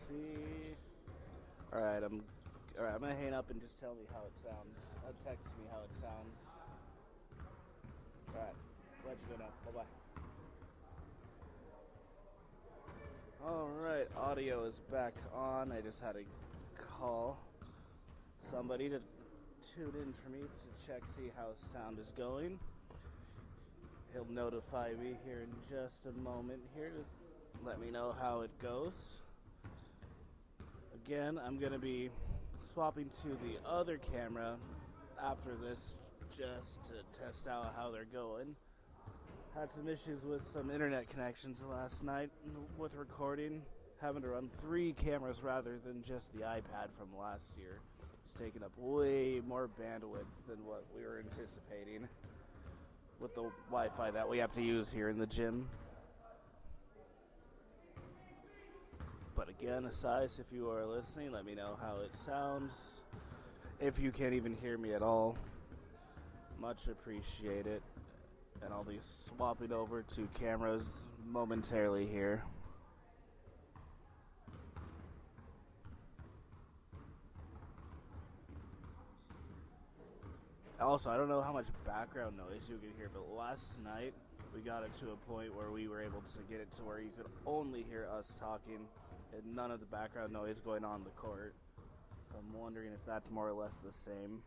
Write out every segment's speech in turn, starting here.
see. Alright, I'm gonna hang up and just tell me how it sounds. Text me how it sounds. Alright, let you go now. Bye-bye. Alright, audio is back on. I just had to call somebody to tune in for me to check, see how sound is going. He'll notify me here in just a moment here to let me know how it goes. Again, I'm going to be swapping to the other camera after this just to test out how they're going. Had some issues with some internet connections last night with recording, having to run 3 cameras rather than just the iPad from last year. It's taking up way more bandwidth than what we were anticipating with the Wi-Fi that we have to use here in the gym. But again, Asais, if you are listening, let me know how it sounds. If you can't even hear me at all, much appreciate it. And I'll be swapping over to cameras momentarily here. Also, I don't know how much background noise you can hear, but last night we got it to a point where we were able to get it to where you could only hear us talking and none of the background noise going on in the court. So I'm wondering if that's more or less the same.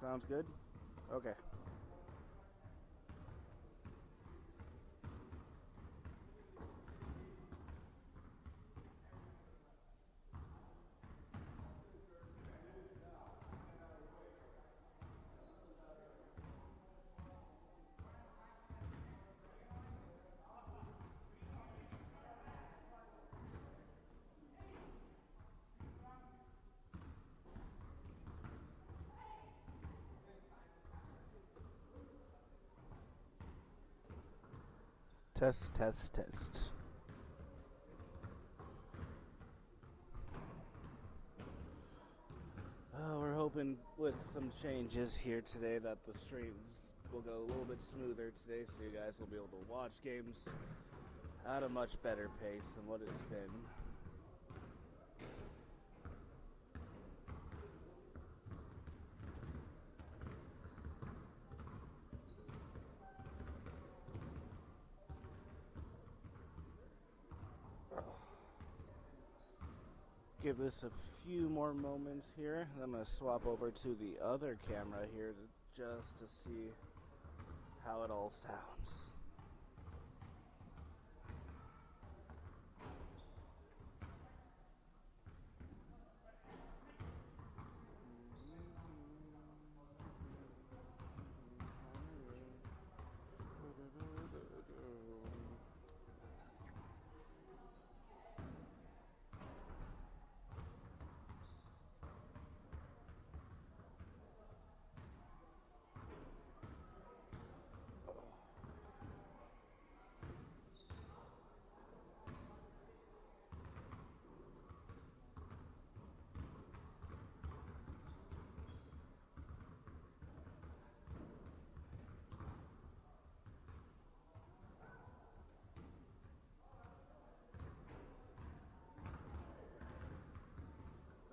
Sounds good? Okay. Test, test, test. We're hoping with some changes here today that the streams will go a little bit smoother today, so you guys will be able to watch games at a much better pace than what it's been. Give this a few more moments here. I'm going to swap over to the other camera here just to see how it all sounds.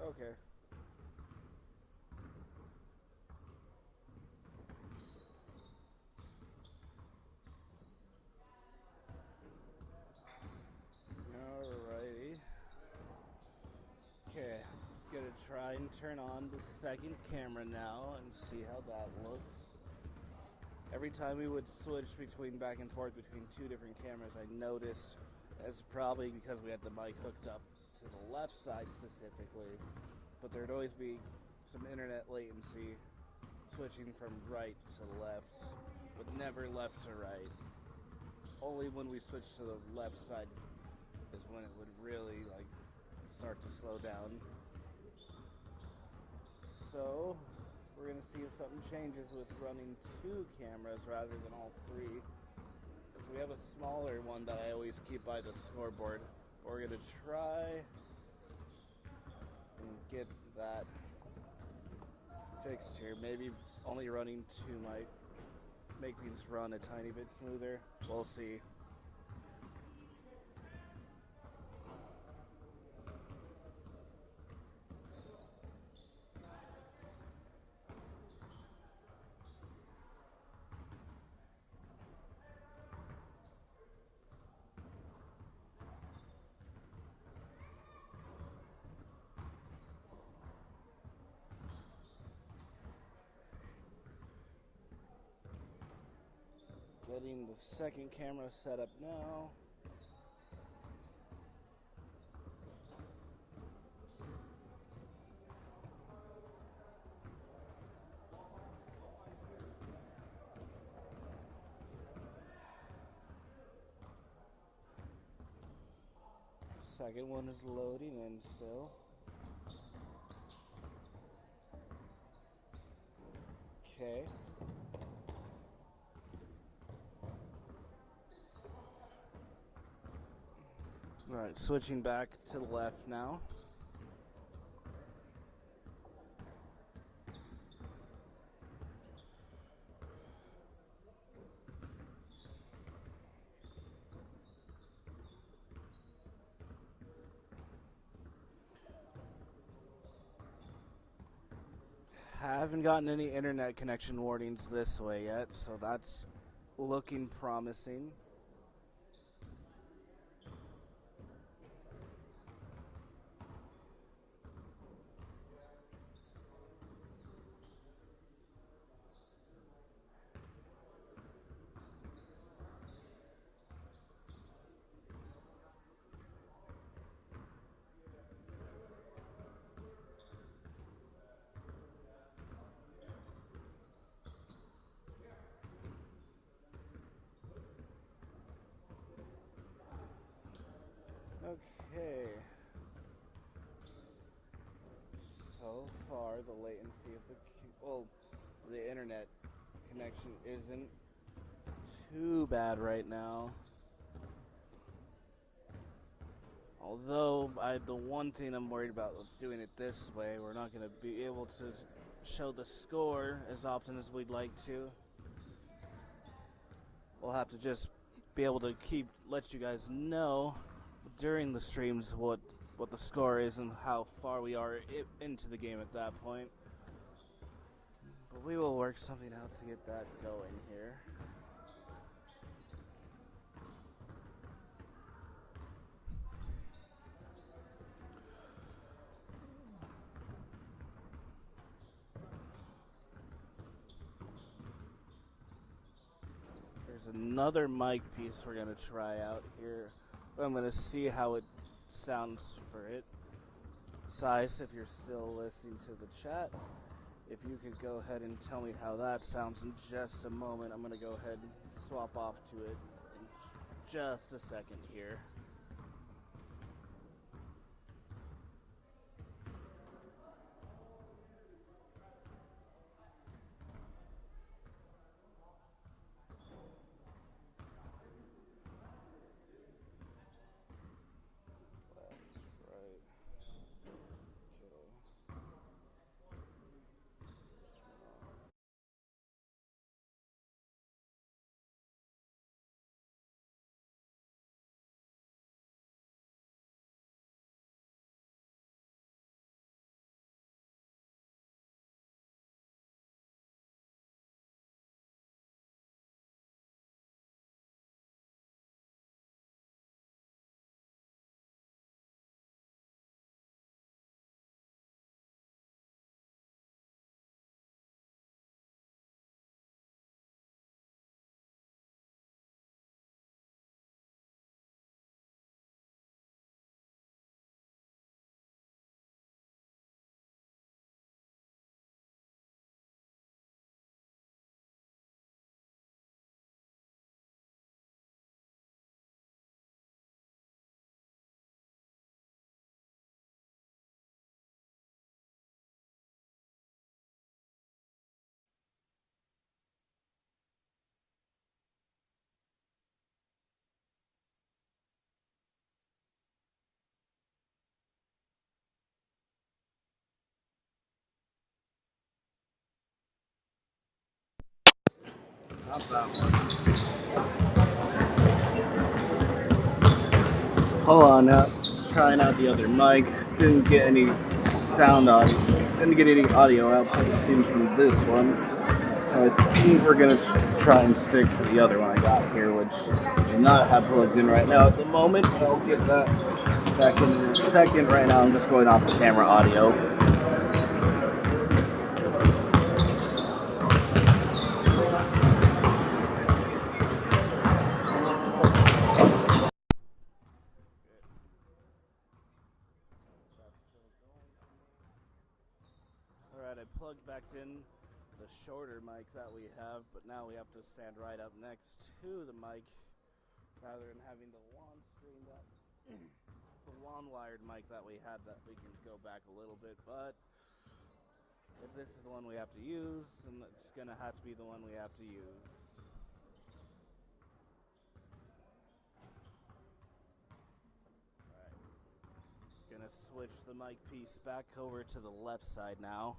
Okay. Alrighty. Okay, just gonna try and turn on the second camera now and see how that looks. Every time we would switch back and forth between 2 different cameras, I noticed it's probably because we had the mic hooked up to the left side specifically, but there'd always be some internet latency switching from right to left, but never left to right. Only when we switched to the left side is when it would really start to slow down. So we're gonna see if something changes with running 2 cameras rather than all 3. Because we have a smaller one that I always keep by the scoreboard. We're gonna try and get that fixed here. Maybe Only running 2 might make things run a tiny bit smoother. We'll see. Getting the second camera set up now. Second one is loading in still. Okay. Alright, switching back to the left now. Haven't gotten any internet connection warnings this way yet, so that's looking promising. Okay. So far, the latency of the internet connection isn't too bad right now. Although, the one thing I'm worried about is doing it this way. We're not going to be able to show the score as often as we'd like to. We'll have to just be able to let you guys know during the streams what the score is and how far we are into the game at that point. But we will work something out to get that going here. There's another mic piece we're going to try out here. I'm going to see how it sounds for it. Size, if you're still listening to the chat, if you could go ahead and tell me how that sounds in just a moment. I'm going to go ahead and swap off to it in just a second here. Not that one. Hold on now. Just trying out the other mic. Didn't get any sound audio. Didn't get any audio output, it seems, from this one. So I think we're gonna try and stick to the other one I got here, which I do not have plugged in right now at the moment, but I'll get that back in a second. Right now I'm just going off the camera audio. Alright, I plugged back in the shorter mic that we have, but now we have to stand right up next to the mic rather than having the WAN streamed up. The WAN wired mic that we had, that we can go back a little bit, but if this is the one we have to use, then it's gonna have to be the one we have to use. Alright. Gonna switch the mic piece back over to the left side now.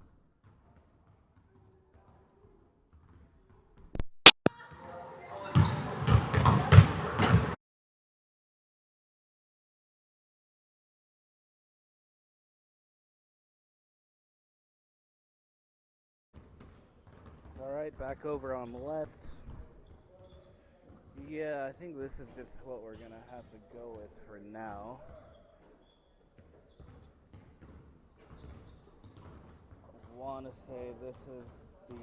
Alright, back over on the left. Yeah, I think this is just what we're gonna have to go with for now. I want to say this is the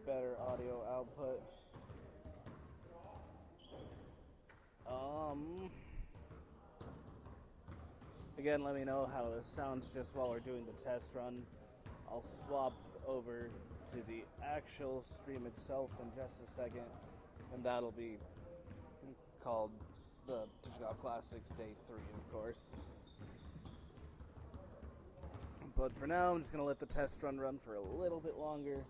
better audio output. Again, let me know how it sounds just while we're doing the test run. I'll swap over to the actual stream itself in just a second, and that'll be called the Chichagof Classic Day 3, of course. But for now, I'm just going to let the test run for a little bit longer,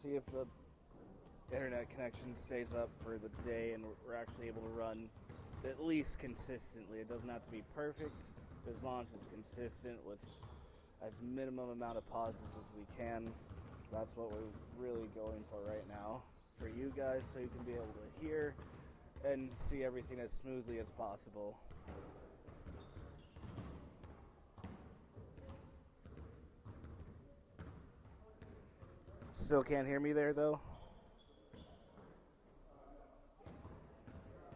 see if the internet connection stays up for the day and we're actually able to run at least consistently. It doesn't have to be perfect, but as long as it's consistent with as minimum amount of pauses as we can. That's what we're really going for right now, for you guys, so you can be able to hear and see everything as smoothly as possible. Still can't hear me there, though?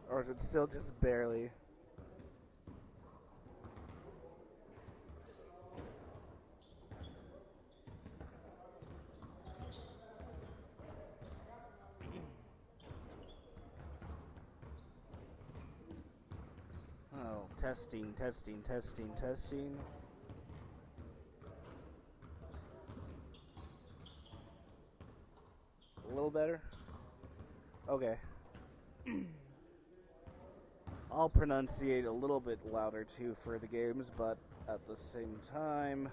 Or is it still just barely? Oh, testing, testing, testing, testing. A little better? Okay. I'll pronunciate a little bit louder too for the games, but at the same time,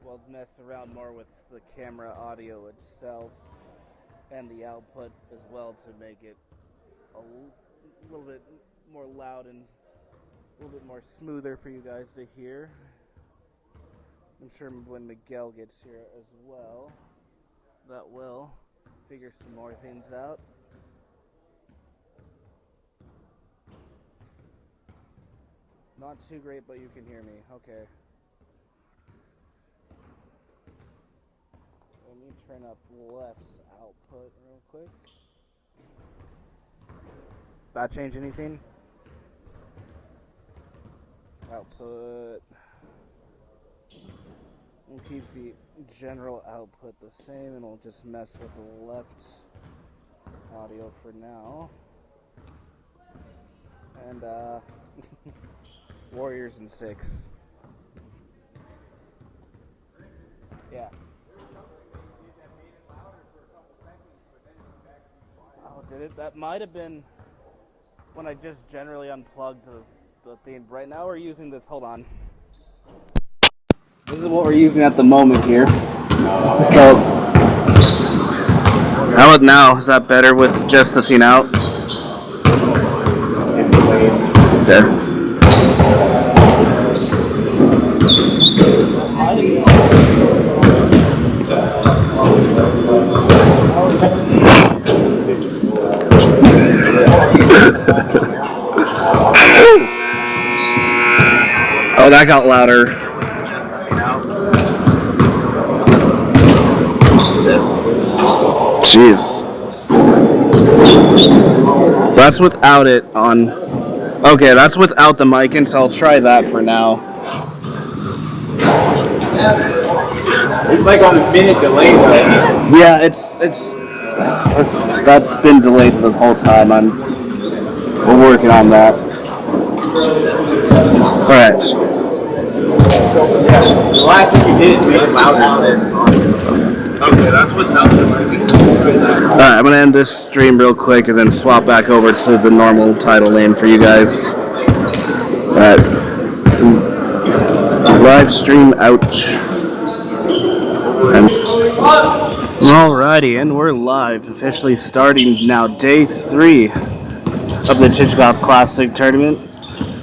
we'll mess around more with the camera audio itself and the output as well to make it a little bit more loud and a little bit more smoother for you guys to hear. I'm sure when Miguel gets here as well, that will figure some more things out. Not too great, but you can hear me. Okay. Let me turn up left's output real quick. That change anything? Output. We'll keep the general output the same, and we'll just mess with the left audio for now. And Warriors in 6. Yeah. Oh, did it? That might have been when I just generally unplugged the thing. Right now we're using this. Hold on. This is what we're using at the moment here. So, how about now? Is that better with just the thing out? Okay. Oh, that got louder. Jeez. That's without it on. Okay, that's without the mic in, so I'll try that for now. It's like on a minute delay though. Yeah, it's that's been delayed the whole time. We're working on that. All right. Yeah, the last thing you did made it louder. Okay, that's without the mic. All right, I'm gonna end this stream real quick and then swap back over to the normal title name for you guys. All right. Live stream out. Alrighty, and we're live, officially starting now day 3 of the Chichagof Classic tournament.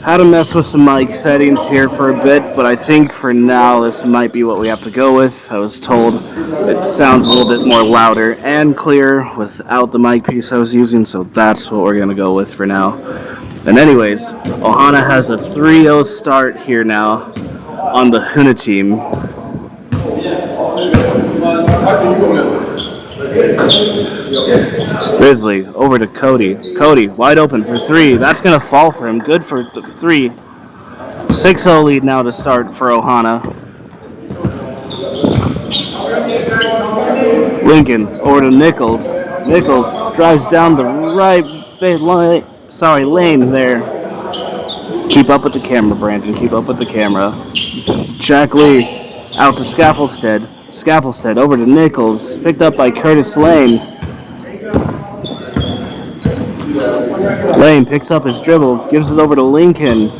Had to mess with some mic settings here for a bit, but I think for now this might be what we have to go with. I was told it sounds a little bit more louder and clear without the mic piece I was using, so that's what we're going to go with for now. And anyways, Ohana has a 3-0 start here now on the Huna team. Grizzly over to Cody. Cody wide open for 3. That's gonna fall for him. Good for 3. 6-0 lead now to start for Ohana. Lincoln over to Nichols. Nichols drives down the right lane there. Keep up with the camera, Brandon. Keep up with the camera. Jack Lee out to Scaffoldstead. Scaffoldstead over to Nichols. Picked up by Curtis Lane. Lane picks up his dribble. Gives it over to Lincoln.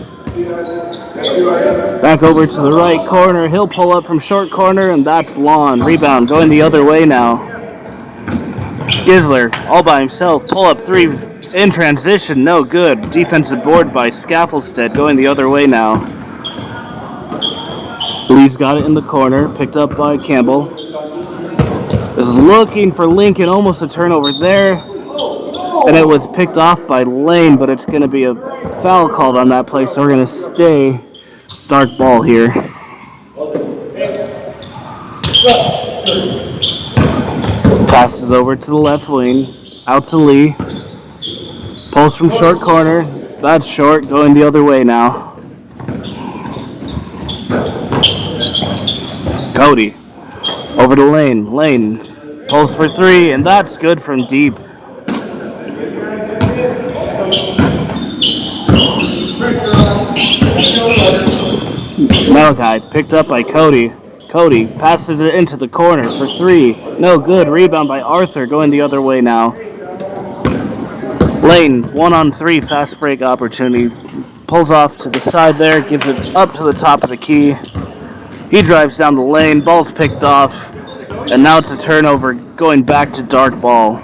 Back over to the right corner. He'll pull up from short corner, and that's Lon. Rebound going the other way now. Gisler all by himself. Pull up 3 in transition. No good. Defensive board by Scaffoldstead going the other way now. Lee's got it in the corner, picked up by Campbell. Is looking for Lincoln, almost a turnover there. And it was picked off by Lane, but it's going to be a foul called on that play, so we're going to stay dark ball here. Passes over to the left wing, out to Lee. Pulls from short corner, that's short, going the other way now. Cody over to Lane. Lane pulls for 3, and that's good from deep. Malachi picked up by Cody. Cody passes it into the corner for 3. No good. Rebound by Arthur going the other way now. Lane 1-on-3 fast break opportunity. Pulls off to the side there. Gives it up to the top of the key. He drives down the lane, ball's picked off, and now it's a turnover going back to dark ball.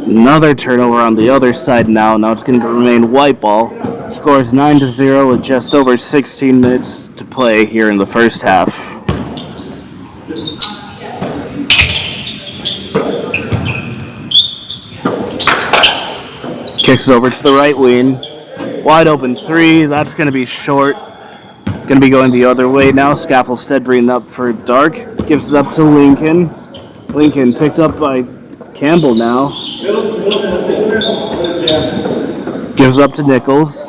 Another turnover on the other side now. Now it's going to remain white ball. Scores 9-0 with just over 16 minutes to play here in the first half. Kicks it over to the right wing. Wide open 3, that's going to be short. Going to be going the other way now. Scaffoldstead bringing up for Dark. Gives it up to Lincoln. Lincoln picked up by Campbell now. Gives up to Nichols.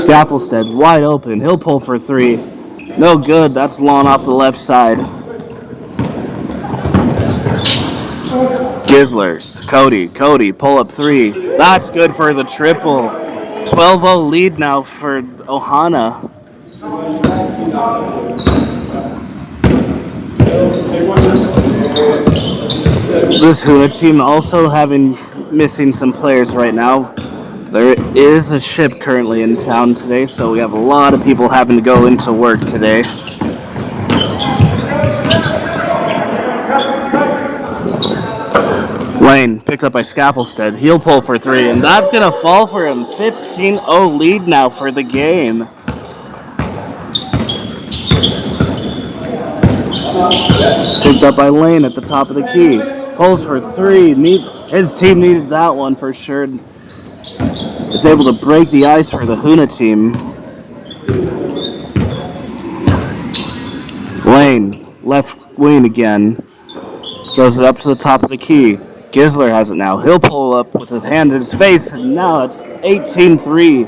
Scaffoldstead wide open. He'll pull for 3. No good. That's Lon off the left side. Gisler to Cody. Cody, pull up 3. That's good for the triple. 12-0 lead now for Ohana. This Huna team also missing some players right now. There is a ship currently in town today, so we have a lot of people having to go into work today. Lane picked up by Scaffoldstead. He'll pull for 3, and that's going to fall for him. 15-0 lead now for the game. Picked up by Lane at the top of the key. Pulls for 3. His team needed that one for sure. is able to break the ice for the Huna team. Lane, left wing again. Throws it up to the top of the key. Gisler has it now. He'll pull up with his hand in his face, and now it's 18-3.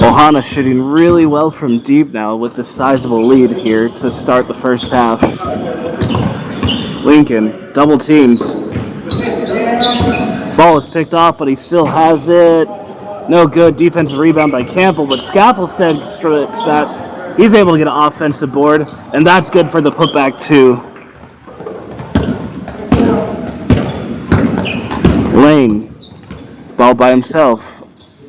Ohana shooting really well from deep now with the sizable lead here to start the first half. Lincoln, double teams. Ball is picked off, but he still has it. No good. Defensive rebound by Campbell, but Scaffelstead strips that. He's able to get an offensive board, and that's good for the putback too. Lane, ball by himself.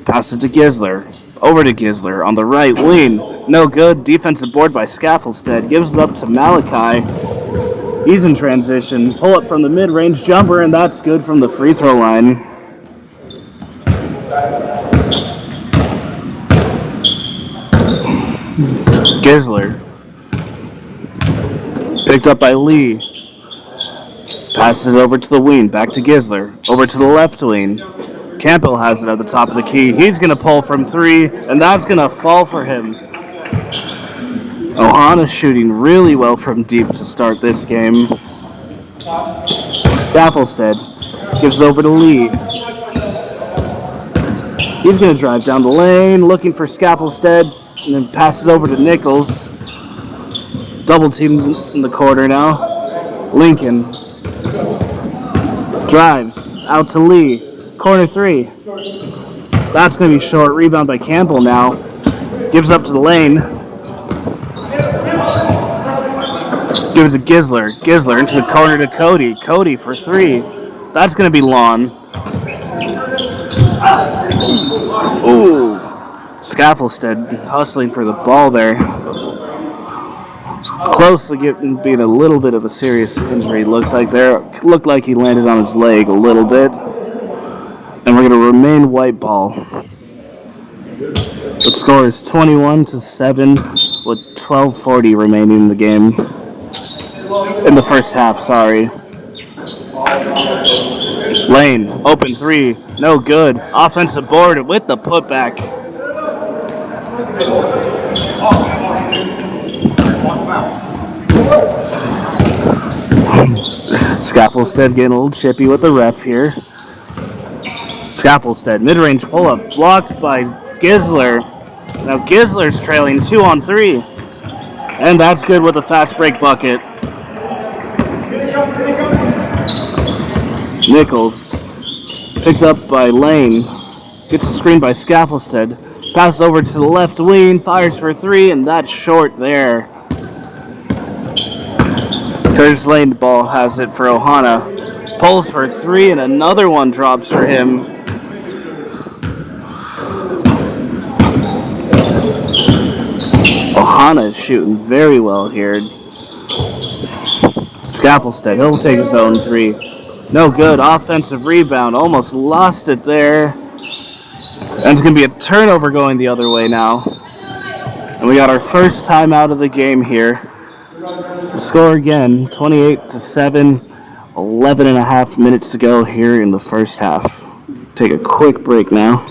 Pass it to Gisler. Over to Gisler on the right wing. No good. Defensive board by Scaffelstead. Gives it up to Malachi. He's in transition. Pull up from the mid-range jumper, and that's good from the free throw line. Gisler. Picked up by Lee. Passes it over to the wing. Back to Gisler. Over to the left wing. Campbell has it at the top of the key. He's going to pull from three, and that's going to fall for him. Ohana shooting really well from deep to start this game. Scaffelstead gives over to Lee. He's going to drive down the lane, looking for Scaffelstead, and then passes over to Nichols. Double team in the corner now. Lincoln drives out to Lee. Corner three. That's going to be short. Rebound by Campbell now. Gives up to the lane. Gives it to Gisler. Gisler into the corner to Cody. Cody for three. That's going to be long. Ooh. Scaffelstead hustling for the ball there. Close to being a little bit of a serious injury. Looks like there. Looked like he landed on his leg a little bit. And we're going to remain white ball. The score is 21-7 with 12:40 remaining in the game. In the first half, sorry. Lane, open three, no good. Offensive board with the putback. Scaffelstead getting a little chippy with the ref here. Scaffelstead, mid-range pull-up, blocked by Gisler. Now Gisler's trailing 2-on-3. And that's good with a fast break bucket. Nichols, picked up by Lane. Gets a screen by Scaffelstead. Pass over to the left wing, fires for three, and that's short there. Curtis Lane ball has it for Ohana. Pulls for three, and another one drops for him. Ohana is shooting very well here. Scaffelstead, he'll take his own three. No good. Offensive rebound. Almost lost it there. And it's going to be a turnover going the other way now. And we got our first time out of the game here. The score again, 28-7. 11 and a half minutes to go here in the first half. Take a quick break now.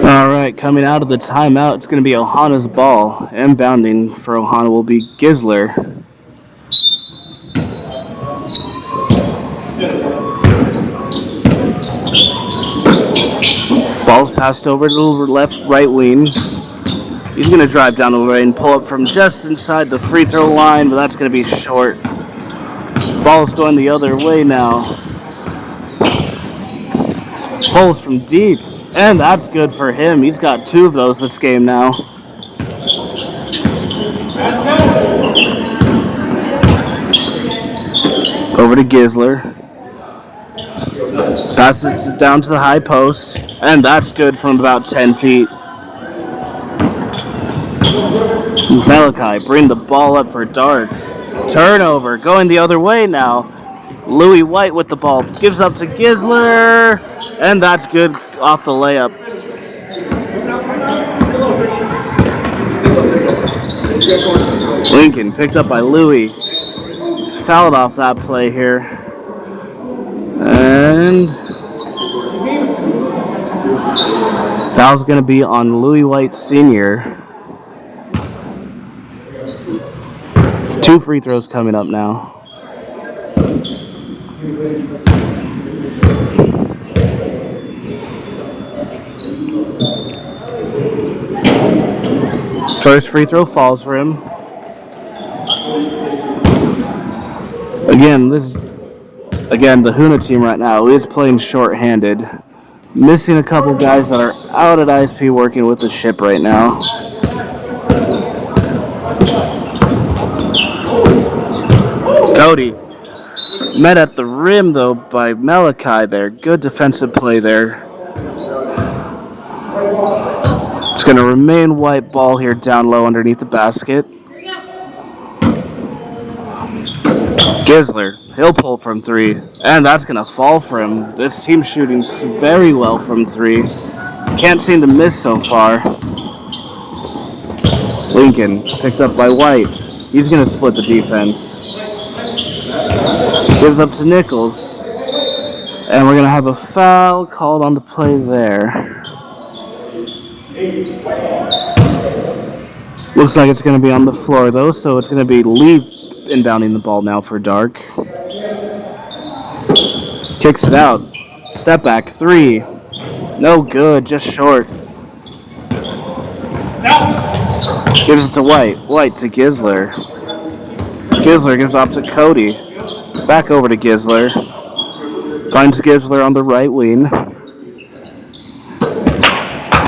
Alright, coming out of the timeout, it's going to be Ohana's ball. Inbounding for Ohana will be Gisler. Ball's passed over to the right wing. He's going to drive down the lane and pull up from just inside the free throw line, but that's going to be short. Ball's going the other way now. Pulls from deep. And that's good for him. He's got 2 of those this game now. Over to Gisler. Passes it down to the high post. And that's good from about 10 feet. Malachi bring the ball up for Dark. Turnover going the other way now. Louis White with the ball. Gives up to Gisler. And that's good off the layup. Lincoln picked up by Louis. He's fouled off that play here. And foul's going to be on Louis White Sr. 2 free throws coming up now. First free throw falls for him. Again, the Huna team right now is playing short-handed. Missing a couple guys that are out at ISP working with the ship right now. Cody met at the rim though by Malachi there. Good defensive play there. It's going to remain White ball here down low underneath the basket. Gisler, he'll pull from 3, and that's going to fall for him. This team's shooting very well from 3. Can't seem to miss so far. Lincoln picked up by White. He's going to split the defense. Gives up to Nichols. And we're going to have a foul called on the play there. Looks like it's going to be on the floor though, so it's going to be Lee inbounding the ball now for Dark. Kicks it out. Step back 3. No good, just short. Gives it to White. White to Gisler. Gisler gives off to Cody. Back over to Gisler. Finds Gisler on the right wing.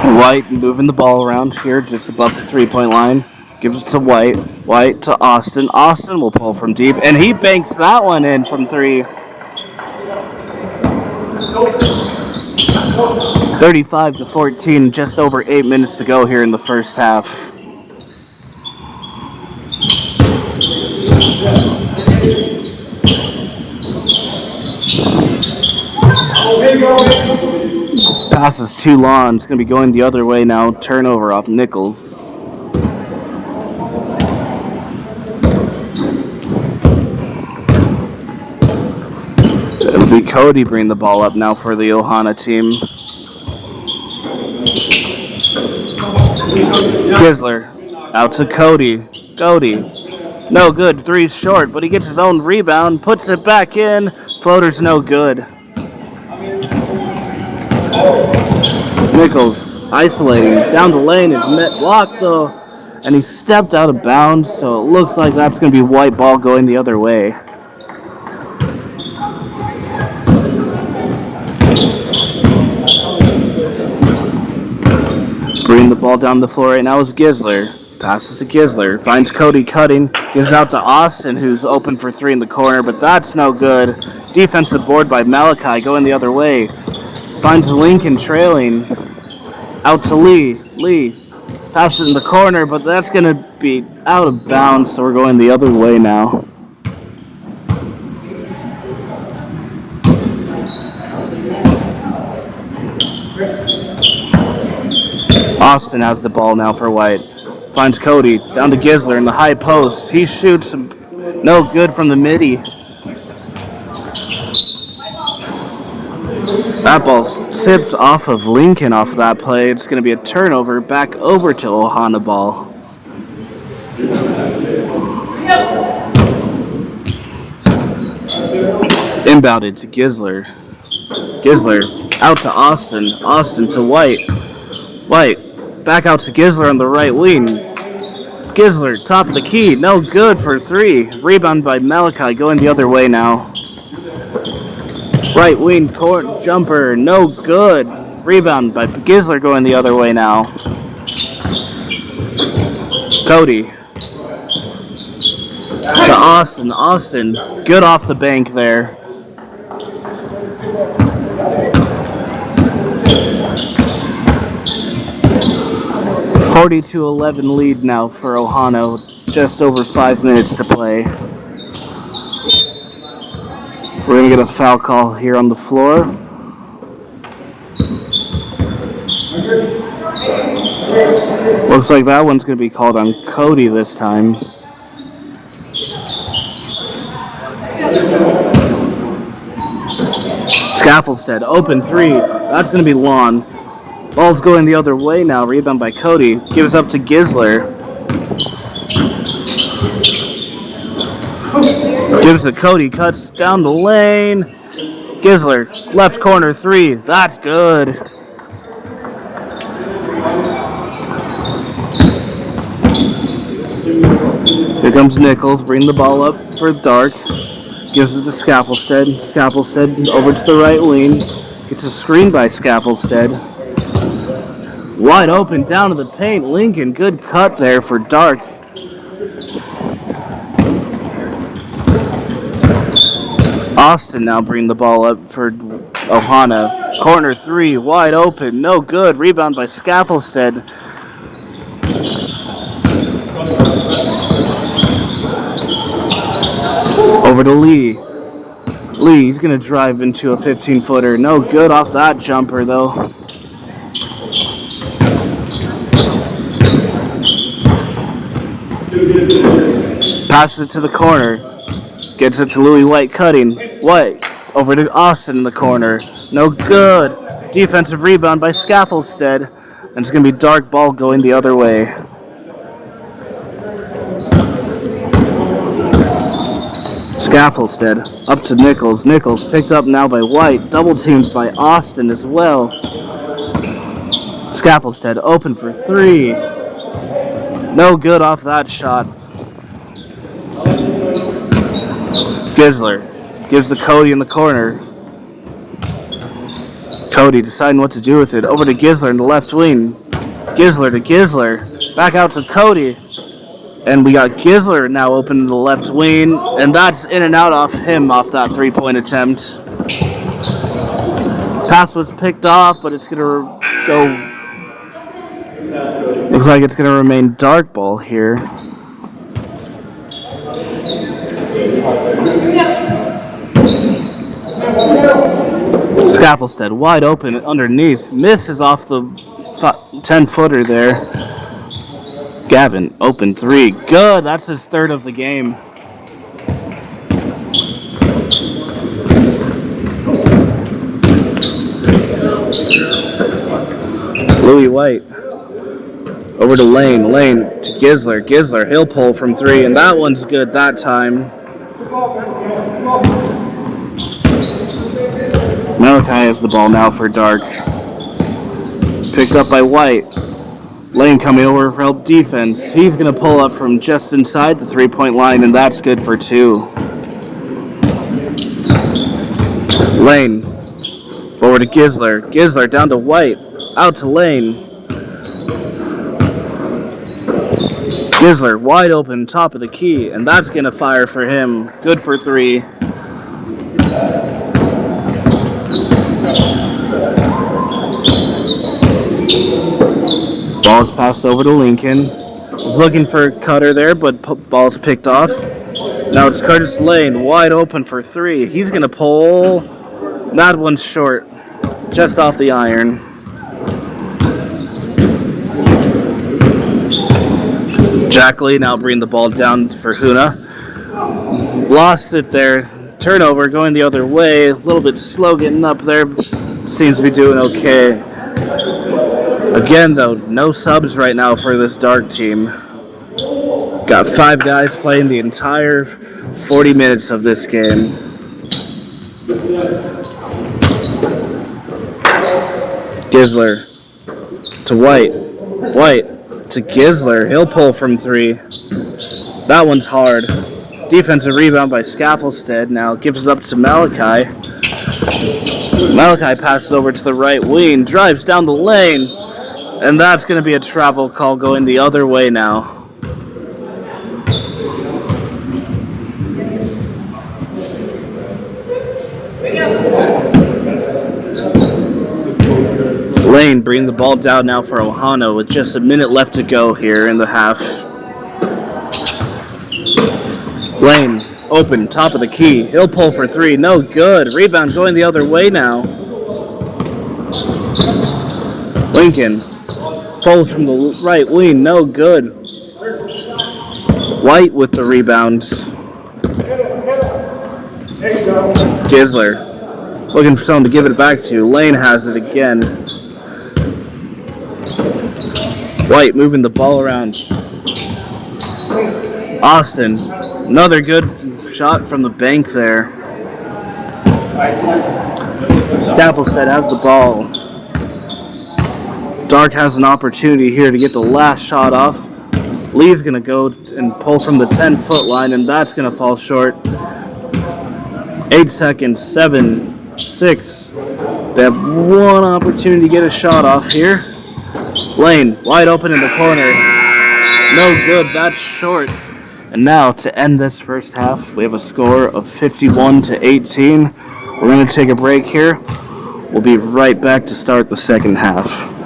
White moving the ball around here just above the 3-point line. Gives it to White. White to Austin. Austin will pull from deep, and he banks that one in from 3. 35-14, just over 8 minutes to go here in the first half. Pass is too long. It's going to be going the other way now. Turnover off Nichols. It'll be Cody bringing the ball up now for the Ohana team. Gisler out to Cody. Cody. No good. 3's short, but he gets his own rebound. Puts it back in. Floater's no good. Nichols isolating. Down the lane is blocked though. And he stepped out of bounds, so it looks like that's going to be White ball going the other way. Bringing the ball down the floor right now is Gisler. Passes to Gisler. Finds Cody cutting. Gives out to Austin, who's open for 3 in the corner, but that's no good. Defensive board by Malachi going the other way. Finds Lincoln trailing. Out to Lee. Lee passes in the corner, but that's going to be out of bounds, so we're going the other way now. Austin has the ball now for White. Finds Cody. Down to Gisler in the high post. He shoots. No good from the midi. That ball's tipped off of Lincoln off of that play. It's going to be a turnover back over to Ohana ball. Inbounded to Gisler. Gisler out to Austin. Austin to White. White back out to Gisler on the right wing. Gisler top of the key. No good for 3. Rebound by Malachi going the other way now. Right wing court jumper, no good. Rebound by Gisler going the other way now. Cody. To Austin. Austin, good off the bank there. (42-11) lead now for Ohano. Just over 5 minutes to play. We're going to get a foul call here on the floor. Looks like that one's going to be called on Cody this time. Scaffoldstead, open three. That's going to be Lon. Ball's going the other way now. Rebound by Cody. Gives up to Gisler. Gives to Cody. Cuts down the lane. Gisler, left corner three. That's good. Here comes Nichols. Bring the ball up for Dark. Gives it to Scaffoldstead. Scaffoldstead over to the right wing. Gets a screen by Scaffoldstead. Wide open down to the paint. Lincoln, good cut there for Dark. Austin now bring the ball up for Ohana. Corner three, wide open, no good. Rebound by Scaffoldstead. Over to Lee. Lee, he's going to drive into a 15-footer. No good off that jumper, though. Passes it to the corner. Gets it to Louis White cutting. White over to Austin in the corner. No good. Defensive rebound by Scaffoldstead. And it's going to be Dark ball going the other way. Scaffoldstead up to Nichols. Nichols picked up now by White. Double teamed by Austin as well. Scaffoldstead open for three. No good off that shot. Gisler gives to Cody in the corner. Cody deciding what to do with it. Over to Gisler in the left wing. Gisler to Gisler. Back out to Cody. And we got Gisler now open in the left wing. And that's in and out off him off that three-point attempt. Pass was picked off, but it's going to go... Looks like it's going to remain Dark ball here. Scaffoldstead wide open underneath. Misses off the 10-footer there. Gavin, open three. Good. That's his third of the game. Louis White. Over to Lane. Lane to Gisler. Gisler, he'll pull from three, and that one's good that time. Malachi has the ball now for Dark. Picked up by White. Lane coming over for help defense. He's going to pull up from just inside the three-point line, and that's good for two. Lane over to Gisler. Gisler down to White. Out to Lane. Gisler wide open, top of the key, and that's going to fire for him. Good for three. Ball's passed over to Lincoln. Was looking for a cutter there, but ball's picked off. Now it's Curtis Lane, wide open for three. He's going to pull. That one's short. Just off the iron. Jack Lee now bringing the ball down for Huna. Lost it there. Turnover going the other way. A little bit slow getting up there. Seems to be doing okay. Again, though, no subs right now for this Dark team. Got 5 guys playing the entire 40 minutes of this game. Gisler to White. White to Gisler. He'll pull from three. That one's hard. Defensive rebound by Scaffoldstead. Now gives up to Malachi. Malachi passes over to the right wing, drives down the lane, and that's going to be a travel call going the other way now. Lane bringing the ball down now for Ohana with just a minute left to go here in the half. Lane, open, top of the key. He'll pull for three. No good. Rebound going the other way now. Lincoln pulls from the right wing. No good. White with the rebound. Gisler looking for someone to give it back to. Lane has it again. White moving the ball around. Austin, another good shot from the bank there. Staplestead has the ball. Dark has an opportunity here to get the last shot off. Lee's going to go and pull from the 10-foot line, and that's going to fall short. 8 seconds, 7, 6. They have one opportunity to get a shot off here. Lane, wide open in the corner. No good, that's short. And now, to end this first half, we have a score of 51-18. We're going to take a break here. We'll be right back to start the second half.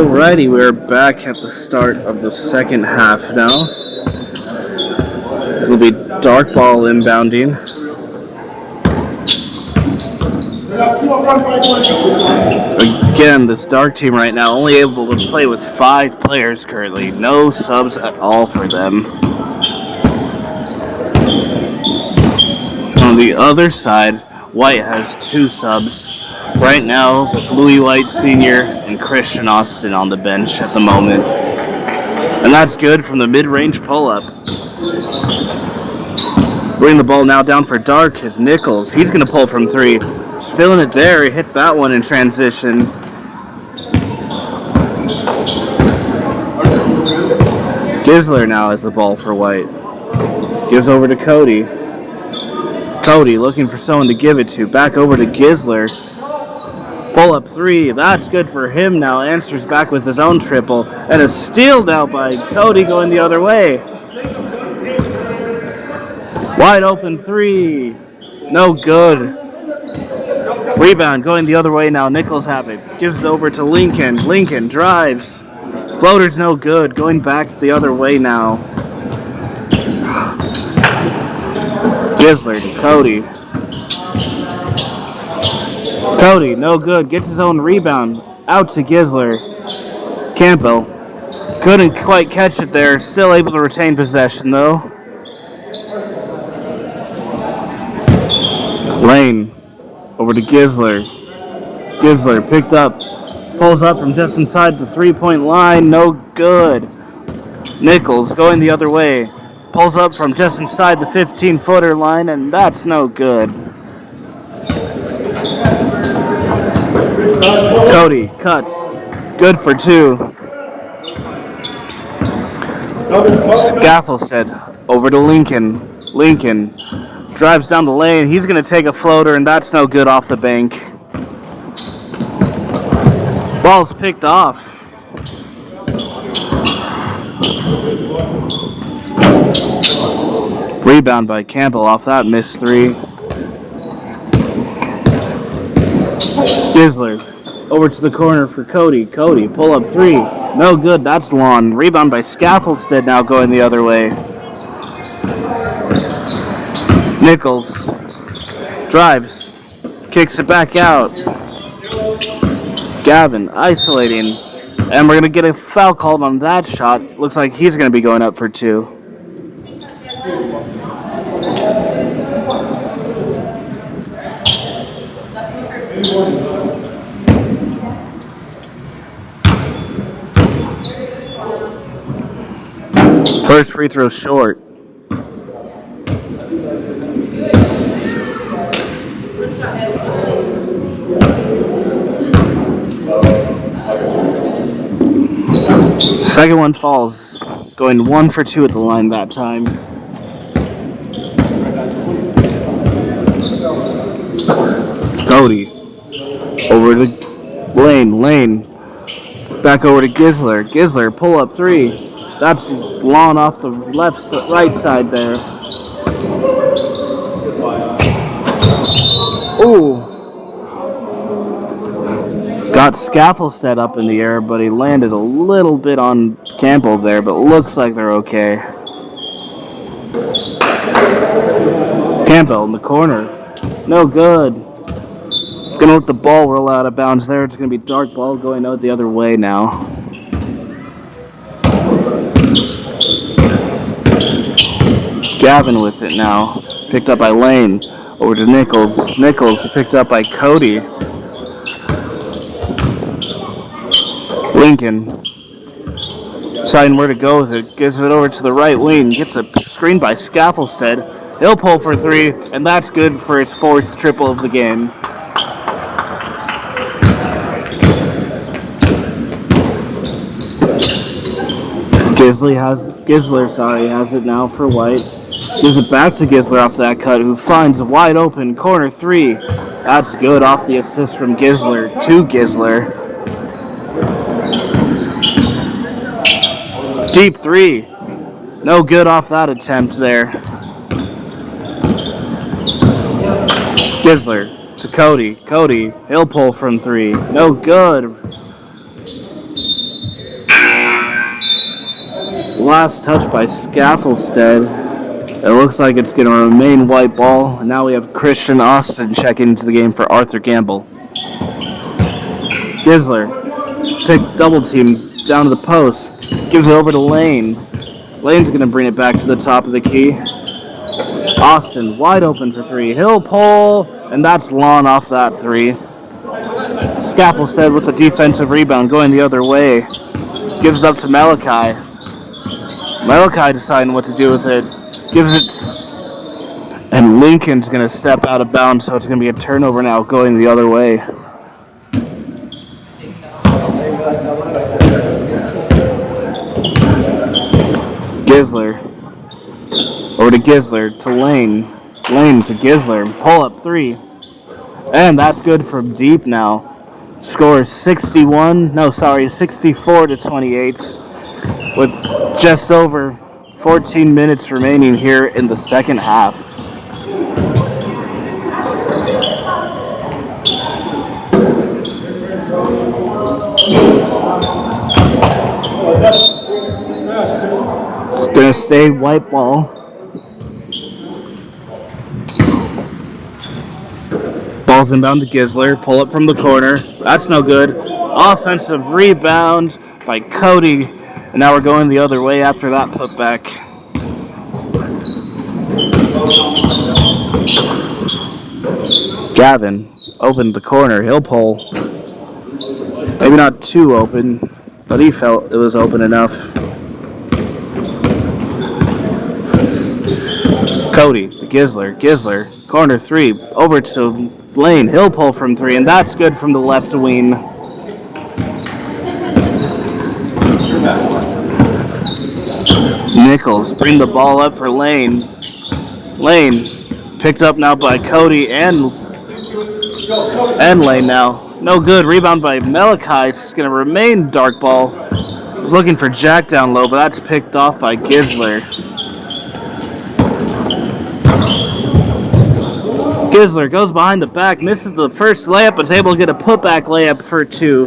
Alrighty, we're back at the start of the second half now. It'll be dark ball inbounding. Again, this dark team right now only able to play with 5 players currently. No subs at all for them. On the other side, White has 2 subs. Right now, with Louis White Sr. and Christian Austin on the bench at the moment. And that's good from the mid-range pull-up. Bring the ball now down for Dark is Nichols. He's going to pull from 3. He's feeling it there. He hit that one in transition. Gisler now has the ball for White. Gives over to Cody. Cody looking for someone to give it to. Back over to Gisler. Pull up 3. That's good for him now. Answers back with his own triple. And a steal now by Cody going the other way. Wide open 3. No good. Rebound going the other way now. Nichols have it. Gives over to Lincoln. Lincoln drives. Floater's no good. Going back the other way now. Gisler to Cody. Cody, no good. Gets his own rebound. Out to Gisler. Campbell. Couldn't quite catch it there. Still able to retain possession though. Lane. Over to Gisler. Gisler picked up. Pulls up from just inside the 3-point line. No good. Nichols going the other way. Pulls up from just inside the 15-footer line, and that's no good. Cody cuts. Good for 2. Scaffoldstead over to Lincoln. Lincoln drives down the lane. He's going to take a floater, and that's no good off the bank. Ball's picked off. Rebound by Campbell off that missed 3. Gisler over to the corner for Cody. Cody, pull up 3. No good, that's long. Rebound by Scaffoldstead now going the other way. Nichols drives, kicks it back out. Gavin isolating, and we're going to get a foul called on that shot. Looks like he's going to be going up for 2. First free throw short. Second one falls. Going 1 for 2 at the line that time. Cody. Over to Lane. Lane. Back over to Gisler. Gisler, pull up 3. That's long off the right side there. Ooh. Got Scaffoldstead up in the air, but he landed a little bit on Campbell there, but looks like they're okay. Campbell in the corner. No good. Gonna let the ball roll out of bounds there. It's gonna be dark ball going out the other way now. Gavin with it now. Picked up by Lane. Over to Nichols. Nichols picked up by Cody. Lincoln. Deciding where to go with it. Gives it over to the right wing. Gets a screen by Scaffoldstead. He'll pull for 3, and that's good for his 4th triple of the game. Gisler has it now for White. Gives it back to Gisler off that cut, who finds a wide open corner 3. That's good off the assist from Gisler to Gisler. Deep 3. No good off that attempt there. Gisler to Cody. Cody, he'll pull from 3. No good. last touch by Scaffoldstead. It looks like it's going to remain white ball. And now we have Christian Austin checking into the game for Arthur Gamble. Gisler, pick double team down to the post. Gives it over to Lane. Lane's going to bring it back to the top of the key. Austin wide open for three. He'll pull, and that's lawn off that three. Scaffoldstead with the defensive rebound going the other way. Gives it up to Malachi. Malachi deciding what to do with it. Gives it, and Lincoln's going to step out of bounds, so it's going to be a turnover now going the other way. Gisler. Over to Gisler, to Lane. Lane to Gisler. Pull up three. And that's good from deep now. Score 64 to 28. With just over 14 minutes remaining here in the second half. It's going to stay white ball. Ball's inbound to Gisler. Pull up from the corner. That's no good. Offensive rebound by Cody. And now we're going the other way after that putback. Gavin opened the corner. He'll pull. Maybe not too open, but he felt it was open enough. Cody, Gisler, corner three, over to Lane. He'll pull from three, and that's good from the left wing. Nichols bring the ball up for Lane. Lane picked up now by Cody and Lane now. No good. Rebound by Malachi. It's going to remain dark ball. Was looking for Jack down low, but that's picked off by Gisler. Gisler goes behind the back, misses the first layup, but is able to get a putback layup for two.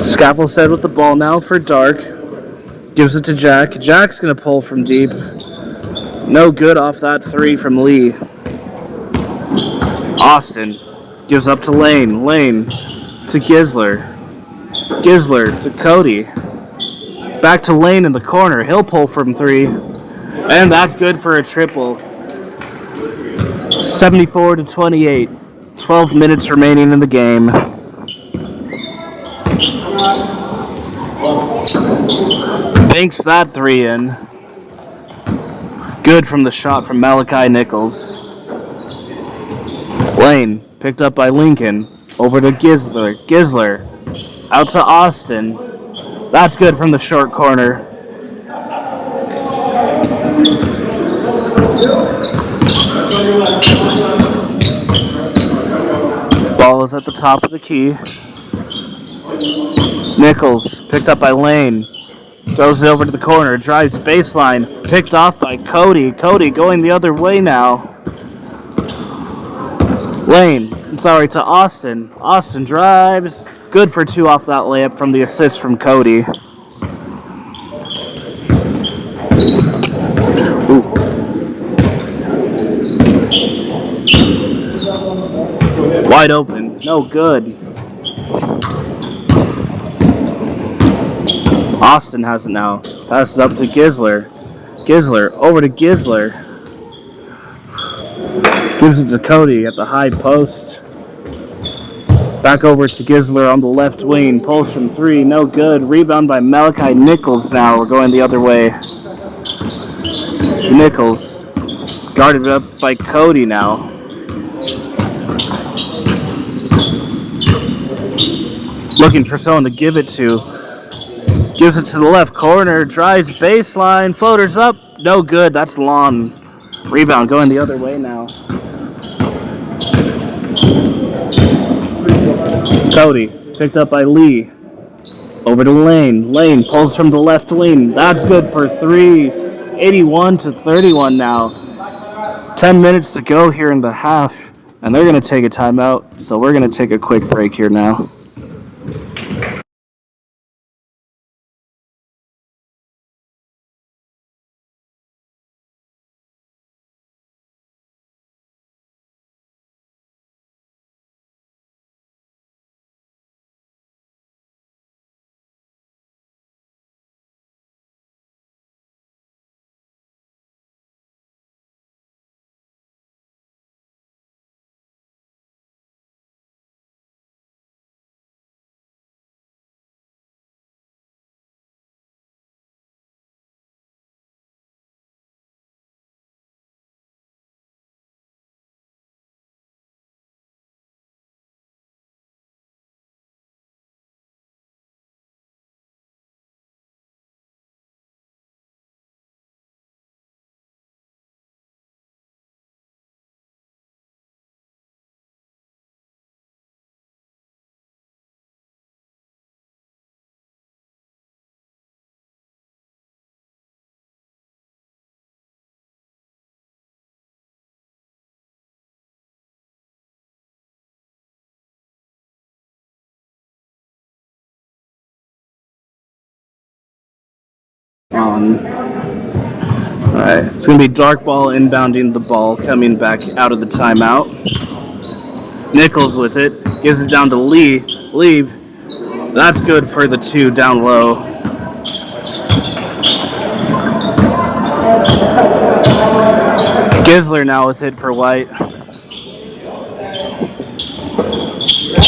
Scaffoldstead with the ball now for Dark. Gives it to Jack. Jack's going to pull from deep. No good off that three from Lee. Austin gives up to Lane. Lane to Gisler. Gisler to Cody. Back to Lane in the corner. He'll pull from three. And that's good for a triple. 74 to 28. 12 minutes remaining in the game. Banks that three in. Good from the shot from Malachi Nichols. Lane picked up by Lincoln. Over to Gisler. Gisler out to Austin. That's good from the short corner. Ball is at the top of the key. Nichols picked up by Lane. Throws it over to the corner. Drives baseline. Picked off by Cody. Cody going the other way now. To Austin. Austin drives. Good for two off that layup from the assist from Cody. Wide open. No good. Austin has it now. Passes up to Gisler. Gisler over to Gisler. Gives it to Cody at the high post. Back over to Gisler on the left wing. Pulls from three. No good. Rebound by Malachi Nichols now. We're going the other way. Nichols. Guarded up by Cody now. Looking for someone to give it to. Gives it to the left corner. Drives baseline. Floaters up. No good. That's long. Rebound going the other way now. Cody picked up by Lee. Over to Lane. Lane pulls from the left wing. That's good for three. 81 to 31 now. 10 minutes to go here in the half. And they're going to take a timeout. So we're going to take a quick break here now. Alright, it's going to be Dark Ball inbounding the ball, coming back out of the timeout. Nichols with it, gives it down to Lee. Lee, that's good for the 2 down low. Gisler now with it for White.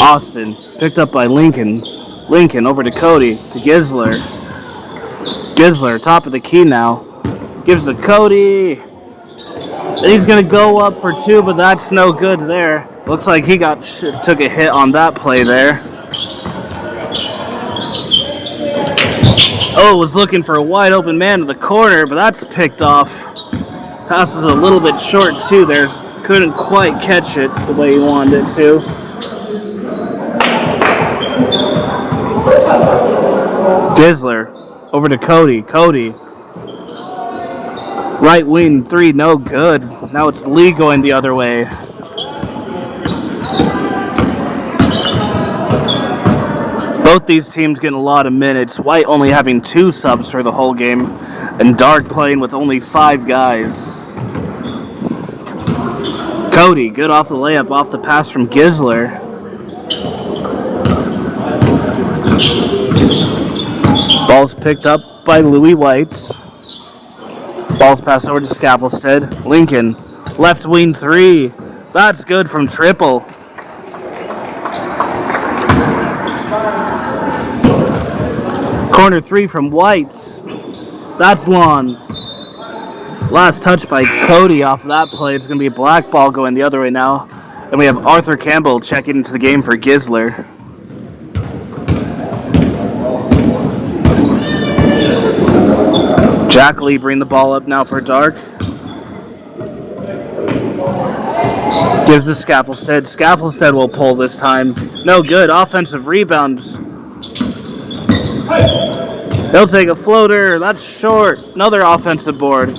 Austin, picked up by Lincoln. Lincoln over to Cody, to Gisler. Gisler, top of the key now. Gives to Cody. And he's going to go up for 2, but that's no good there. Looks like he took a hit on that play there. Oh, was looking for a wide open man in the corner, but that's picked off. Passes a little bit short too there. Couldn't quite catch it the way he wanted it to. Gisler over to Cody. Cody. Right wing 3, no good. Now it's Lee going the other way. Both these teams getting a lot of minutes. White only having 2 subs for the whole game, and Dark playing with only 5 guys. Cody, good off the layup, off the pass from Gisler. Ball's picked up by Louis White. Ball's passed over to Scaffoldstead. Lincoln, left wing 3. That's good from Triple. Corner 3 from White's. That's long. Last touch by Cody off of that play. It's going to be a black ball going the other way now. And we have Arthur Campbell checking into the game for Gisler. Jack Lee bring the ball up now for Dark. Gives to Scaffoldstead. Scaffoldstead will pull this time. No good. Offensive rebound. He'll take a floater. That's short. Another offensive board.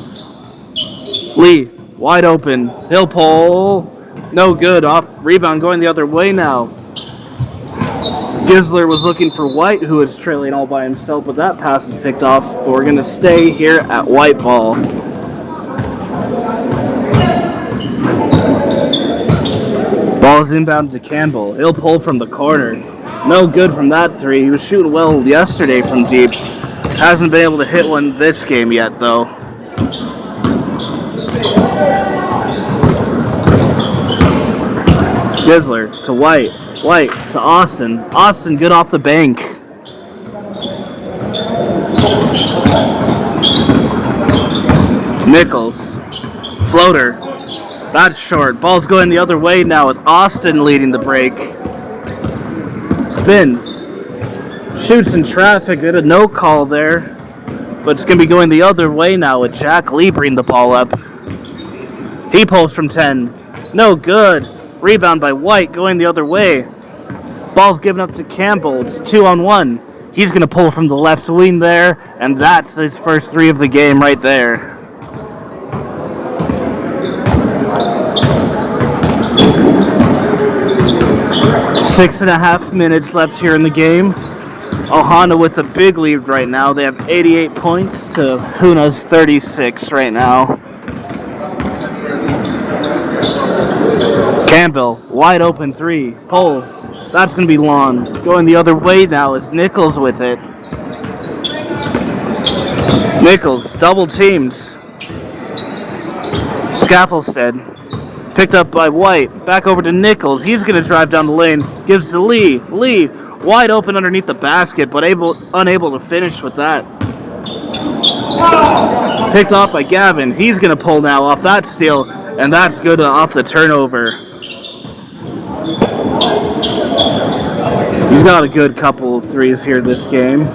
Lee, wide open. He'll pull. No good. Off rebound going the other way now. Gisler was looking for White, who is trailing all by himself, but that pass is picked off. But we're going to stay here at White ball. Ball's inbound to Campbell. He'll pull from the corner. No good from that 3. He was shooting well yesterday from deep. Hasn't been able to hit one this game yet, though. Gisler to White. White to Austin. Austin good off the bank. Nichols. Floater. That's short. Ball's going the other way now with Austin leading the break. Spins. Shoots in traffic. Did a no call there. But it's going to be going the other way now with Jack Lee bringing the ball up. He pulls from 10. No good. Rebound by White going the other way. Ball's given up to Campbell. It's 2-on-1. He's going to pull from the left wing there. And that's his first 3 of the game right there. Six and a half minutes left here in the game. Ohana with a big lead right now. They have 88 points to Huna's 36 right now. Campbell, wide open 3. Pulls. That's going to be long. Going the other way now is Nichols with it. Nichols, double teams. Scaffoldstead. Picked up by White. Back over to Nichols. He's going to drive down the lane. Gives to Lee. Lee, wide open underneath the basket, but unable to finish with that. Picked off by Gavin. He's going to pull now off that steal, and that's good off the turnover. He's got a good couple of 3s here this game.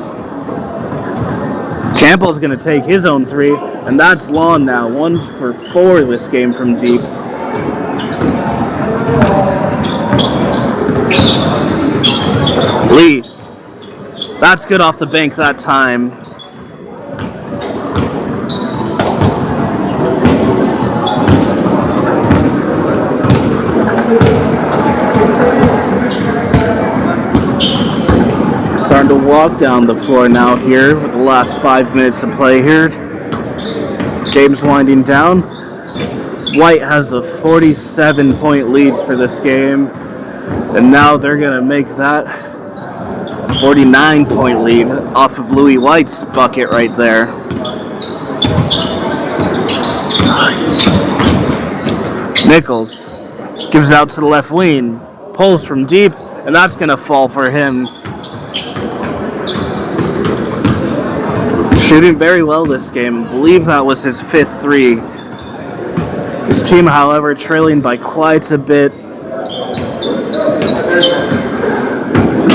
Campbell's going to take his own 3, and that's long now. 1 for 4 this game from deep. Lee. That's good off the bank that time. Starting to walk down the floor now here with the last 5 minutes of play here. Game's winding down. White has a 47-point lead for this game, and now they're going to make that a 49-point lead off of Louis White's bucket right there. Nichols gives out to the left wing, pulls from deep, and that's going to fall for him. Shooting very well this game. I believe that was his 5th three. His team, however, trailing by quite a bit.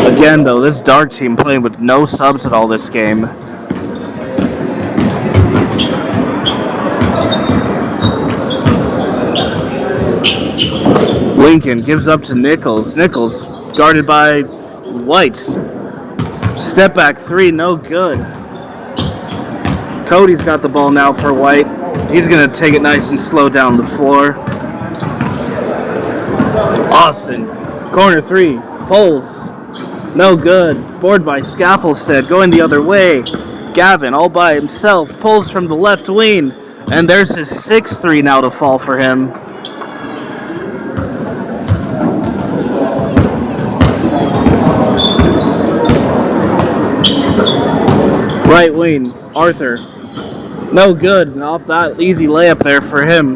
Again, though, this dark team playing with no subs at all this game. Lincoln gives up to Nichols. Nichols guarded by White. Step back three, no good. Cody's got the ball now for White. He's going to take it nice and slow down the floor. Austin, corner three, pulls. No good. Board by Scaffoldstead, going the other way. Gavin, all by himself, pulls from the left wing. And there's his 6th three now to fall for him. Right wing, Arthur. No good. And off that easy layup there for him.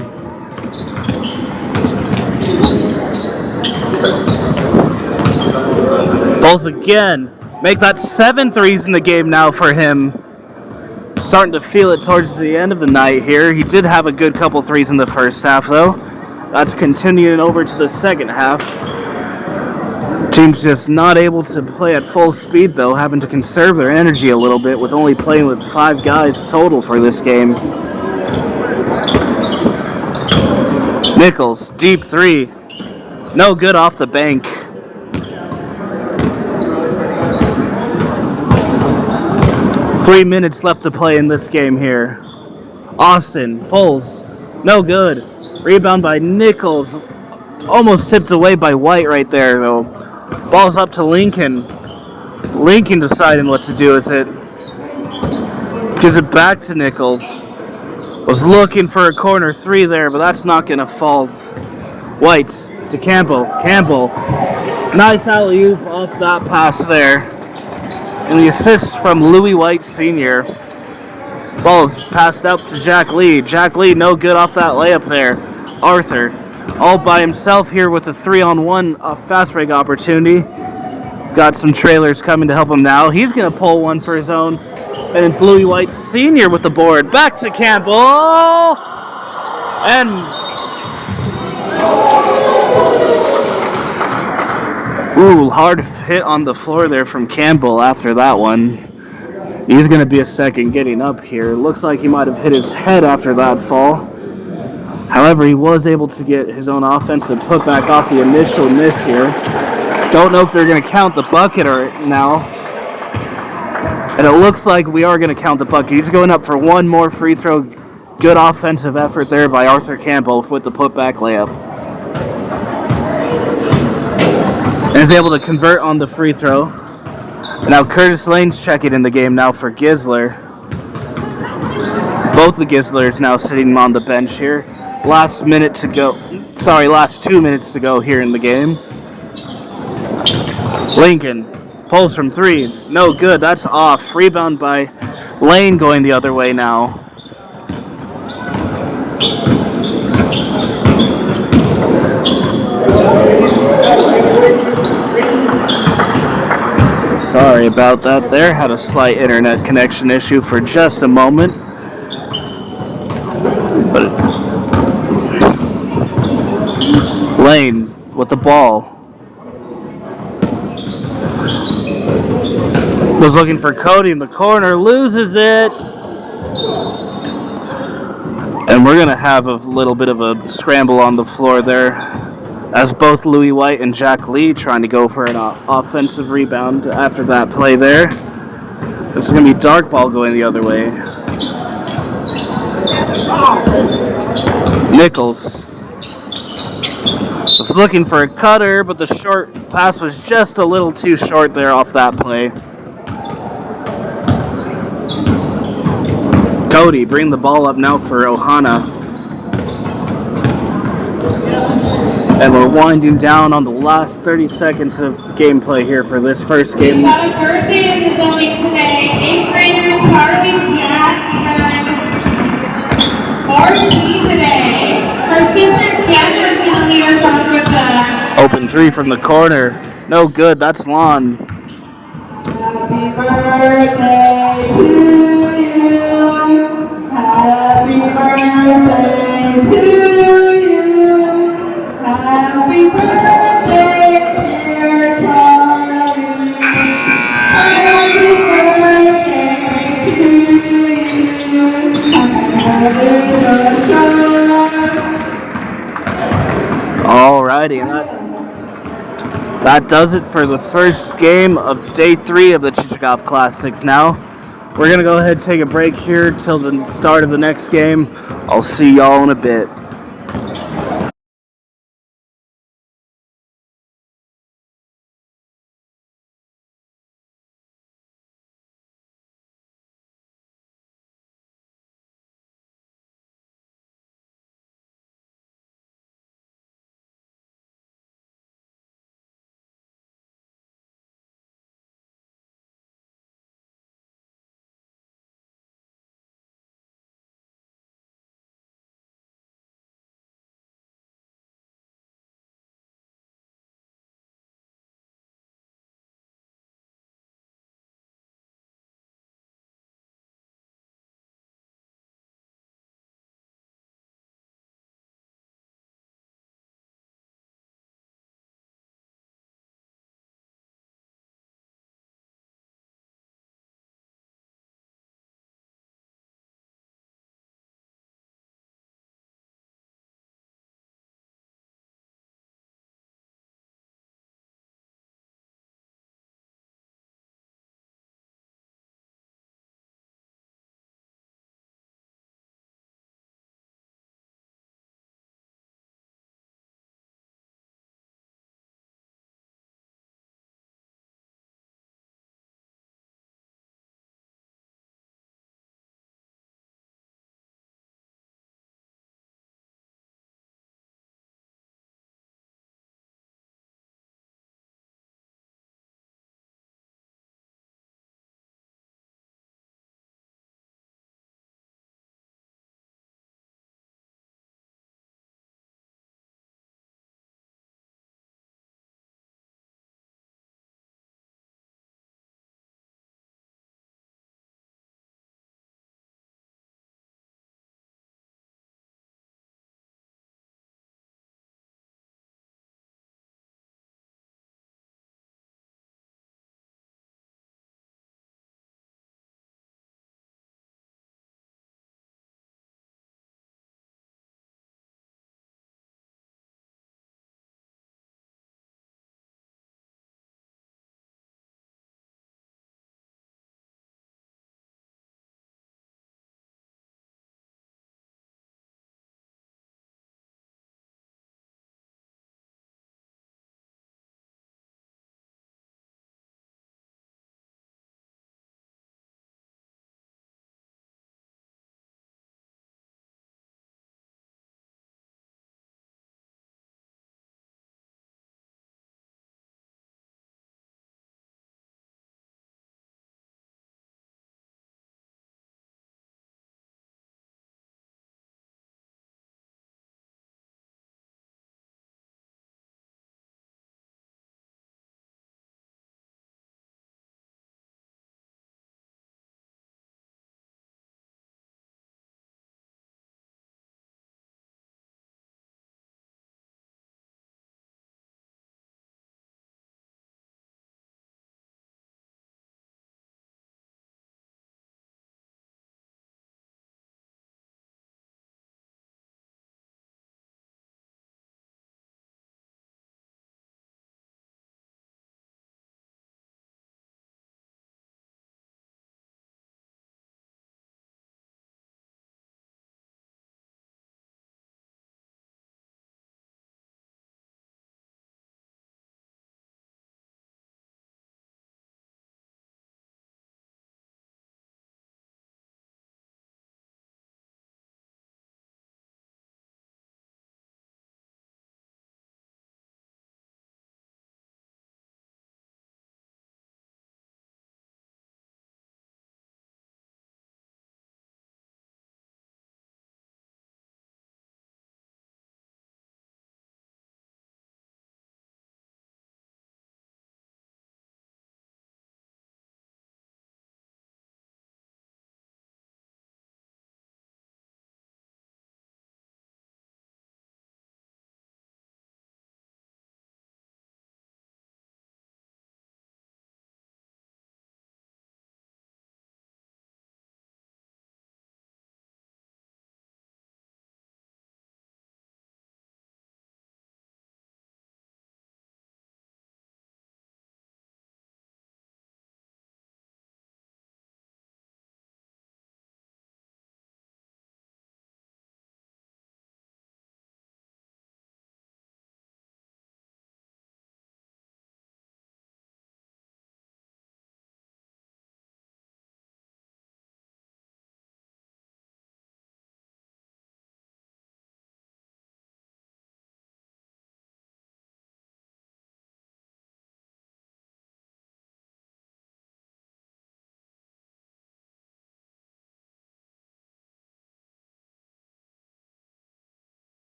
Both again. Make that 7 threes in the game now for him. Starting to feel it towards the end of the night here. He did have a good couple threes in the first half though. That's continuing over to the second half. Team's just not able to play at full speed though, having to conserve their energy a little bit with only playing with 5 guys total for this game. Nichols, deep three. No good off the bank. Three minutes left to play in this game here. Austin pulls. No good. Rebound by Nichols. Almost tipped away by White right there though. Ball's up to Lincoln. Lincoln deciding what to do with it. Gives it back to Nichols. Was looking for a corner three there, but that's not going to fall. White to Campbell. Campbell. Nice alley-oop off that pass there. And the assist from Louis White Sr. Ball's passed up to Jack Lee. Jack Lee, no good off that layup there. Arthur, all by himself here with a 3-on-1 fast break opportunity. Got some trailers coming to help him now. He's going to pull one for his own. And it's Louis White Sr. with the board. Back to Campbell. And... ooh, hard hit on the floor there from Campbell after that one. He's going to be a second getting up here. Looks like he might have hit his head after that fall. However, he was able to get his own offensive putback off the initial miss here. Don't know if they're going to count the bucket or now. And it looks like we are going to count the bucket. He's going up for one more free throw. Good offensive effort there by Arthur Campbell with the putback layup. And is able to convert on the free throw. Now Curtis Lane's checking in the game now for Gisler. Both the Gislers now sitting on the bench here. Last 2 minutes to go here in the game. Lincoln pulls from three. No good. That's off. Rebound by Lane going the other way now. Sorry about that there. Had a slight internet connection issue for just a moment. But Lane with the ball. Was looking for Cody in the corner. Loses it. And we're going to have a little bit of a scramble on the floor there, as both Louis White and Jack Lee trying to go for an offensive rebound after that play there. It's going to be dark ball going the other way. Nichols was looking for a cutter, but the short pass was just a little too short there off that play. Cody, bring the ball up now for Ohana. And we're winding down on the last 30 seconds of gameplay here for this first game. We've got a birthday in the building today. 8th grader Charlie Jackson. 14 today. Her sister Jenna's going to lead us off with the Open three from the corner. No good, that's Lon. Happy birthday to you. Happy birthday to you. Happy birthday, dear Charlie. Happy birthday to you. Alrighty, and that does it for the first game of day 3 of the Chichagof Classics now. We're going to go ahead and take a break here till the start of the next game. I'll see y'all in a bit.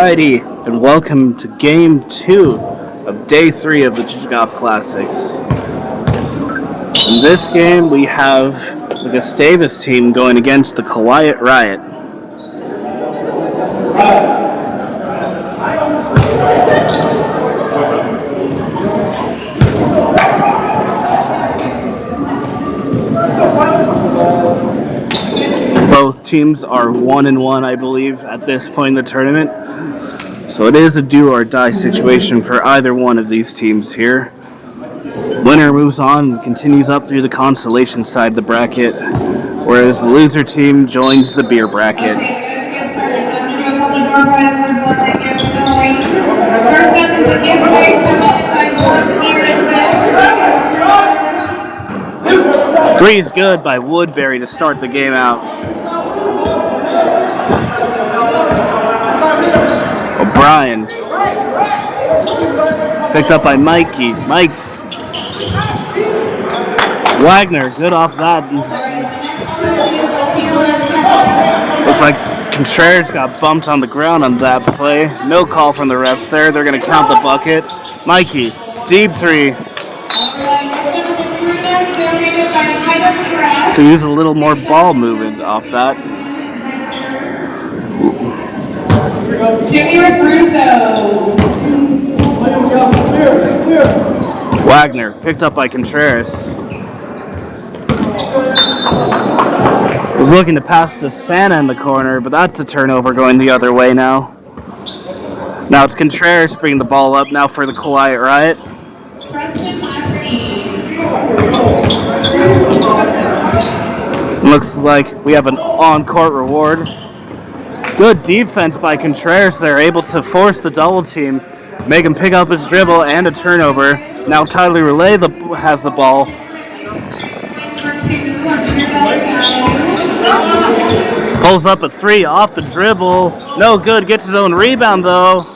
Alrighty, and welcome to Game 2 of Day 3 of the Chichagof Classics. In this game, we have the Gustavus team going against the Quiet Riot. Both teams are 1-1, I believe, at this point in the tournament. So it is a do or die situation for either one of these teams here. Winner moves on and continues up through the consolation side of the bracket, whereas the loser team joins the beer bracket. Three is good by Woodbury to start the game out. O'Brien. Picked up by Mikey. Wagner, good off that. Looks like Contreras got bumped on the ground on that play. No call from the refs there. They're going to count the bucket. Mikey, deep three. Could use a little more ball movement off that. Wagner, picked up by Contreras. Was looking to pass to Santa in the corner, but that's a turnover going the other way now. Now it's Contreras bringing the ball up now for the Quiet Riot. Looks like we have an on-court reward. Good defense by Contreras. They're able to force the double team, make him pick up his dribble and a turnover. Now Tyler Relay has the ball. Pulls up a three off the dribble. No good. Gets his own rebound though.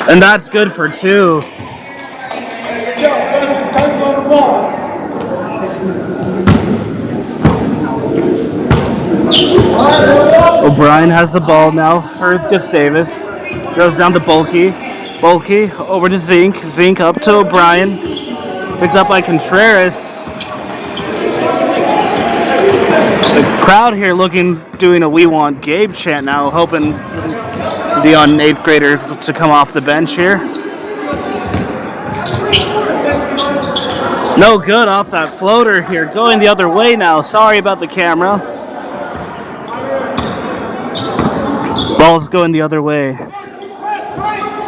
And that's good for two. O'Brien has the ball now for Gustavus. Goes down to Bulky. Bulky over to Zink. Zink up to O'Brien. Picked up by Contreras. The crowd here doing a "We Want Gabe" chant now, hoping the 8th grader to come off the bench here. No good off that floater here. Going the other way now. Sorry about the camera. Ball's going the other way.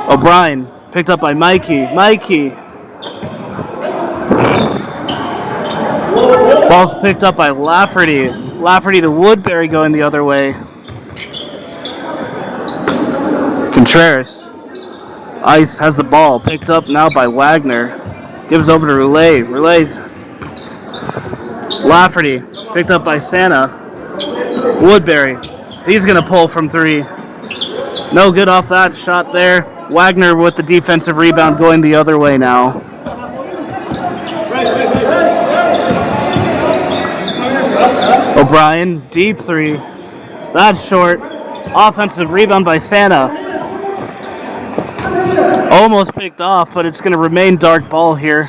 O'Brien picked up by Mikey. Ball's picked up by Lafferty. Lafferty to Woodbury going the other way. Contreras. Ice has the ball. Picked up now by Wagner. Gives over to Relay. Lafferty. Picked up by Santa. Woodbury. He's going to pull from three. No good off that shot there. Wagner with the defensive rebound going the other way now. O'Brien, deep three. That's short. Offensive rebound by Santa. Almost picked off, but it's going to remain dark ball here.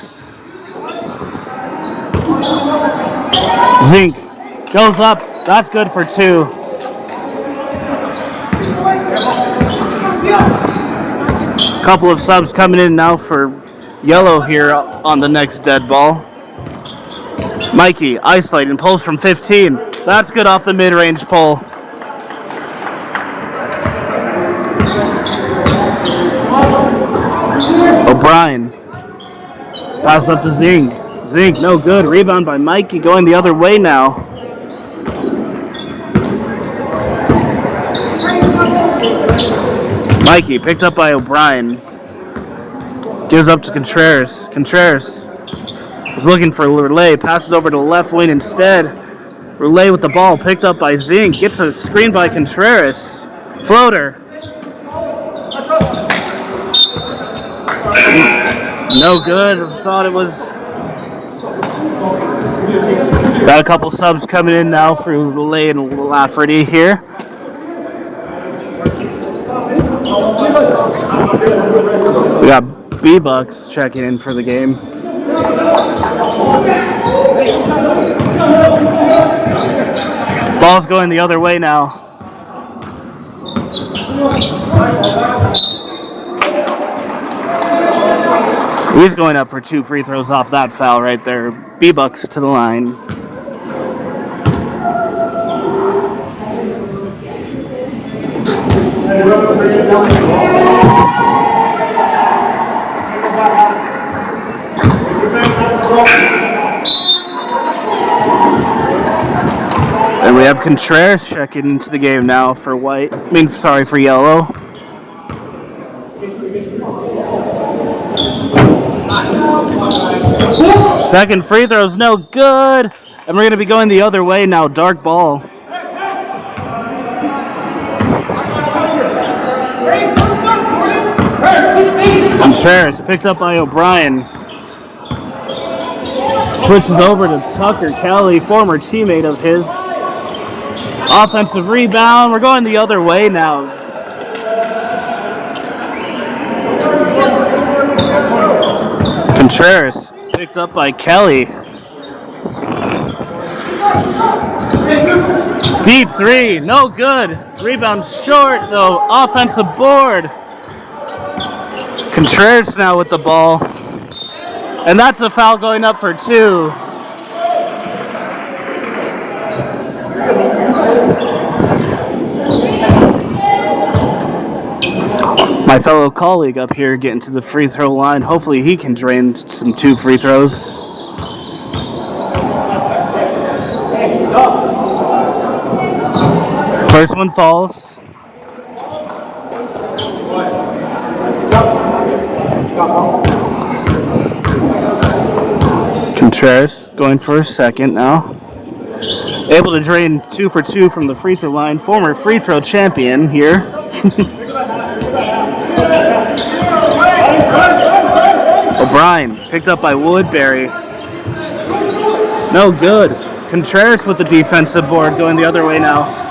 Zink goes up. That's good for two. Couple of subs coming in now for yellow here on the next dead ball. Mikey isolating, pulls from 15. That's good off the mid-range pull. O'Brien. Pass up to Zink. Zink, no good. Rebound by Mikey going the other way now. Mikey picked up by O'Brien. Gives up to Contreras. Contreras was looking for Relay. Passes over to the left wing instead. Relay with the ball. Picked up by Zink. Gets a screen by Contreras. Floater. No good. Thought it was. Got a couple subs coming in now for Relay and Lafferty here. We got B-Bucks checking in for the game. Ball's going the other way now. He's going up for 2 free throws off that foul right there. B-Bucks to the line. And we have Contreras checking into the game now for white. For yellow. Second free throw's no good. And we're going to be going the other way now. Dark ball. Contreras picked up by O'Brien. Switches over to Tucker Kelly, former teammate of his. Offensive rebound. We're going the other way now. Contreras picked up by Kelly. Deep three, no good. Rebound short though. Offensive board. Contreras now with the ball. And that's a foul going up for 2. My fellow colleague up here getting to the free throw line. Hopefully he can drain some 2 free throws. First one falls. Contreras going for a second now. Able to drain 2 for 2 from the free throw line. Former free throw champion here. O'Brien picked up by Woodbury. No good. Contreras with the defensive board going the other way now.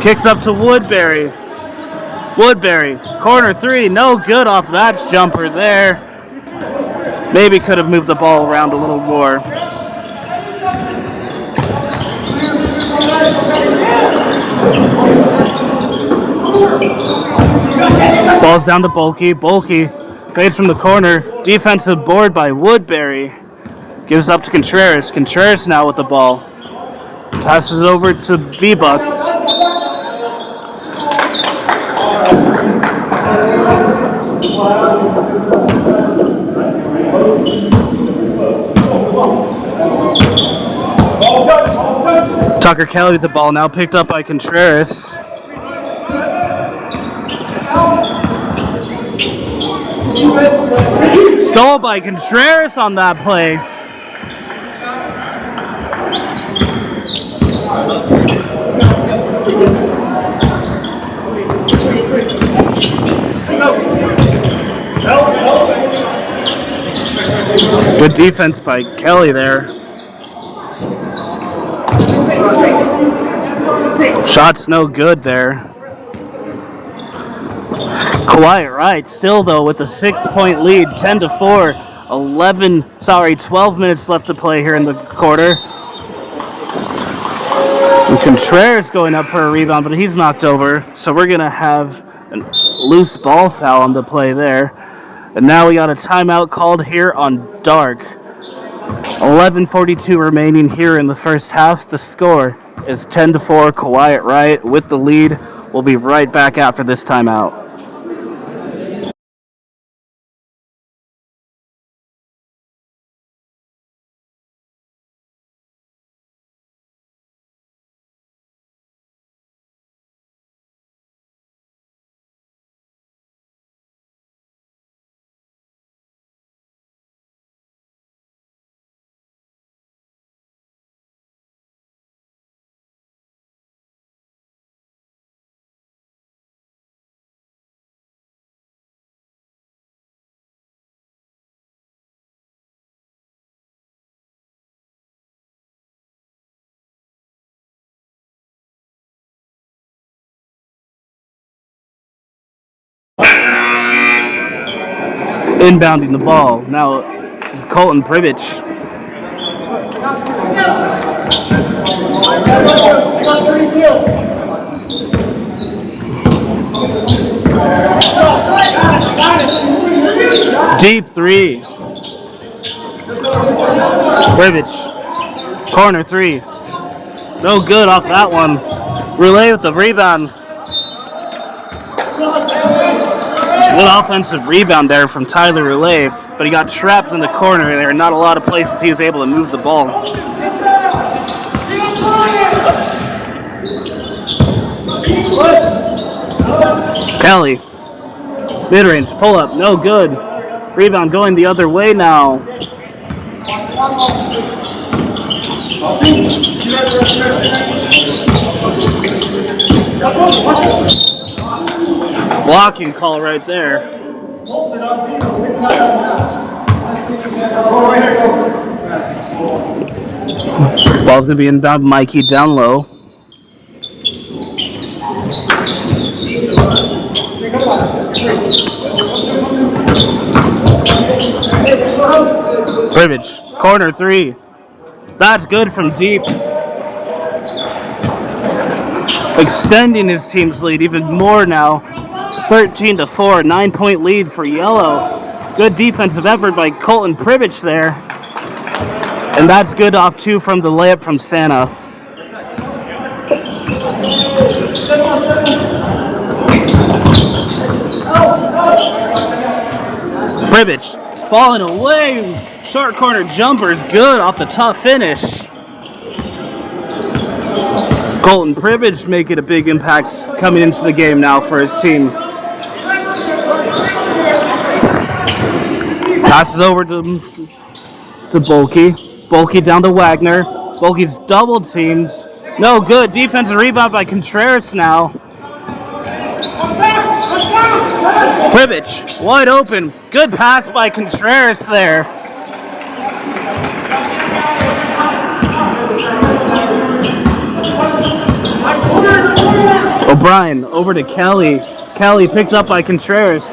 Kicks up to Woodbury. Woodbury, corner 3, no good off that jumper there. Maybe could have moved the ball around a little more. Ball's down to Bulkey. Bulkey fades from the corner. Defensive board by Woodbury. Gives up to Contreras. Contreras now with the ball. Passes it over to V-Bucks. Tucker Kelly with the ball now picked up by Contreras. Stole by Contreras on that play. Good defense by Kelly there. Shot's no good there. Quiet right, still though with a 6-point lead, 10-4, 12 minutes left to play here in the quarter. And Contreras going up for a rebound, but he's knocked over, so we're gonna have a loose ball foul on the play there. And now we got a timeout called here on Dark. 11:42 remaining here in the first half. The score is 10-4, Quiet right with the lead. We'll be right back after this timeout. Inbounding the ball. Now is Colton Privich. Deep three. Privich. Corner three. No good off that one. Relay with the rebound. Good offensive rebound there from Tyler Relay, but he got trapped in the corner there. Not a lot of places he was able to move the ball. Kelly. Mid-range, pull up, no good. Rebound going the other way now. Blocking call right there. Ball's gonna be inbound. Mikey down low. Privich, corner three. That's good from deep. Extending his team's lead even more now. 13-4, 9-point lead for Yellow. Good defensive effort by Colton Privich there. And that's good off two from the layup from Santa. Privich falling away. Short corner jumper is good off the tough finish. Colton Privich making a big impact coming into the game now for his team. Passes over to Bolke. Bolke down to Wagner. Bolke's double teamed. No good. Defensive rebound by Contreras now. Privich wide open. Good pass by Contreras there. O'Brien over to Kelly. Kelly picked up by Contreras.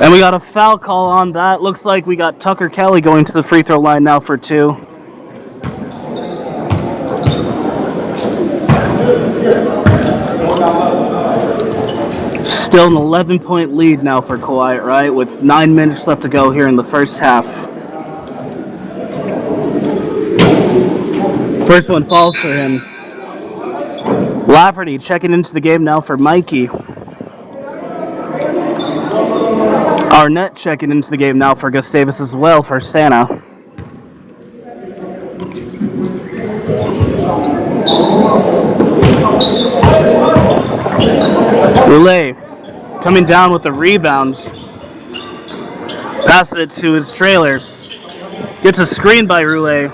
And we got a foul call on that. Looks like we got Tucker Kelly going to the free throw line now for two. Still an 11-point lead now for Quiet Right with 9 minutes left to go here in the first half. First one falls for him. Lafferty checking into the game now for Mikey. Arnett checking into the game now for Gustavus as well for Santa. Relay coming down with the rebound. Passes it to his trailer. Gets a screen by Relay.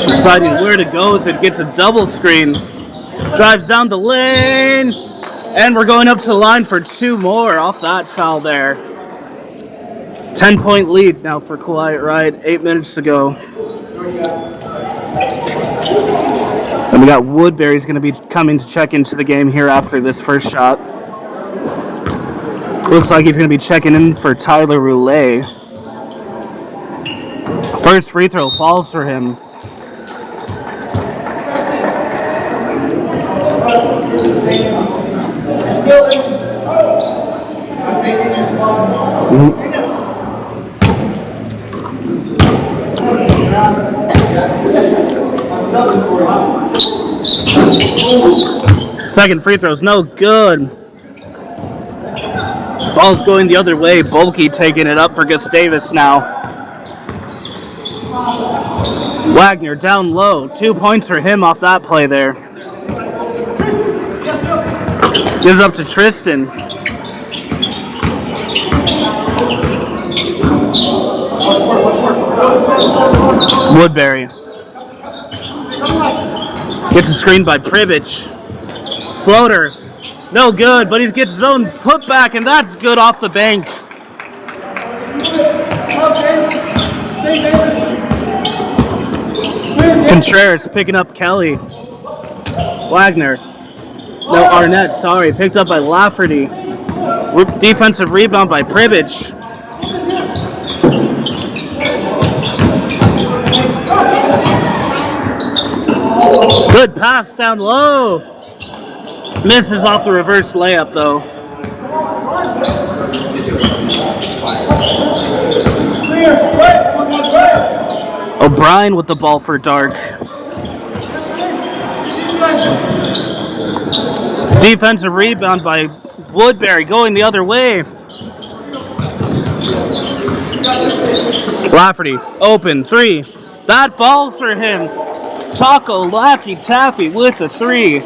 Deciding where to go as it gets a double screen. Drives down the lane. And we're going up to the line for two more off that foul there. 10-point lead now for Quiet Right. 8 minutes to go. And we got Woodbury's going to be coming to check into the game here after this first shot. Looks like he's going to be checking in for Tyler Roulette. First free throw falls for him. Second free throw's no good. Ball's going the other way. Bolke taking it up for Gustavus now. Wagner down low. 2 points for him off that play there. Gives up to Tristan. Woodbury. Gets a screen by Privich. Floater. No good, but he gets his own putback, and that's good off the bank. Contreras picking up Kelly. Wagner No, Arnett, sorry. Picked up by Lafferty. Defensive rebound by Pribbage. Good pass down low. Misses off the reverse layup though. O'Brien with the ball for Dark. Defensive rebound by Woodbury going the other way. Lafferty, open, 3. That falls for him. Taco Laffy Taffy with a 3.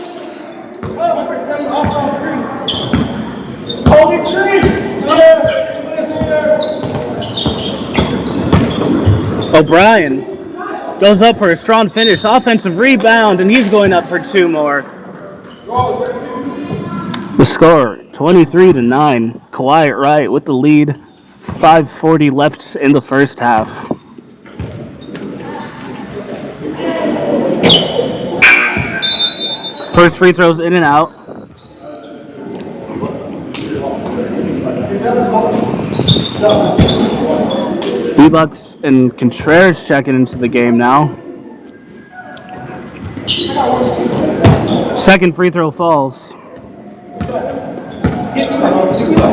O'Brien goes up for a strong finish. Offensive rebound, and he's going up for 2 more. The score, 23-9. Quiet Right with the lead. 5:40 left in the first half. First free throws in and out. B-Bucks and Contreras checking into the game now. Second free throw falls.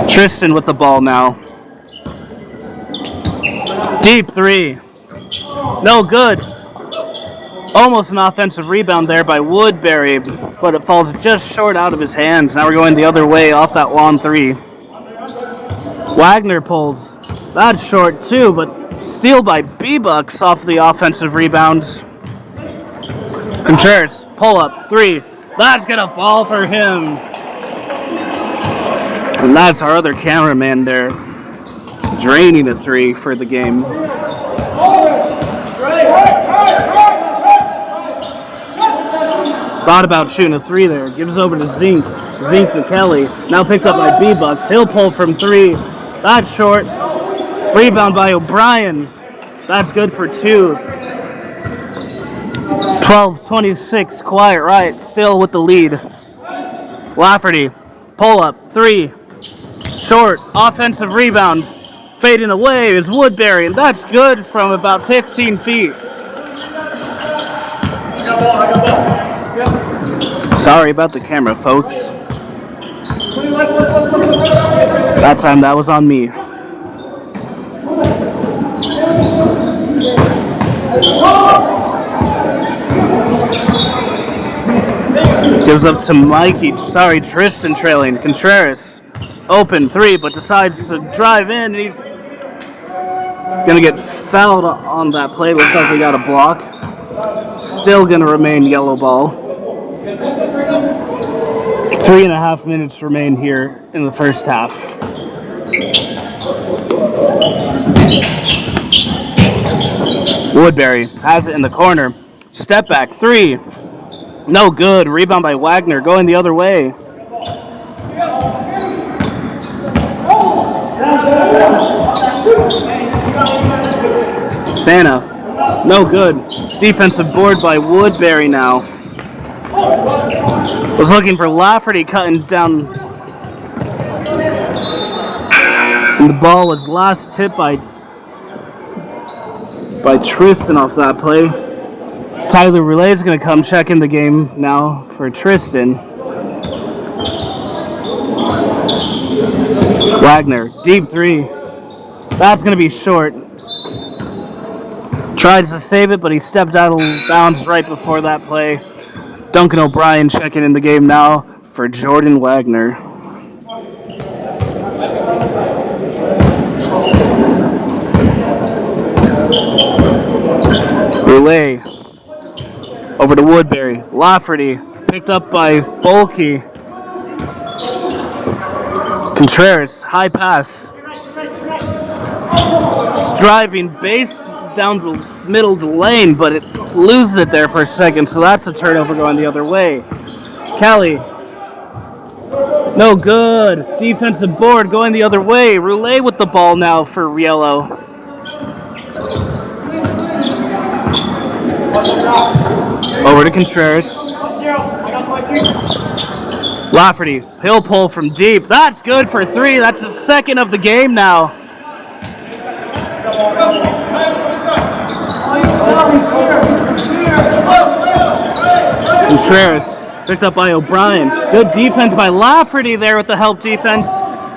Tristan with the ball now. Deep 3. No good. Almost an offensive rebound there by Woodbury, but it falls just short out of his hands. Now we're going the other way off that long 3. Wagner pulls. That's short too, but steal by B-Bucks off the offensive rebounds. Contreras, pull up, 3. That's gonna fall for him. And that's our other cameraman there, draining a 3 for the game. Thought about shooting a 3 there. Gives over to Zink. Zink to Kelly. Now picked up by B-Bucks. He'll pull from 3. That's short. Rebound by O'Brien. That's good for 2. 12-26. Quiet Right. Still with the lead. Lafferty. Pull up. 3. Short. Offensive rebound. Fading away is Woodbury. And that's good from about 15 feet. Sorry about the camera, folks. That time that was on me. Gives up to Mikey. Sorry, Tristan trailing. Contreras. Open 3, but decides to drive in. And he's gonna get fouled on that play. Looks like we got a block. Still gonna remain yellow ball. 3.5 minutes remain here in the first half. Woodbury has it in the corner. Step back 3. No good. Rebound by Wagner going the other way. Santa. No good. Defensive board by Woodbury now. Was looking for Lafferty cutting down. And the ball was last tipped by Tristan off that play. Tyler Relay is going to come check in the game now for Tristan. Wagner, deep 3. That's going to be short. Tries to save it, but he stepped out of bounds right before that play. Duncan O'Brien checking in the game now for Jordan Wagner. Relay over to Woodbury. Lafferty picked up by Bulkey. Contreras, high pass. Driving base down the middle of the lane, but it loses it there for a second, so that's a turnover going the other way. Kelly. No good. Defensive board going the other way. Roulette with the ball now for Riello. Over to Contreras. Lafferty, he'll pull from deep. That's good for 3. That's the second of the game now. Contreras picked up by O'Brien. Good defense by Lafferty there with the help defense.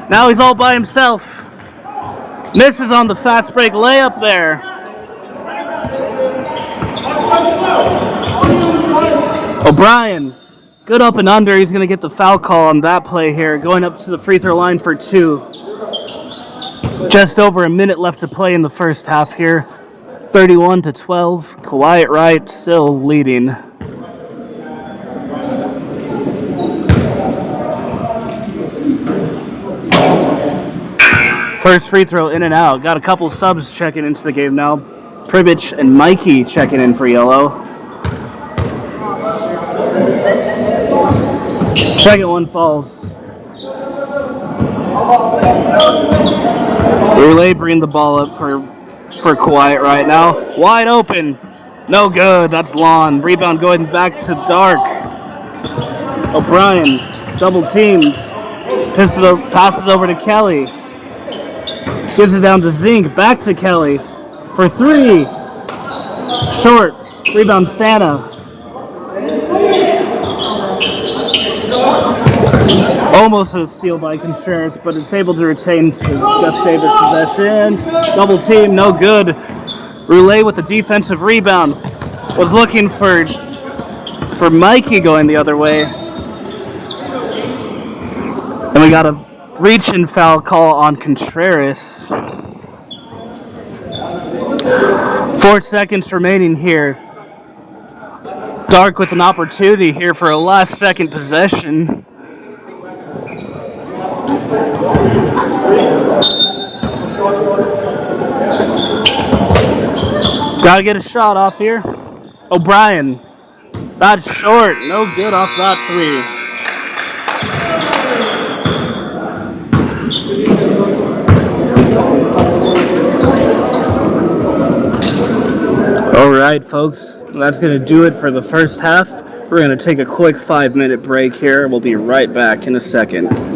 Now he's all by himself. Misses on the fast break layup there. O'Brien, good up and under. He's going to get the foul call on that play here. Going up to the free throw line for 2. Just over a minute left to play in the first half here. 31-12. Quiet Right still leading. First free throw in and out. Got a couple subs checking into the game now. Pribich and Mikey checking in for yellow. Second one falls. Relay bringing the ball up for Quiet right now. Wide open. No good. That's Lon. Rebound going back to Dark. O'Brien. Double teams. Passes over to Kelly. Gives it down to Zink. Back to Kelly. For 3. Short. Rebound Santa. Almost a steal by Contreras, but it's able to retain to Gus Davis possession. Double team, no good. Roulette with the defensive rebound. Was looking for Mikey going the other way. And we got a reach and foul call on Contreras. 4 seconds remaining here. Dark with an opportunity here for a last second possession. Gotta get a shot off here. O'Brien. That's short. No good off that 3. Alright, folks. That's going to do it for the first half. We're going to take a quick 5-minute break here. We'll be right back in a second.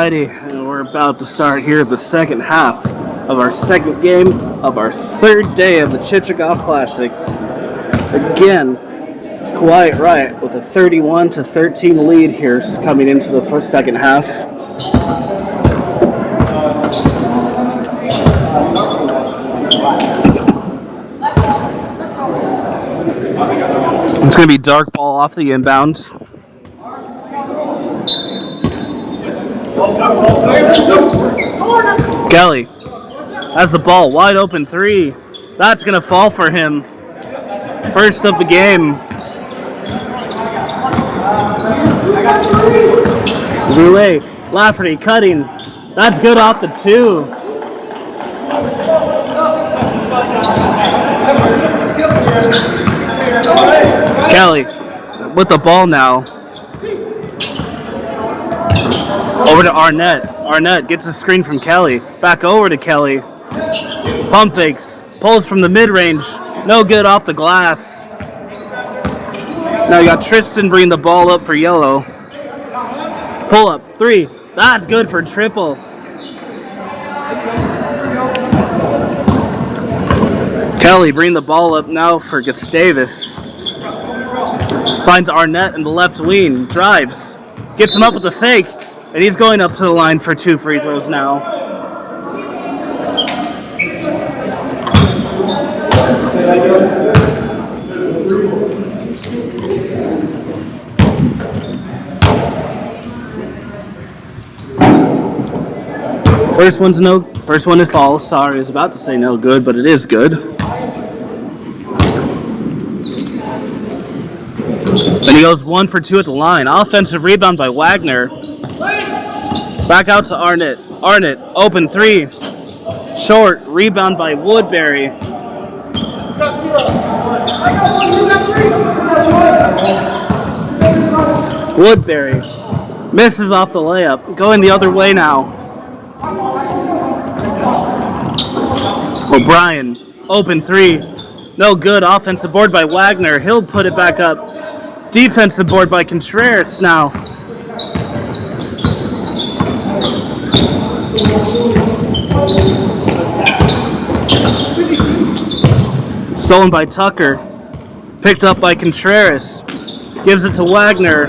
Alrighty, and we're about to start here the second half of our second game of our third day of the Chichagof Classics. Again, Quiet Riot with a 31-13 lead here coming into the second half. It's going to be dark ball off the inbound. Kelly has the ball, wide open three. That's going to fall for him. First of the game. Roulet, Lafferty cutting. That's good off the two. Kelly with the ball now. Over to Arnett. Arnett gets a screen from Kelly. Back over to Kelly. Pump fakes. Pulls from the mid-range. No good off the glass. Now you got Tristan bringing the ball up for yellow. Pull up. Three. That's good for triple. Kelly bringing the ball up now for Gustavus. Finds Arnett in the left wing. Drives. Gets him up with the fake. And he's going up to the line for 2 free throws now. First one is false. Sorry, I was about to say no good, but it is good. Then he goes 1 for 2 at the line. Offensive rebound by Wagner. Back out to Arnett. Arnett, open three. Short, rebound by Woodbury. Woodbury misses off the layup. Going the other way now. O'Brien, open three. No good. Offensive board by Wagner. He'll put it back up. Defensive board by Contreras now. Stolen by Tucker. Picked up by Contreras. Gives it to Wagner.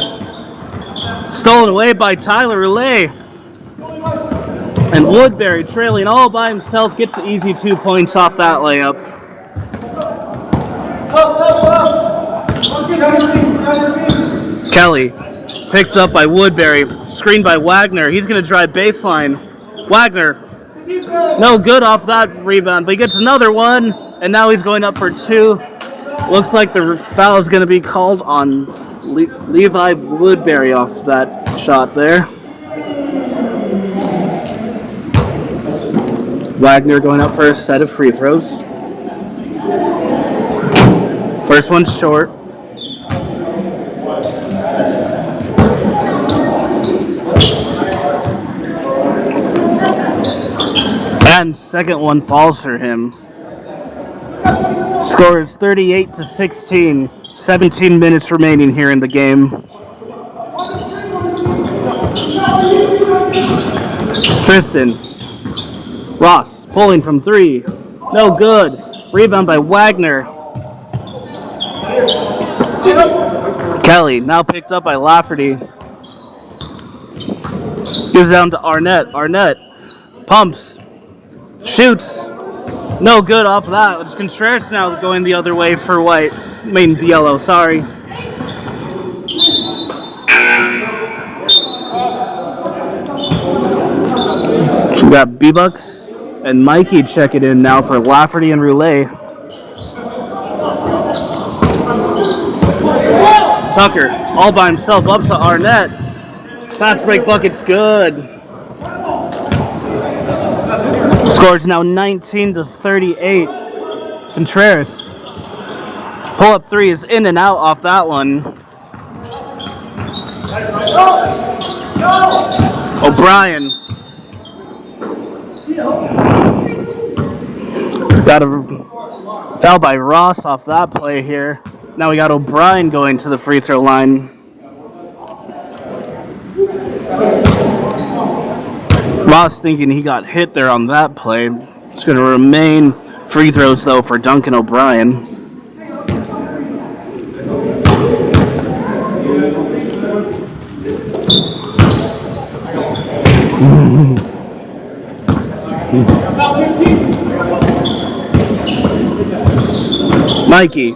Stolen away by Tyler Roulet. And Woodbury, trailing all by himself, gets the easy 2 points off that layup. Kelly, picked up by Woodbury, screened by Wagner. He's going to drive baseline. Wagner, no good off that rebound, but he gets another one, and now he's going up for 2. Looks like the foul is going to be called on Levi Woodbury off that shot there. Wagner going up for a set of free throws. First one's short. And second one falls for him. Score is 38-16. 17 minutes remaining here in the game. Tristan. Ross pulling from 3. No good. Rebound by Wagner. Kelly now picked up by Lafferty. Gives down to Arnett. Arnett pumps. Shoots. No good off that. It's Contreras now going the other way for white. I mean yellow, sorry. We got B-Bucks and Mikey checking in now for Lafferty and Roulet. Tucker all by himself up to Arnett. Fast break bucket's good. Score's now 19-38. Contreras. Pull up 3 is in and out off that one. O'Brien. Got a foul by Ross off that play here. Now we got O'Brien going to the free throw line. Ross thinking he got hit there on that play. It's going to remain free throws, though, for Duncan O'Brien. Mikey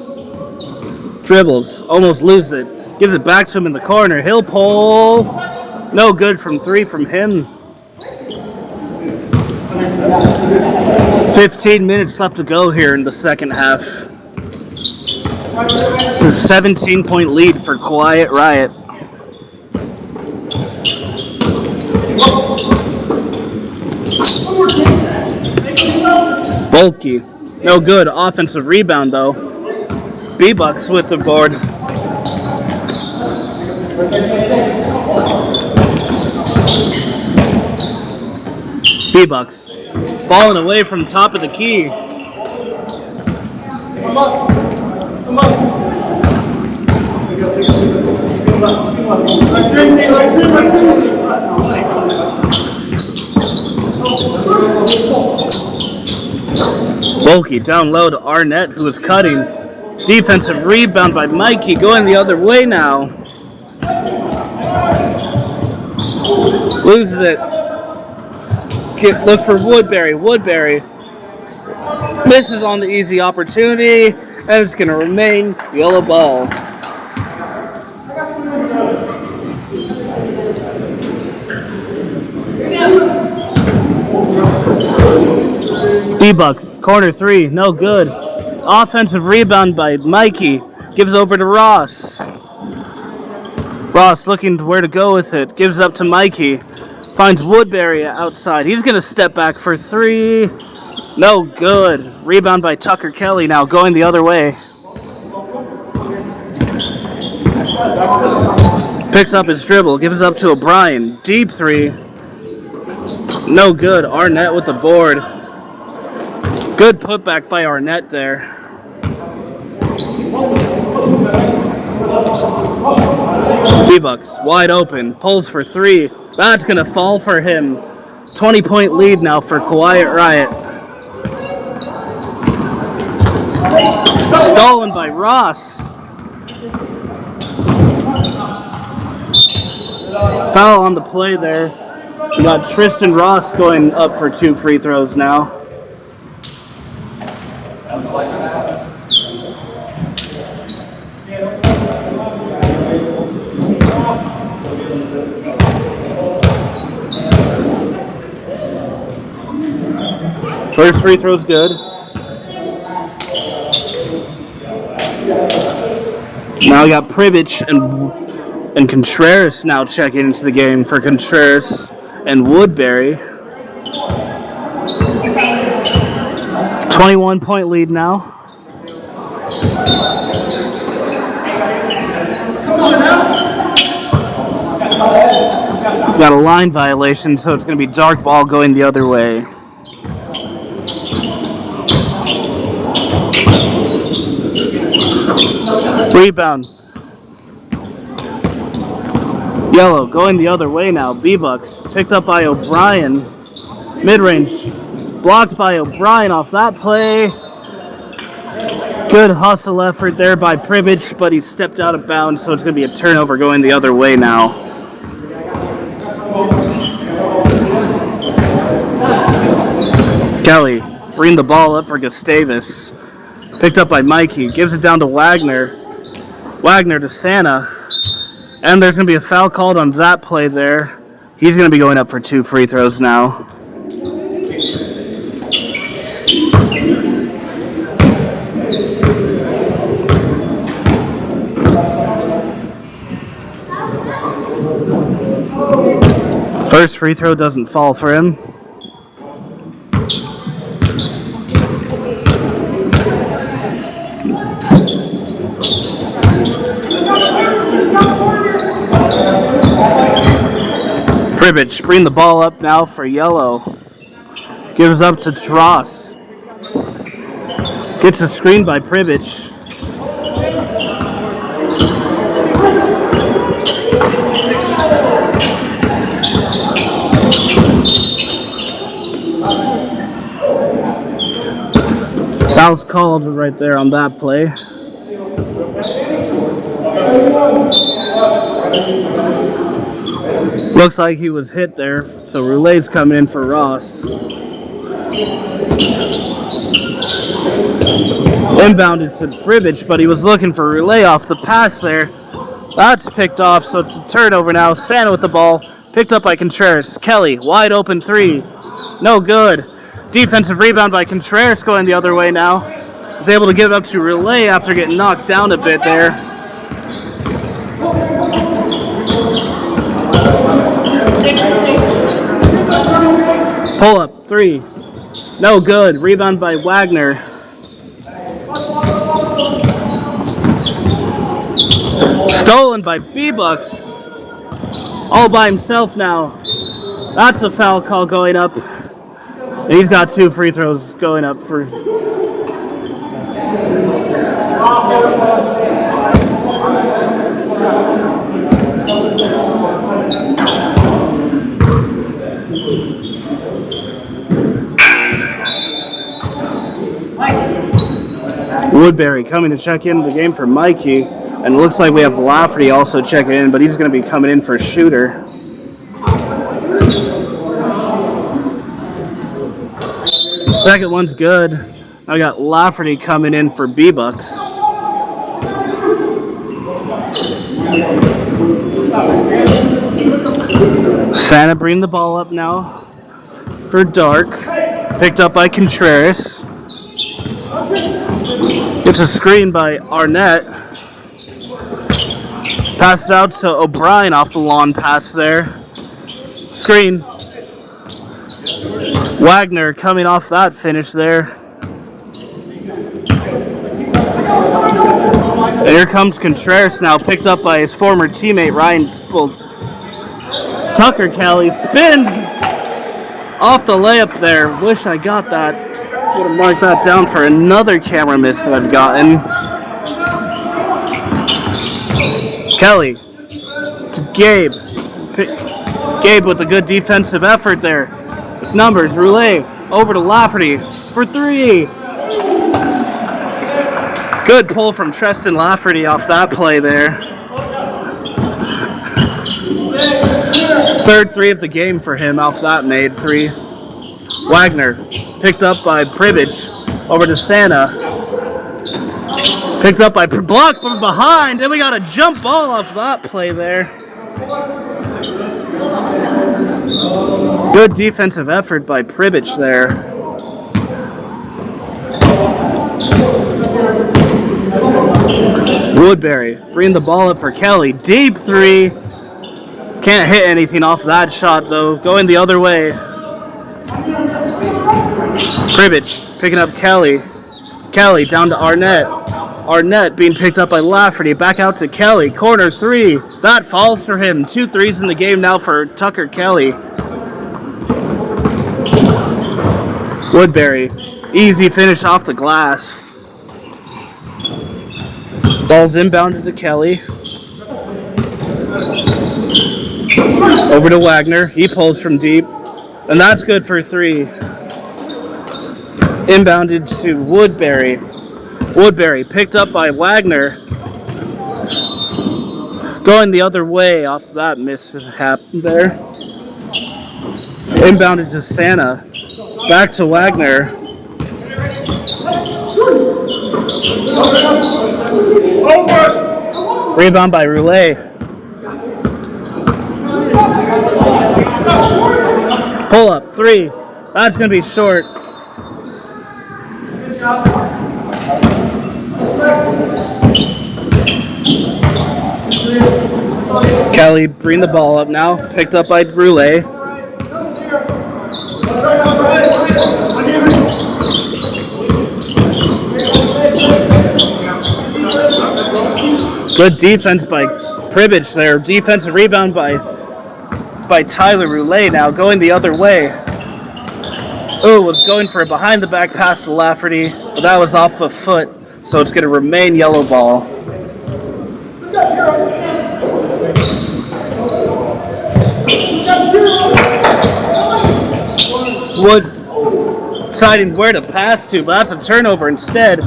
dribbles, almost loses it, gives it back to him in the corner. He'll pull. No good from three from him. 15 minutes left to go here in the second half. It's a 17-point lead for Quiet Riot. Bulky, no good. Offensive rebound though. B-Bucks with the board. B-Bucks falling away from top of the key. Bulky down low to Arnett, who is cutting. Defensive rebound by Mikey, going the other way now. Loses it. Look for Woodbury. Woodbury misses on the easy opportunity, and it's going to remain yellow ball. B-Bucks, corner three, no good. Offensive rebound by Mikey, gives over to Ross. Ross looking where to go with it, gives up to Mikey. Finds Woodbury outside. He's going to step back for three. No good. Rebound by Tucker Kelly now going the other way. Picks up his dribble. Gives up to O'Brien. Deep three. No good. Arnett with the board. Good putback by Arnett there. B-Bucks wide open. Pulls for three. That's going to fall for him. 20-point lead now for Quiet Riot. Stolen by Ross. Foul on the play there. We got Tristan Ross going up for 2 free throws now. First free throw's good. Now we got Pribich and Contreras now checking into the game for Contreras and Woodbury. 21-point lead now. Got a line violation, so it's going to be dark ball going the other way. Rebound. Yellow going the other way now. B-Bucks picked up by O'Brien. Mid-range. Blocked by O'Brien off that play. Good hustle effort there by Pribich, but he stepped out of bounds, so it's going to be a turnover going the other way now. Kelly bring the ball up for Gustavus. Picked up by Mikey. Gives it down to Wagner. Wagner to Santa. And there's going to be a foul called on that play there. He's going to be going up for 2 free throws now. First free throw doesn't fall for him. Pribich bring the ball up now for Yellow. Gives up to Tross. Gets a screen by Pribich. Foul's called right there on that play. Looks like he was hit there, so Roulet's coming in for Ross. Inbounded to Pribich, but he was looking for Roulet off the pass there. That's picked off, so it's a turnover now. Santa with the ball, picked up by Contreras. Kelly, wide open three. No good. Defensive rebound by Contreras going the other way now. Was able to give it up to Roulet after getting knocked down a bit there. Pull up, three. No good. Rebound by Wagner. Stolen by B-Bucks. All by himself now. That's a foul call going up. And he's got 2 free throws going up for... Woodbury coming to check in the game for Mikey. And it looks like we have Lafferty also checking in, but he's going to be coming in for Shooter. Second one's good. I got Lafferty coming in for B-Bucks. Santa bringing the ball up now for Dark. Picked up by Contreras. Gets a screen by Arnett. Passed out to O'Brien off the lawn pass there. Screen. Wagner coming off that finish there. And here comes Contreras now, picked up by his former teammate Ryan. Well, Tucker Kelly spins off the layup there. Wish I got that. Would have marked that down for another camera miss that I've gotten. Kelly to Gabe. Gabe with a good defensive effort there. With numbers, Roulet over to Lafferty for 3. Good pull from Treston Lafferty off that play there. Third 3 of the game for him off that made 3. Wagner picked up by Pribich over to Santa. Picked up by blocked from behind, and we got a jump ball off that play there. Good defensive effort by Pribich there. Woodbury bringing the ball up for Kelly. Deep 3. Can't hit anything off that shot though. Going the other way. Pribich picking up Kelly. Kelly down to Arnett. Arnett being picked up by Lafferty. Back out to Kelly. Corner 3. That falls for him. 2 threes in the game now for Tucker Kelly. Woodbury. Easy finish off the glass. Ball's inbounded to Kelly. Over to Wagner. He pulls from deep. And that's good for 3. Inbounded to Woodbury. Woodbury picked up by Wagner. Going the other way off that mishap there. Inbounded to Santa. Back to Wagner. Rebound by Roulet. Pull up, 3. That's going to be short. Kelly bring the ball up now. Picked up by Roulet. Good defense by Pribich there. Defensive rebound by Tyler Roulet now. Going the other way. Oh, was going for a behind the back pass to Lafferty, but that was off the foot, so it's going to remain yellow ball. Deciding where to pass to, but that's a turnover instead.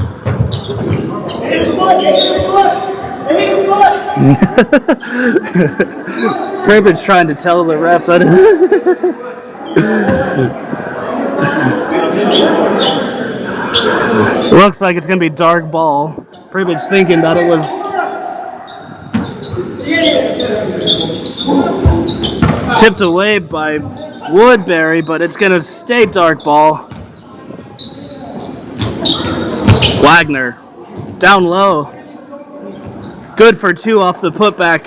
Pribbage trying to tell the ref that. Looks like it's going to be dark ball. Pribbage thinking that it was tipped away by Woodbury, but it's going to stay dark ball. Wagner down low. Good for 2 off the putback.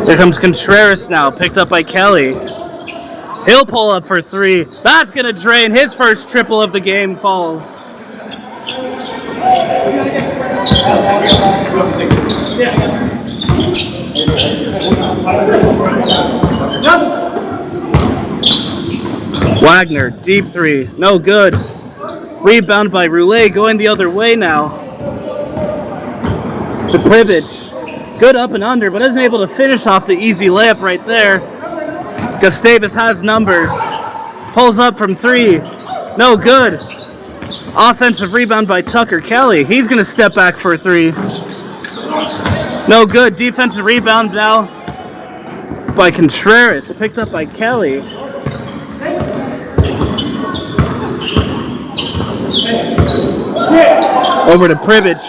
Here comes Contreras now, picked up by Kelly. He'll pull up for 3. That's going to drain. His first triple of the game falls. Wagner, deep 3. No good. Rebound by Roulet, going the other way now. To Pribbage. Good up and under, but isn't able to finish off the easy layup right there. Gustavus has numbers. Pulls up from 3. No good. Offensive rebound by Tucker Kelly. He's going to step back for 3. No good. Defensive rebound now by Contreras. Picked up by Kelly. Over to Pribbage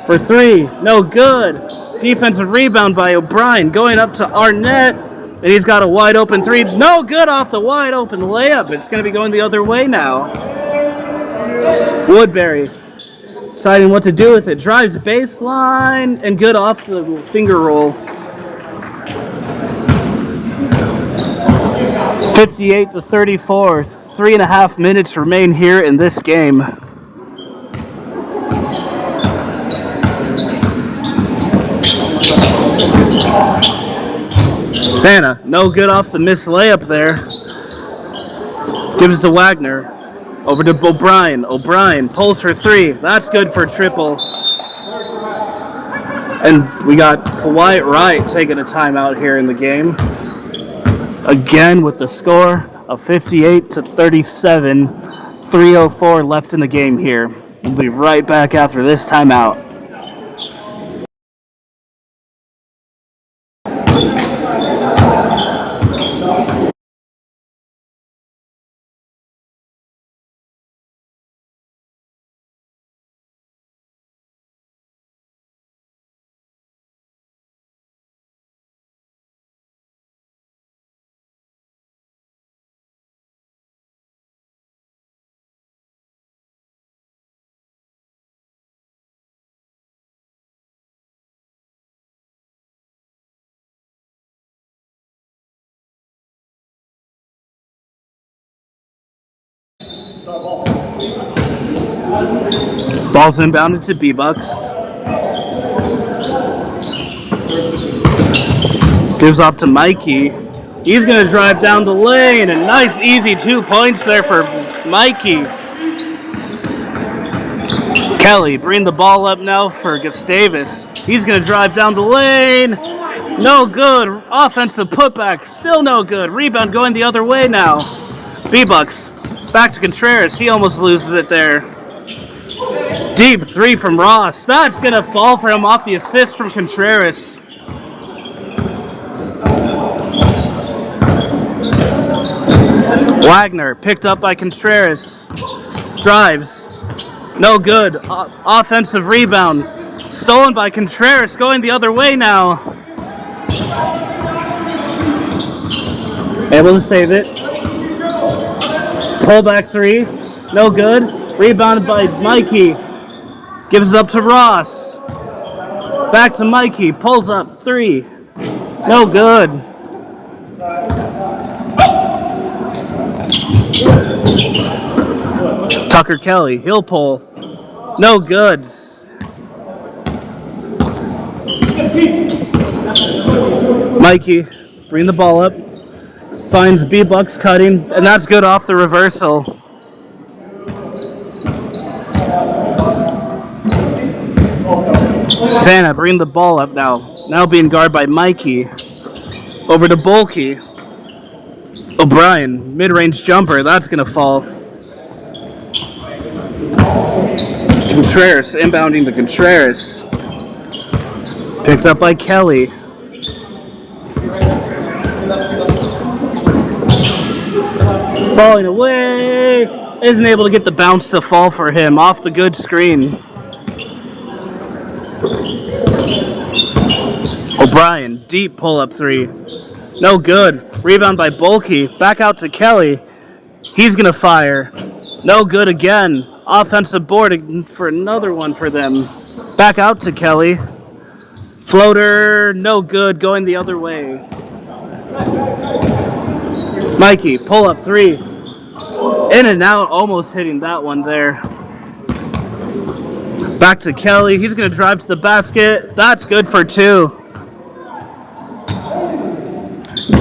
for 3. No good. Defensive rebound by O'Brien. Going up to Arnett. And he's got a wide open 3. No good off the wide open layup. It's going to be going the other way now. Woodbury deciding what to do with it. Drives baseline and good off the finger roll. 58-34. 3.5 minutes remain here in this game. Santa, no good off the missed layup there. Gives to Wagner. Over to O'Brien. O'Brien pulls for 3. That's good for triple. And we got Kawhi Wright taking a timeout here in the game. Again with the score of 58-37. 3:04 left in the game here. We'll be right back after this timeout. Ball's inbounded to B-Bucks. Gives off to Mikey. He's going to drive down the lane. And nice, easy 2 points there for Mikey. Kelly bring the ball up now for Gustavus. He's going to drive down the lane. No good. Offensive putback. Still no good. Rebound going the other way now. B-Bucks. Back to Contreras. He almost loses it there. Deep 3 from Ross. That's going to fall for him off the assist from Contreras. Wagner picked up by Contreras. Drives. No good. Offensive rebound. Stolen by Contreras. Going the other way now. Able to save it. Pullback 3. No good. Rebounded by Mikey. Gives it up to Ross. Back to Mikey. Pulls up 3. No good. Tucker Kelly. He'll pull. No good. Mikey. Bring the ball up. Finds B-Bucks cutting. And that's good off the reversal. Santa bring the ball up now. Now being guarded by Mikey. Over to Bulkey. O'Brien, mid-range jumper, that's gonna fall. Contreras, inbounding to Contreras. Picked up by Kelly. Falling away. Isn't able to get the bounce to fall for him off the good screen. O'Brien, deep pull-up three. No good. Rebound by Bulky. Back out to Kelly. He's going to fire. No good again. Offensive board for another one for them. Back out to Kelly. Floater, no good. Going the other way. Mikey, pull-up three. In and out, almost hitting that one there. Back to Kelly. He's going to drive to the basket. That's good for two.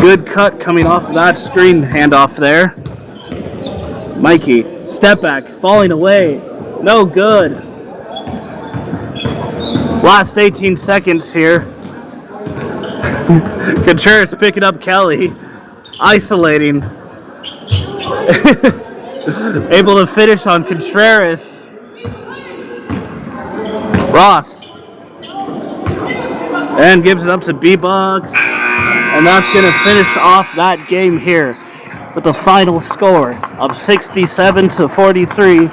Good cut coming off that screen handoff there. Mikey, step back, falling away. No good. Last 18 seconds here. Contreras picking up Kelly. Isolating. Able to finish on Contreras. Ross. And gives it up to B-Bucks. And that's going to finish off that game here with the final score of 67-43.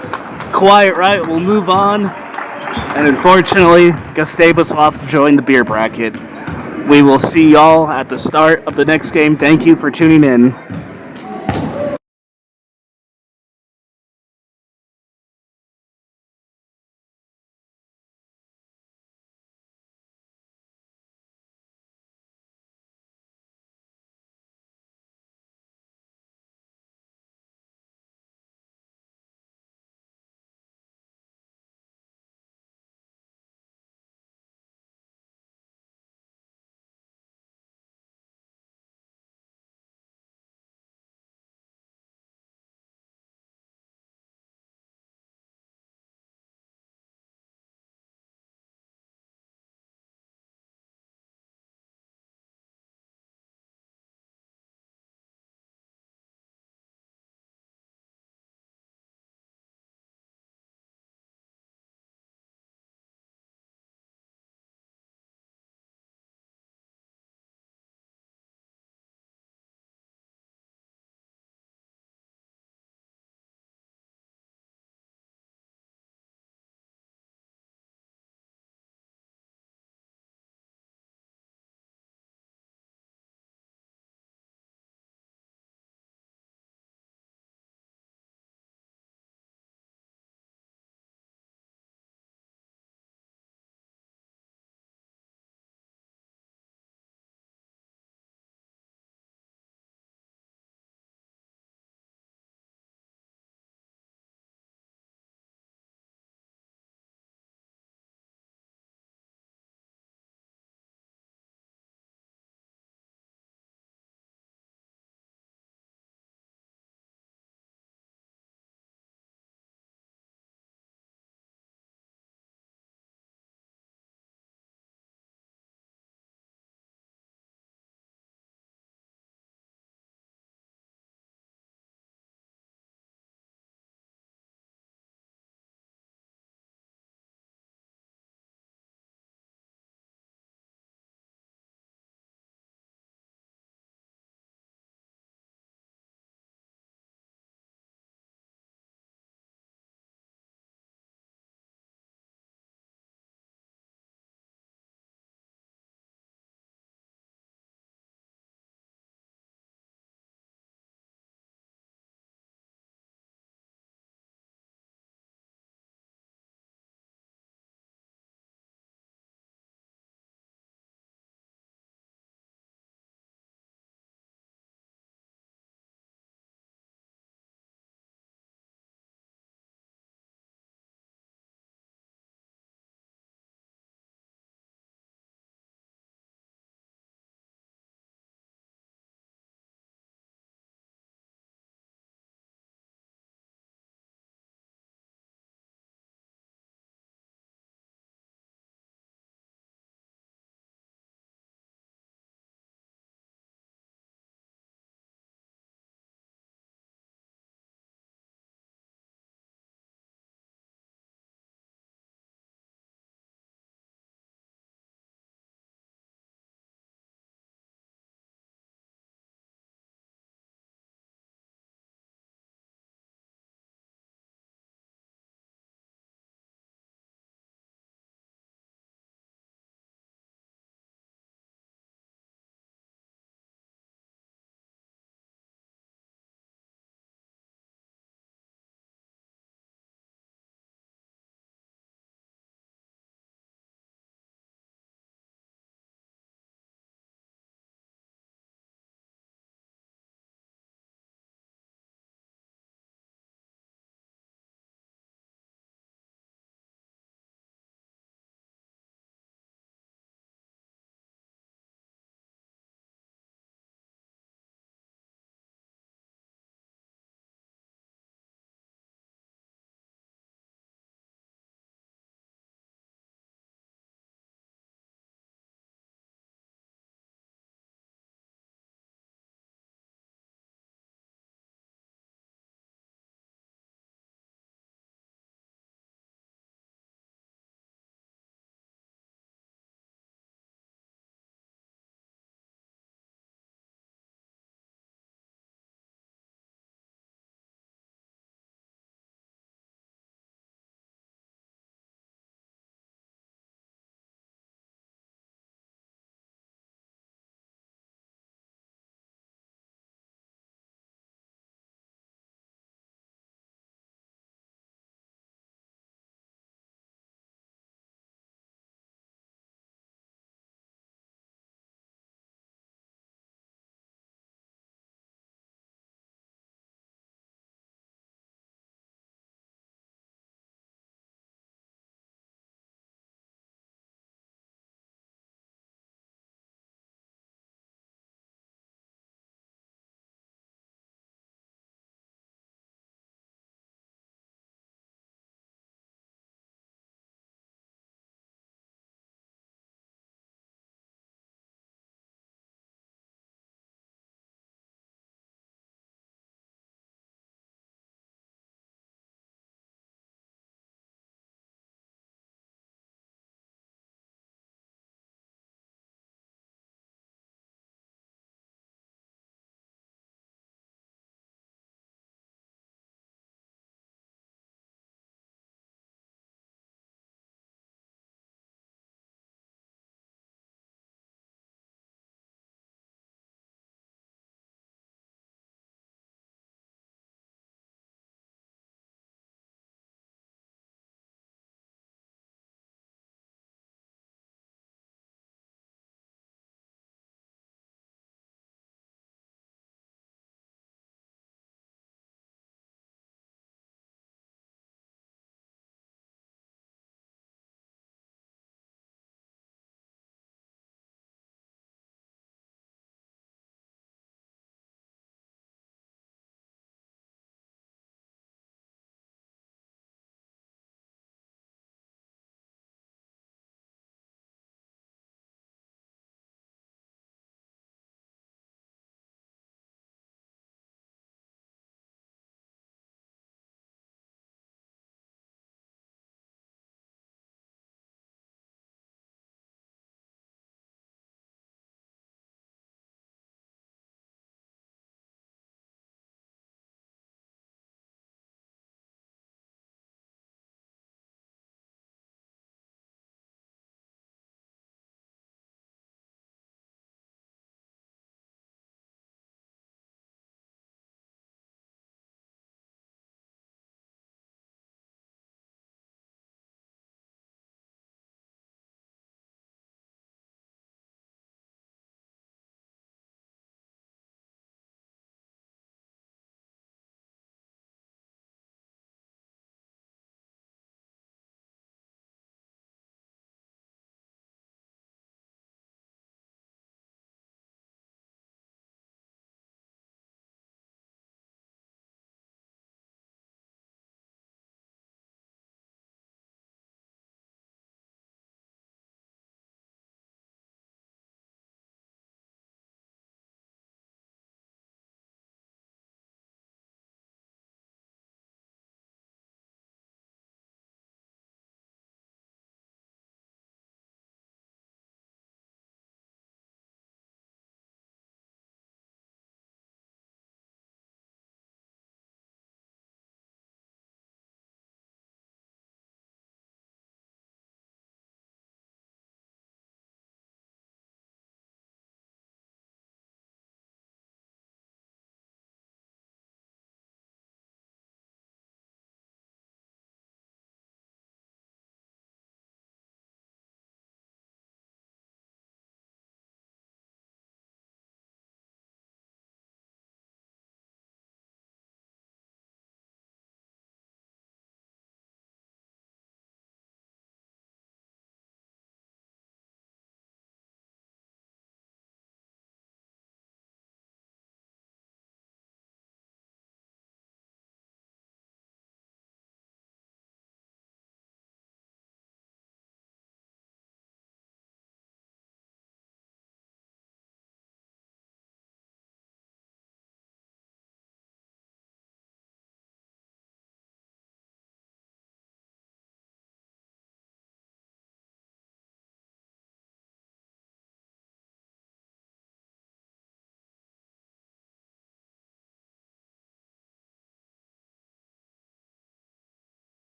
Quiet Riot will move on. And unfortunately, Gustavus will have to join the beer bracket. We will see y'all at the start of the next game. Thank you for tuning in.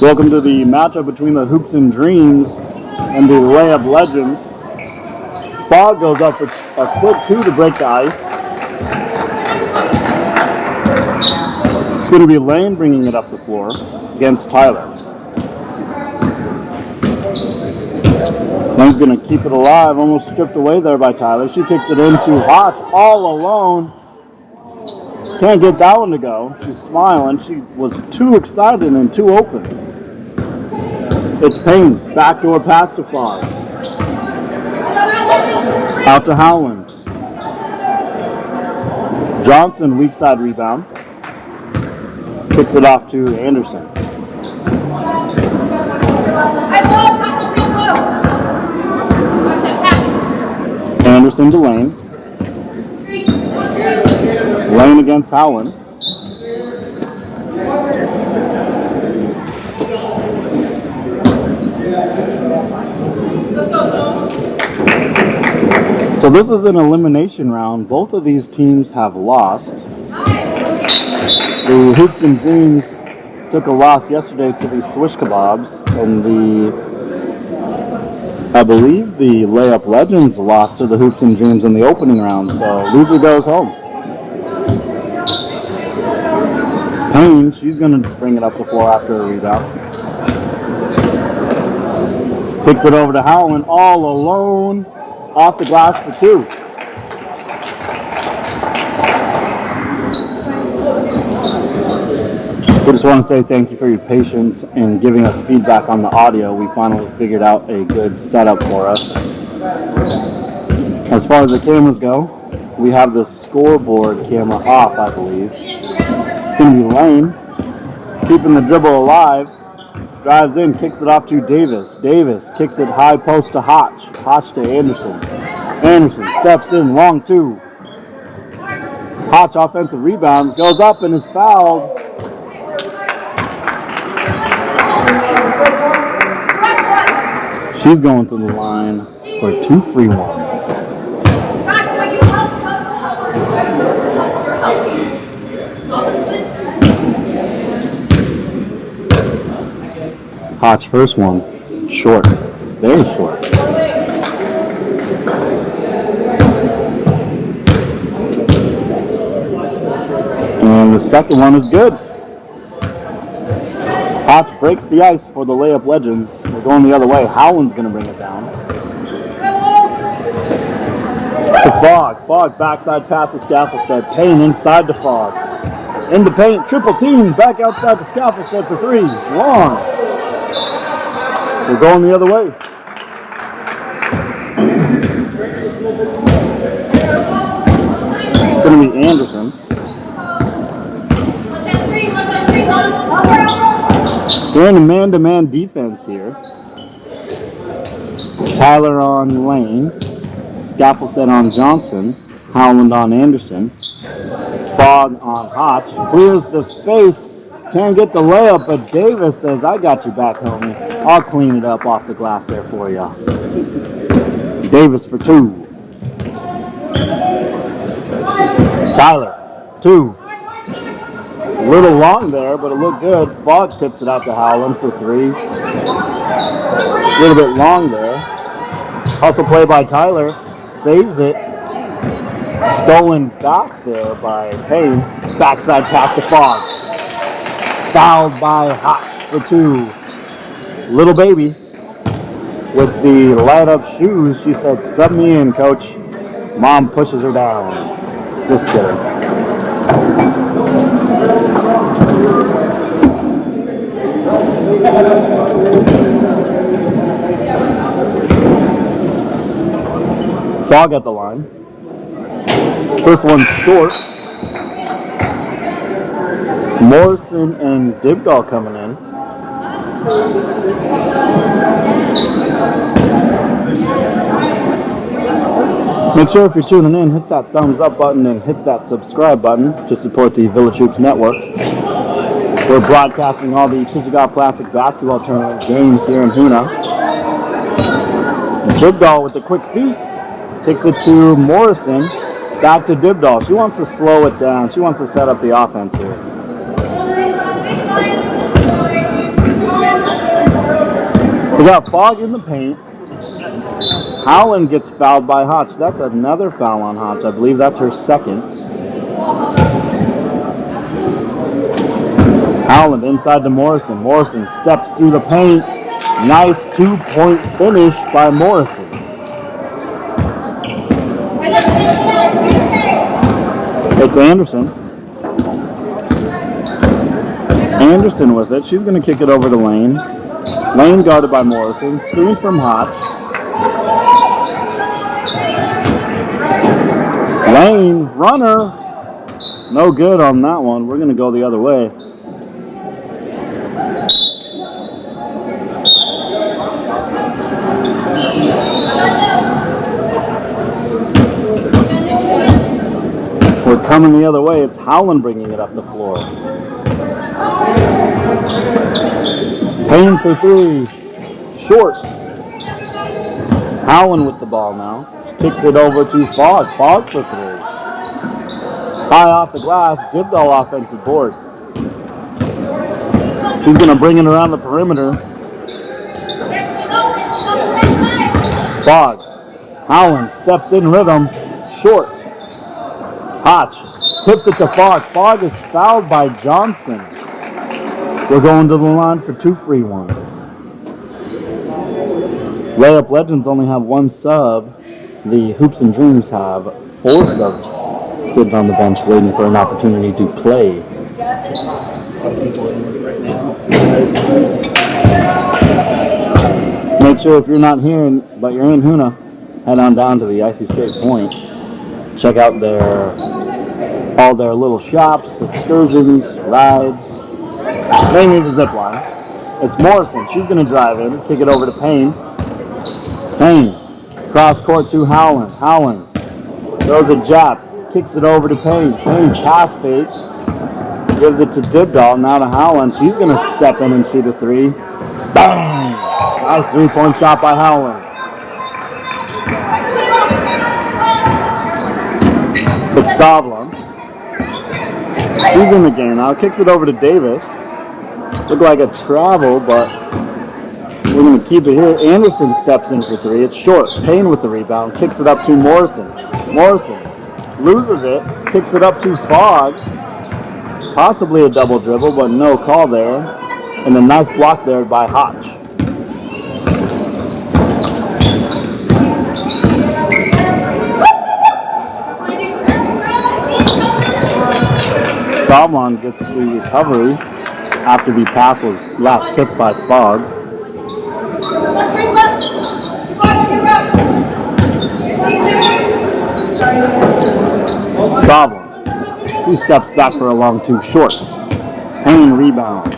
Welcome to the matchup between the Hoops and Dreams and the Layup Legends. Fog goes up for a quick 2 to break the ice. It's going to be Lane bringing it up the floor against Tyler. Lane's going to keep it alive, almost stripped away there by Tyler. She kicks it into Hotch all alone. Can't get that one to go. She's smiling. She was too excited and too open. It's Payne. Backdoor pass to Fog. Out to Howland. Johnson, weak side rebound. Kicks it off to Anderson. Anderson to Lane. Lane against Howland. So this is an elimination round. Both of these teams have lost. The Hoops and Dreams took a loss yesterday to the Swish Kebabs, and I believe the Layup Legends lost to the Hoops and Dreams in the opening round, so loser goes home. Payne, she's going to bring it up the floor after a rebound. Kicks it over to Howland, all alone, off the glass for 2. We just want to say thank you for your patience in giving us feedback on the audio. We finally figured out a good setup for us. As far as the cameras go, we have the scoreboard camera off, I believe. It's going to be Lane, keeping the dribble alive. Drives in, kicks it off to Davis. Davis kicks it high post to Hotch. Hotch to Anderson. Anderson steps in, long 2. Hotch offensive rebound, goes up and is fouled. She's going to the line for 2 free ones. Hotch first one, short, very short. And the second one is good. Hotch breaks the ice for the Layup Legends. We're going the other way. Howland's going to bring it down. To Fog. Fog backside pass to Scaffoldstead. Payne inside to Fog. In the paint, triple team. Back outside to Scaffoldstead for 3. Long. We're going the other way. It's going to be Anderson. We're in a man-to-man defense here. Tyler on Lane. Scaffoldstead on Johnson. Howland on Anderson. Fog on Hotch. Clears the space. Can't get the layup, but Davis says, I got you back, homie. I'll clean it up off the glass there for you. Davis for 2. Tyler, 2. A little long there, but it looked good. Fog tips it out to Howland for 3. A little bit long there. Hustle play by Tyler. Saves it. Stolen back there by Payne. Backside pass to Fog. Fouled by Hotch for 2. Little baby with the light up shoes. She said, sub me in, coach. Mom pushes her down. Just kidding. Fog at the line. First one short. Morrison and Dibdahl coming in. Make sure if you're tuning in, hit that thumbs up button and hit that subscribe button to support the Village Hoops Network. We're broadcasting all the Chichagof Classic basketball tournament games here in Hoonah. Dibdahl with the quick feet takes it to Morrison. Back to Dibdahl. She wants to slow it down. She wants to set up the offense here. We got Fogg in the paint. Howland gets fouled by Hotch. That's another foul on Hotch. I believe that's her second. Howland inside to Morrison. Morrison steps through the paint. Nice 2-point finish by Morrison. It's Anderson. Anderson with it. She's going to kick it over to Lane. Lane guarded by Morrison. Screen from Hotch. Lane, runner. No good on that one. We're going to go the other way. We're coming the other way. It's Howland bringing it up the floor. Payne for three. Short. Howland with the ball now. Kicks it over to Fogg. Fogg for three. High off the glass. Dibdall offensive board. She's going to bring it around the perimeter. Fogg. Howland steps in rhythm. Short. Hotch tips it to Fogg. Fogg is fouled by Johnson. We're going to the line for 2 free ones. Layup Legends only have 1 sub. The Hoops and Dreams have 4 subs sitting on the bench waiting for an opportunity to play. Make sure if you're not here but you're in Hoona, head on down to the Icy Straight Point. Check out all their little shops, excursions, rides. Mainly the zip line. It's Morrison. She's going to drive in, kick it over to Payne. Payne, cross court to Howland. Howland throws a jab, kicks it over to Payne. Payne pass fake, gives it to Dibdall. Now to Howland. She's going to step in and shoot a 3. Bang! Nice 3-point shot by Howland. It's Savlon. He's in the game now. Kicks it over to Davis. Looked like a travel, but we're going to keep it here. Anderson steps in for 3. It's short. Payne with the rebound. Kicks it up to Morrison. Morrison loses it. Kicks it up to Fogg. Possibly a double dribble, but no call there. And a nice block there by Hotch. Salmon gets the recovery after the pass was last tipped by Fogg. Salmon. He steps back for a long 2. Short. Payne rebound.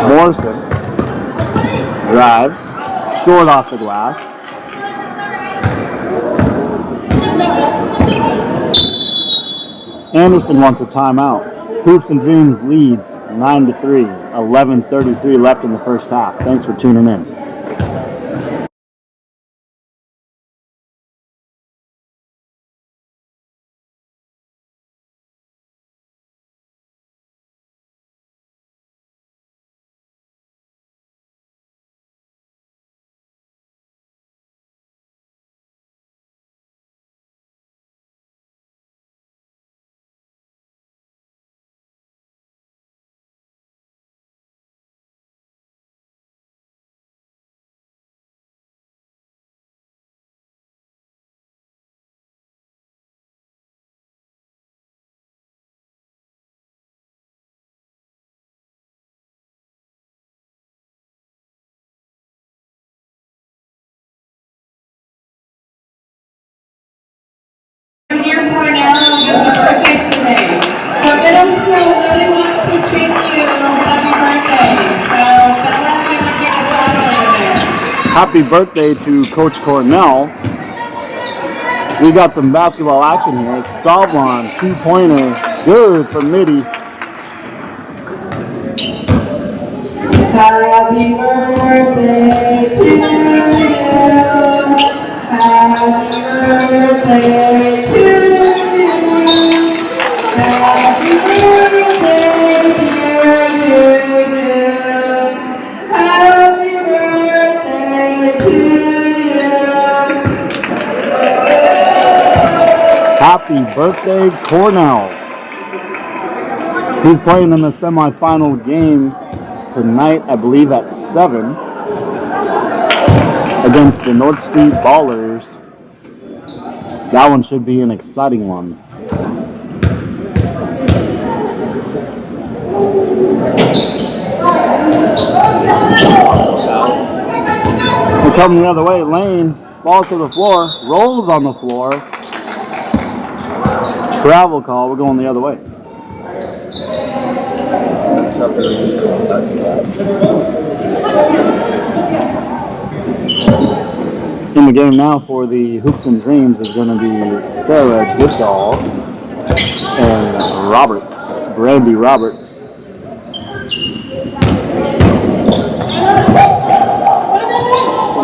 Morrison drives. Short off the glass. Anderson wants a timeout. Hoops and Dreams leads 9-3. 11:33 left in the first half. Thanks for tuning in. Near Cornell is your birthday today. The middle school really wants to sing you happy birthday. So Bella, I'm going to take a photo over there. Happy birthday to Coach Cornell. We got some basketball action here. It's Savlon, 2-pointer. Good for Mitty. Happy birthday to you. Happy birthday to you. Happy birthday, dear you. Happy birthday, Cornell. He's playing in the semifinal game tonight, I believe at 7, against the North Street Ballers. That one should be an exciting one. We're coming the other way. Lane falls to the floor, rolls on the floor. Travel call. We're going the other way. In the game now for the Hoops and Dreams is going to be Sarah Goodall and Brandy Roberts.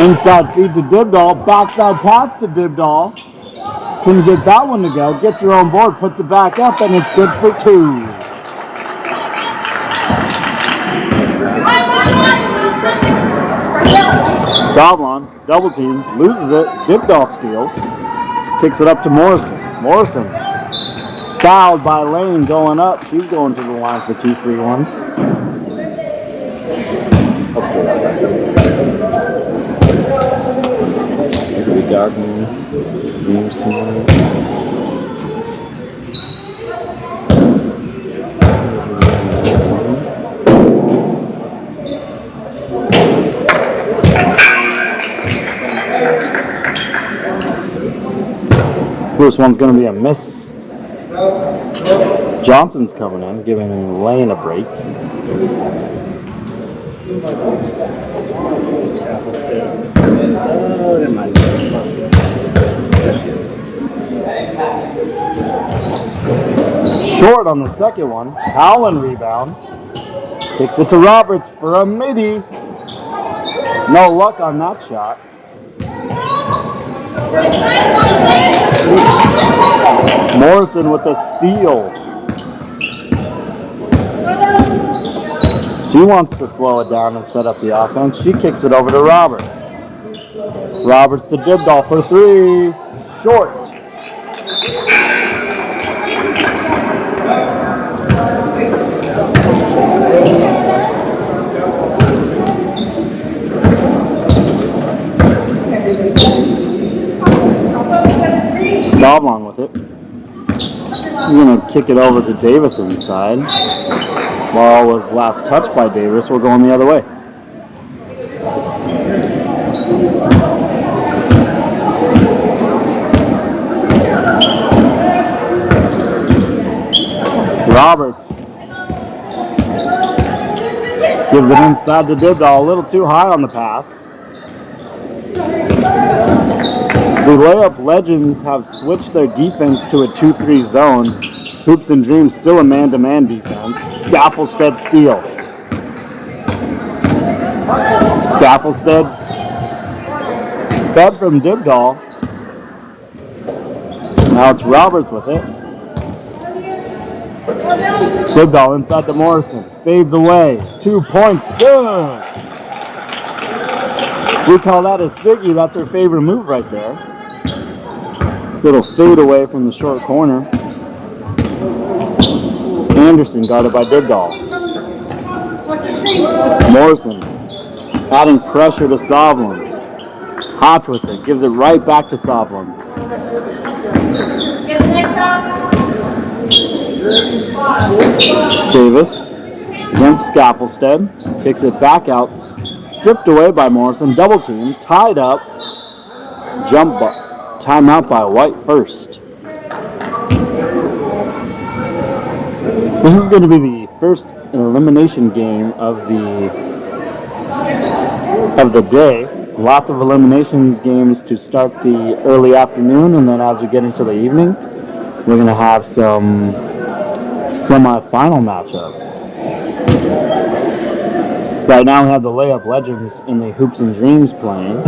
Inside feed to Dibdall, backside pass to Dibdall. Can get that one to go, gets her on board, puts it back up, and it's good for 2. Savlon, double team, loses it, Dibdall steal, kicks it up to Morrison. Morrison, fouled by Lane going up, she's going to the line for 2 free ones. It'll be dark games tonight. First one's going to be a miss. Johnson's coming in, giving Lane a break. Short on the second one. Howland rebound. Kicks it to Roberts for a midi. No luck on that shot. Morrison with a steal. She wants to slow it down and set up the offense. She kicks it over to Roberts. Roberts to Dibdall for 3. Short. Savlon with it. He's going to kick it over to Davis inside. Ball was last touched by Davis. We're going the other way. Roberts gives it inside to Dibdall. A little too high on the pass. The layup legends have switched their defense to a 2-3 zone. Hoops and Dreams still a man-to-man defense. Scaffoldstead steal. Scaffoldstead fed from Dibdall. Now it's Roberts with it. Dibdall inside to Morrison. Fades away. 2 points. Good. We call that a Siggy. That's her favorite move right there. Little fade away from the short corner. It's Anderson guarded by Dibdall. Morrison adding pressure to Savlon. Hotch with it. Gives it right back to Savlon. Davis against Scaffoldstead. Kicks it back out. Stripped away by Morrison. Double team. Tied up. Jump ball. Timeout by White first. This is going to be the first elimination game of the day. Lots of elimination games to start the early afternoon, and then as we get into the evening, we're going to have some semi-final matchups. Right now we have the layup legends in the Hoops and Dreams playing.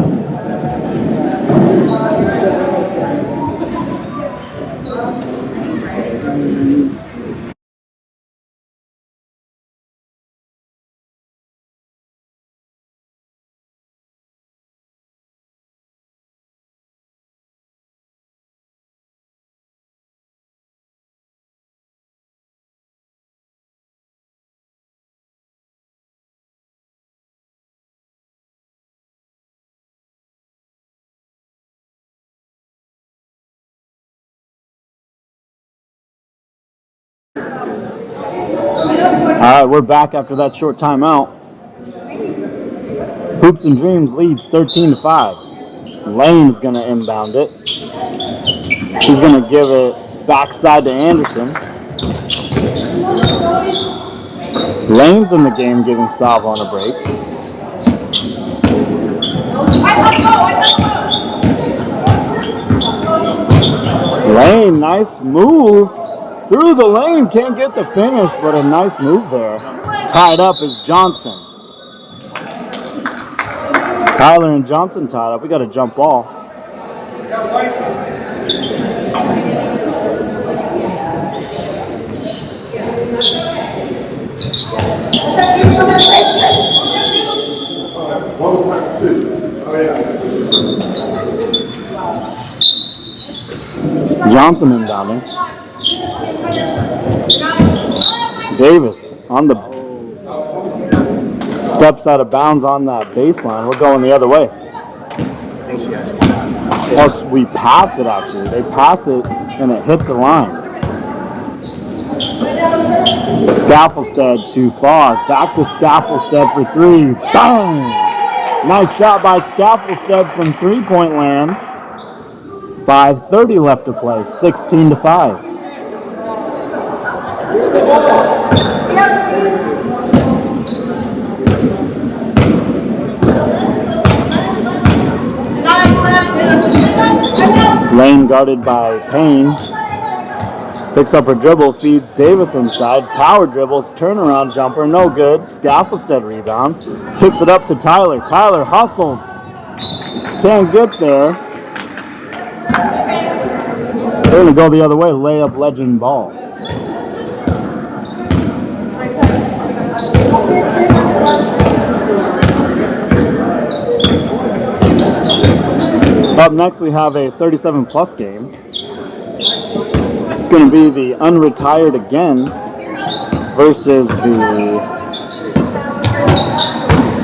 All right, we're back after that short timeout. Hoops and Dreams leads 13-5. Lane's going to inbound it. He's going to give it backside to Anderson. Lane's in the game giving Savon a break. Lane, nice move. Through the lane, can't get the finish, but a nice move there. Tied up is Johnson. Tyler and Johnson tied up. We got a jump ball. Johnson inbounding. Davis on the steps out of bounds on that baseline. We're going the other way. Plus, we pass it actually. They pass it and it hit the line. Scaffoldstead to Fogg. Back to Scaffoldstead for three. Boom! Nice shot by Scaffoldstead from three-point land. 5:30 left to play. 16-5. Lane guarded by Payne. Picks up her dribble, feeds Davis inside. Power dribbles, turnaround jumper, no good. Scaffoldstead rebound. Kicks it up to Tyler. Tyler hustles. Can't get there. They're going to go the other way. Layup legend ball. Up next, we have a 37-plus game. It's going to be the unretired again versus the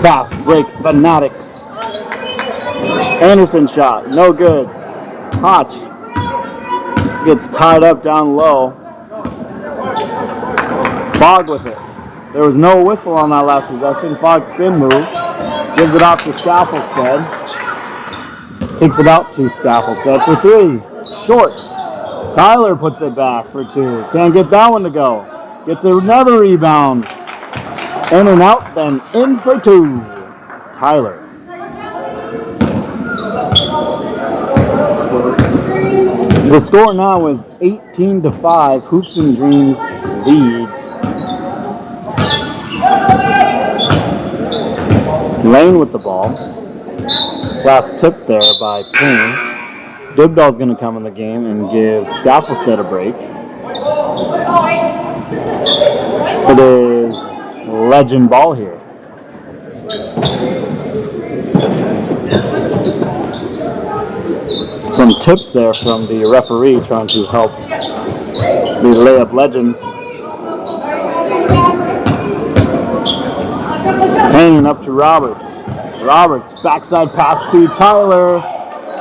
fast break fanatics. Anderson shot, no good. Hotch gets tied up down low. Fogg with it. There was no whistle on that last possession. Fogg spin move. Gives it off to Scaffoldstead. Kicks it out to Scaffoldstead for three. Short. Tyler puts it back for two. Can't get that one to go. Gets another rebound. In and out, then in for two. Tyler. The score now is 18-5. Hoops and Dreams leads. Lane with the ball. Last tip there by Payne. Dibdall's going to come in the game and give Scaffoldstead a break. It is legend ball here. Some tips there from the referee trying to help the layup legends. Payne up to Roberts. Roberts, backside pass to Tyler.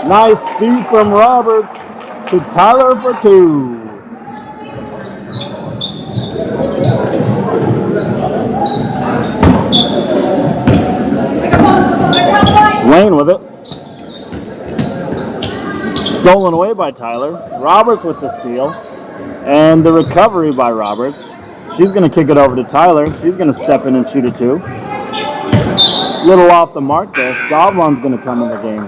Nice feed from Roberts to Tyler for two. It's Lane with it. Stolen away by Tyler. Roberts with the steal. And the recovery by Roberts. She's going to kick it over to Tyler. She's going to step in and shoot it too. Little off the mark there. Savlon's going to come in the game.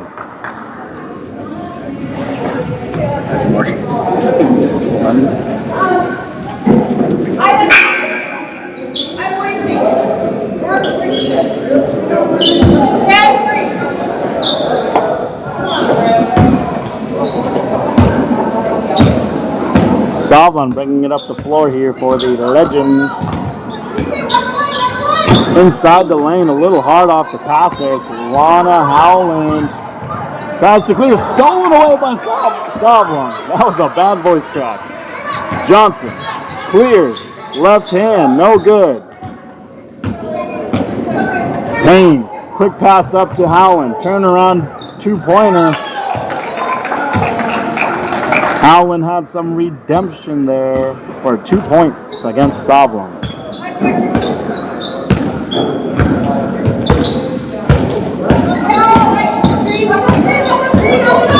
Savlon bringing it up the floor here for the Legends. Inside the lane, a little hard off the pass there. It's Lana Howland. Tries to clear, stolen away by Savlon. That was a bad voice crack. Johnson clears, left hand, no good. Payne, quick pass up to Howland. Turnaround two-pointer. Howland had some redemption there for 2 points against Savlon.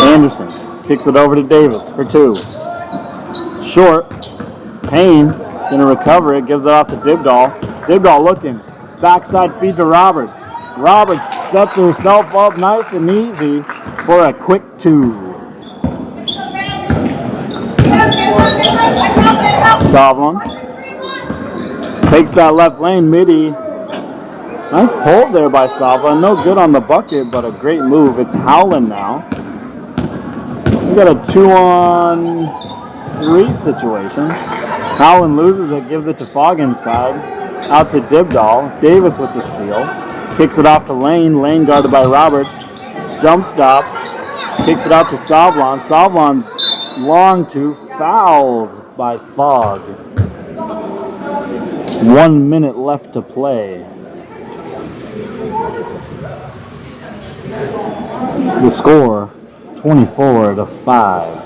Anderson kicks it over to Davis for 2. Short. Payne gonna recover it, gives it off to Dibdahl. Dibdahl looking. Backside feed to Roberts. Roberts sets herself up nice and easy for a quick 2. Savlon takes that left lane, midi. Nice pull there by Savlon. No good on the bucket, but a great move. It's Howland now. We got a 2-on-3 situation. Howland loses it, gives it to Fogg inside. Out to Dibdahl. Davis with the steal. Kicks it off to Lane. Lane guarded by Roberts. Jump stops. Kicks it out to Savlon. Savlon long 2. Fouled by Fogg. 1 minute left to play. The score, 24-5.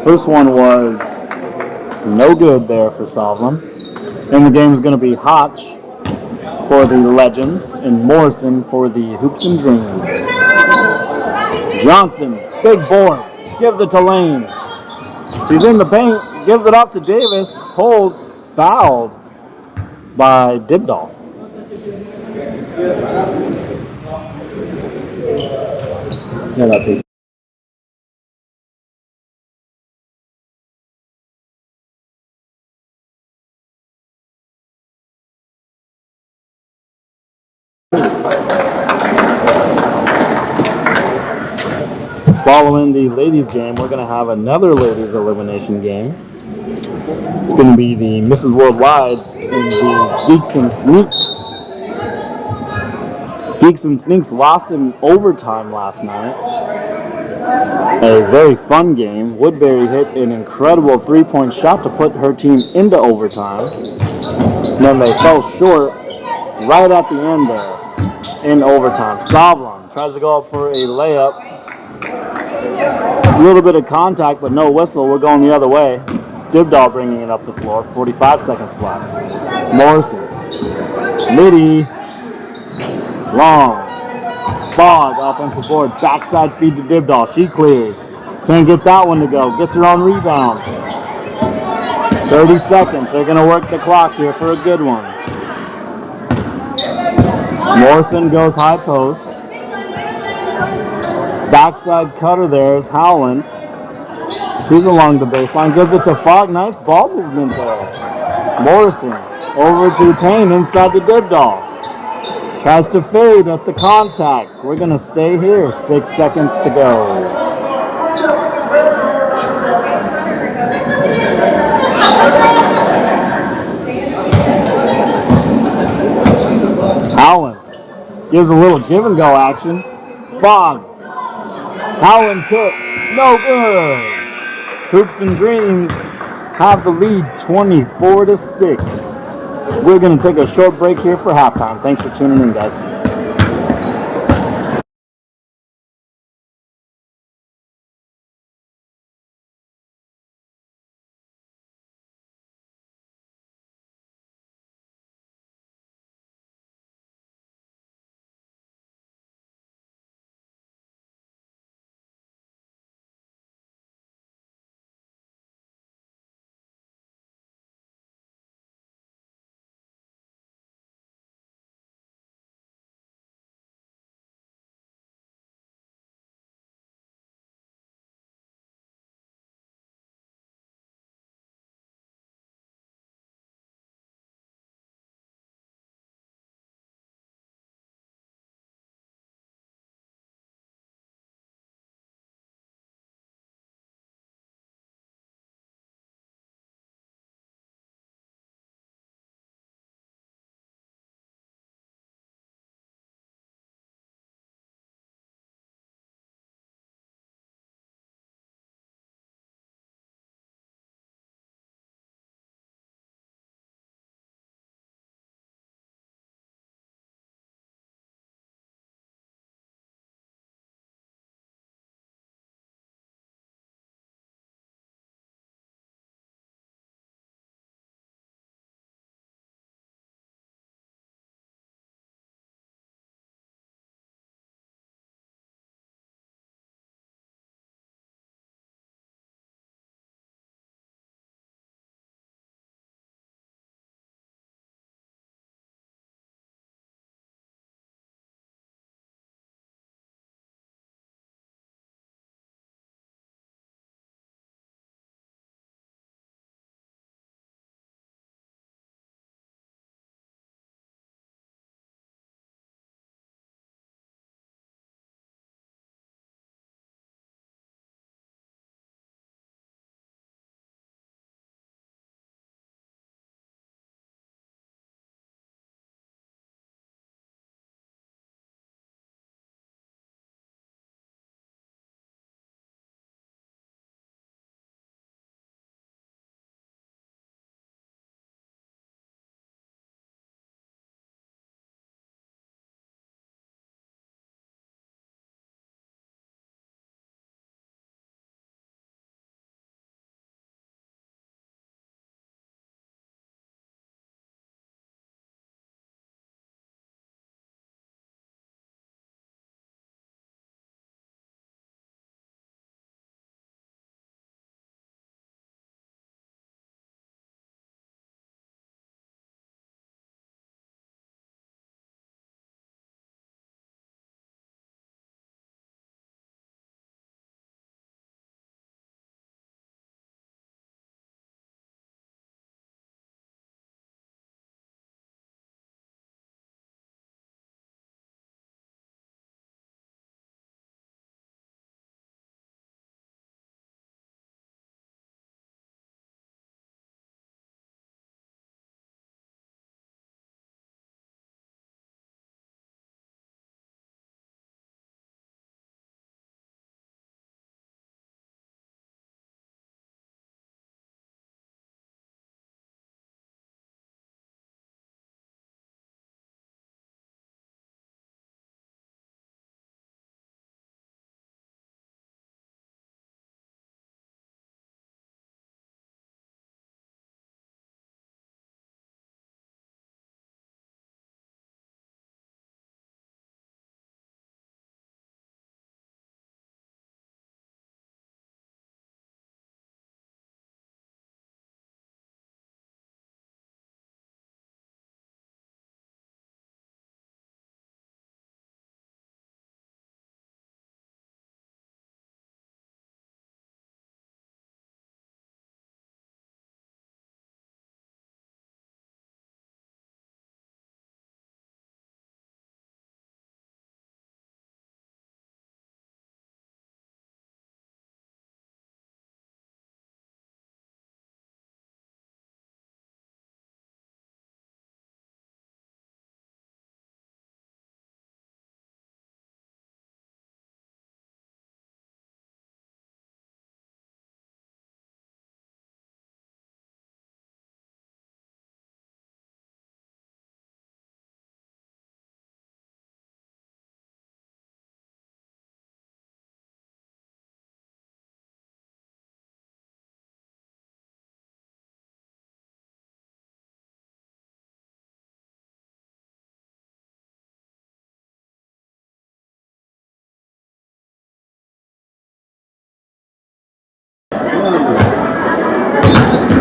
First one was no good there for Savlon. And the game is going to be Hotch for the Legends and Morrison for the Hoops and Dreams. Johnson, big board, gives it to Lane. She's in the paint, gives it off to Davis, pulls, fouled by Dibdahl. Following the ladies game, we're going to have another ladies elimination game. It's going to be the Mrs. Worldwides and the Geeks and Sneaks. Geeks and Sneaks lost in overtime last night. A very fun game. Woodbury hit an incredible 3-point shot to put her team into overtime. And then they fell short right at the end there in overtime. Savlon tries to go up for a layup. A little bit of contact, but no whistle. We're going the other way. It's Dibdahl bringing it up the floor. 45 seconds left. Morrison. Midi. Long. Fogg offensive board. Backside feed to Dibdahl. She clears. Can't get that one to go. Gets her own rebound. 30 seconds. They're going to work the clock here for a good one. Morrison goes high post. Backside cutter there is Howland. He's along the baseline. Gives it to Fogg. Nice ball movement there. Morrison over to Payne inside the Dibdahl. Tries to fade at the contact. We're going to stay here. 6 seconds to go. Howland gives a little give and go action. Fogg. Howland took. No good. Hoops and Dreams have the lead 24-6. We're going to take a short break here for halftime. Thanks for tuning in, guys.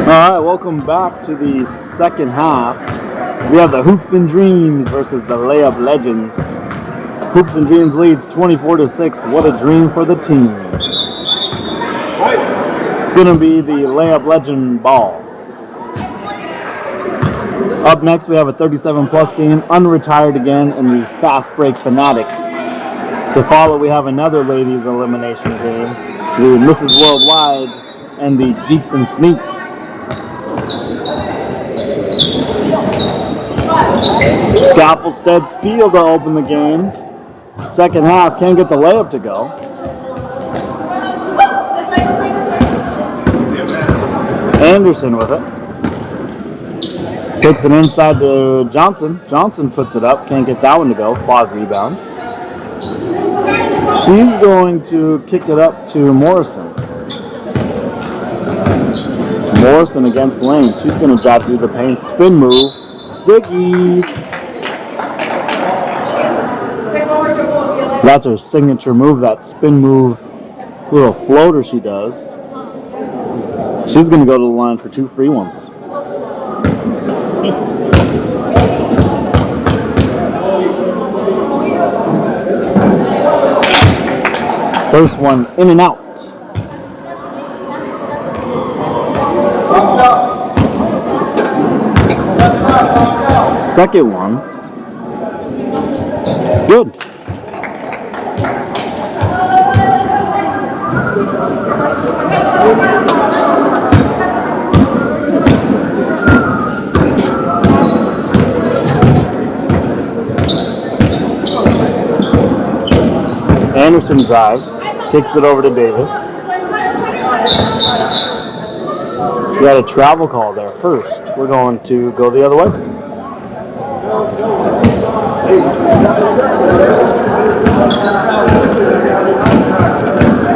Alright, welcome back to the second half. We have the Hoops and Dreams versus the Layup Legends. Hoops and Dreams leads 24-6. What a dream for the team. It's going to be the Layup Legend ball. Up next, we have a 37-plus game, unretired again, in the Fast Break Fanatics. To follow, we have another ladies' elimination game, the Mrs. Worldwide and the Geeks and Sneaks. Scaffoldstead steal to open the game. Second half, can't get the layup to go. Anderson with it. Takes it inside to Johnson. Johnson puts it up. Can't get that one to go. Fogg rebound. She's going to kick it up to Morrison. Morrison against Lane. She's going to drive through the paint. Spin move. Siggy. That's her signature move, that spin move, little floater she does. She's going to go to the line for 2 free ones. First one in and out. Second one. Good. Anderson drives, kicks it over to Davis. We got a travel call there first. We're going to go the other way.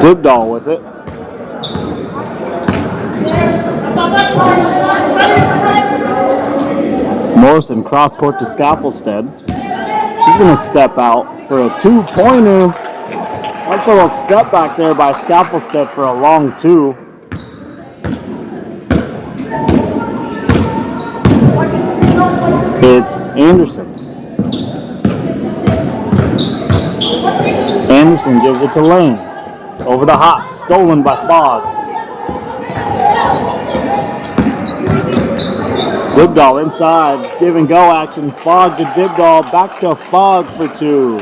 Dibdahl with it. Morrison cross court to Scaffoldstead. She's going to step out for a 2-pointer. That's a little step back there by Scaffoldstead for a long 2. It's Anderson. Anderson gives it to Lane. Over the hop. Stolen by Fogg. Dibdahl inside. Give and go action. Fogg to Dibdahl. Back to Fogg for 2.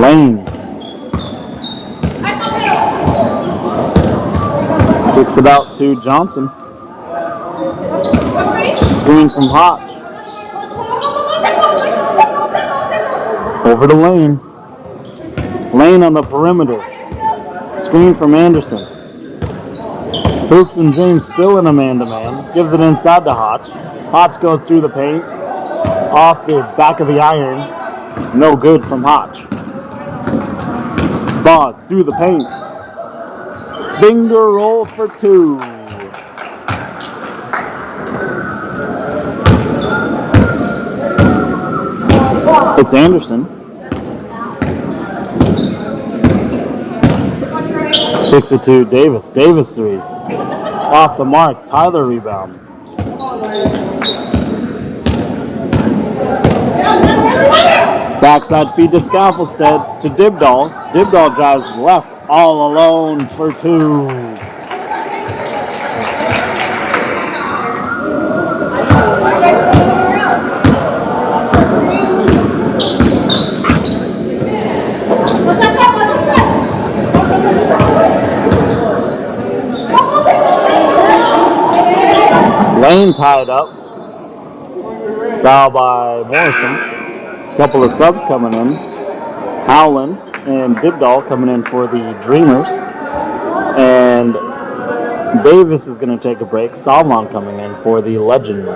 Lane. Kicks it out to Johnson. Screen from Hotch. Over to Lane. Lane on the perimeter. Screen from Anderson. Hoops and James still in a man-to-man. Gives it inside to Hotch. Hotch goes through the paint. Off the back of the iron. No good from Hotch. Fogg through the paint. Finger roll for 2. It's Anderson. Kicks it to Davis. Davis 3. Off the mark. Tyler rebound. Backside feed to Scaffoldstead to Dibdahl. Dibdahl drives left all alone for 2. Lane tied up. Foul by Morrison. Couple of subs coming in. Howland and Dibdahl coming in for the Dreamers. And Davis is going to take a break. Salmon coming in for the Legends.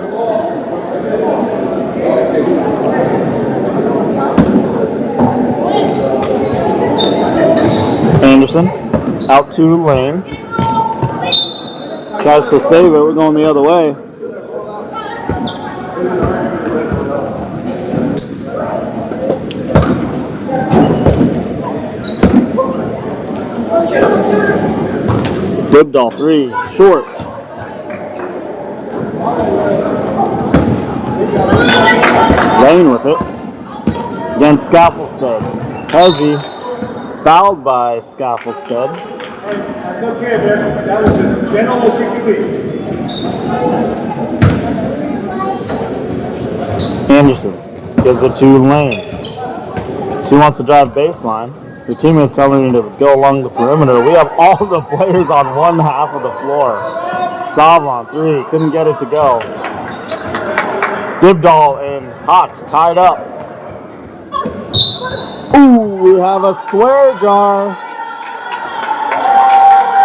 Anderson out to Lane. Tries to save it. We're going the other way. Dibdall 3, short. Lane with it. Against Scaffelstead. Hezzy fouled by Scaffelstead. That's okay, man. That was as gentle as you could be. Anderson gives it to Lane. She wants to drive baseline. Her teammates telling her to go along the perimeter. We have all the players on one half of the floor. Savlon 3, couldn't get it to go. Dibdall and Hotch tied up. Ooh, we have a swear jar.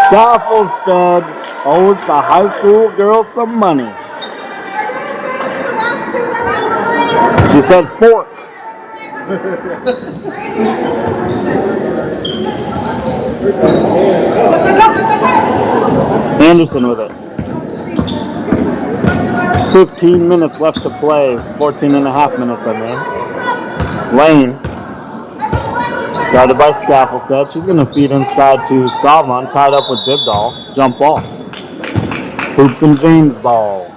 Scaffelstead owes the high school girls some money. She said fork. Anderson with it. 15 minutes left to play. 14 and a half minutes, I mean. Lane. Guarded by Scaffelstead. She's going to feed inside to Savlon, tied up with Dibdall. Jump ball. Hoops and James ball.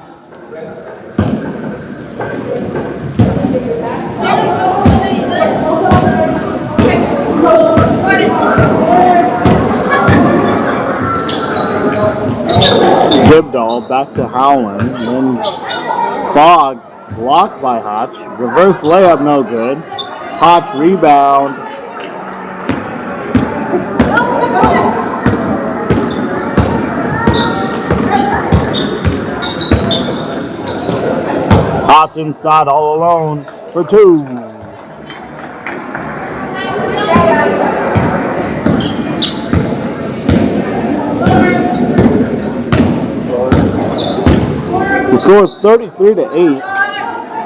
Dibdall back to Howland. Then Fogg blocked by Hotch. Reverse layup, no good. Hotch rebound. Hotch inside all alone for 2. The score is 33-8.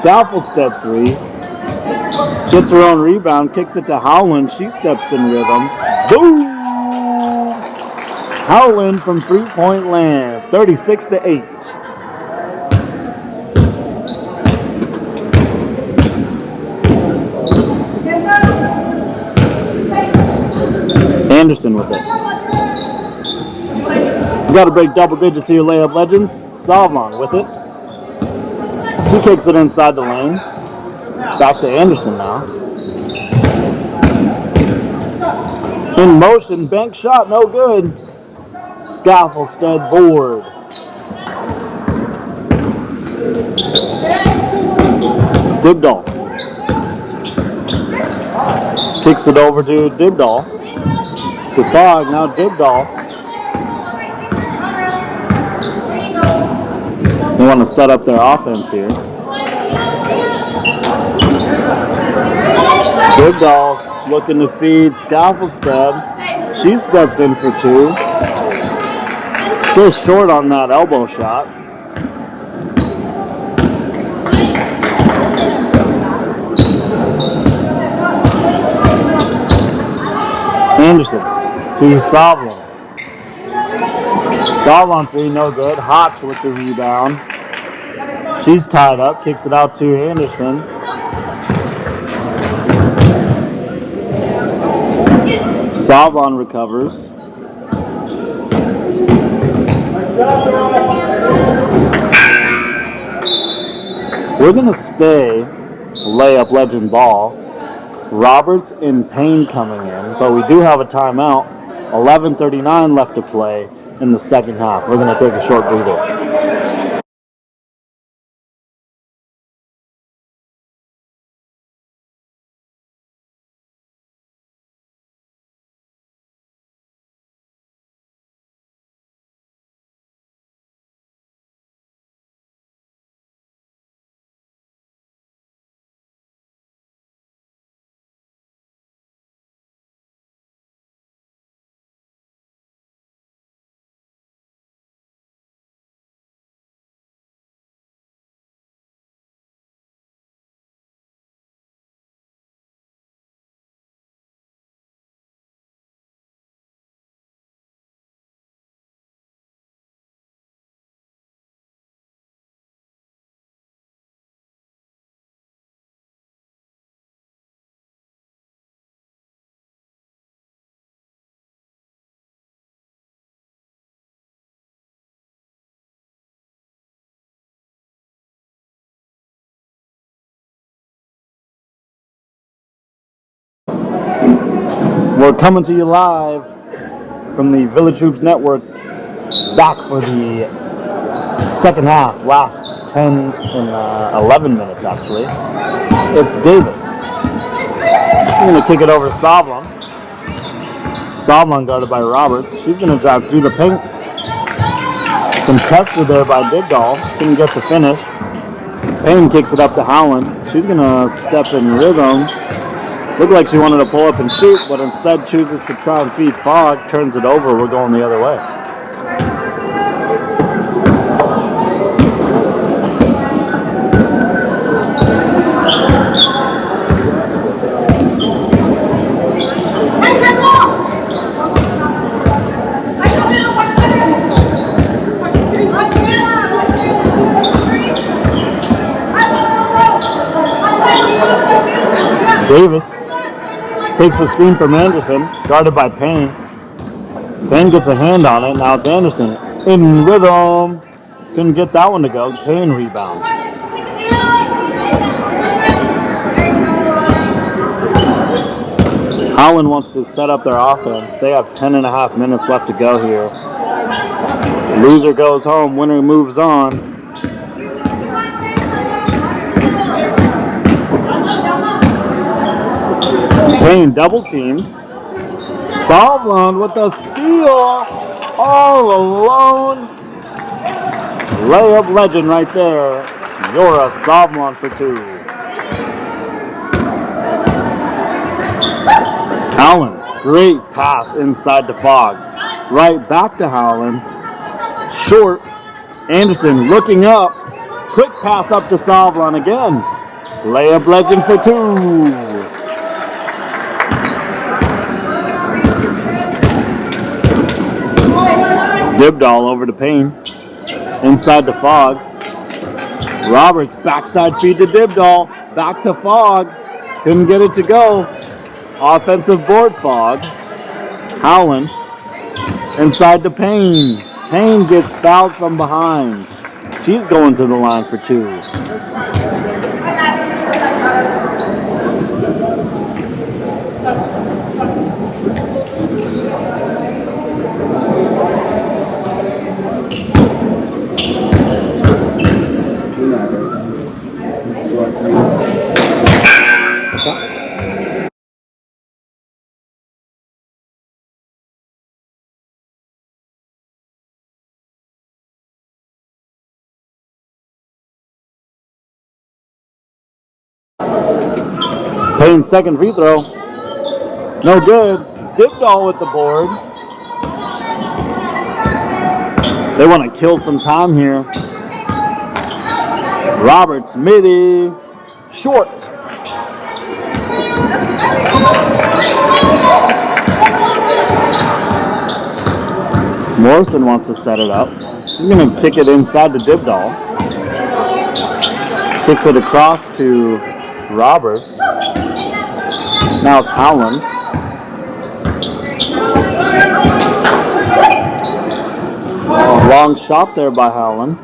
Scaffelstead 3. Gets her own rebound, kicks it to Howland. She steps in rhythm. Boom! Howland from 3-point land. 36-8. Anderson with it. You got to break double digits here, layup legends. Savlon with it. He kicks it inside the lane. Back to Anderson now. In motion, bank shot, no good. Scaffelstead board. Dibdall. Kicks it over to Dibdall. To Fogg, now Dibdall. They want to set up their offense here. Dibdall looking to feed Scaffelstead. She steps in for 2. Just short on that elbow shot. Anderson to Savlon. Savlon 3, no good. Hotch with the rebound. She's tied up, kicks it out to Anderson. Savlon recovers. We're going to stay layup legend ball. Roberts and Payne coming in, but we do have a timeout. 11:39 left to play in the second half. We're going to take a short breather. We're coming to you live from the Village Hoops Network, back for the second half, last 10 and 11 minutes actually. It's Davis. I'm going to kick it over to Savlon. Savlon guarded by Roberts. She's going to drive through the paint. Contested there by Digdahl. Couldn't get the finish. Payne kicks it up to Howland. She's going to step in rhythm. Looked like she wanted to pull up and shoot, but instead chooses to try and feed Fogg. Turns it over. We're going the other way. Davis takes the screen from Anderson, guarded by Payne. Payne gets a hand on it. Now it's Anderson in rhythm. Couldn't get that one to go. Payne rebound. Howland wants to set up their offense. They have 10.5 minutes left to go here. Loser goes home. Winner moves on. Payne double teamed. Savlon with the steal. All alone. Layup legend right there. Yora Savlon for 2. Howland, great pass inside to Fogg. Right back to Howland. Short. Anderson looking up. Quick pass up to Savlon again. Layup legend for 2. Dibdahl over to Payne. Inside to Fogg. Roberts backside feed to Dibdahl. Back to Fogg. Couldn't get it to go. Offensive board Fogg. Howland. Inside to Payne. Payne gets fouled from behind. She's going to the line for 2. Payne's second free throw. No good. Dibdahl with the board. They want to kill some time here. Roberts midi. Short. Morrison wants to set it up. He's going to kick it inside to Dibdahl. Kicks it across to Roberts. Now it's Howland. Long shot there by Howland.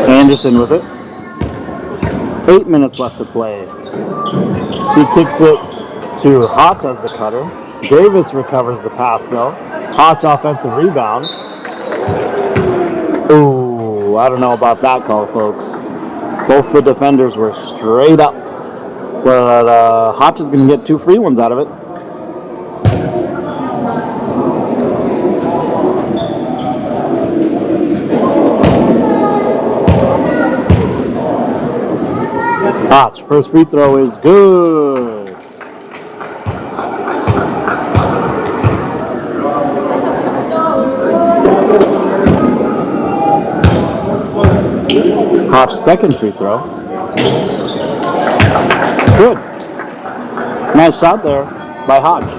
Anderson with it. 8 minutes left to play. He kicks it to Hotch as the cutter. Davis recovers the pass though. Hotch offensive rebound. Ooh, I don't know about that call, folks. Both the defenders were straight up. But Hotch is going to get 2 free ones out of it. Hotch, first free throw is good. Hotch, second free throw. Good. Nice shot there by Hotch.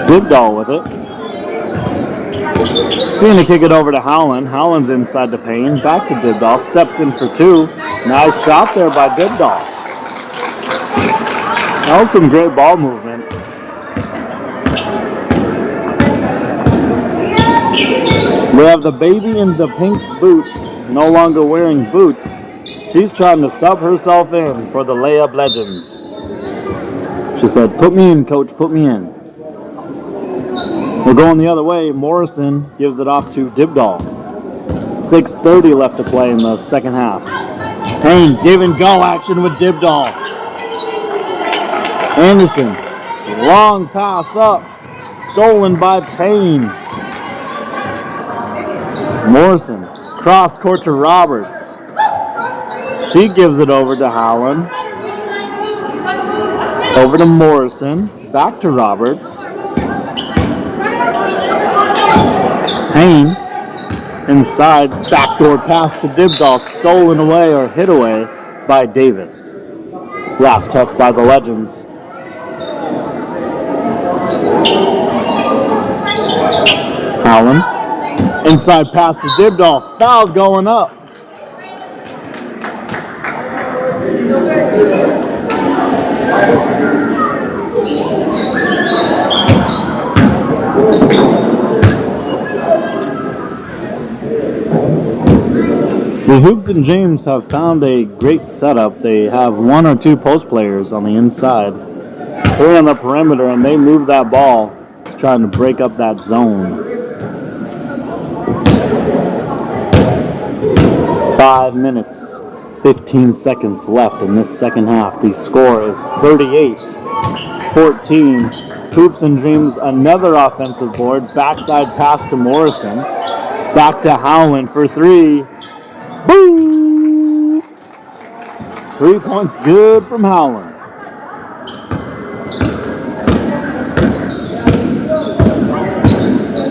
Dibdahl with it. He's going to kick it over to Howland. Howland's inside the Payne. Back to Dibdahl. Steps in for 2. Nice shot there by Dibdahl. That was some great ball movement. We have the baby in the pink boots no longer wearing boots. She's trying to sub herself in for the layup legends. She said, "Put me in, coach, put me in." We're going the other way. Morrison gives it off to Dibdall. 6:30 left to play in the second half. Payne, give and go action with Dibdall. Anderson, long pass up, stolen by Payne. Morrison, cross court to Roberts. She gives it over to Howland. Over to Morrison, back to Roberts. Payne, inside, backdoor pass to Dibdall, stolen away or hit away by Davis. Last touch by the Legends. Howland, inside pass to Dibdall, foul going up. The Hoops and James have found a great setup. They have one or two post players on the inside, three on the perimeter, and they move that ball, trying to break up that zone. 5 minutes, 15 seconds left in this second half. The score is 38-14. Hoops and Dreams, another offensive board. Backside pass to Morrison. Back to Howland for three. Boom! 3 points good from Howland.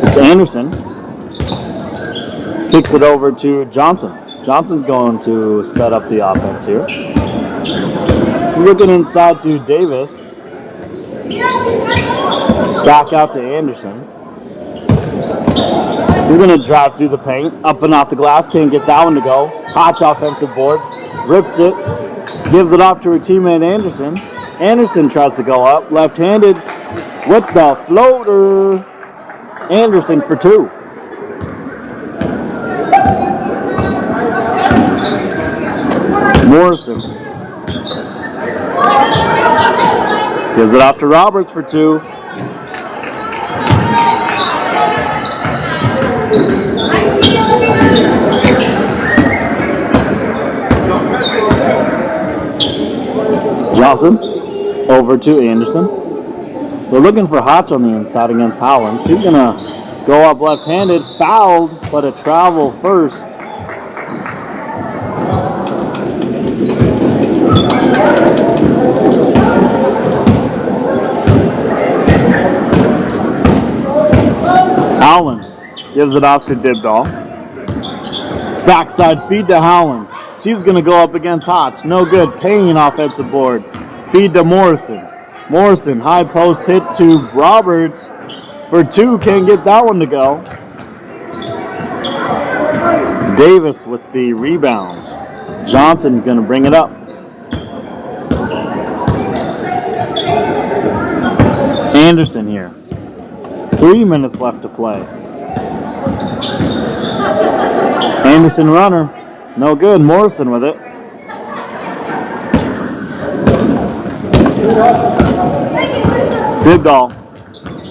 It's Anderson. Kicks it over to Johnson. Johnson's going to set up the offense here. Looking inside to Davis. Back out to Anderson. We're going to drive through the paint. Up and off the glass. Can't get that one to go. Hotch offensive board. Rips it. Gives it off to her teammate Anderson. Anderson tries to go up. Left-handed with the floater. Anderson for two. Morrison gives it off to Roberts for two. Johnson over to Anderson. We're looking for Hotch on the inside against Howland. She's going to go up left-handed, fouled, but a travel first. Howland gives it off to Dibdall. Backside feed to Howland. She's going to go up against Hotch. No good. Payne offensive board. Feed to Morrison. Morrison, high post hit to Roberts for two. Can't get that one to go. Davis with the rebound. Johnson's going to bring it up. Anderson here. 3 minutes left to play. Anderson runner. No good. Morrison with it. Dibdall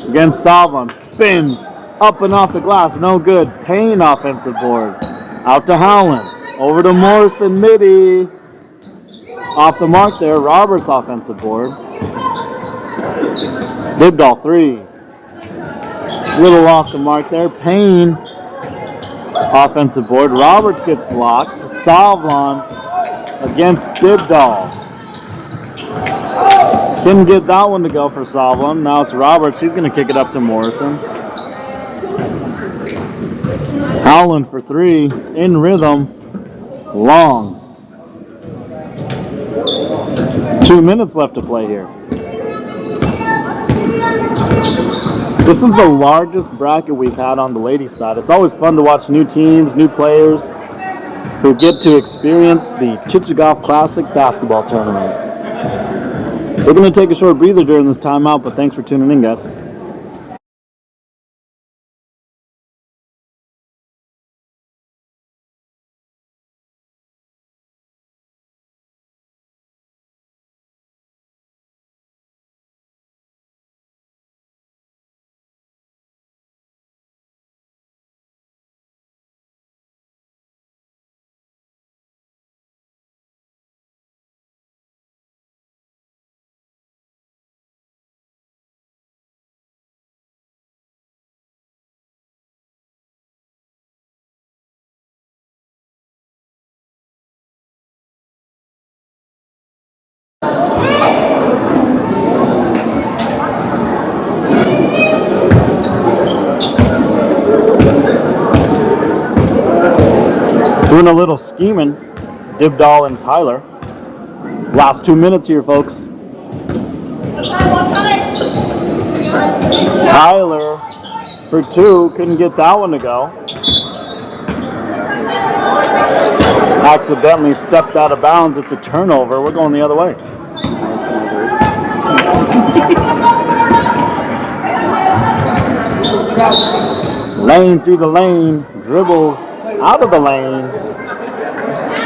against Salvan. Spins up and off the glass. No good. Payne offensive board. Out to Howland. Over to Morrison midi. Off the mark there. Roberts offensive board. Dibdall three. Little off the mark there. Payne offensive board. Roberts gets blocked. Savlon against Dibdall. Couldn't get that one to go for Savlon. Now it's Roberts. She's going to kick it up to Morrison. Howland for three. In rhythm. Long. 2 minutes left to play here. This is the largest bracket we've had on the ladies' side. It's always fun to watch new teams, new players who get to experience the Chichagof Classic basketball tournament. We're going to take a short breather during this timeout, but thanks for tuning in, guys. Doing a little scheming, Dibdall and Tyler. Last 2 minutes here, folks. Tyler for 2, couldn't get that one to go. Accidentally stepped out of bounds. It's a turnover. We're going the other way. Lane through the lane, dribbles out of the lane.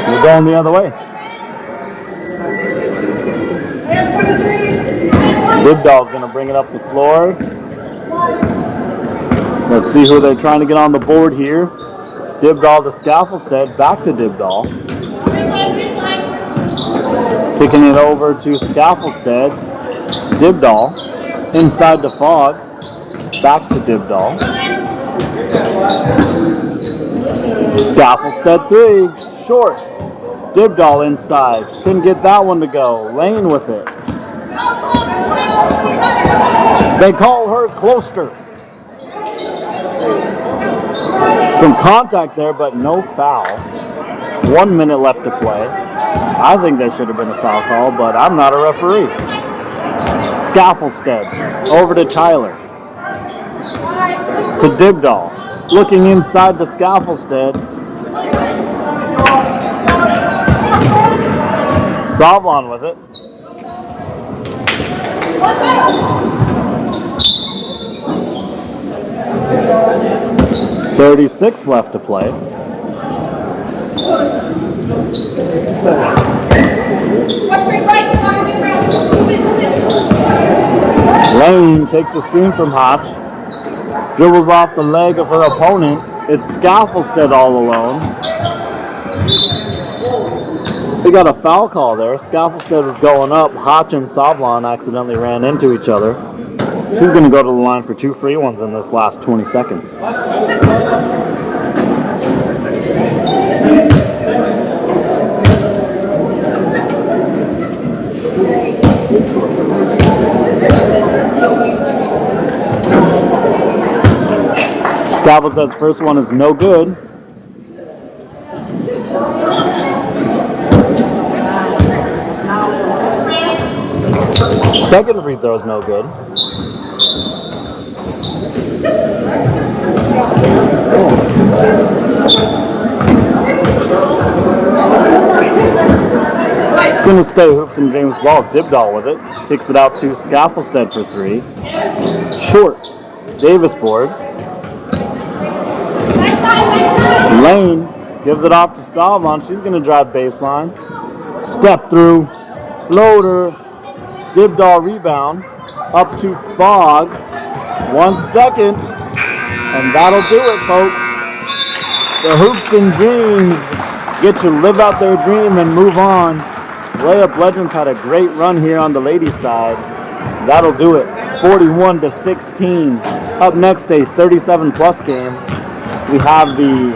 We're going the other way. Dibdall's going to bring it up the floor. Let's see who they're trying to get on the board here. Dibdall to Scaffelstead, back to Dibdall. Kicking it over to Scaffelstead. Dibdall, inside to Fogg, back to Dibdall. Scaffelstead 3, short. Dibdall inside, couldn't get that one to go. Lane with it. They call her Closter. Some contact there, but no foul. 1 minute left to play. I think there should have been a foul call, but I'm not a referee. Scaffelstead over to Tyler. To Dibdall. Looking inside to Scaffelstead. Savlon with it. 36 left to play. Lane takes the screen from Hotch. Dribbles off the leg of her opponent. It's Scaffelstead all alone. We got a foul call there. Scaffelstead was going up. Hotch and Savlon accidentally ran into each other. She's going to go to the line for 2 free ones in this last 20 seconds. Scaffelstead's first one is no good. Second free throw is no good. It's going to stay Hoops and James ball. Dibdall with it. Kicks it out to Scaffelstead for 3. Short. Davis board. Lane gives it off to Salmon. She's going to drive baseline. Step through. Floater. Dibdall rebound. Up to Fogg. 1 second. And that'll do it, folks. The Hoops and Dreams get to live out their dream and move on. Layup Legends had a great run here on the ladies' side. That'll do it. 41-16. Up next, a 37-plus game. We have the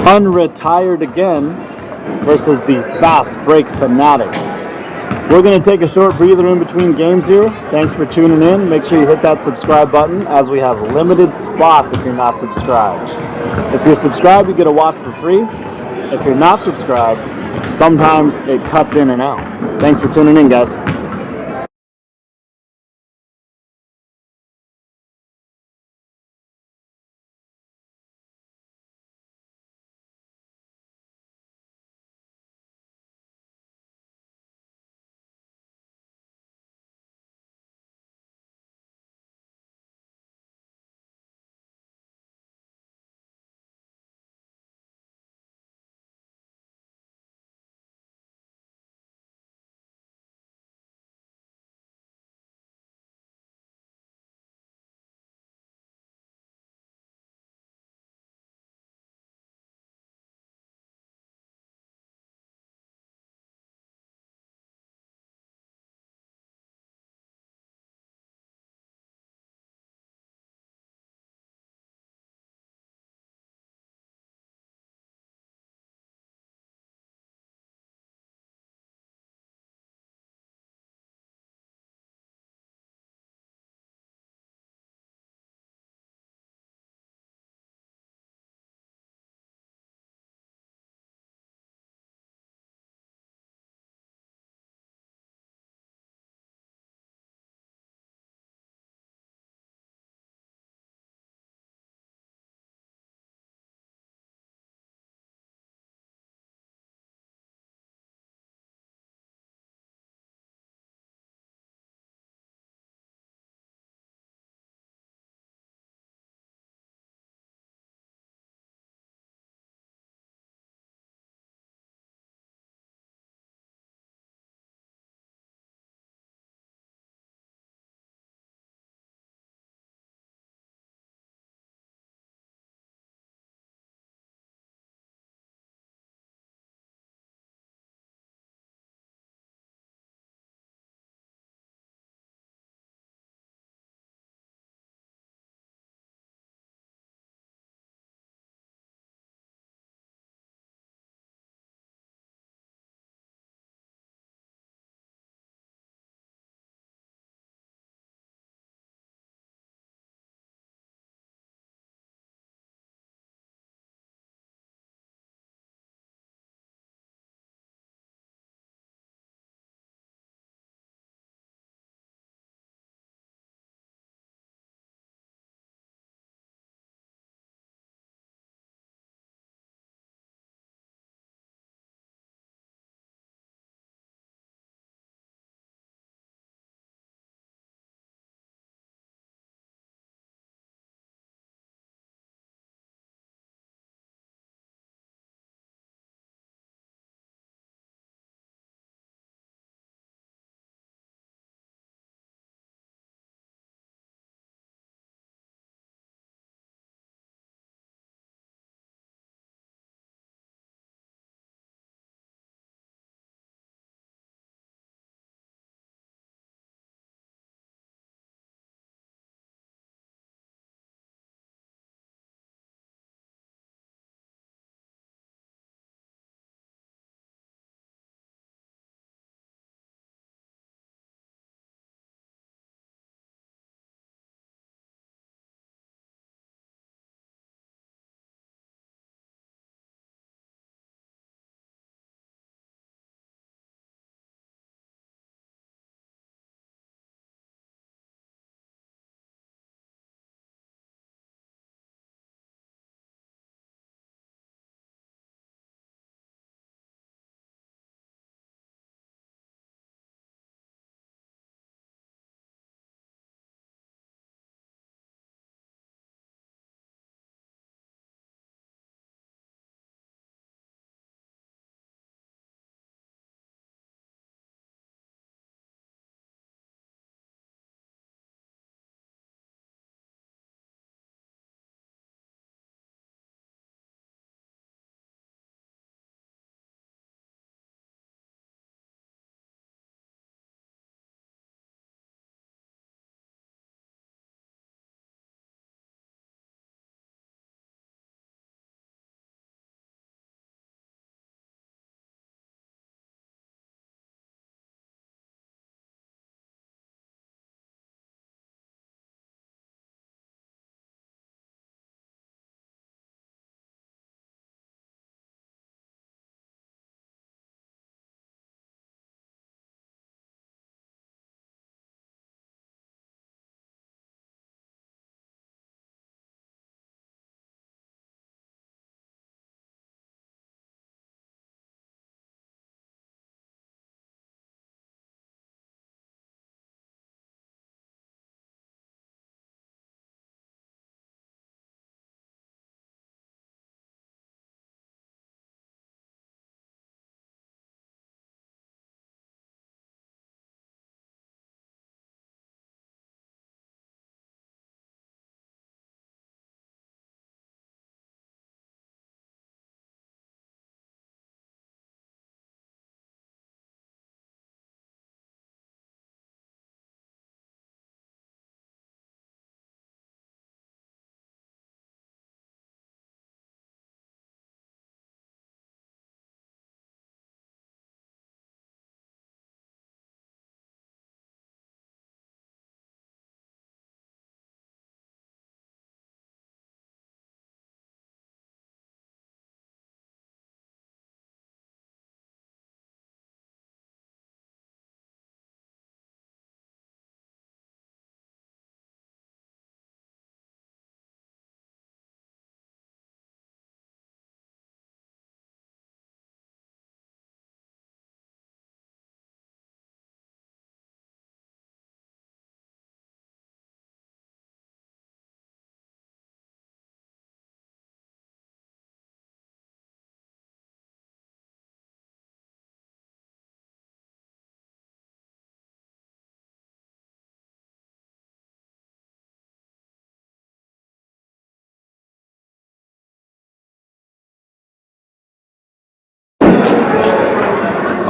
Unretired Again versus the Fast Break Fanatics. We're going to take a short breather in between games here. Thanks for tuning in. Make sure you hit that subscribe button as we have limited spots if you're not subscribed. If you're subscribed, you get a watch for free. If you're not subscribed, sometimes it cuts in and out. Thanks for tuning in, guys.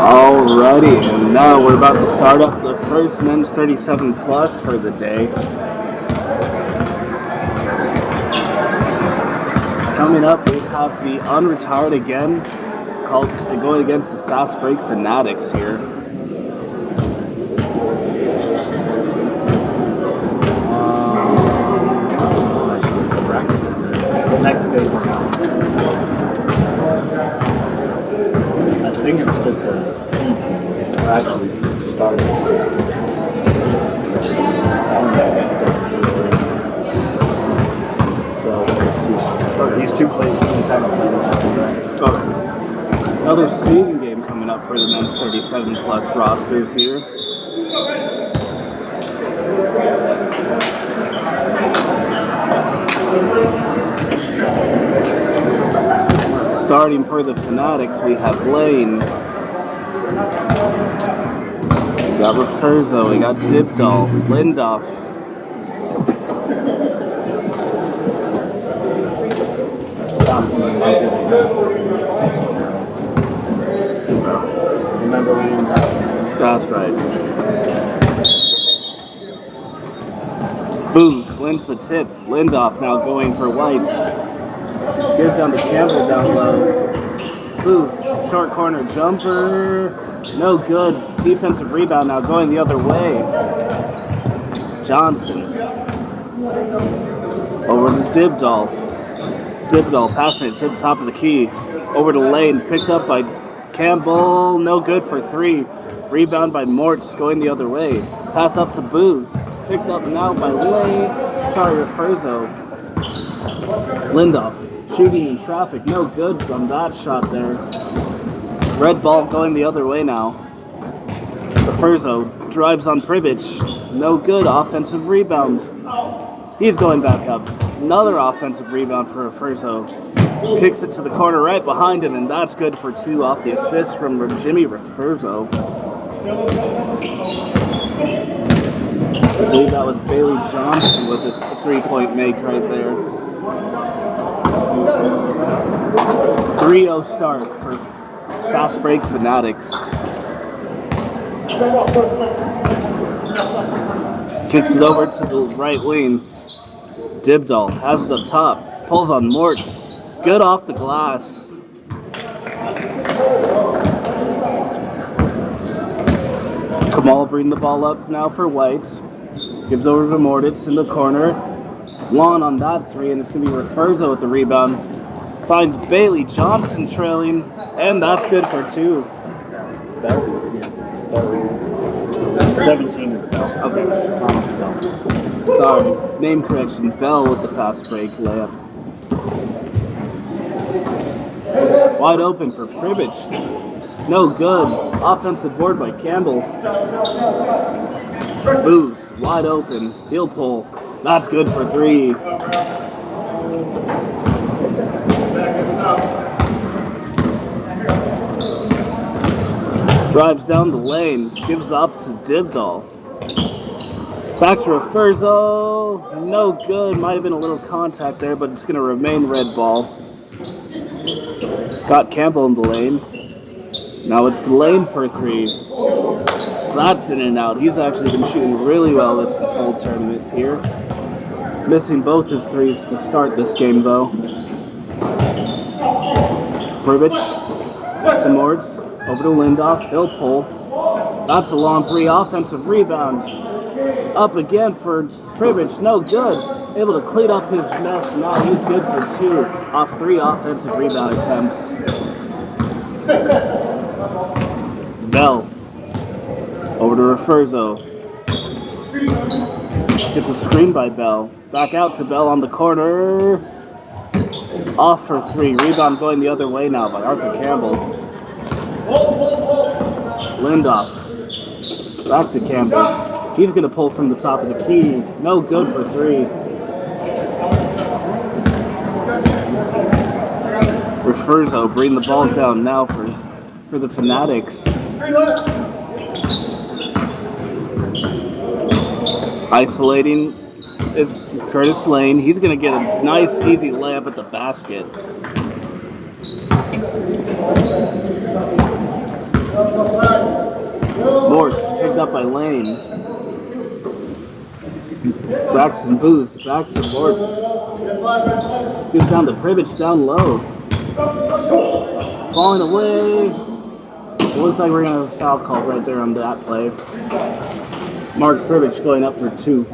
Alrighty, and now we're about to start up the first men's 37 plus for the day. Coming up, we have the unretired again, going against the fast break fanatics here. The next big one. I think it's just a seed. We're actually starting. So it's a seed. These two play anytime of Okay. Another seeding game coming up for the men's 37 plus rosters here. Starting for the Fanatics, we have Lane. We got Referzo, we got Dibdall, Lindoff. Remember when? That's right. Booth wins the tip. Lindoff now going for Whites. Gives down to Campbell down low. Booth, short corner jumper. No good. Defensive rebound now going the other way. Johnson. Over to Dibdall. Dibdall passing it to the top of the key. Over to Lane. Picked up by Campbell. No good for three. Rebound by Mortz going the other way. Pass up to Booth. Picked up now by Lane. Sorry, Referzo. Lindoff. Shooting in traffic, no good from that shot there. Red ball going the other way now. Referzo drives on Pribic, no good, offensive rebound. He's going back up. Another offensive rebound for Referzo. Kicks it to the corner right behind him, and that's good for two off the assist from Jimmy Referzo. I believe that was Bailey Johnson with a three-point make right there. 3-0 start for Fast Break Fanatics. Kicks it over to the right wing. Dibdall has it up top. Pulls on Mortz. Good off the glass. Kamal bringing the ball up now for Whites. Gives over to Mortz in the corner. Lawn on that three, and it's going to be Referzo with the rebound. Finds Bailey Johnson trailing, and that's good for two. Bell. 17 is Bell. Okay. Thomas Bell. Sorry, name correction. Bell with the fast break layup. Wide open for Pribic. No good. Offensive board by Campbell. Booth, wide open. He'll pull. That's good for three. Drives down the lane. Gives up to Dibdall. Back to Referzo. No good. Might have been a little contact there, but it's going to remain red ball. Got Campbell in the lane. Now it's Lane for three. That's in and out. He's actually been shooting really well this whole tournament here. Missing both his threes to start this game, though. Pribic to Mortz. Over to Lindoff. He'll pull. That's a long three. Offensive rebound. Up again for Pribic. No good. Able to clean up his mess. Now he's good for two off three offensive rebound attempts. Bell. Over to Referzo. Gets a screen by Bell. Back out to Bell on the corner. Off for three. Rebound going the other way now by Arthur Campbell. Lindoff. Back to Campbell. He's going to pull from the top of the key. No good for three. Referzo bringing the ball down now for the Fanatics. Isolating is Curtis Lane. He's going to get a nice, easy layup at the basket. picked up by Lane. Braxton Booth, back to Mortz. Gives down to Pribbich down low. Falling away. It looks like we're going to have a foul call right there on that play. Mark Pribbich going up for 2.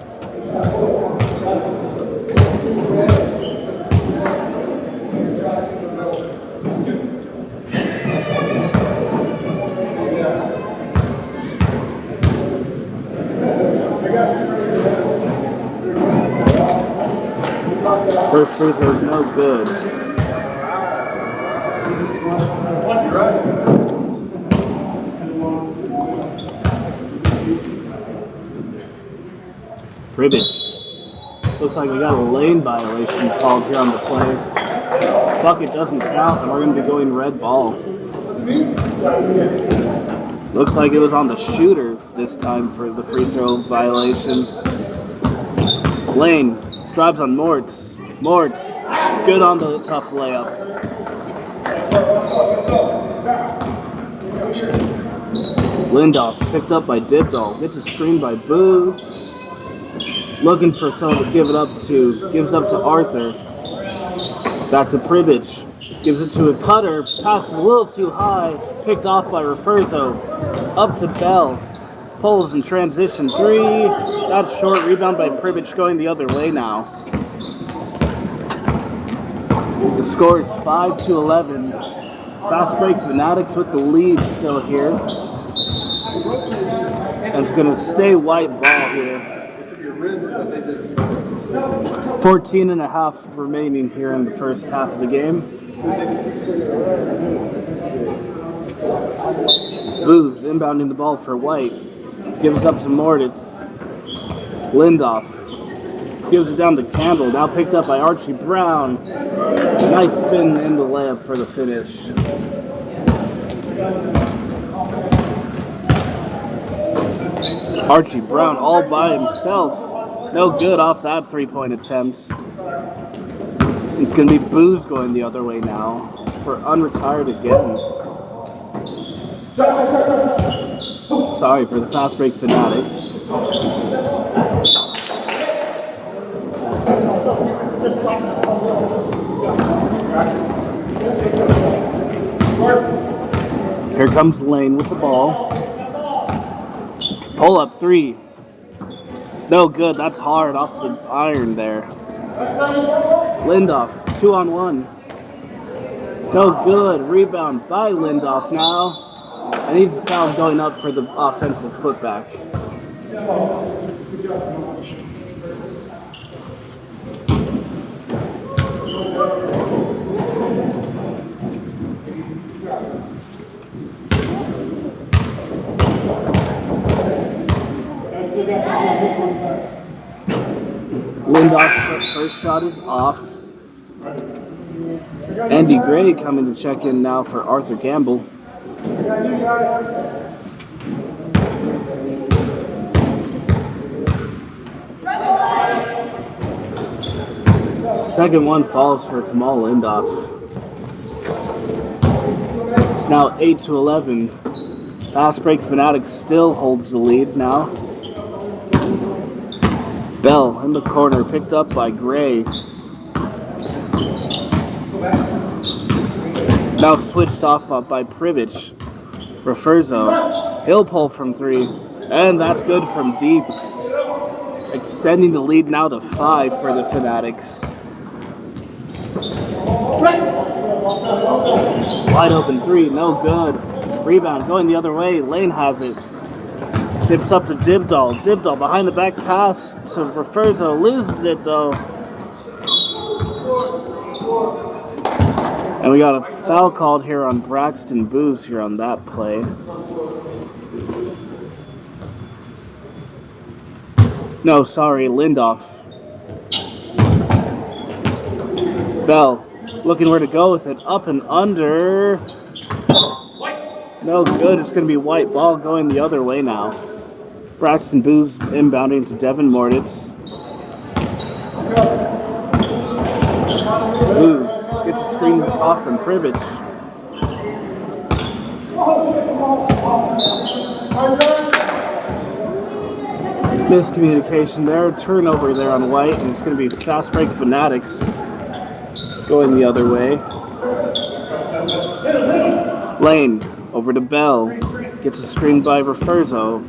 First free throw is no good. Pribbich. Looks like we got a lane violation called here on the play. Bucket doesn't count, and we're going to be going red ball. Looks like it was on the shooter this time for the free throw violation. Lane drives on Mortz. Mortz, good on the tough layup. Lindoff picked up by Dibdall. Gets a screen by Booth. Looking for someone to give it up to. Gives up to Arthur. Back to Pribbich. Gives it to a cutter. Passes a little too high. Picked off by Referzo. Up to Bell. Pulls in transition 3. That's short. Rebound by Pribbich going the other way now. The score is 5-11. Fast break Fanatics with the lead still here. And it's going to stay white ball here. 14.5 remaining here in the first half of the game. Booz inbounding the ball for White. Gives up to Mortitz. Lindoff. Gives it down to Campbell. Now picked up by Archie Brown. Nice spin in the layup for the finish. Archie Brown all by himself. No good off that three-point attempt. It's going to be Booze going the other way now for unretired again. Sorry for the fast break Fanatics. Here comes Lane with the ball. Pull up 3. No good. That's hard off the iron there. Lindoff, 2-on-1. No good. Rebound by Lindoff now. And he's foul going up for the offensive putback. Lindoff's first shot is off. Andy Gray coming to check in now for Arthur Gamble. Second one falls for Kamal Lindoff. It's now 8-11. Fast break Fanatics still holds the lead now. Bell in the corner, picked up by Gray. Now switched off by Pribbich. Referzo. He'll pull from 3. And that's good from deep. Extending the lead now to 5 for the Fanatics. Wide open 3, no good. Rebound going the other way. Lane has it. Tips up to Dibdall. Dibdall behind the back pass to Referzo. Loses it though. And we got a foul called here on Braxton Booz here on that play. No, sorry, Lindoff. Bell looking where to go with it. Up and under. No good. It's going to be white ball going the other way now. Braxton Booz inbounding to Devin Mortitz. Booz gets a screen off from Pribbich. Miscommunication there, turnover there on white, and it's going to be fast break Fanatics going the other way. Lane over to Bell, gets a screen by Referzo.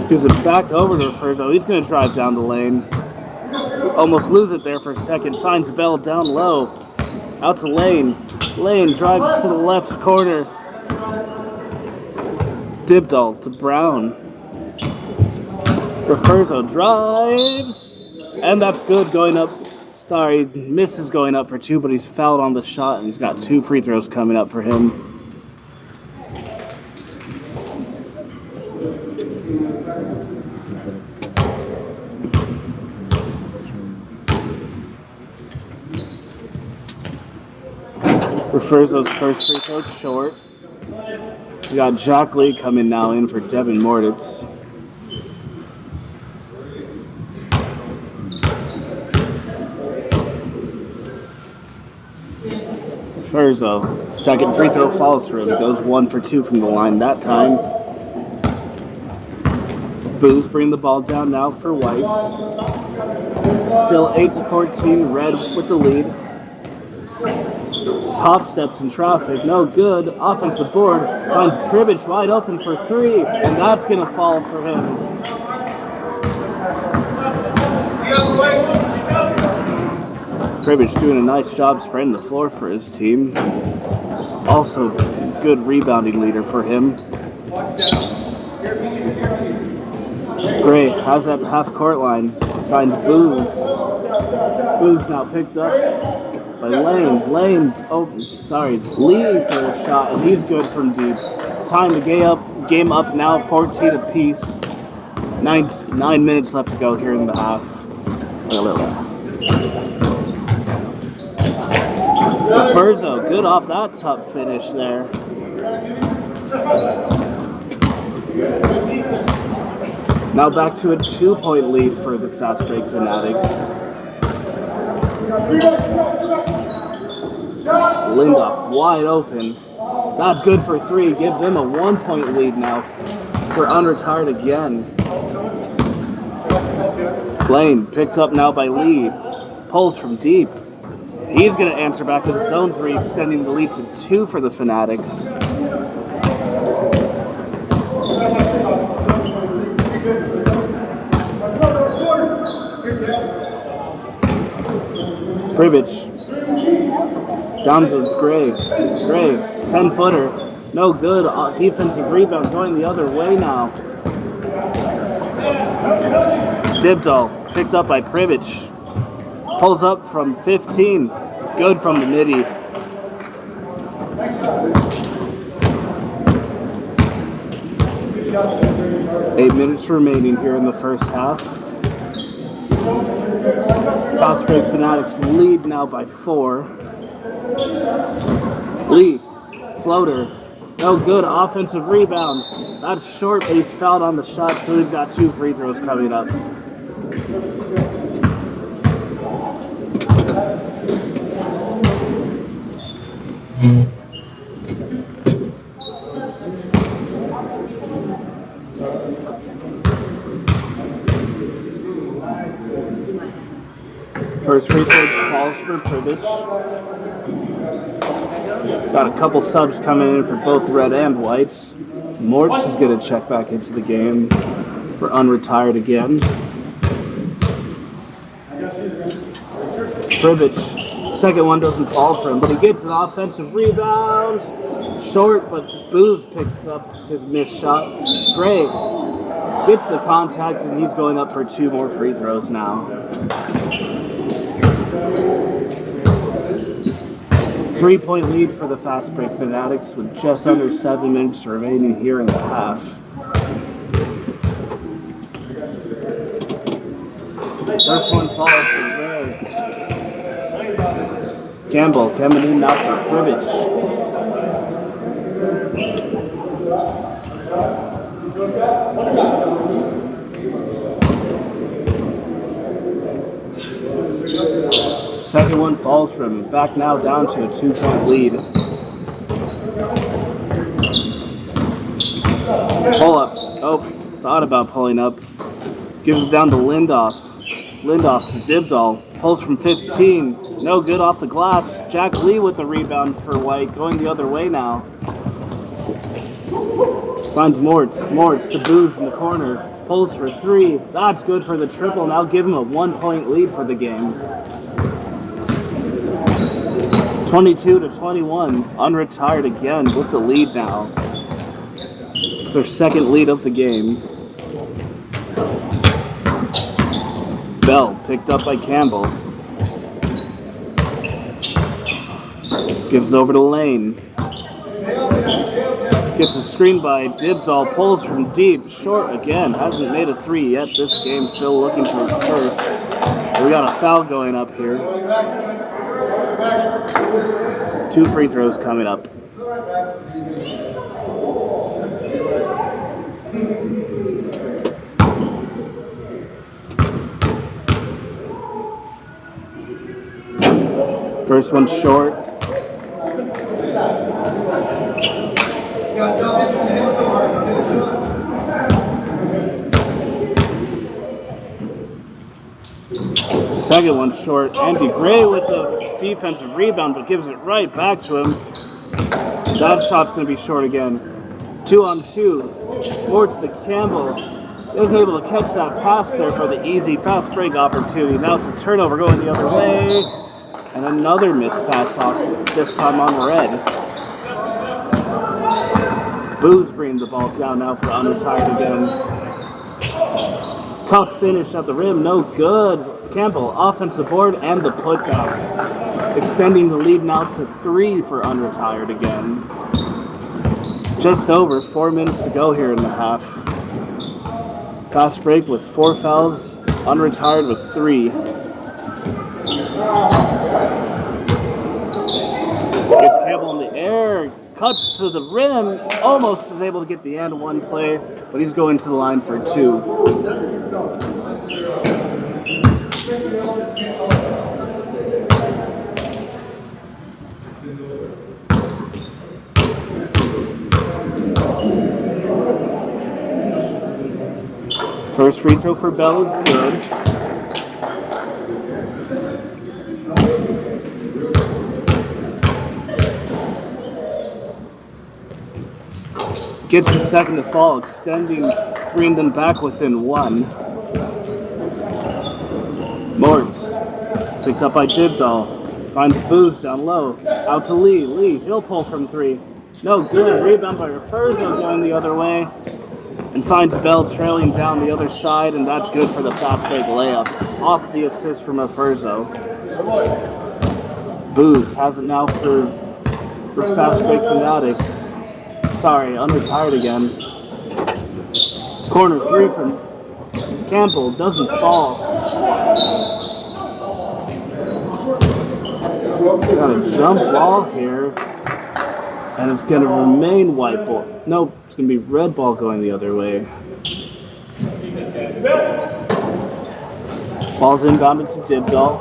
Gives it back over to Referzo. He's going to drive down the lane. Almost lose it there for a second. Finds Bell down low. Out to Lane. Lane drives to the left corner. Dibdall to Brown. Referzo drives. And that's good going up. Sorry, misses going up for 2, but he's fouled on the shot, and he's got 2 free throws coming up for him. Referzo's first free throw short. We got Jock Lee coming now in for Devin Mortitz. Referzo, second free throw falls through. Goes 1 for 2 from the line that time. Booze bring the ball down now for Whites. Still 8-14, Red with the lead. Top steps in traffic, no good. Offensive board, finds Cribbage wide open for 3, and that's going to fall for him. Cribbage doing a nice job spreading the floor for his team. Also, good rebounding leader for him. Gray has that half-court line, finds Booze. Booze now picked up by Lee for a shot, and he's good from deep. Time to game up now, 14 apiece. 9 minutes left to go here in the half. Referzo, good off that top finish there. Now back to a 2-point lead for the fast break Fanatics. Lindoff wide open. That's good for 3. Give them a 1-point lead now for unretired again. Lane picked up now by Lee. Pulls from deep. He's going to answer back to the zone 3, extending the lead to 2 for the Fanatics. Cribbage. Down to Gray. Gray, 10-footer. No good. Defensive rebound going the other way now. Dibdall picked up by Cribbage. Pulls up from 15. Good from the midi. Eight minutes remaining here in the first half. Fast break Fanatics lead now by 4. Lee, floater, no good, offensive rebound. That's short, but he's fouled on the shot, so he's got 2 free throws coming up. First free throw falls for Privilege. Got a couple subs coming in for both red and whites. Mortz is going to check back into the game for unretired again. Privilege, second one doesn't fall for him, but he gets an offensive rebound. Short, but Booth picks up his missed shot. Gray gets the contact, and he's going up for 2 more free throws now. 3-point lead for the fast break Fanatics with just under 7 minutes remaining here in the half. First one falls for Gray. Campbell coming in now for Cribbage. Second one falls for him. Back now down to a 2-point lead. Pull up. Oh, thought about pulling up. Gives it down to Lindoff. Lindoff to Dibdall. Pulls from 15. No good off the glass. Jack Lee with the rebound for White. Going the other way now. Finds Mortz. Mortz to Booz in the corner. Pulls for 3. That's good for the triple. Now give him a 1-point lead for the game. 22-21. Unretired again with the lead now. It's their second lead of the game. Bell picked up by Campbell. Gives over to Lane. Gets a screen by Dibdall. Pulls from deep. Short again. Hasn't made a 3 yet this game. Still looking for his first. We got a foul going up here. 2 free throws coming up. First one short. Second one short. Andy Gray with the defensive rebound, but gives it right back to him. That shot's going to be short again. 2-on-2. Mortz to Campbell. He wasn't able to catch that pass there for the easy fast break opportunity. Now it's a turnover going the other way. And another missed pass off, this time on red. Booz brings the ball down now for unretired again. Tough finish at the rim, no good. Campbell, offensive board and the putback. Extending the lead now to 3 for unretired again. Just over 4 minutes to go here in the half. Fast break with 4 fouls, unretired with 3. Gets Campbell in the air, cuts to the rim, almost is able to get the and one play, but he's going to the line for 2. First free throw for Bell is good. Gets the second to fall, extending, bringing them back within 1. Mortz, picked up by Dibdall, finds Booz down low, out to Lee. Lee, he'll pull from 3. No good, rebound by Referzo going the other way, and finds Bell trailing down the other side, and that's good for the fast break layup. Off the assist from Referzo. Booz has it now for fast break fanatics. Sorry, unretired again. Corner 3 from Campbell, doesn't fall. Got a jump ball here, and it's going to remain white ball. Nope, it's going to be red ball going the other way. Ball's inbounded to Dibdall.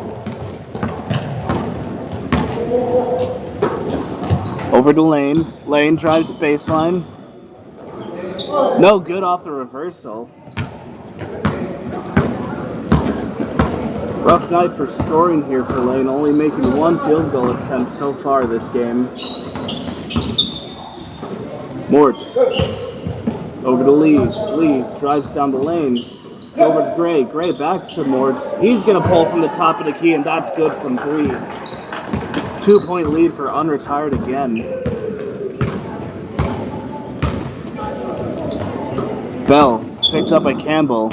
Over to Lane. Lane drives the baseline. No good off the reversal. Rough night for scoring here for Lane, only making 1 field goal attempt so far this game. Mortz. Over to Lee. Lee drives down the lane. Over to Gray. Gray back to Mortz. He's going to pull from the top of the key, and that's good from 3. 2-point lead for unretired again. Bell, picked up by Campbell.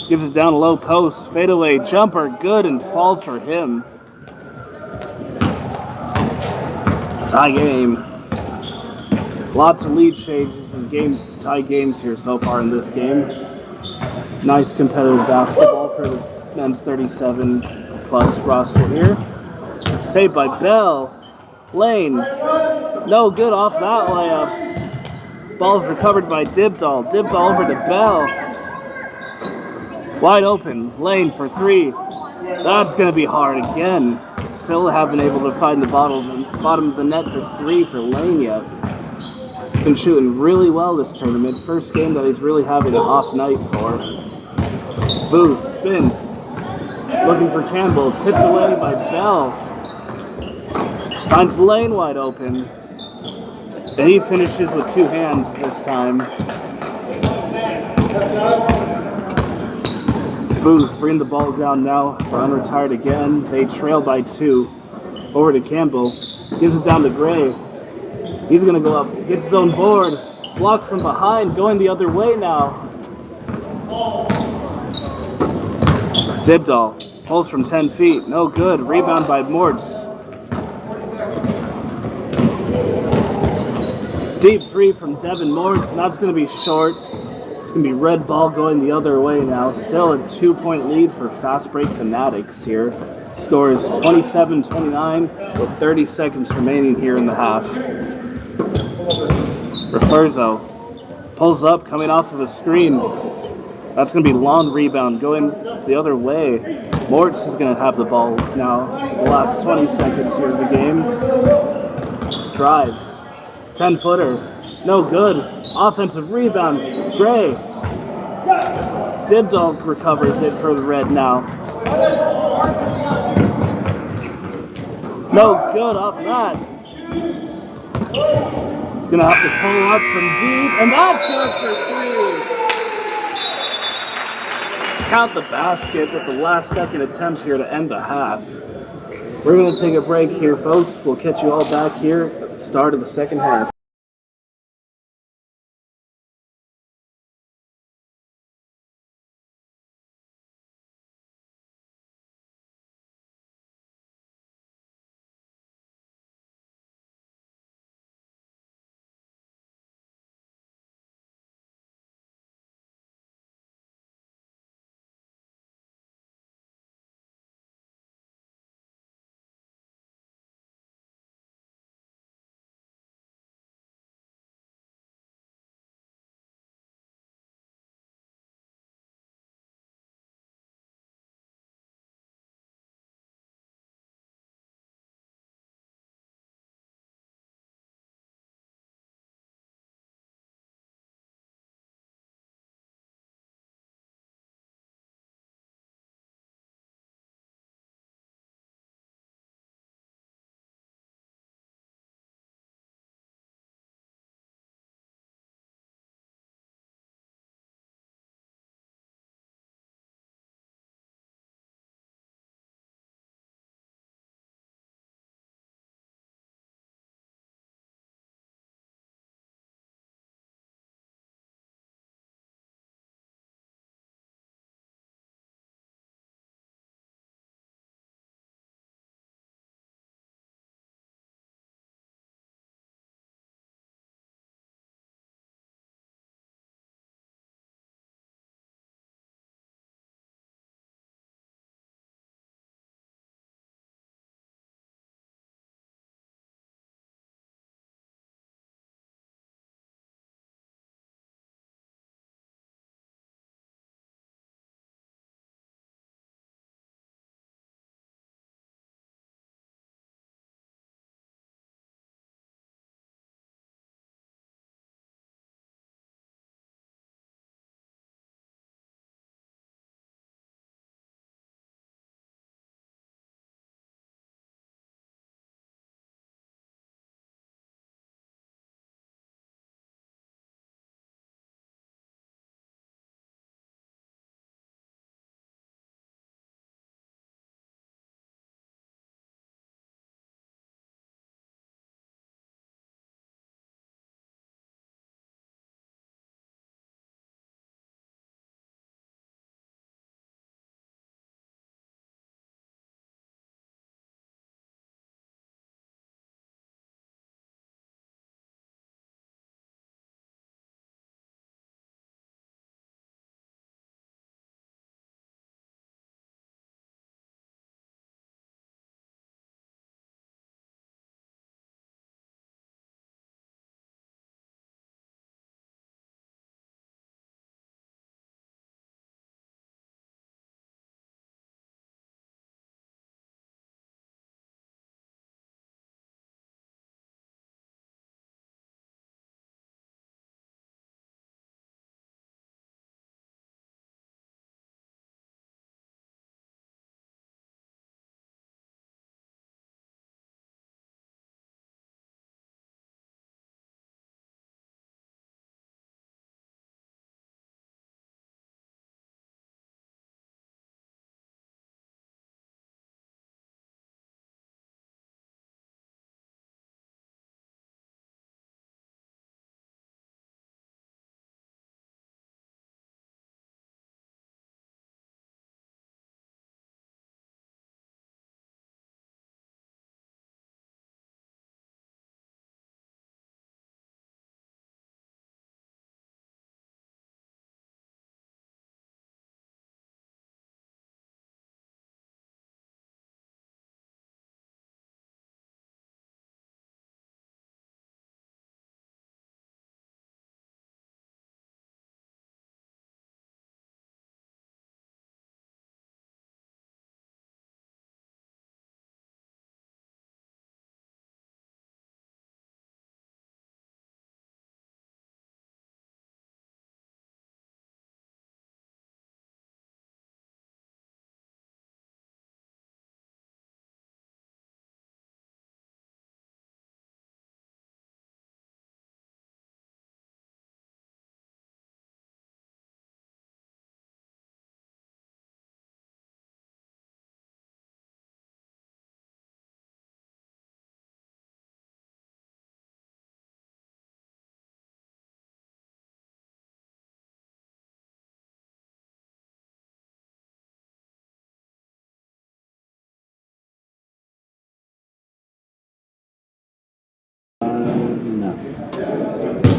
Gives it down low post. Fadeaway jumper, good, and falls for him. Tie game. Lots of lead changes and tie games here so far in this game. Nice competitive basketball for the men's 37-plus roster here. Saved by Bell. Lane. No good off that layup. Ball's recovered by Dibdall. Dibdall over to Bell. Wide open. Lane for 3. That's going to be hard again. Still haven't been able to find the bottom of the net for 3 for Lane yet. Been shooting really well this tournament. First game that he's really having an off night for. Booth spins. Looking for Campbell. Tipped away by Bell. Finds lane wide open. And he finishes with two hands this time. Booth bringing the ball down now for unretired again. They trail by 2. Over to Campbell. Gives it down to Gray. He's going to go up. Gets his own board. Blocked from behind. Going the other way now. Dibdall. Pulls from 10 feet. No good. Rebound by Mortz. Deep 3 from Devin Mortz. And that's going to be short. It's going to be red ball going the other way now. Still a 2-point lead for Fast Break Fanatics here. Score is 27-29 with 30 seconds remaining here in the half. Referzo pulls up, coming off of a screen. That's going to be long rebound going the other way. Mortz is going to have the ball now. The last 20 seconds here of the game. Drives. 10-footer. No good. Offensive rebound. Gray. Dibdall recovers it for the red now. No good off that. Gonna have to pull up from deep, and that's good for 3. Count the basket with the last second attempt here to end the half. We're gonna take a break here, folks. We'll catch you all back here at the start of the second half.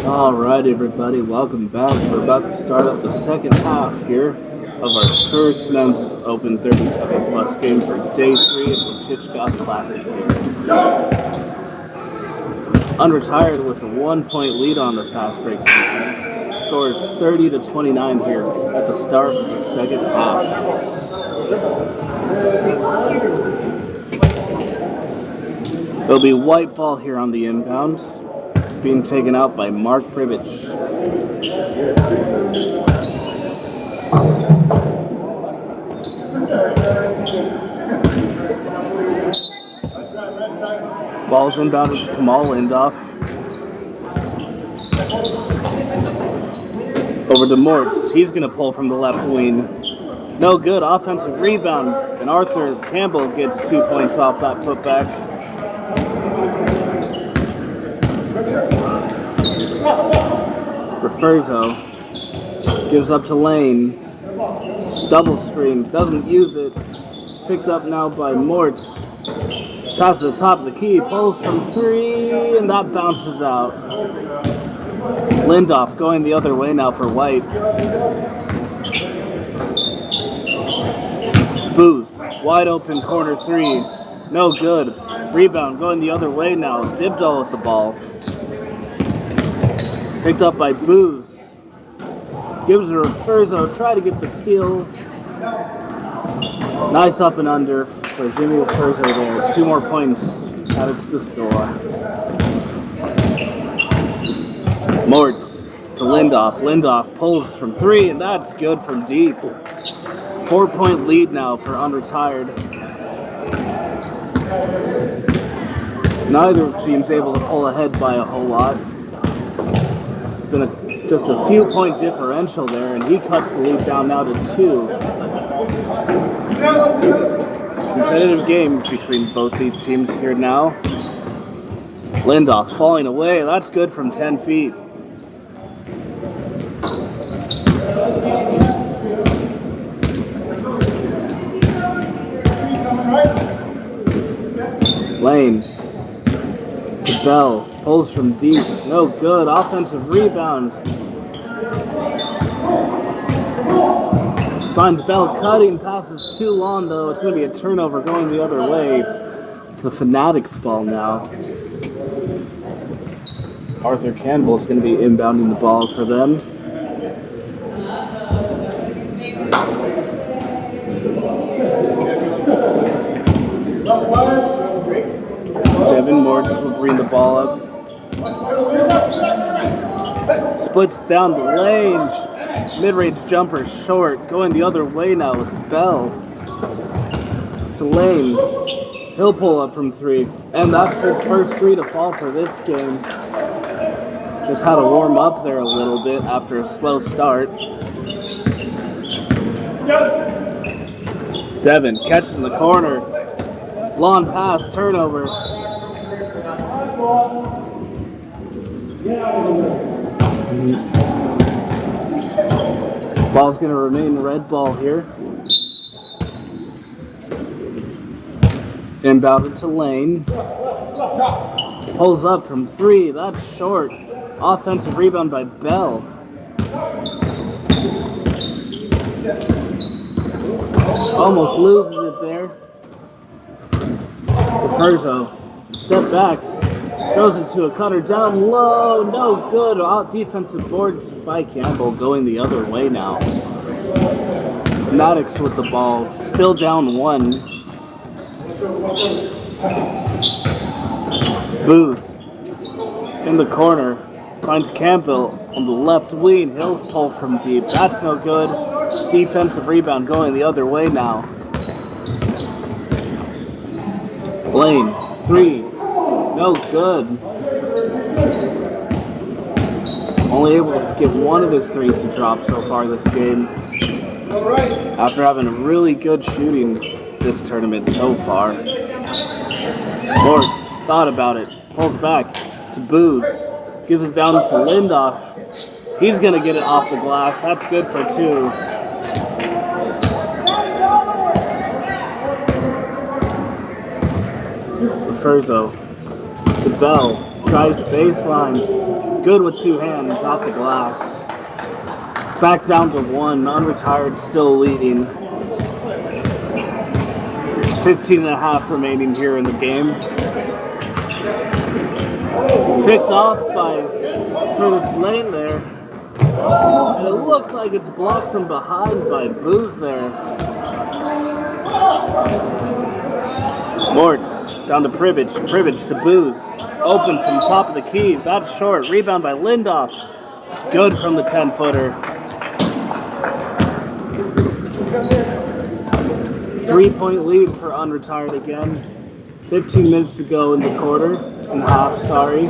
Alright everybody, welcome back. We're about to start up the second half here of our first men's Open 37 plus game for day 3 of the Chichagof Classic series. Unretired with a 1-point lead on the fast break defense. Scores 30-29 here at the start of the second half. There'll be white ball here on the inbounds, being taken out by Mark Privich. Ball's inbounded to Kamal Lindoff. Over to Mortz. He's going to pull from the left wing. No good. Offensive rebound. And Arthur Campbell gets 2 points off that putback. Referzo gives up to Lane. Double screen. Doesn't use it. Picked up now by Mortz. Passes to the top of the key. Pulls from 3. And that bounces out. Lindoff going the other way now for White. Booz. Wide open corner 3. No good. Rebound going the other way now. Dibdall with the ball. Picked up by Booz. Gives it to Referzo. Try to get the steal. Nice up and under for Jimmy Referzo there. 2 more points added to the score. Mortz to Lindoff. Lindoff pulls from 3, and that's good from deep. 4-point lead now for Unretired. Neither team's able to pull ahead by a whole lot. Been just a few point differential there, and he cuts the lead down now to 2. Competitive game between both these teams here now. Lindoff falling away. That's good from 10 feet. Lane. Bell pulls from deep. No good. Offensive rebound. Finds Bell cutting. Passes too long though. It's going to be a turnover going the other way. It's the Fanatics ball now. Arthur Campbell is going to be inbounding the ball for them. Devin Mortz will bring the ball up. Splits down the lane. Mid-range jumper short. Going the other way now is Bell. To Lane. He'll pull up from 3. And that's his first 3 to fall for this game. Just had to warm up there a little bit after a slow start. Devin catches in the corner. Long pass, turnover. Ball's going to remain red ball here. Inbounded to Lane. Pulls up from 3. That's short. Offensive rebound by Bell. Almost loses it there. Referzo. Step backs. Throws it to a cutter down low. No good. Out defensive board by Campbell going the other way now. Fanatics with the ball. Still down 1. Booz in the corner. Finds Campbell on the left wing. He'll pull from deep. That's no good. Defensive rebound going the other way now. Blaine. 3. No good. Only able to get 1 of his 3s to drop so far this game. After having a really good shooting this tournament so far. Mortz thought about it. Pulls back to Booz. Gives it down to Lindoff. He's going to get it off the glass. That's good for 2. Referzo to Bell. Drives baseline. Good with two hands off the glass. Back down to 1. Unretired still leading. 15.5 remaining here in the game. Picked off by Curtis Lane there. And it looks like it's blocked from behind by Booz there. Mortz down to Privilege. Privilege to Booz. Open from top of the key. That's short. Rebound by Lindoff. Good from the 10-footer. 3-point lead for Unretired again. 15 minutes to go in the quarter. And half, sorry.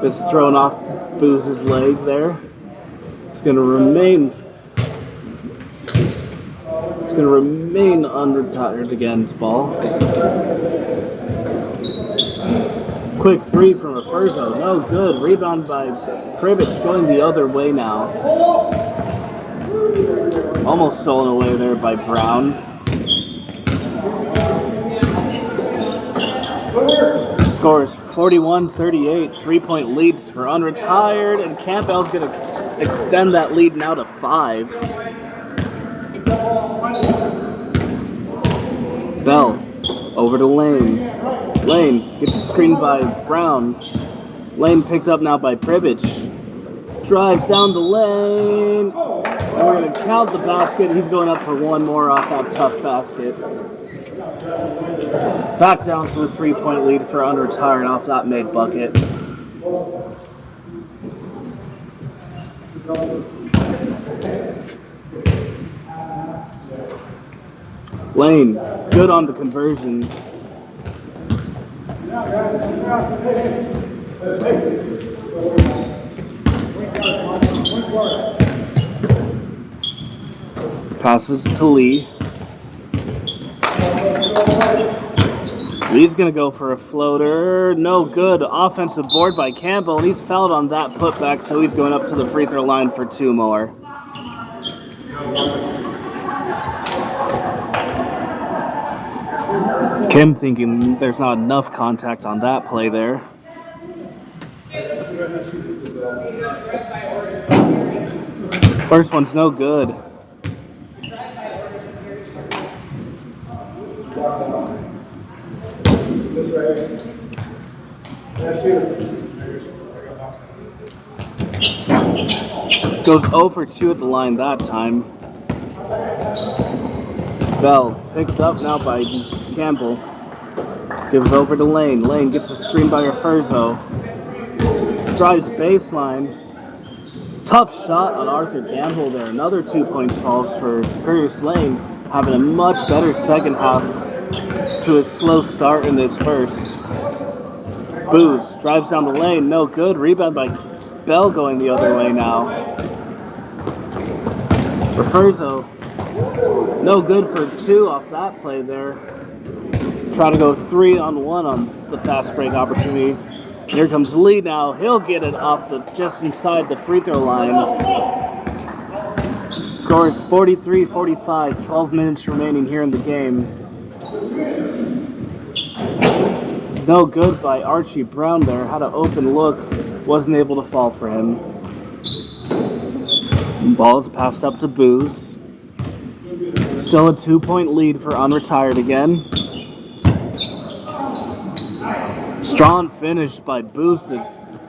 It's thrown off Booz's leg there. It's going to remain Unretired again's ball. Quick three from Referzo. No good. Rebound by Privilege going the other way now. Almost stolen away there by Brown. Score is 41-38. 3-point leads for Unretired, and Campbell's going to extend that lead now to 5. Bell over to Lane. Lane gets screened by Brown. Lane picked up now by Privilege. Drives down the lane. And we're going to count the basket. He's going up for one more off that tough basket. Back down to a 3-point lead for Unretired off that made bucket. Lane, good on the conversion. Passes to Lee. Lee's going to go for a floater. No good. Offensive board by Campbell, and he's fouled on that putback, so he's going up to the free throw line for 2 more. Kim thinking there's not enough contact on that play there. First one's no good. Goes 0 for 2 at the line that time. Bell picked up now by Campbell. Gives over to Lane. Lane gets a screen by Referzo. Drives baseline. Tough shot on Arthur Gamble there. Another 2 points falls for Curtis Lane, having a much better second half to a slow start in this first. Booz drives down the lane. No good. Rebound by Bell going the other way now. Referzo. No good for 2 off that play there. Try to go 3-on-1 on the fast break opportunity. Here comes Lee now. He'll get it off just inside the free throw line. Score is 43-45. 12 minutes remaining here in the game. No good by Archie Brown there. Had an open look. Wasn't able to fall for him. Ball's passed up to Booz. Still a 2-point lead for Unretired again. Strong finish by Booz to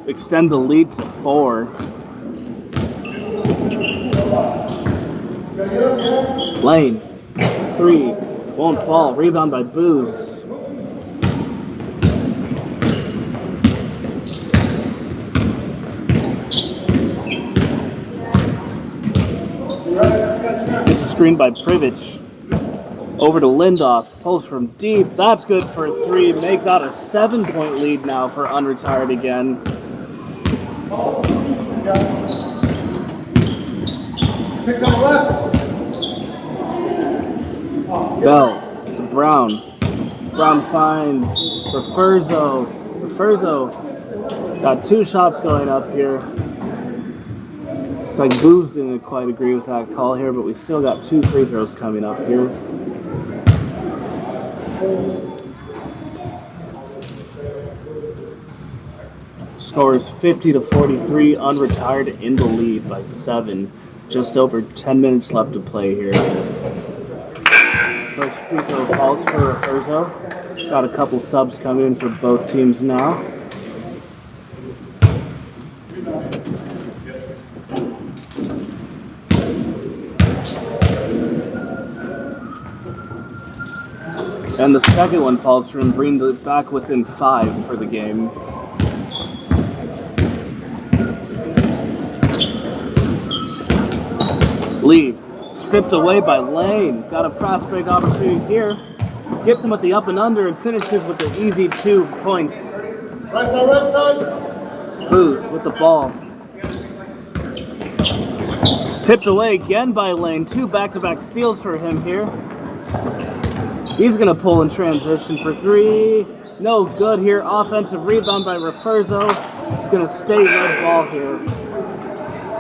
extend the lead to 4. Lane, 3, won't fall. Rebound by Booz. It's a screen by Privilege. Over to Lindoff. Pulls from deep. That's good for 3. Make that a 7-point lead now for Unretired again. Bell to Brown. Brown finds Referzo. Referzo got 2 shots going up here. It's like Booz didn't quite agree with that call here, but we still got 2 free throws coming up here. Score is 50-43, unretired in the lead by 7. Just over 10 minutes left to play here. First free throw falls for Referzo. Got a couple subs coming in for both teams now. And the second one falls for him, bringing it back within 5 for the game. Lee, stripped away by Lane. Got a fast break opportunity here. Gets him with the up and under and finishes with the easy 2 points. Right side, right side. Booz with the ball. Tipped away again by Lane. 2 back-to-back steals for him here. He's going to pull in transition for 3. No good here. Offensive rebound by Referzo. He's going to stay red ball here.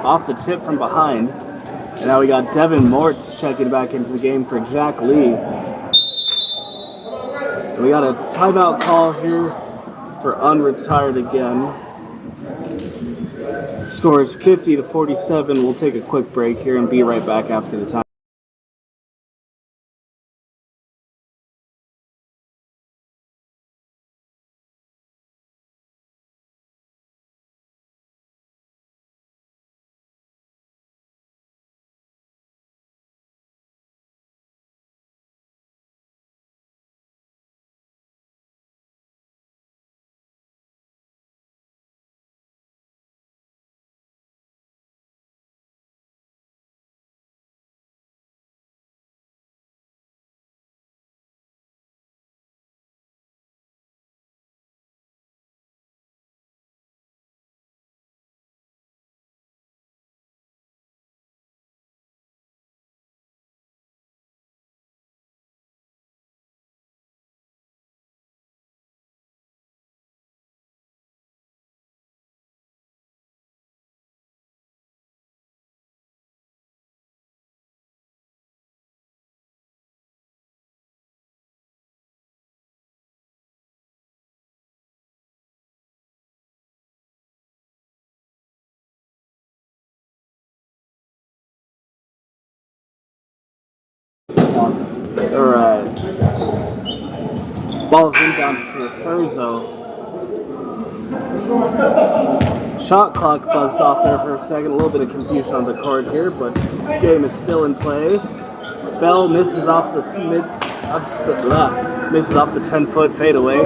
Off the tip from behind. And now we got Devin Mortz checking back into the game for Jack Lee. And we got a timeout call here for unretired again. Score is 50-47. We'll take a quick break here and be right back after the time. Alright. Ball's inbound to Referzo. Shot clock buzzed off there for a second. A little bit of confusion on the court here, but game is still in play. Bell misses off the 10-foot fadeaway.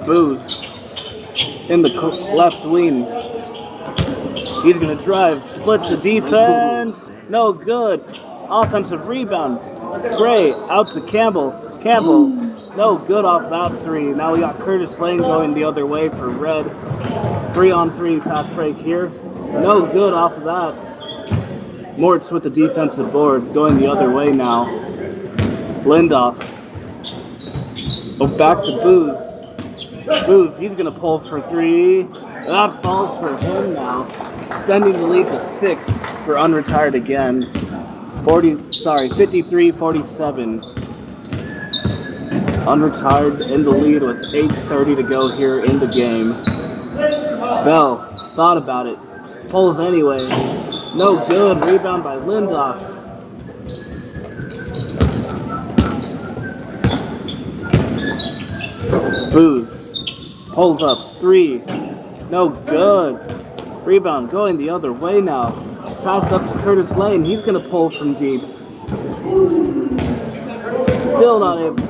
Booz in the left wing. He's gonna drive, splits the defense. No good. Offensive rebound. Gray out to Campbell. Campbell, no good off that 3. Now we got Curtis Lane going the other way for Red. 3-on-3 fast break here. No good off of that. Mortz with the defensive board, going the other way now. Lindoff. Oh, back to Booz. Booz, he's gonna pull for 3. That falls for him now. Extending the lead to 6 for unretired again. 53-47. Unretired in the lead with 8:30 to go here in the game. Bell thought about it. Pulls anyway. No good. Rebound by Lindoff. Booz pulls up 3. No good. Rebound going the other way now. Pass up to Curtis Lane. He's going to pull from deep. Still not able. I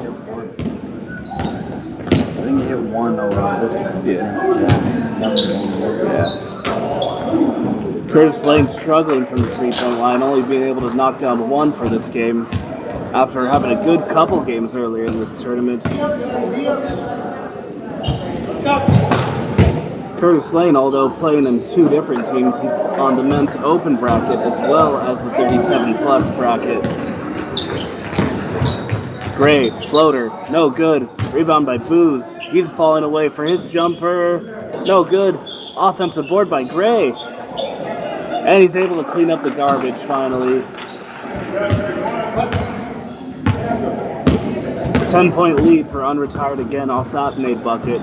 think he hit 1 over this one. Yeah. Curtis Lane struggling from the 3-point line, only being able to knock down 1 for this game after having a good couple games earlier in this tournament. Curtis Lane, although playing in 2 different teams, he's on the men's open bracket as well as the 37+ bracket. Gray, floater, no good. Rebound by Booz. He's falling away for his jumper. No good. Offensive board by Gray. And he's able to clean up the garbage finally. 10-point lead for unretired again off that made bucket.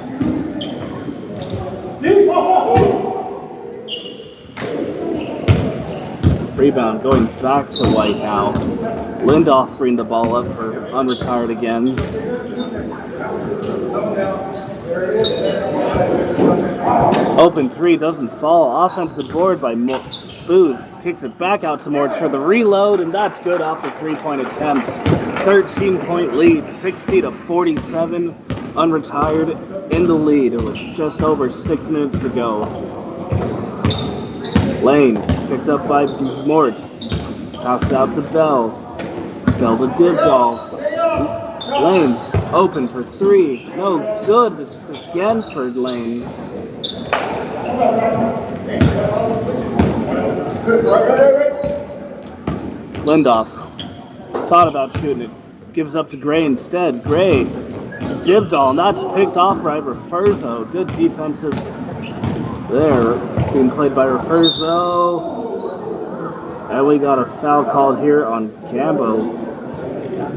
Rebound going back to White now. Lindoff bringing the ball up for unretired again. Open three doesn't fall. Offensive board by Booth. Kicks it back out to Mortz for the reload, and that's good off the three-point attempt. 13-point lead, 60-47. Unretired in the lead. It was just over 6 minutes to go. Lane picked up by Mortz. Passed out to Bell. Bell to Dibdall. Lane open for three. No good again for Lane. Lindoff thought about shooting it. Gives up to Gray instead. Gray to Dibdall. And that's picked off by Referzo. Good defensive there. Being played by Referzo. And we got a foul called here on Gambo.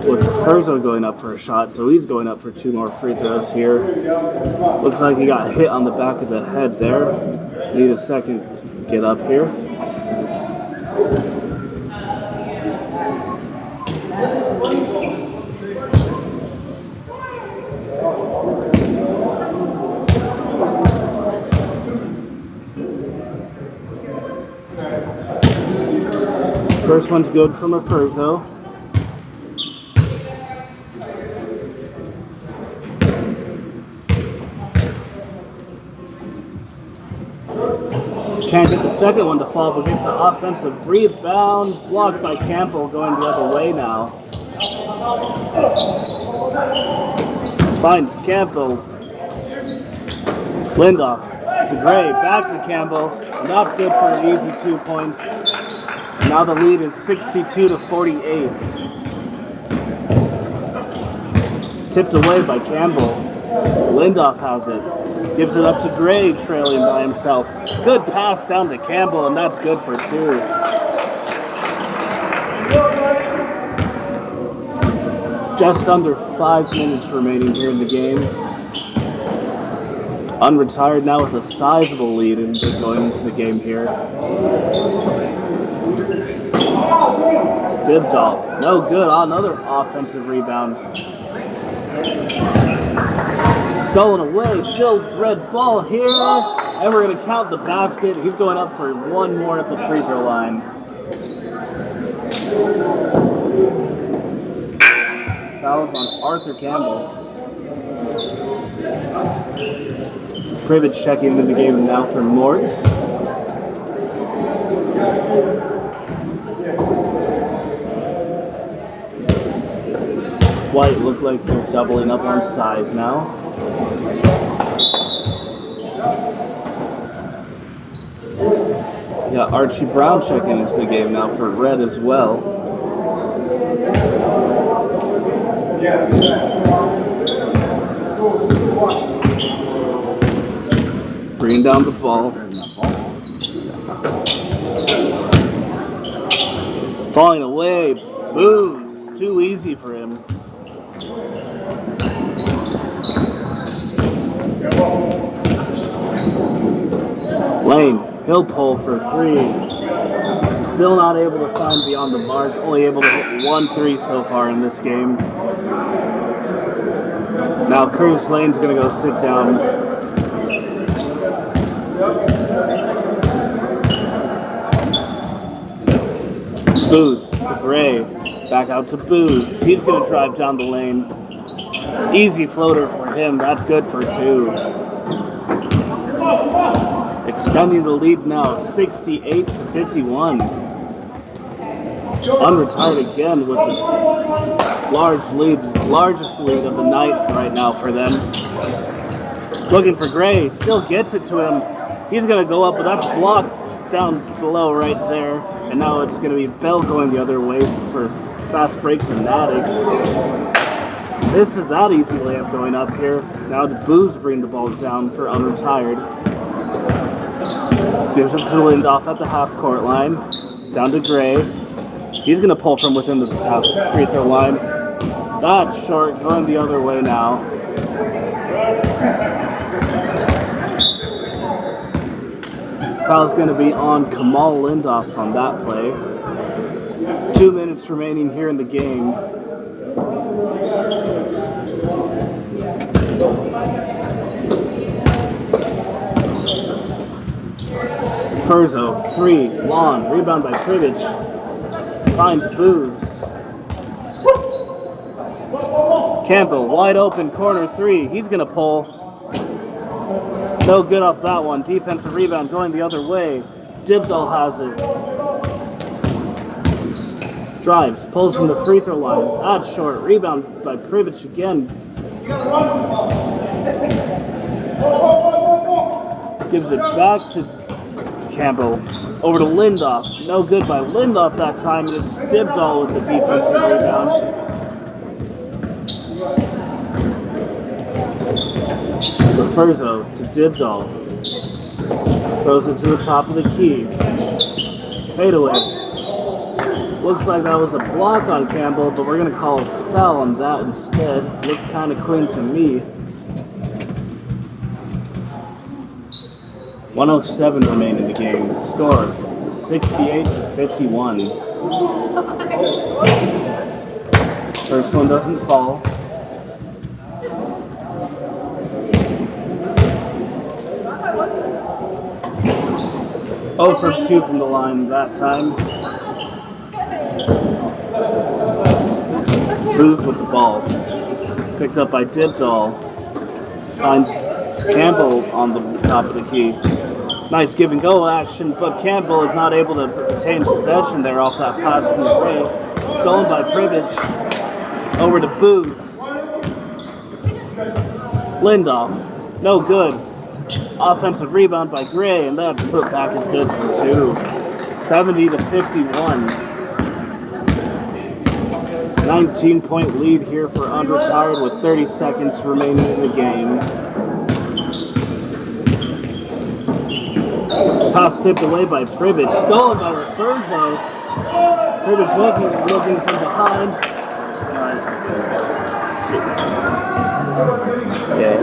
With Referzo going up for a shot. So he's going up for 2 more free throws here. Looks like he got hit on the back of the head there. Need a second to get up here. First one's good from Referzo. Can't get the second one to fall, but gets the offensive rebound. Blocked by Campbell, going the other way now. Finds Campbell. Lindoff to Gray, back to Campbell, and that's good for an easy 2 points. And now the lead is 62-48. Tipped away by Campbell. Lindoff has it. Gives it up to Gray, trailing by himself. Good pass down to Campbell, and that's good for 2. Just under 5 minutes remaining here in the game. Unretired now with a sizable lead and going into the game here. Dibdall, no good. Another offensive rebound. Stolen away, still red ball here, and we're going to count the basket. He's going up for 1 more at the free throw line. Fouls on Arthur Campbell. Krivich checking into the game now for Mortz. White look like they're doubling up on size now. Yeah, Archie Brown checking into the game now for Red as well. Bringing down the ball. Falling away. Booze. Too easy for him. Lane, he'll pull for 3. Still not able to find beyond the mark. Only able to hit 1 3 so far in this game. Now Curtis Lane's going to go sit down. Booze to Gray. Back out to Booze. He's going to drive down the lane. Easy floater for him. That's good for 2. Extending the lead now, 68-51. Unretired again with the largest lead of the night right now for them. Looking for Gray, still gets it to him. He's going to go up, but that's blocked down below right there. And now it's going to be Bell going the other way for fast break for Maddox. This is that easy layup going up here. Now the Booze bring the ball down for unretired. Gives it to Lindoff at the half-court line. Down to Gray. He's going to pull from within the free throw line. That's short, going the other way now. Foul's going to be on Kamal Lindoff on that play. 2 minutes remaining here in the game. Furzo, 3, long, rebound by Krivich. Finds Booz. Campbell, wide open, corner 3. He's going to pull. No good off that one. Defensive rebound going the other way. Dibdall has it. Drives, pulls from the free throw line. That's short. Rebound by Krivich again. Gives it back to Campbell. Over to Lindoff. No good by Lindoff that time. And it's Dibdall with the defensive rebound. Furzo to Dibdall. Throws it to the top of the key. Fadeaway. Looks like that was a block on Campbell, but we're going to call a foul on that instead. Looked kind of clean to me. 107 remain in the game. Score 68-51. First one doesn't fall. 0 for 2 from the line that time. Booz with the ball. Picked up by Dibdall. Finds Campbell on the top of the key. Nice give and go action, but Campbell is not able to retain possession there off that pass from the way. Stolen by Krivich. Over to Booz. Lindoff. No good. Offensive rebound by Gray, and that put back is good for 2. 70-51. 19-point lead here for Unretired with 30 seconds remaining in the game. Pass tipped away by Krivich, stolen by Furzo. Krivich wasn't looking from behind. Yeah.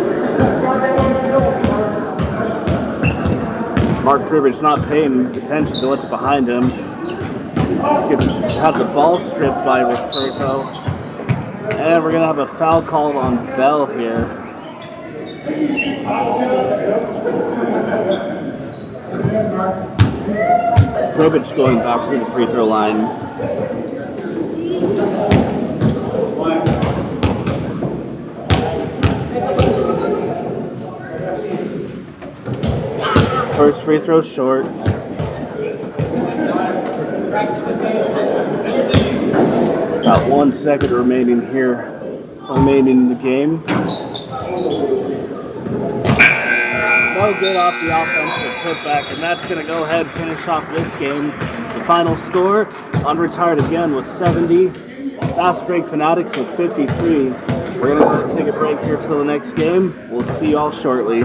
Mark Krivich not paying attention to what's behind him. Had the ball stripped by Furzo. And we're going to have a foul called on Bell here. Krivich going back to the free throw line. First free throw short. About 1 second remaining in the game. No good off the offensive putback, and that's going to go ahead and finish off this game. The final score, Unretired again with 70, Fast Break Fanatics with 53. We're going to take a break here till the next game. We'll see you all shortly.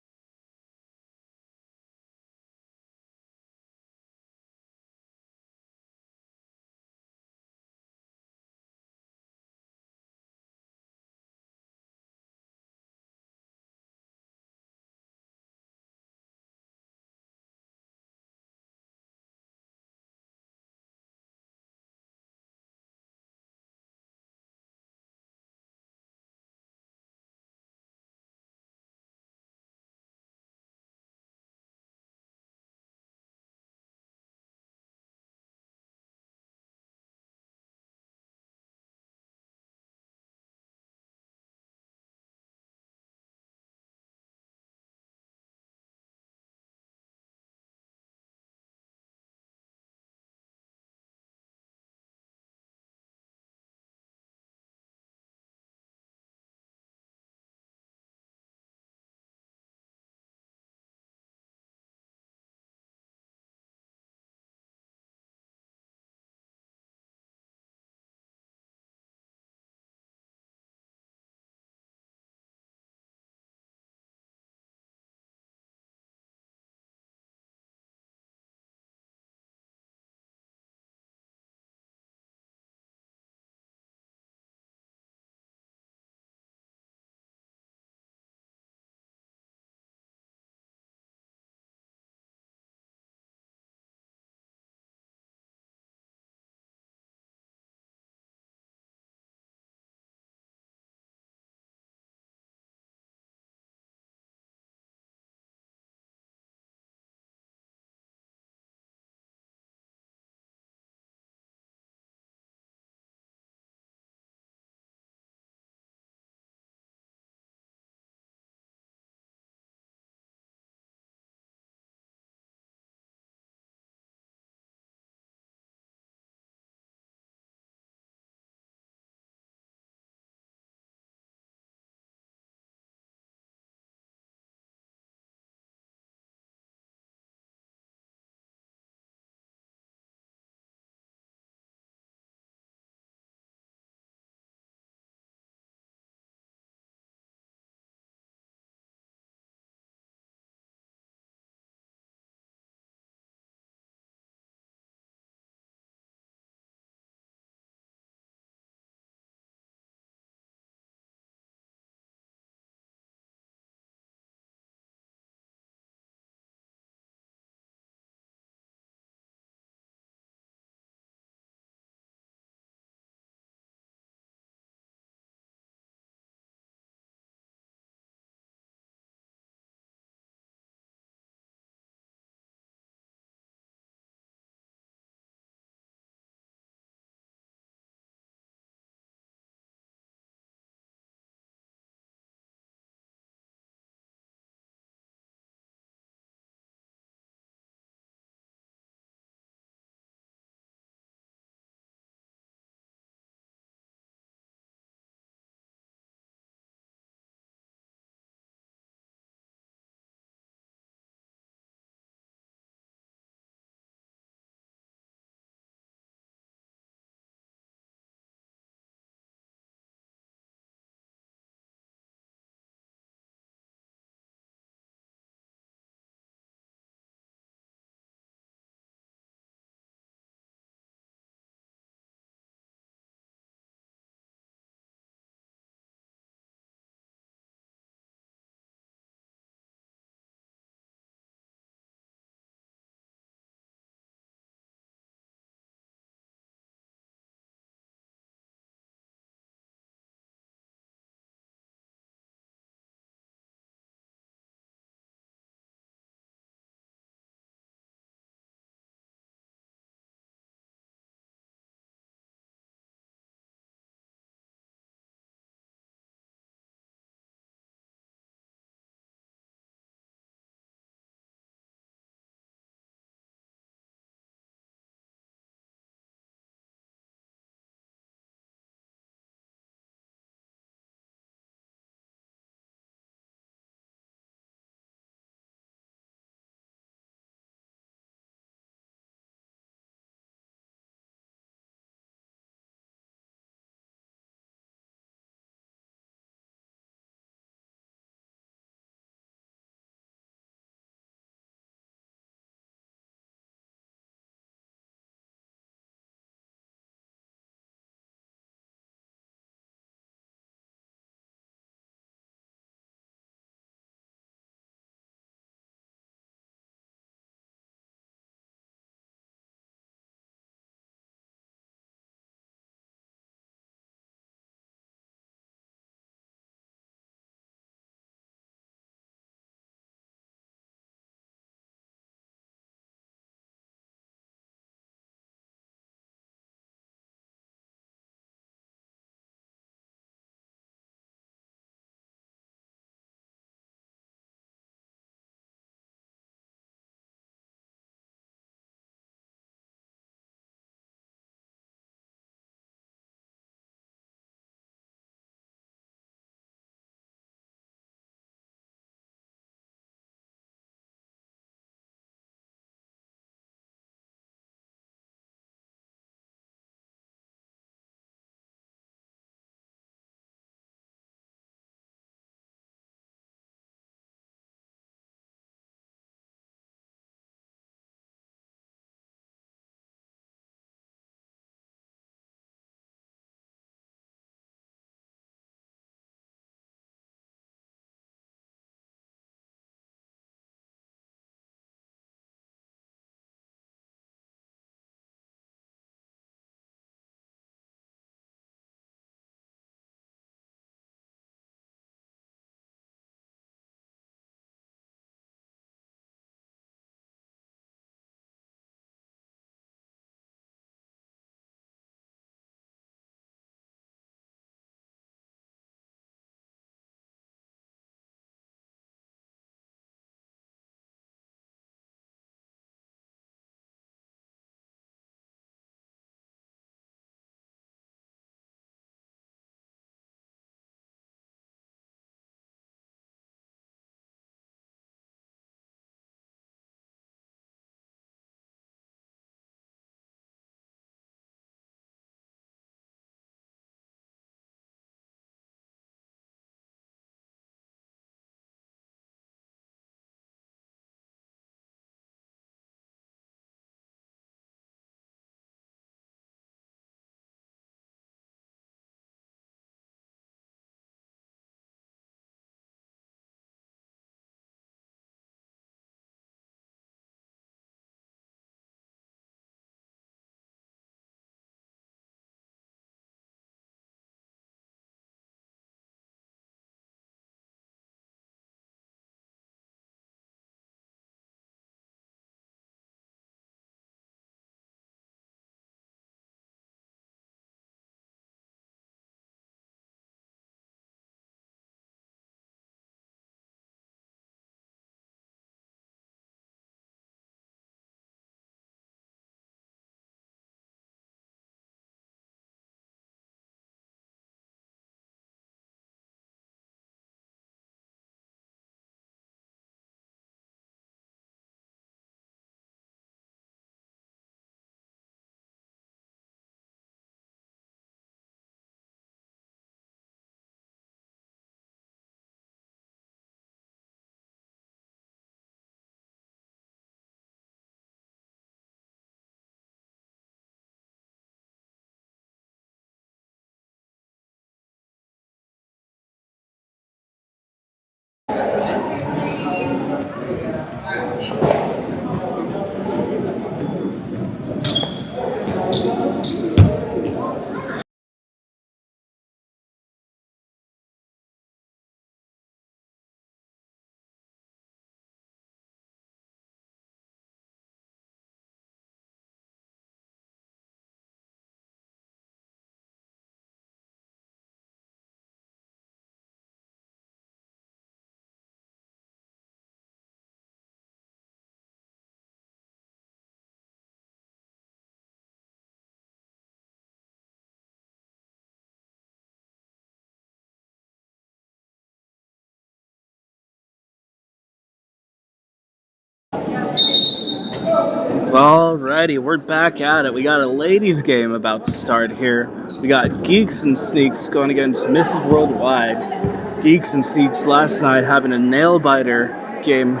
Alrighty, we're back at it. We got a ladies game about to start here. We got Geeks and Sneaks going against Mrs. Worldwide. Geeks and Sneaks last night having a nail-biter game.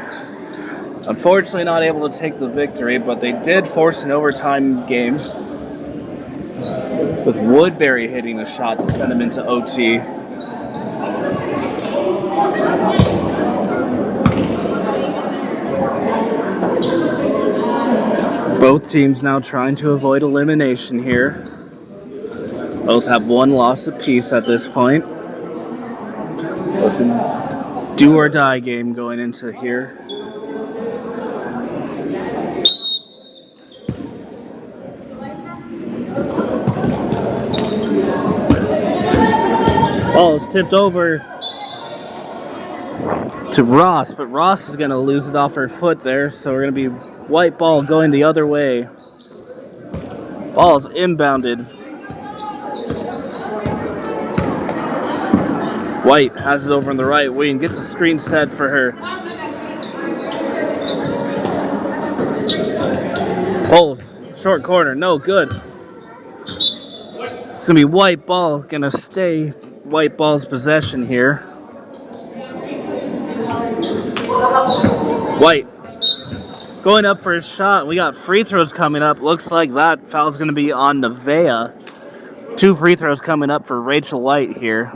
Unfortunately not able to take the victory, but they did force an overtime game with Woodbury hitting a shot to send them into OT. Both teams now trying to avoid elimination here. Both have one loss apiece at this point. It's a do or die game going into here. Ball is tipped over to Ross, but Ross is going to lose it off her foot there, so we're going to be white ball going the other way. Ball is inbounded. White has it over on the right wing, gets a screen set for her. Pulls, short corner, no good. It's going to be white ball, going to stay white ball's possession here. White going up for his shot. We got free throws coming up. Looks like that foul's going to be on Nevaeh. 2 free throws coming up for Rachel White here.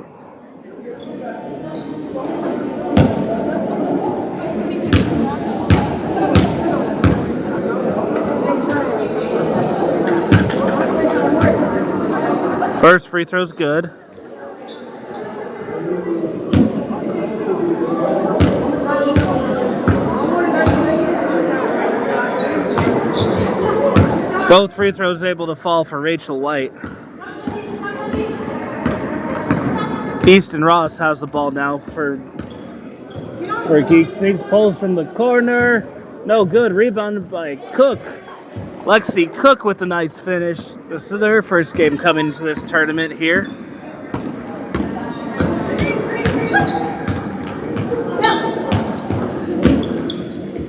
First free throw's good. Both free throws able to fall for Rachel White. Easton Ross has the ball now for Geeks. Sneaks, pulls from the corner. No good. Rebounded by Cook. Lexi Cook with a nice finish. This is her first game coming into this tournament here.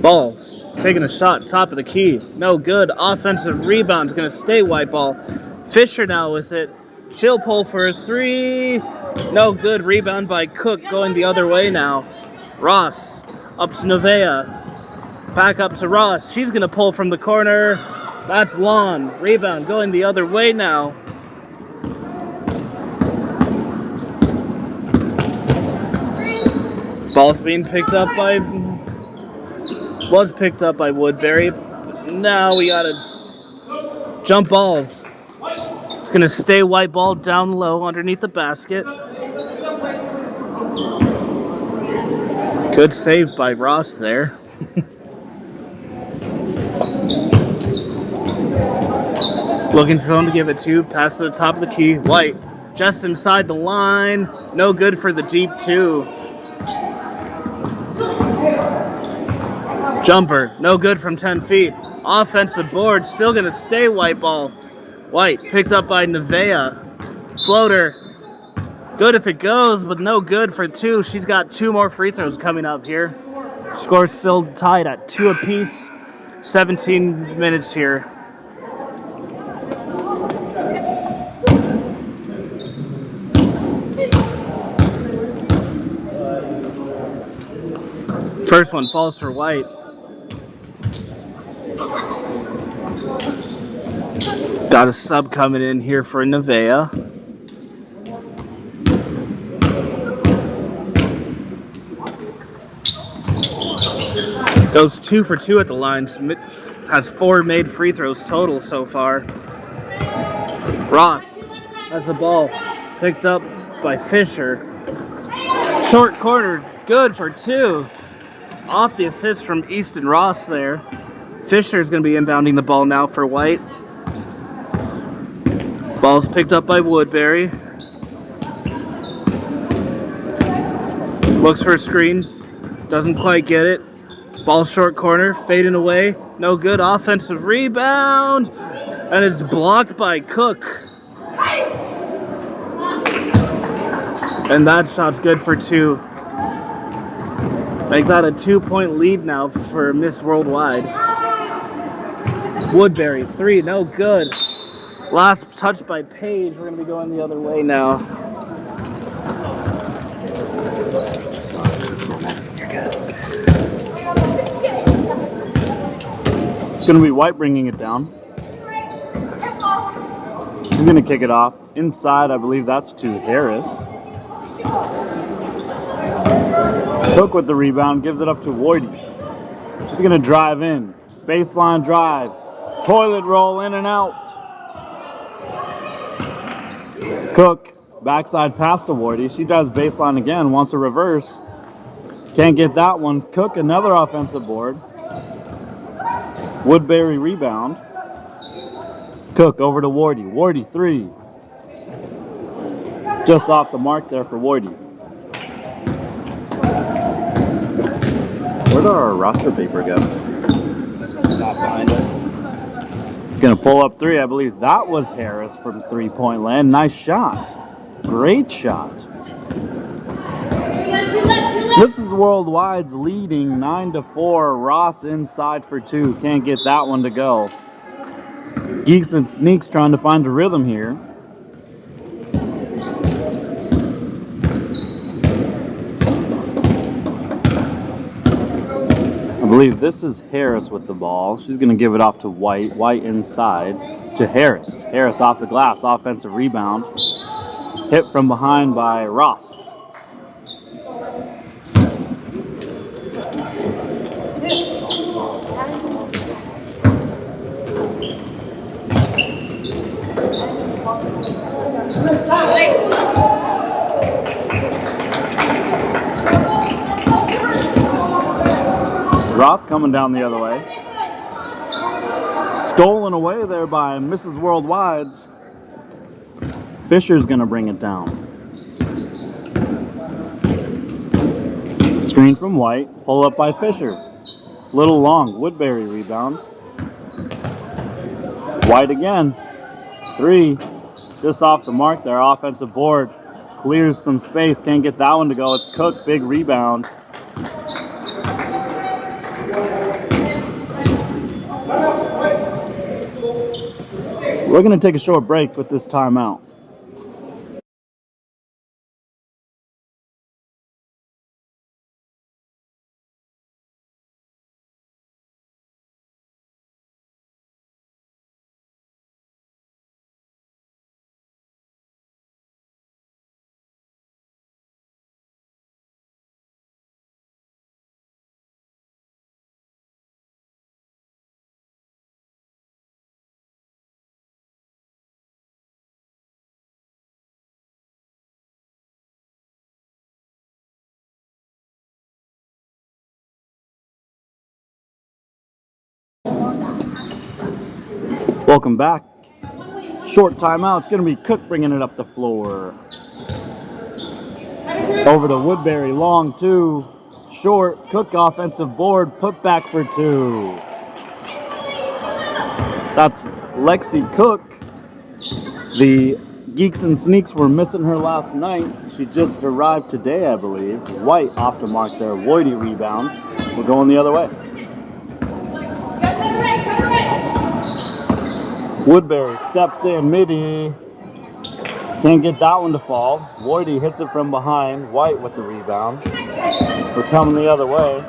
Balls. Taking a shot, top of the key. No good. Offensive rebound is going to stay white ball. Fisher now with it. She'll pull for a 3. No good. Rebound by Cook going the other way now. Ross up to Nevaeh. Back up to Ross. She's going to pull from the corner. That's long. Rebound going the other way now. Ball's being picked up by... was picked up by Woodbury. Now we got a jump ball. It's going to stay white ball down low underneath the basket. Good save by Ross there. Looking for someone to give it to. Pass to the top of the key. White just inside the line. No good for the deep 2. Jumper, no good from 10 feet. Offensive board, still going to stay white ball. White, picked up by Nevaeh. Floater, good if it goes, but no good for 2. She's got 2 more free throws coming up here. Score's still tied at 2 apiece. 17 minutes here. First one falls for White. Got a sub coming in here for Nevaeh. Goes 2 for 2 at the line. Has 4 made free throws total so far. Ross has the ball picked up by Fisher. Short corner, good for 2. Off the assist from Easton Ross there. Fisher is going to be inbounding the ball now for White. Ball's picked up by Woodbury. Looks for a screen. Doesn't quite get it. Ball short corner, fading away. No good. Offensive rebound. And it's blocked by Cook. And that shot's good for 2. Make that a 2-point lead now for Miss Worldwide. Woodbury, 3, no good. Last touch by Page. We're going to be going the other way now. You're good. It's going to be White bringing it down. He's going to kick it off. Inside, I believe that's to Harris. Cook with the rebound, gives it up to Wardy. He's going to drive in. Baseline drive. Toilet roll in and out. Cook, backside pass to Wardy. She does baseline again, wants a reverse. Can't get that one. Cook, another offensive board. Woodbury rebound. Cook over to Wardy. Wardy, 3. Just off the mark there for Wardy. Where did our roster paper go? Not behind us. Gonna pull up 3. I believe that was Harris from 3-point land. Nice shot. Great shot. This is Worldwide's leading 9-4. Ross inside for 2. Can't get that one to go. Geeks and Sneaks trying to find a rhythm here. I believe this is Harris with the ball. She's going to give it off to White. White inside to Harris. Harris off the glass. Offensive rebound. Hit from behind by Ross. Ross coming down the other way. Stolen away there by Mrs. Worldwide's. Fisher's going to bring it down. Screen from White. Pull up by Fisher. Little long. Woodbury rebound. White again. 3. Just off the mark there. Offensive board. Clears some space. Can't get that one to go. It's Cook. Big rebound. We're going to take a short break with this timeout. Welcome back. Short timeout. It's going to be Cook bringing it up the floor. Over to Woodbury. Long 2. Short. Cook offensive board. Put back for 2. That's Lexi Cook. The Geeks and Sneaks were missing her last night. She just arrived today, I believe. White off the mark there. Woody rebound. We're going the other way. Woodbury steps in, midi. Can't get that one to fall. Woody hits it from behind. White with the rebound. We're coming the other way.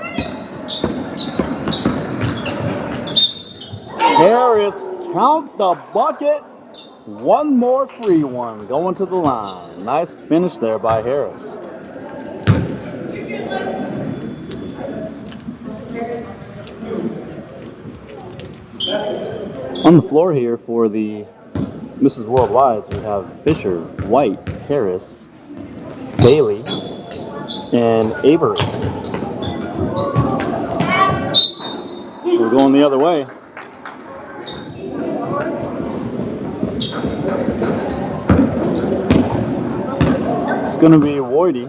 Harris, count the bucket. One more free one going to the line. Nice finish there by Harris. On the floor here for the Mrs. Worldwide, we have Fisher, White, Harris, Bailey, and Avery. We're going the other way. It's going to be Wardy.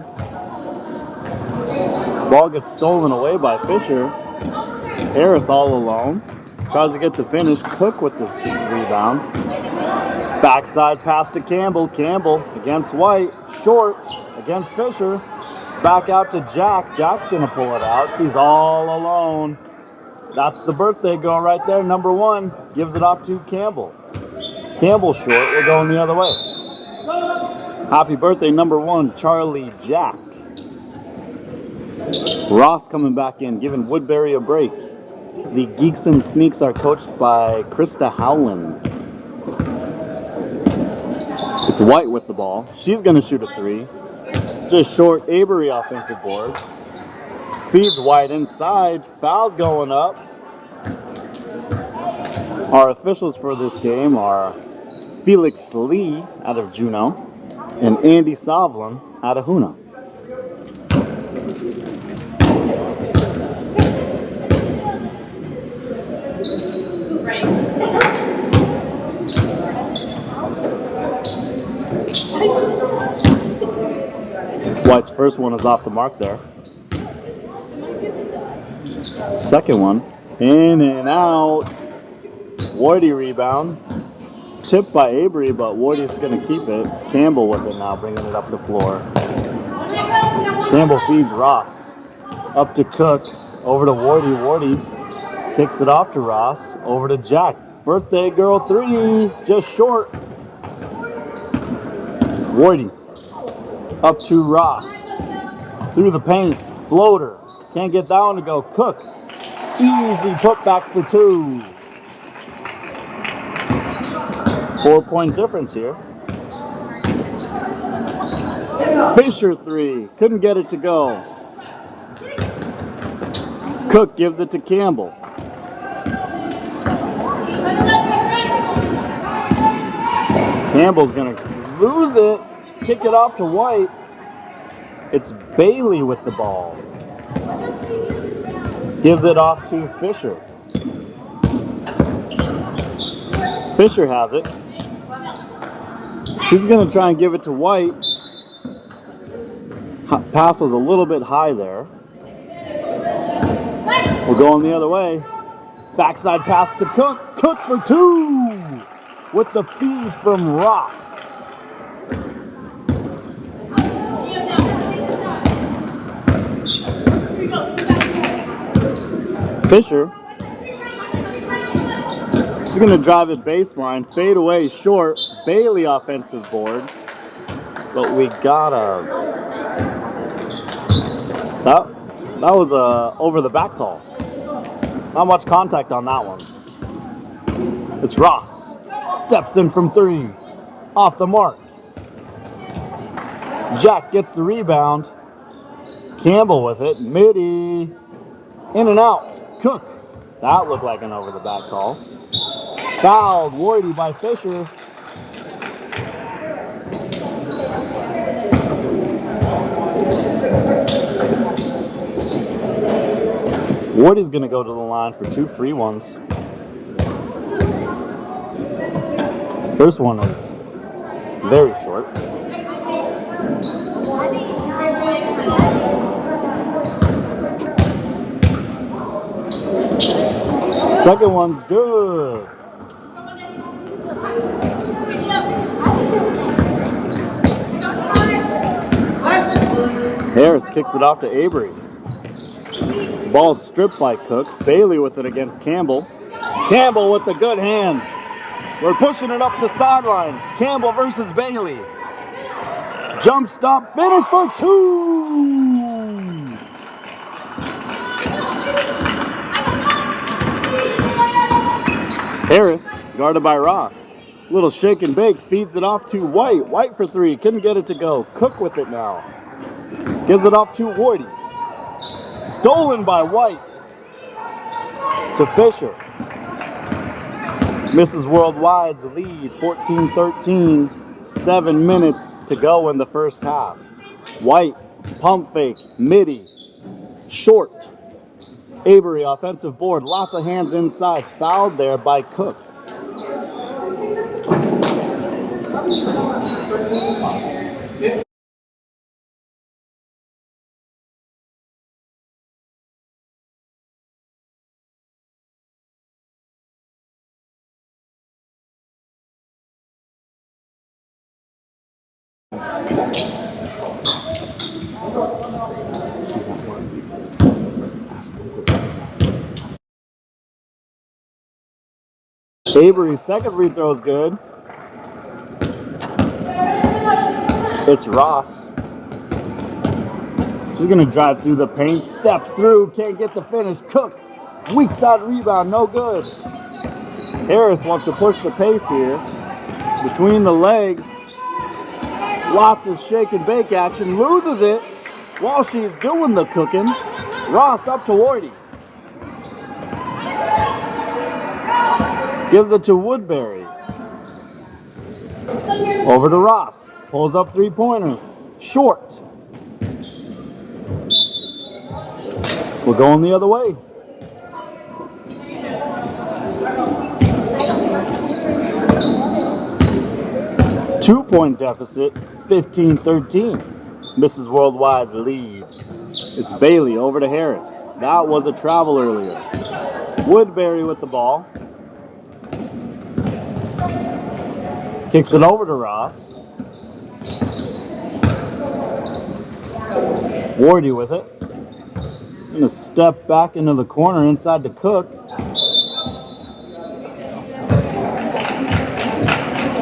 Ball gets stolen away by Fisher. Harris all alone. Tries to get the finish. Cook with the rebound. Backside pass to Campbell. Campbell against White. Short against Fisher. Back out to Jack. Jack's going to pull it out. She's all alone. That's the birthday girl right there, number 1. Gives it off to Campbell. Campbell short, we're going the other way. Happy birthday, number 1, Charlie Jack. Ross coming back in, giving Woodbury a break. The Geeks and Sneaks are coached by Krista Howland. It's White with the ball. She's going to shoot a 3. Just short, Avery offensive board. Feeds White inside. Foul going up. Our officials for this game are Felix Lee out of Juneau and Andy Savlin out of Huna. White's first one is off the mark there. Second one, in and out. Wardy rebound. Tipped by Avery, but Wardy's going to keep it. It's Campbell with it now, bringing it up the floor. Campbell feeds Ross. Up to Cook. Over to Wardy. Wardy kicks it off to Ross. Over to Jack. Birthday girl 3. Just short. Wardy. Up to Ross. Through the paint. Floater. Can't get that one to go. Cook. Easy put back for 2. 4-point difference here. Fisher 3. Couldn't get it to go. Cook gives it to Campbell. Campbell's going to lose it. Kick it off to White. It's Bailey with the ball. Gives it off to Fisher. Fisher has it. He's going to try and give it to White. Pass was a little bit high there. We're going the other way. Backside pass to Cook. Cook for 2 with the feed from Ross. Fisher. He's going to drive it baseline. Fade away short. Bailey offensive board. But we got a... That was a over the back call. Not much contact on that one. It's Ross. Steps in from 3. Off the mark. Jack gets the rebound. Campbell with it. Midi. In and out. Cook. That looked like an over the back call. Fouled. Wardy by Fisher. Wardy's going to go to the line for 2 free ones. First one is very short. Second one's good. Harris kicks it off to Avery. Ball stripped by Cook. Bailey with it against Campbell. Campbell with the good hands. We're pushing it up the sideline. Campbell versus Bailey. Jump stop finish for 2. Harris guarded by Ross. Little shake and bake. Feeds it off to White. White for 3. Couldn't get it to go. Cook with it now. Gives it off to Wardy. Stolen by White to Fisher. Mrs. Worldwide's lead, 14-13. 7 minutes to go in the first half. White, pump fake, midi, short. Avery, offensive board, lots of hands inside. Fouled there by Cook. Avery's second free throw is good. It's Ross. She's going to drive through the paint, steps through, can't get the finish. Cook, weak side rebound, no good. Harris wants to push the pace here. Between the legs, lots of shake and bake action, loses it while she's doing the cooking. Ross up to Wardy. Gives it to Woodbury. Over to Ross. Pulls up three-pointer. Short. We're going the other way. Two-point deficit, 15-13. Mrs. Worldwide's lead. It's Bailey over to Harris. That was a travel earlier. Woodbury with the ball. Kicks it over to Ross. Wardy with it. Gonna step back into the corner inside to Cook.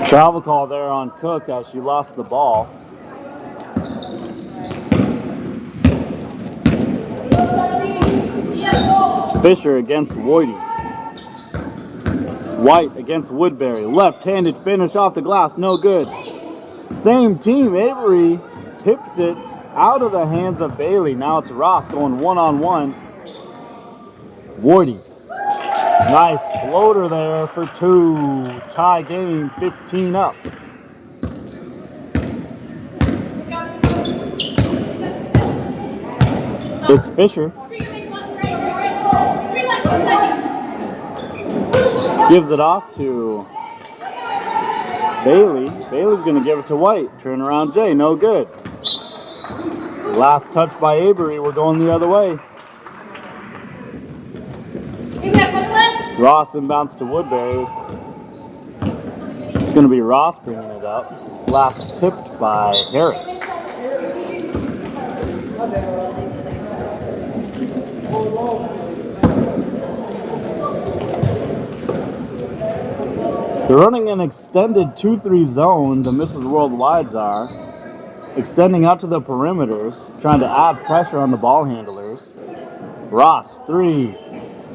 Travel call there on Cook as she lost the ball. It's Fisher against Wardy. White against Woodbury. Left-handed finish off the glass, no good. Same team, Avery tips it out of the hands of Bailey. Now it's Ross going one-on-one. Wardy. Nice floater there for two. Tie game, 15 up. It's Fisher. Gives it off to Bailey. Bailey's going to give it to White. Turn around Jay, no good. Last touch by Avery. We're going the other way. Ross inbounds to Woodbury. It's going to be Ross bringing it up. Last tipped by Harris. They're running an extended 2-3 zone, the Mrs. Worldwides are. Extending out to the perimeters, trying to add pressure on the ball handlers. Ross, three.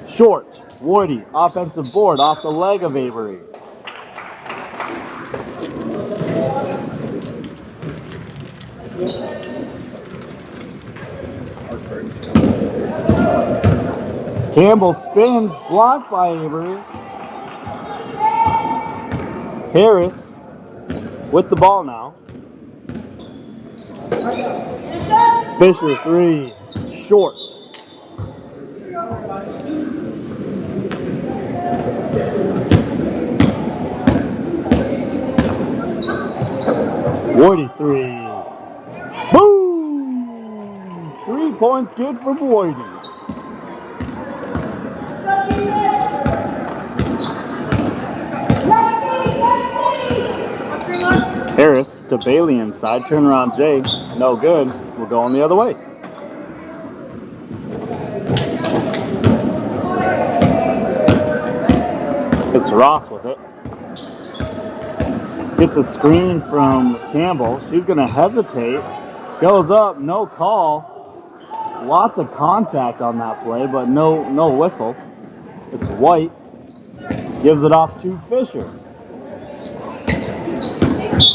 Short. Wardy, offensive board off the leg of Avery. Campbell spins, blocked by Avery. Harris with the ball now. Fisher, three. Short. Wardy, three. Boom! 3 points good for Wardy. Harris to Bailey inside. Turn around Jay. No good. We're going the other way. It's Ross with it. Gets a screen from Campbell. She's going to hesitate. Goes up. No call. Lots of contact on that play, but no whistle. It's White. Gives it off to Fisher.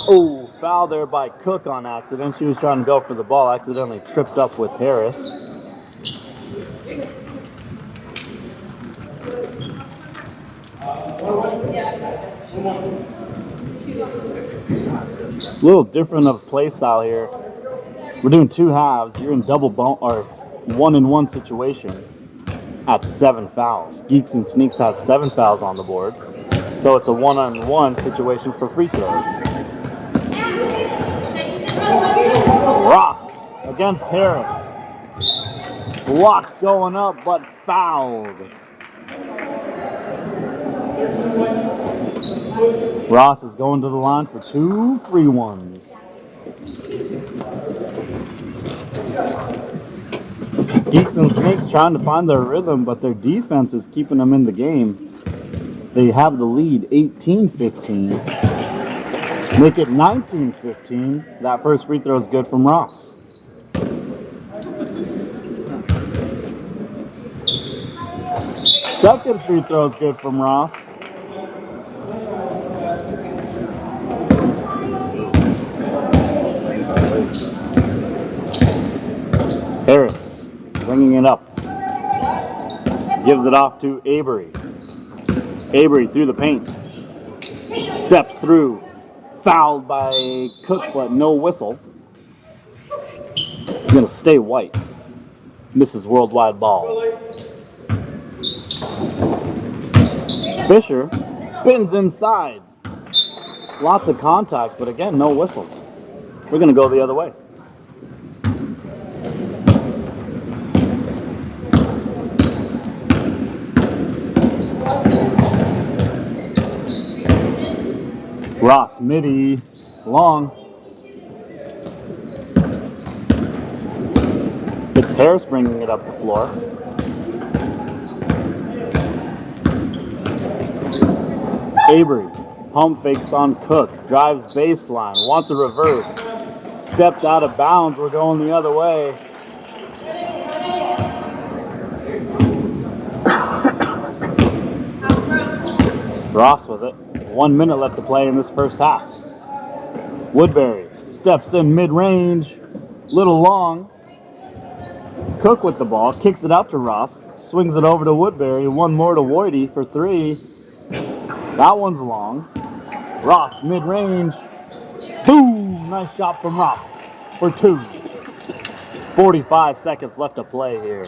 Oh, foul there by Cook on accident. She was trying to go for the ball. Accidentally tripped up with Harris. A little different of play style here. We're doing 2 halves. You're in double or 1-and-1 situation at 7 fouls. Geeks and Sneaks has 7 fouls on the board. So it's a 1-on-1 situation for free throws. Ross against Harris. Block going up, but fouled. Ross is going to the line for 2 free ones. Geeks and Snakes trying to find their rhythm, but their defense is keeping them in the game. They have the lead 18-15. Make it 19-15. That first free throw is good from Ross. Second free throw is good from Ross. Harris bringing it up. Gives it off to Avery. Avery through the paint. Steps through. Fouled by Cook, but no whistle. Going to stay white. Misses worldwide ball. Fisher spins inside. Lots of contact, but again, no whistle. We're going to go the other way. Ross, midi, long. It's Harris bringing it up the floor. Avery, pump fakes on Cook, drives baseline, wants a reverse. Stepped out of bounds, we're going the other way. Ross with it. 1 minute left to play in this first half. Woodbury steps in mid-range, little long. Cook with the ball, kicks it out to Ross, swings it over to Woodbury, one more to Woody for three. That one's long. Ross mid-range. Boom! Nice shot from Ross for two. 45 seconds left to play here.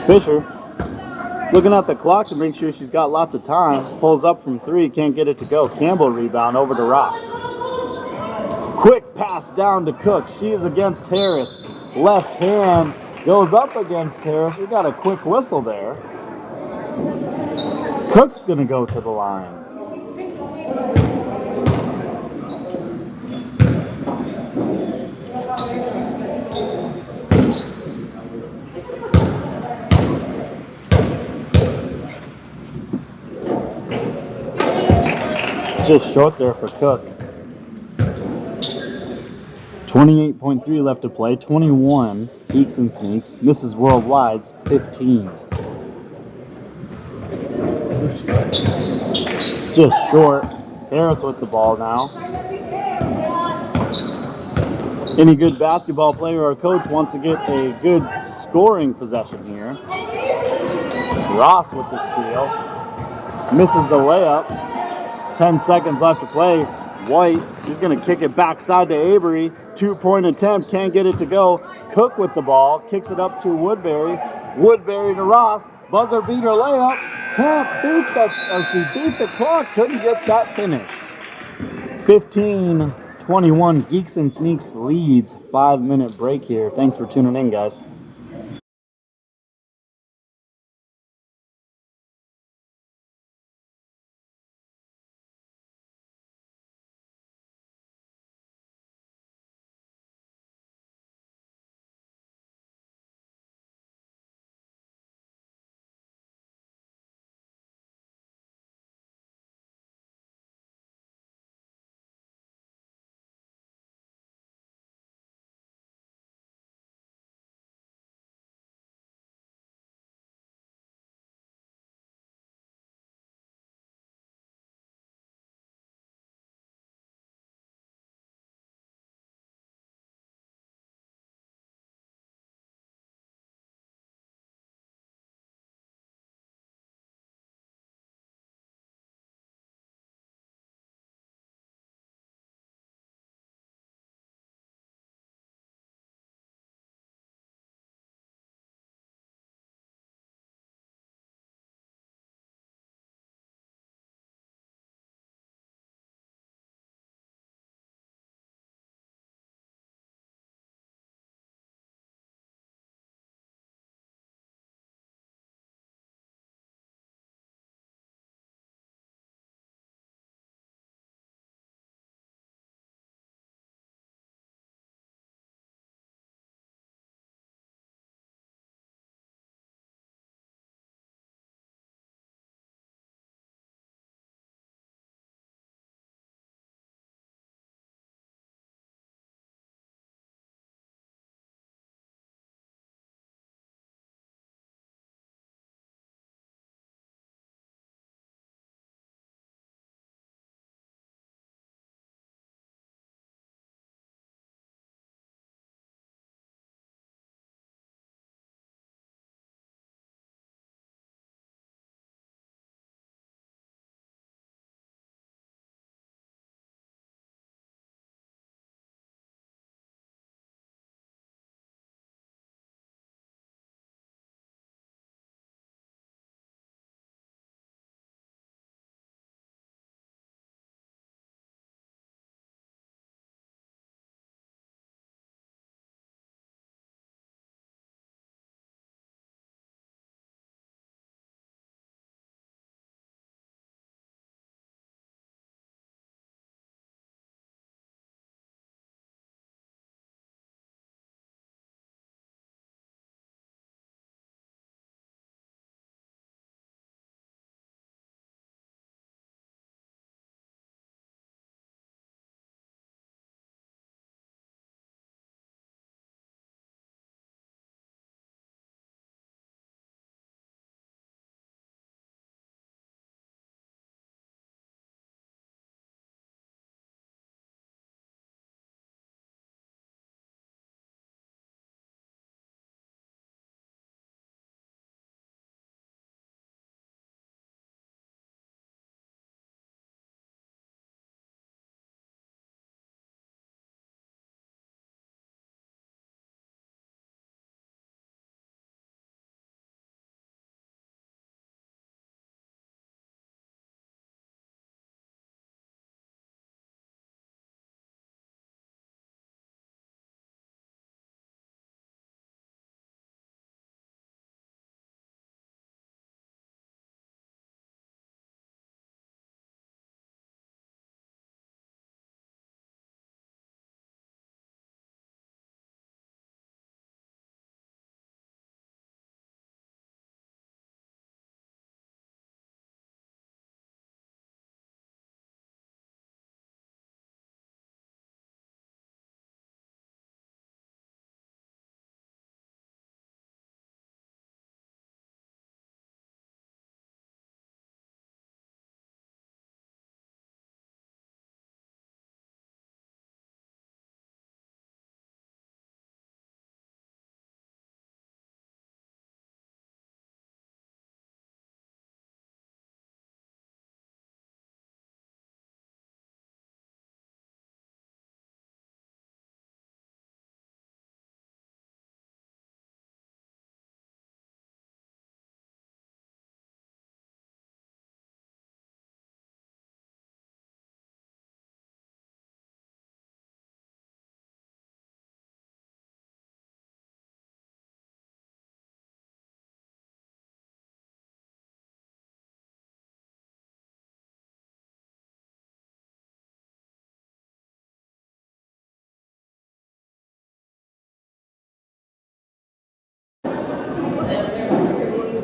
Fisher looking at the clock to make sure she's got lots of time. Pulls up from three, can't get it to go. Campbell rebound over to Ross. Quick pass down to Cook. She is against Harris. Left hand goes up against Harris. We got a quick whistle there. Cook's gonna go to the line. Just short there for Cook. 28.3 left to play. 21. Geeks and Sneaks. Misses Worldwide's 15. Just short. Harris with the ball now. Any good basketball player or coach wants to get a good scoring possession here. Ross with the steal. Misses the layup. 10 seconds left to play. White, he's going to kick it backside to Avery. 2-point attempt, can't get it to go. Cook with the ball, kicks it up to Woodbury. Woodbury to Ross. Buzzer beater layup. Can't beat she beat the clock, couldn't get that finish. 15-21, Geeks and Sneaks leads. 5-minute break here. Thanks for tuning in, guys.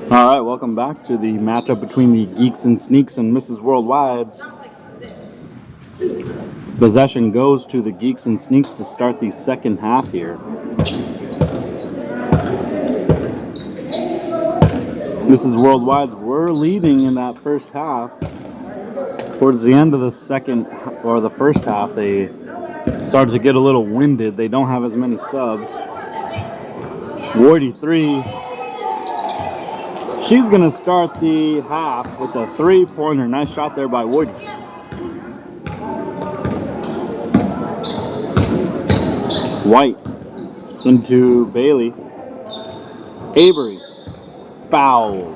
All right, welcome back to the matchup between the Geeks and Sneaks and Mrs. Worldwide's. Possession goes to the Geeks and Sneaks to start the second half here. Mrs. Worldwide's were leading in that first half. Towards the end of the first half, they started to get a little winded. They don't have as many subs. Wardy 3. She's going to start the half with a 3-pointer. Nice shot there by Wardy. White into Bailey. Avery. Foul.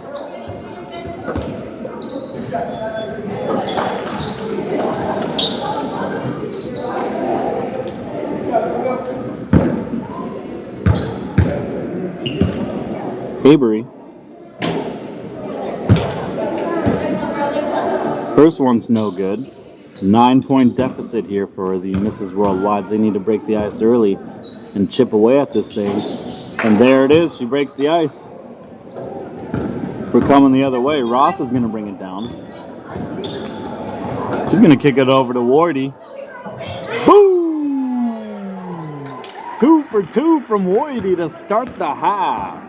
Avery. First one's no good. 9-point deficit here for the Mrs. Worldwide. They need to break the ice early and chip away at this thing. And there it is. She breaks the ice. We're coming the other way. Ross is going to bring it down. She's going to kick it over to Wardy. Boom! 2 for 2 from Wardy to start the half.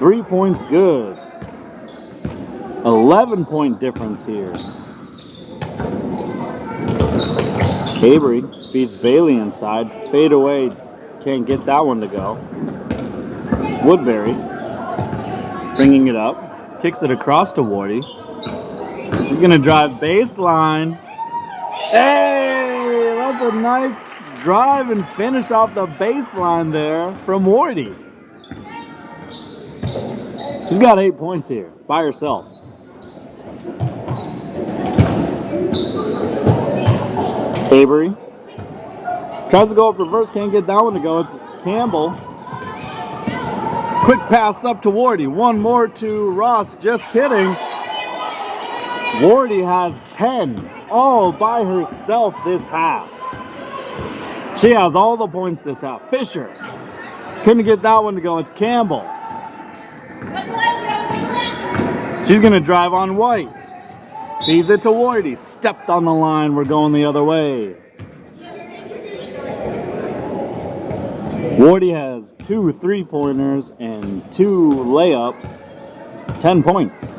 3 points good. 11-point difference here. Avery feeds Bailey inside. Fade away. Can't get that one to go. Woodbury bringing it up. Kicks it across to Wardy. He's going to drive baseline. Hey! That's a nice drive and finish off the baseline there from Wardy. She's got 8 points here by herself. Avery tries to go up reverse, can't get that one to go. It's Campbell. Quick pass up to Wardy. One more to Ross. Just kidding. Wardy has 10 all by herself this half. She has all the points this half. Fisher couldn't get that one to go. It's Campbell. She's going to drive on White. Feeds it to Wardy. Stepped on the line. We're going the other way. Wardy has 2 3-pointers and 2 layups. 10 points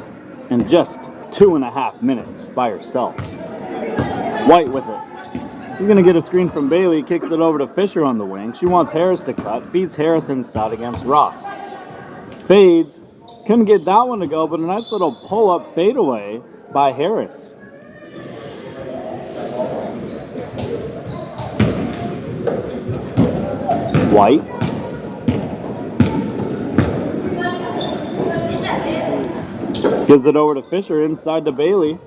in just 2.5 minutes by herself. White with it. He's going to get a screen from Bailey. Kicks it over to Fisher on the wing. She wants Harris to cut. Feeds Harris inside against Ross. Fades. Couldn't get that one to go, but a nice little pull-up fadeaway by Harris. White. Gives it over to Fisher inside to Bailey.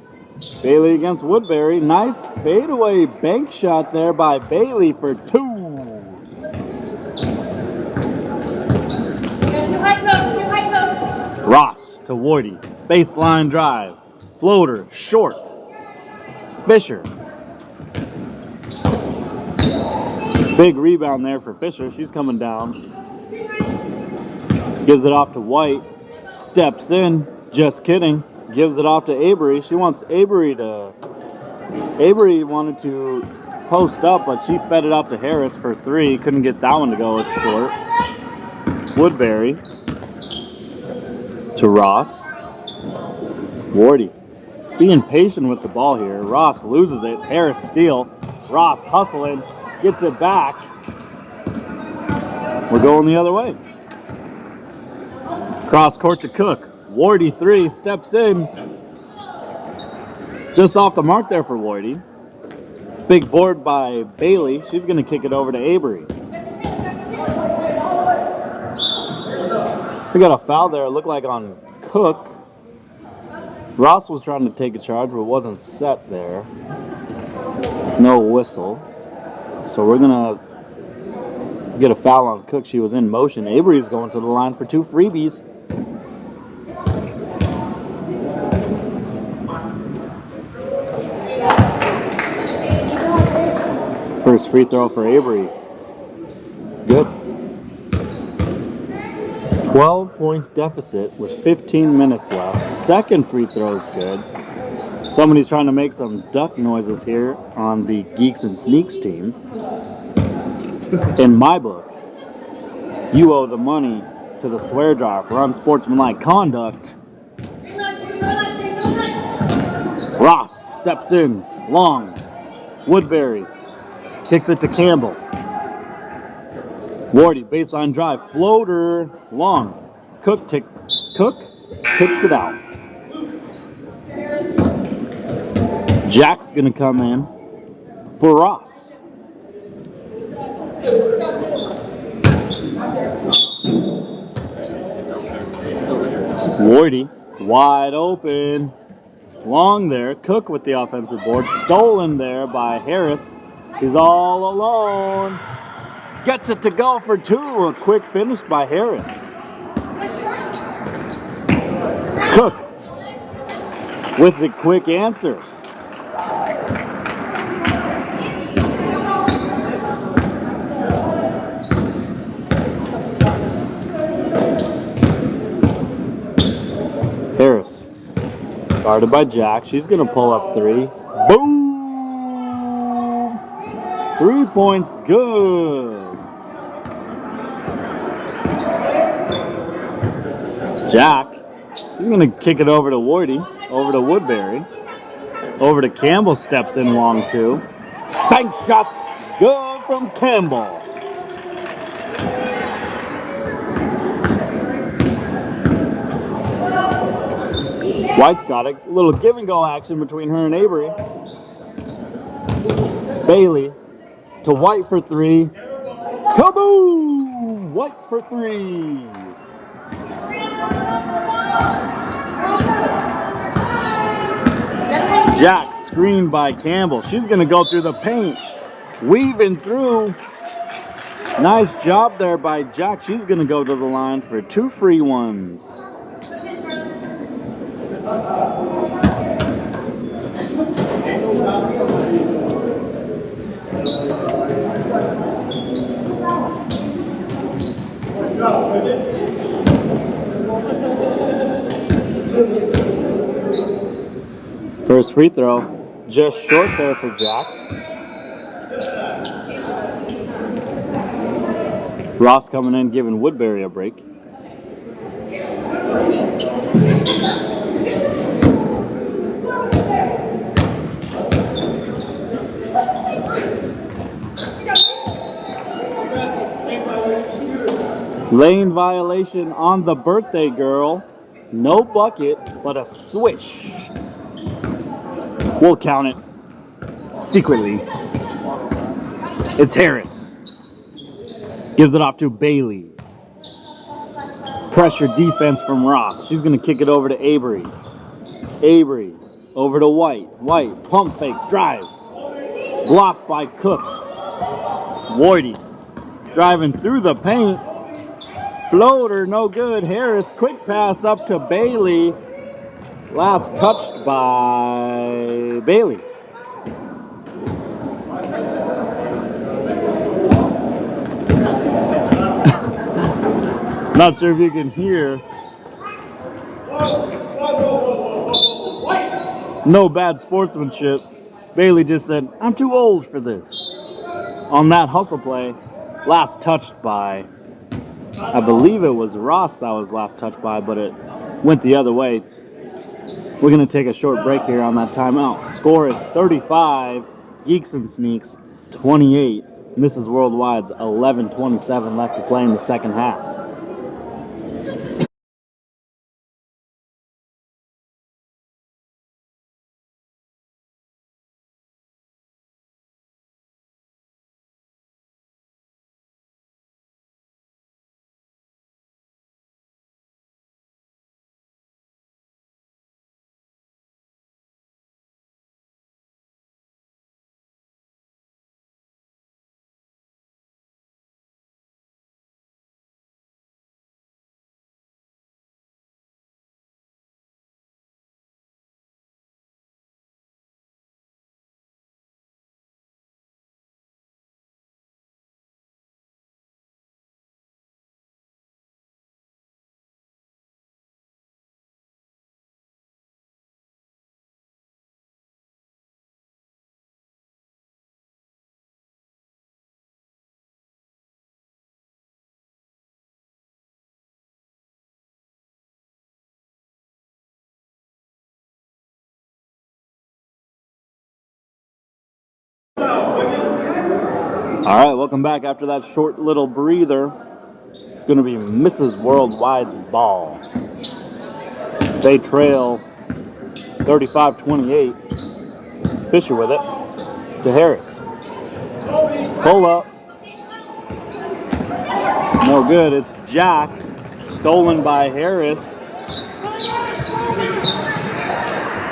Bailey against Woodbury. Nice fadeaway bank shot there by Bailey for 2. Ross to Wardy. Baseline drive. Floater, short. Fisher. Big rebound there for Fisher. She's coming down. Gives it off to White. Steps in. Just kidding. Gives it off to Avery. She wants Avery to... Avery wanted to post up, but she fed it off to Harris for 3. Couldn't get that one to go. It's short. Woodbury. To Ross. Wardy. Being patient with the ball here. Ross loses it. Harris steal. Ross hustling. Gets it back. We're going the other way. Cross court to Cook. Wardy 3 steps in. Just off the mark there for Wardy. Big board by Bailey. She's going to kick it over to Avery. We got a foul there. It looked like on Cook. Ross was trying to take a charge, but wasn't set there. No whistle. So we're going to get a foul on Cook. She was in motion. Avery's going to the line for 2 freebies. First free throw for Avery. Good. 12-point deficit with 15 minutes left. Second free throw is good. Somebody's trying to make some duck noises here on the Geeks and Sneaks team. In my book, you owe the money to the swear jar for unsportsmanlike conduct. Ross steps in, long. Woodbury kicks it to Campbell. Wardy, baseline drive, floater, long. Cook takes it out. Jack's gonna come in for Ross. Wardy, wide open. Long there. Cook with the offensive board. Stolen there by Harris. He's all alone. Gets it to go for two. A quick finish by Harris. Cook with the quick answer. Harris. Guarded by Jack. She's going to pull up three. Boom! 3 points good. Jack. He's going to kick it over to Wardy. Over to Woodbury. Over to Campbell. Steps in long two. Bank shots. Good from Campbell. White's got a little give and go action between her and Avery. Bailey to White for three. Kaboom! White for three. Jack screened by Campbell. She's going to go through the paint. Weaving through. Nice job there by Jack. She's going to go to the line for two free ones. First free throw, just short there for Jack. Ross coming in, giving Woodbury a break. Lane violation on the birthday girl. No bucket, but a swish. We'll count it secretly. It's Harris. Gives it off to Bailey. Pressure defense from Ross. She's going to kick it over to Avery. Avery over to White. White pump fakes, drives. Blocked by Cook. Wardy driving through the paint. Floater, no good. Harris, quick pass up to Bailey. Last touched by Bailey. Not sure if you can hear. No bad sportsmanship. Bailey just said, I'm too old for this. On that hustle play, last touched by, I believe it was Ross that was last touched by, but it went the other way. We're going to take a short break here on that timeout. Score is 35, Geeks and Sneaks 28, Mrs. Worldwide's 11:27 left to play in the second half. All right, welcome back after that short little breather. It's going to be Mrs. Worldwide's ball. They trail 35-28. Fisher with it to Harris. Pull up. No good. It's Jack. Stolen by Harris.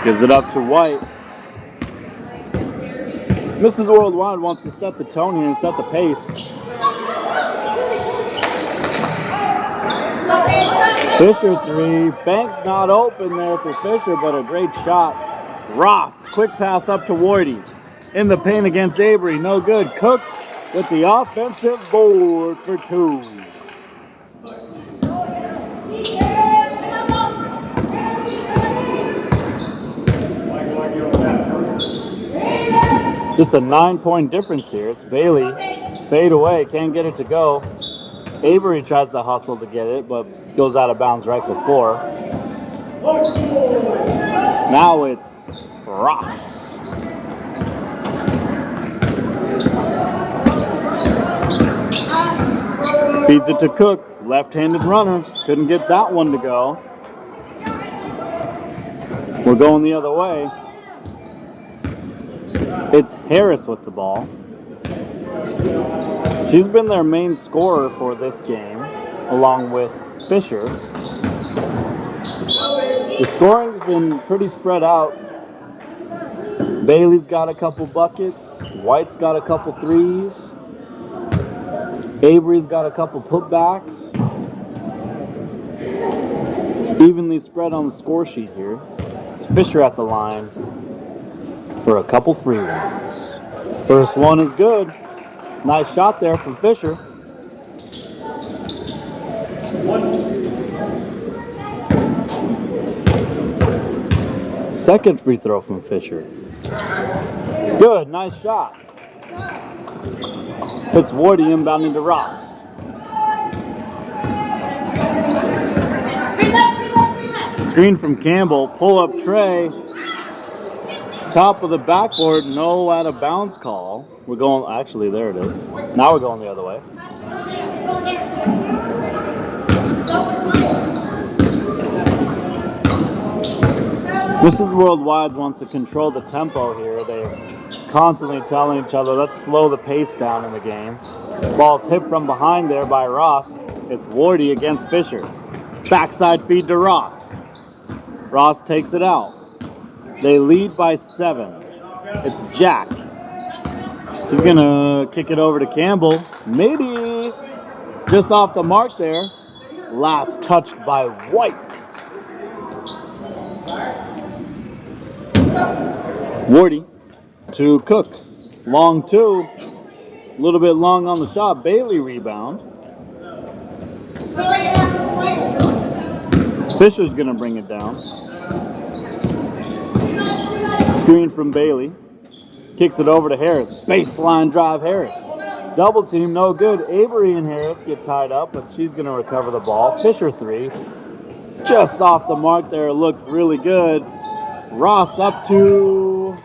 Gives it up to White. Mrs. Worldwide wants to set the tone here and set the pace. Fisher three. Banks not open there for Fisher, but a great shot. Ross, quick pass up to Wardy. In the paint against Avery. No good. Cook with the offensive board for 2. Just a 9-point difference here. It's Bailey. Fade away. Can't get it to go. Avery tries to hustle to get it, but goes out of bounds right before. Now it's Ross. Feeds it to Cook. Left-handed runner. Couldn't get that one to go. We're going the other way. It's Harris with the ball. She's been their main scorer for this game, along with Fisher. The scoring's been pretty spread out. Bailey's got a couple buckets. White's got a couple threes. Avery's got a couple putbacks. Evenly spread on the score sheet here. It's Fisher at the line for a couple free ones. First one is good. Nice shot there from Fisher. Second free throw from Fisher. Good, nice shot. It's Wardy inbounding to Ross. Screen from Campbell, pull up Trey. Top of the backboard, no out of bounds call. We're going, actually there it is. Now we're going the other way. Mrs. Worldwide wants to control the tempo here. They're constantly telling each other, let's slow the pace down in the game. Ball's hit from behind there by Ross. It's Wardy against Fisher. Backside feed to Ross. Ross takes it out. They lead by 7. It's Jack. He's going to kick it over to Campbell. Maybe just off the mark there. Last touched by White. Wardy to Cook. Long 2. A little bit long on the shot. Bailey rebound. Fisher's going to bring it down. Screen from Bailey. Kicks it over to Harris. Baseline drive Harris. Double team, no good. Avery and Harris get tied up, but she's going to recover the ball. Fisher 3. Just off the mark there. Looked really good. Ross up to...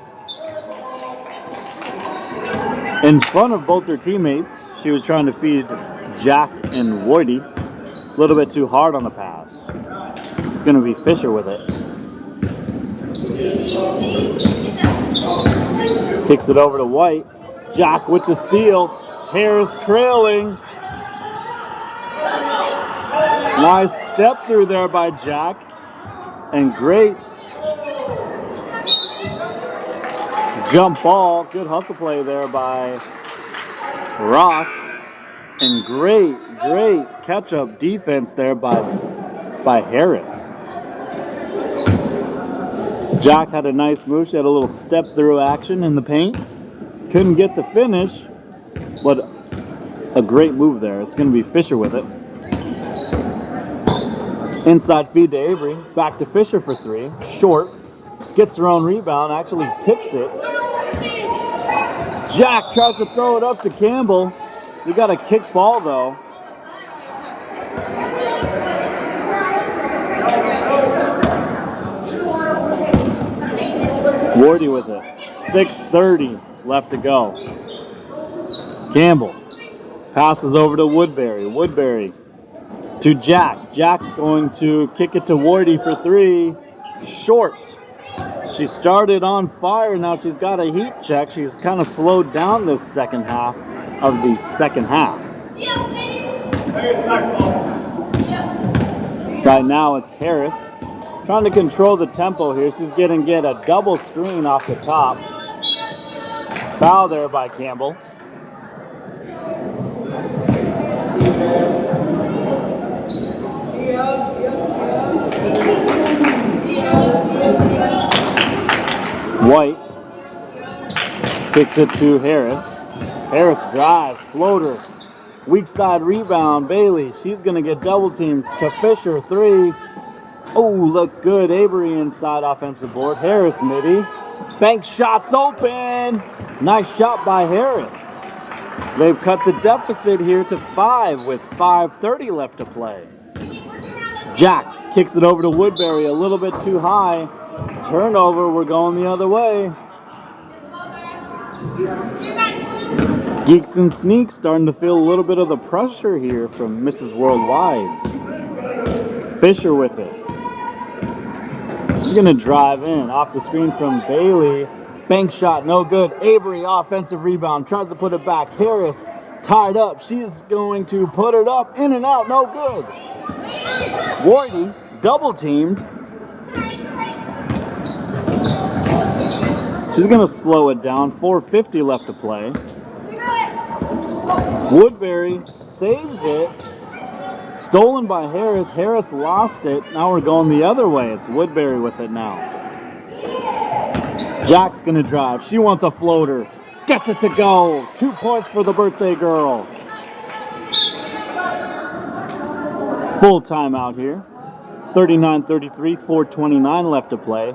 in front of both their teammates. She was trying to feed Jack and Wardy. A little bit too hard on the pass. It's going to be Fisher with it. Kicks it over to White. Jack with the steal. Harris trailing. Nice step through there by Jack. And great jump ball. Good hustle play there by Ross. And great catch-up defense there by Harris. Jack had a nice move. She had a little step-through action in the paint. Couldn't get the finish, but a great move there. It's going to be Fisher with it. Inside feed to Avery. Back to Fisher for 3. Short. Gets her own rebound. Actually tips it. Jack tries to throw it up to Campbell. We got a kick ball, though. Wardy with it. 6:30 left to go. Campbell passes over to Woodbury. Woodbury to Jack. Jack's going to kick it to Wardy for 3. Short. She started on fire. Now she's got a heat check. She's kind of slowed down this second half of the second half. Right now it's Harris trying to control the tempo here. She's going to get a double screen off the top. Foul there by Campbell. White kicks it to Harris. Harris drives, floater, weak side rebound. Bailey, she's going to get double teamed to Fisher. 3. Oh, look good. Avery inside offensive board. Harris midi. Bank shots open. Nice shot by Harris. They've cut the deficit here to 5 with 5:30 left to play. Jack kicks it over to Woodbury, a little bit too high. Turnover, we're going the other way. Geeks and Sneaks starting to feel a little bit of the pressure here from Mrs. Worldwide's. Fisher with it. She's going to drive in off the screen from Bailey. Bank shot, no good. Avery, offensive rebound, tries to put it back. Harris tied up. She's going to put it up, in and out, no good. Wardy, double teamed. She's going to slow it down. 4:50 left to play. Woodbury saves it. Stolen by Harris. Harris lost it. Now we're going the other way. It's Woodbury with it now. Jack's going to drive. She wants a floater. Gets it to go. 2 points for the birthday girl. Full timeout here. 39-33, 4:29 left to play.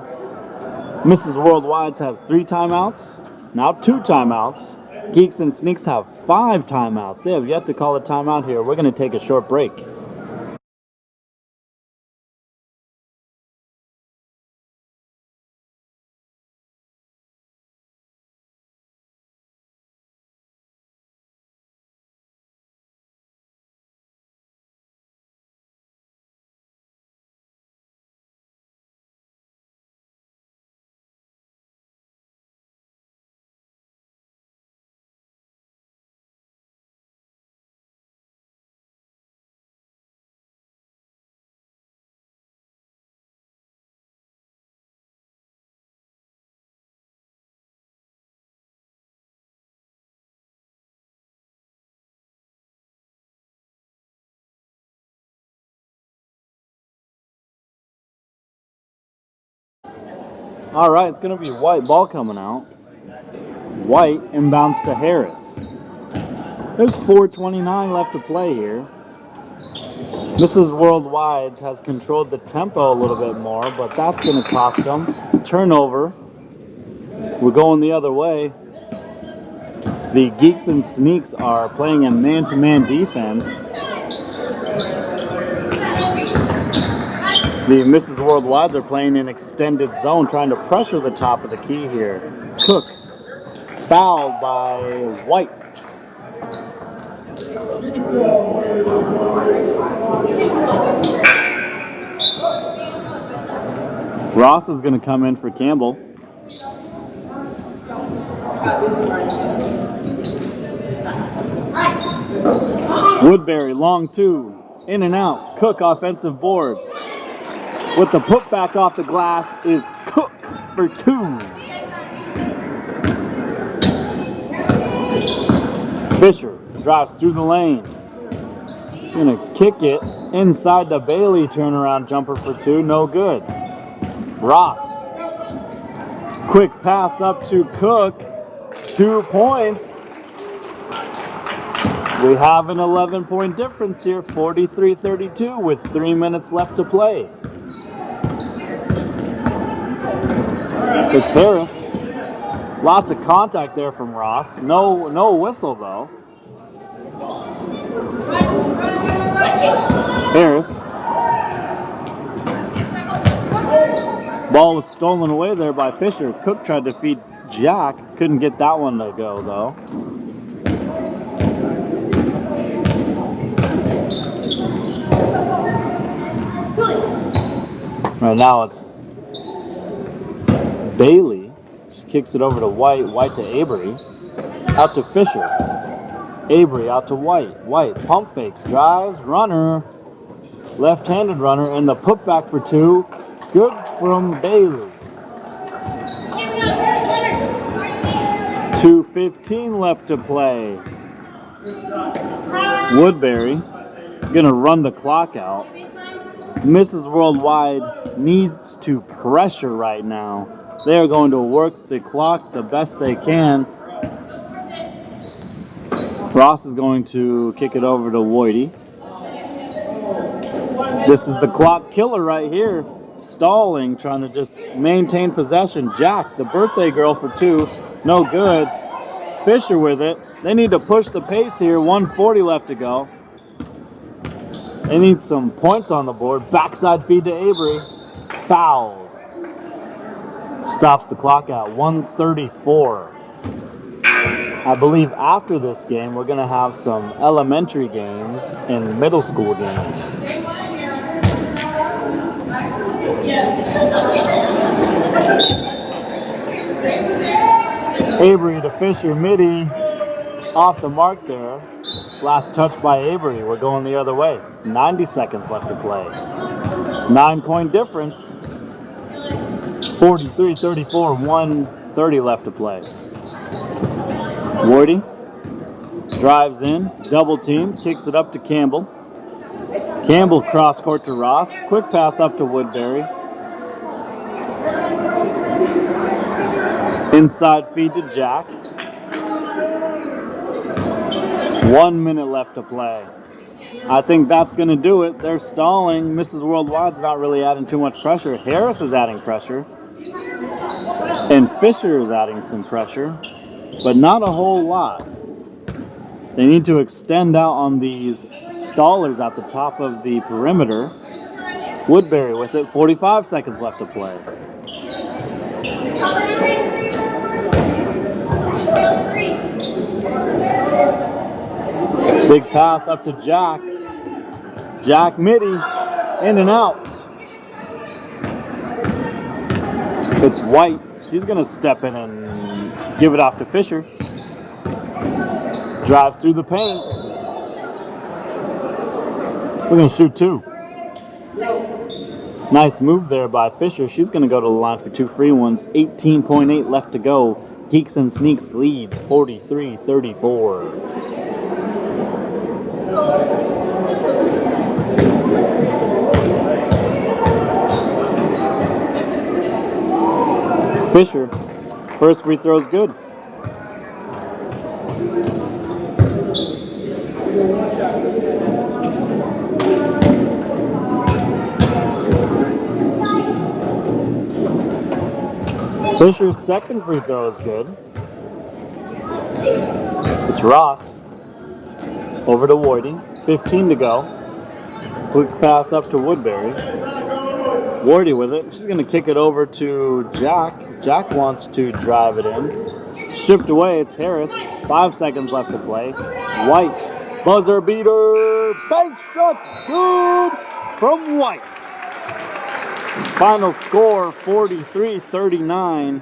Mrs. Worldwide has 3 timeouts. Now 2 timeouts. Geeks and Sneaks have 5 timeouts. They have yet to call a timeout here. We're going to take a short break. All right, it's going to be White ball coming out. White inbounds to Harris. There's 4:29 left to play here. Mrs. Worldwide has controlled the tempo a little bit more, but that's going to cost them. Turnover. We're going the other way. The Geeks and Sneaks are playing a man-to-man defense. The Mrs. Worldwides are playing an extended zone, trying to pressure the top of the key here. Cook, fouled by White. Ross is going to come in for Campbell. Woodbury, long 2, in and out. Cook, offensive board. With the putback off the glass is Cook for 2. Fisher drives through the lane. Gonna kick it inside the Bailey turnaround jumper for 2, no good. Ross, quick pass up to Cook, 2 points. We have an 11-point difference here, 43-32 with 3 minutes left to play. It's Harris. Lots of contact there from Ross. No whistle though. Harris. Ball was stolen away there by Fisher. Cook tried to feed Jack. Couldn't get that one to go, though. Right now it's Bailey. She kicks it over to White. White to Avery. Out to Fisher. Avery out to White. White pump fakes, drives, runner. Left-handed runner, and the putback for two. Good from Bailey. 2:15 left to play. Woodbury gonna run the clock out. Mrs. Worldwide needs to pressure right now. They are going to work the clock the best they can. Ross is going to kick it over to Whitey. This is the clock killer right here. Stalling, trying to just maintain possession. Jack, the birthday girl for two. No good. Fisher with it. They need to push the pace here. 1:40 left to go. They need some points on the board. Backside feed to Avery. Foul. Stops the clock at 1:34. I believe after this game, we're going to have some elementary games and middle school games. Avery to Fisher, midi, off the mark there. Last touch by Avery. We're going the other way. 90 seconds left to play. 9-point difference. 43-34, 1:30 left to play. Wardy drives in, double team, kicks it up to Campbell. Campbell cross court to Ross. Quick pass up to Woodbury. Inside feed to Jack. 1 minute left to play. I think that's going to do it. They're stalling. Mrs. Worldwide's not really adding too much pressure. Harris is adding pressure. And Fisher is adding some pressure, but not a whole lot. They need to extend out on these stallers at the top of the perimeter. Woodbury with it. 45 seconds left to play. Big pass up to Jack. Jack midi, in and out. It's White. She's going to step in and give it off to Fisher. Drives through the paint. We're going to shoot two. Nice move there by Fisher. She's going to go to the line for two free ones. 18.8 left to go. Geeks and Sneaks leads 43-34. Fisher, first free throw is good. Fisher's second free throw is good. It's Ross. Over to Whiting. 15 to go. Quick pass up to Woodbury. Wardy with it. She's going to kick it over to Jack. Jack wants to drive it in. Stripped away. It's Harris. 5 seconds left to play. White. Buzzer beater. Bank shots. Good from White. Final score 43-39.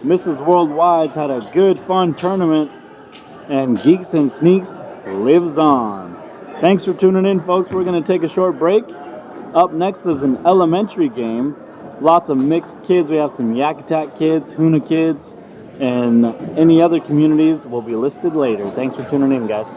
Mrs. Worldwide's had a good, fun tournament. And Geeks and Sneaks lives on. Thanks for tuning in, folks. We're going to take a short break. Up next is an elementary game. Lots of mixed kids. We have some Yakutat kids, Hoona kids, and any other communities will be listed later. Thanks for tuning in, guys.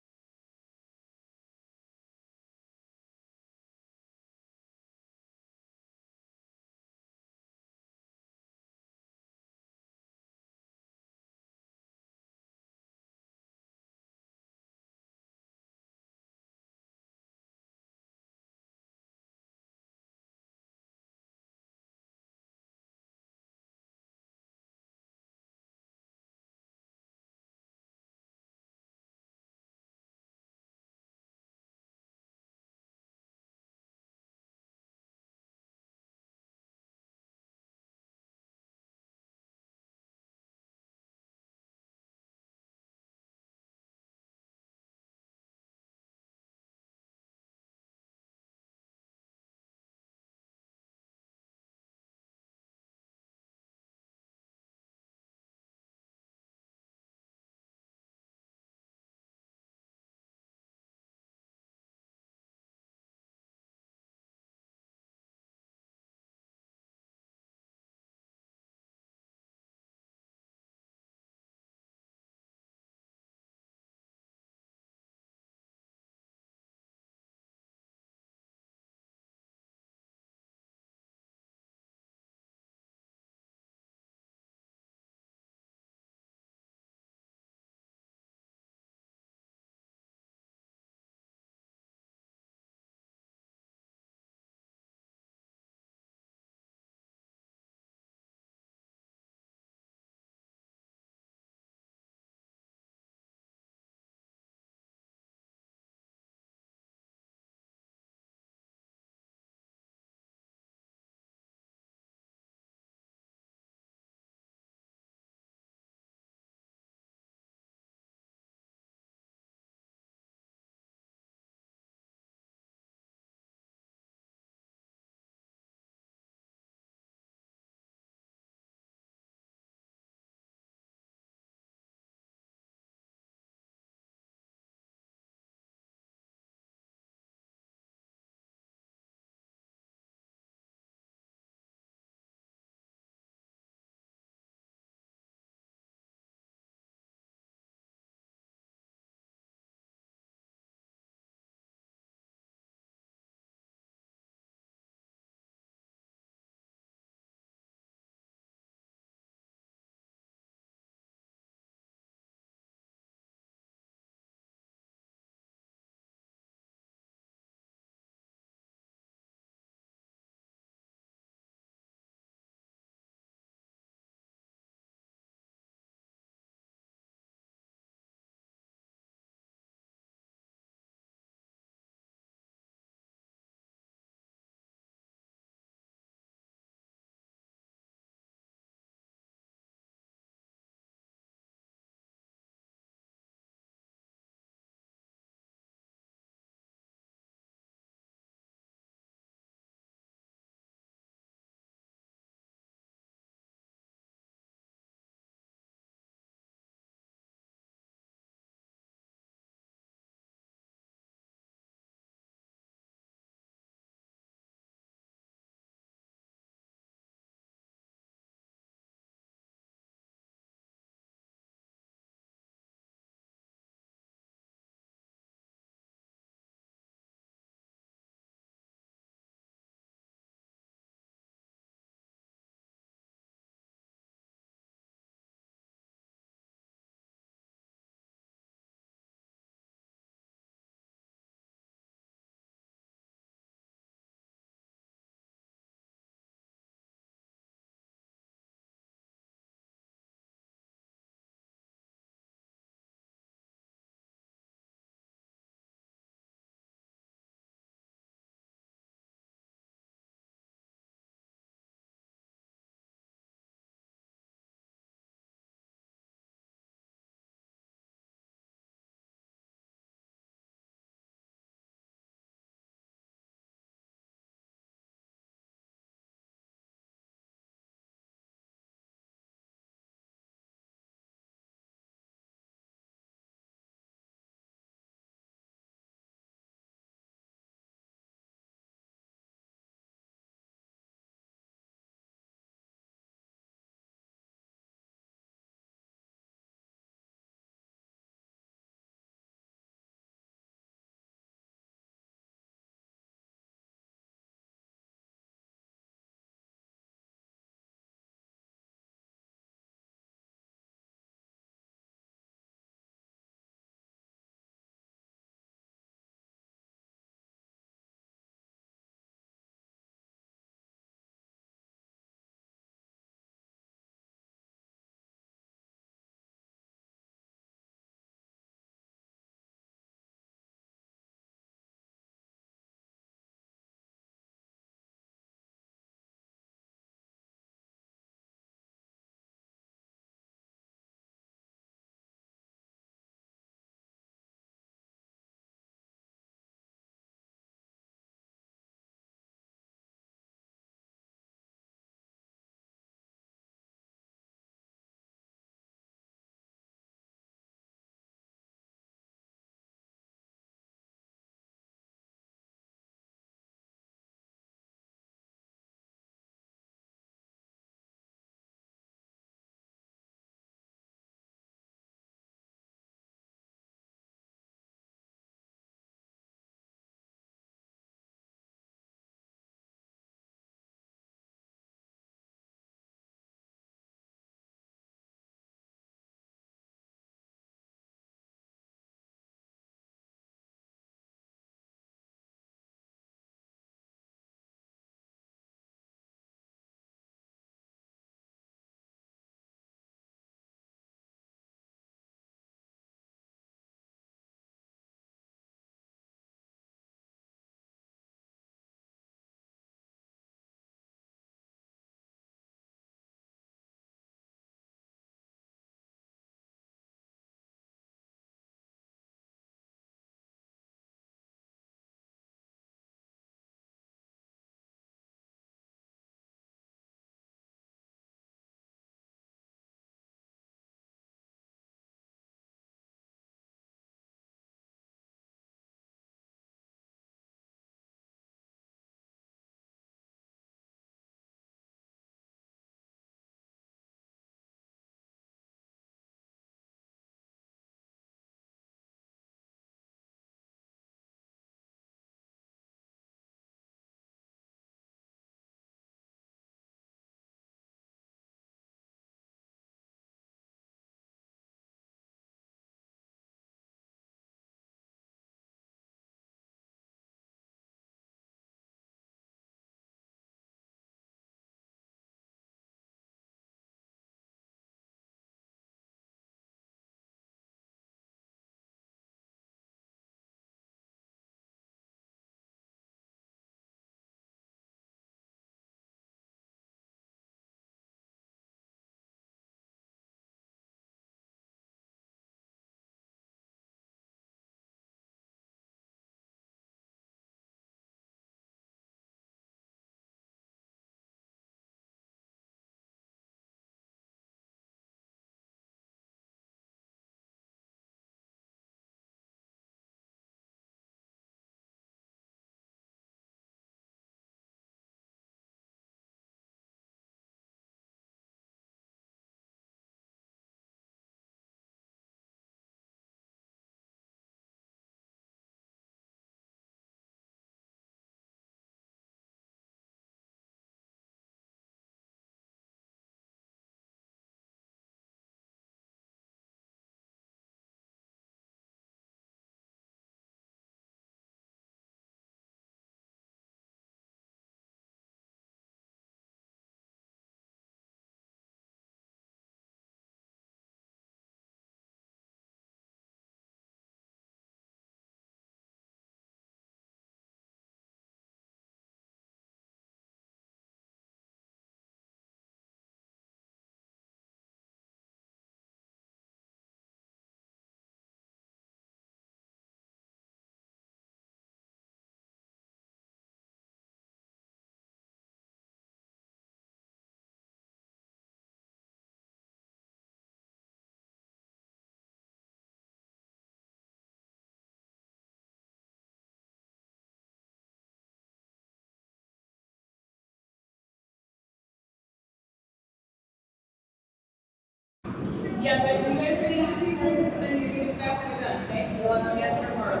Yeah, but you guys are going to do this, then you're going to get back to the gun, okay? You'll have to get tomorrow.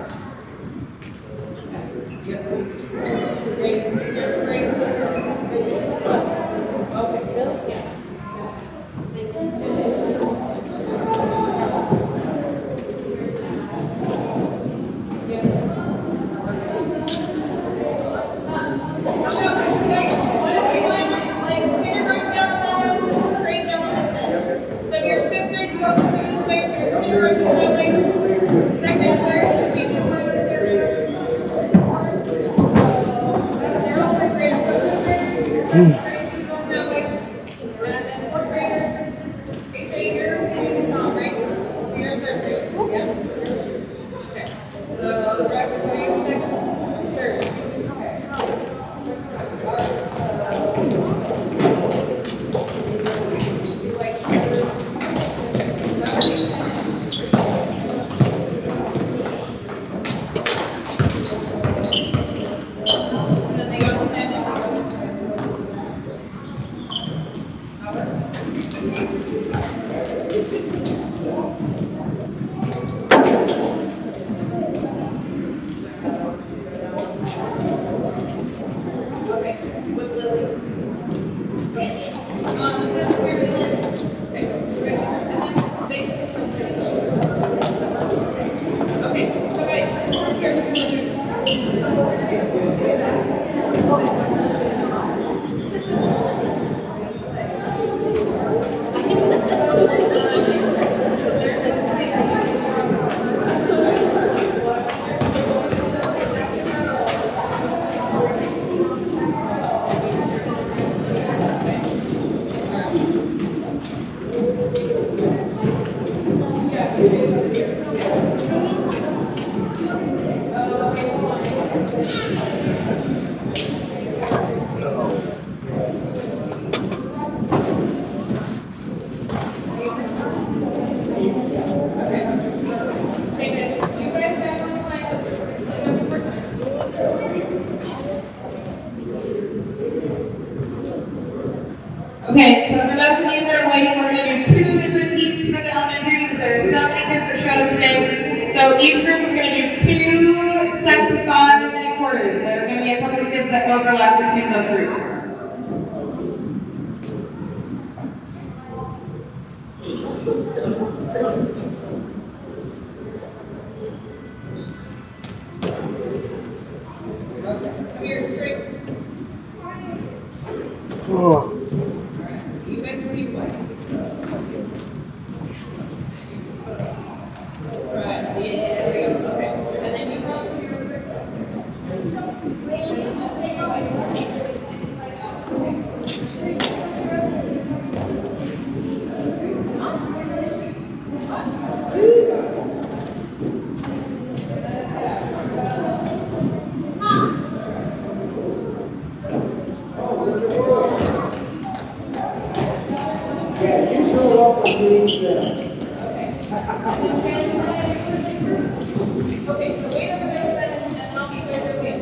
Great. Okay, Bill? Yeah. Okay, so for those of you that are waiting, we're going to do 2 different heats for the elementary because there are so many kids that showed up today. So each group is going to do 2 sets of 5-minute quarters. There are going to be a couple of kids that overlap between those groups. Come here, straight. Oh. You guys are pretty quiet. Right, yeah, there we go. Okay. And then you come to your Okay, so wait over there and I'll be there with you.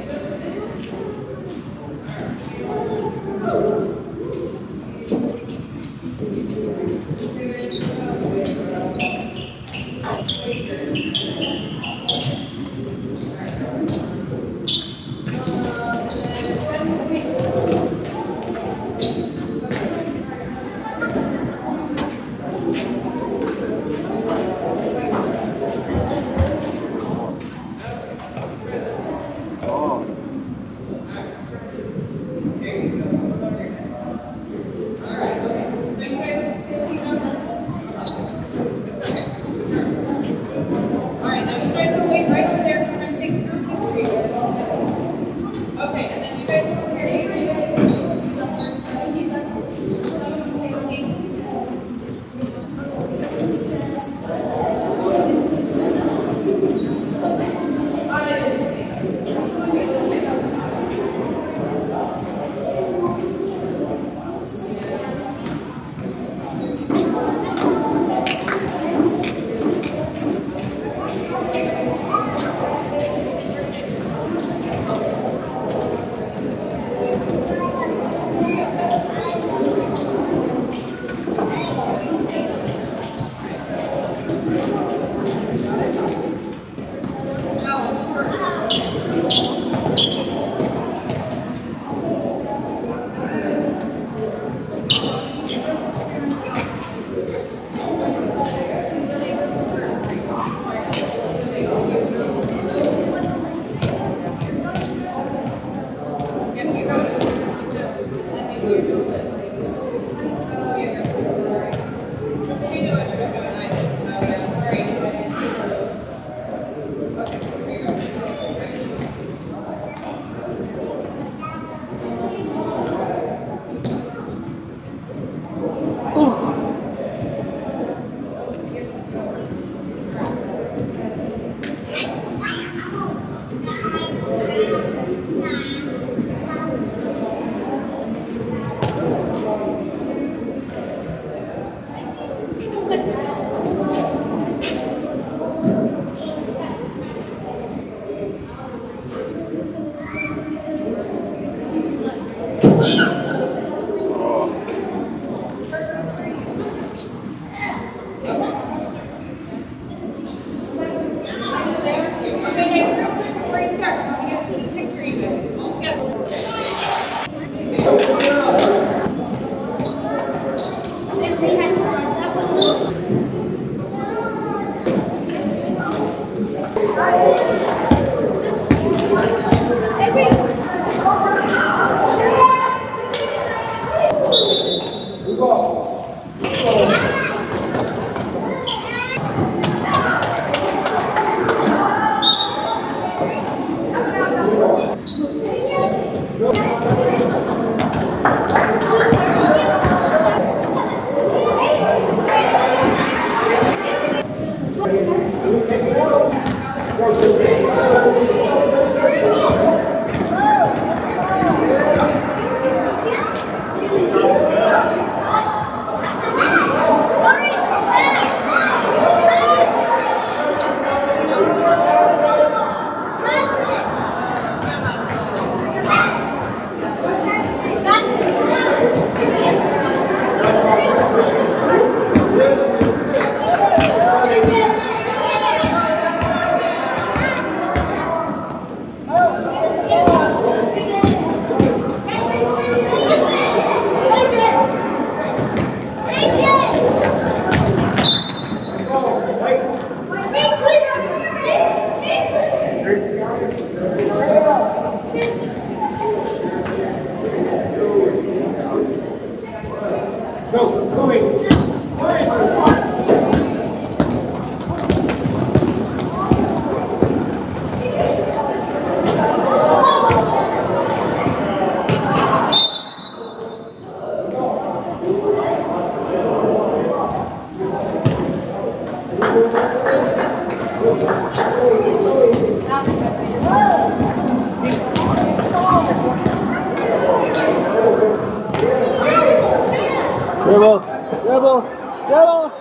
Dribble, dribble, dribble,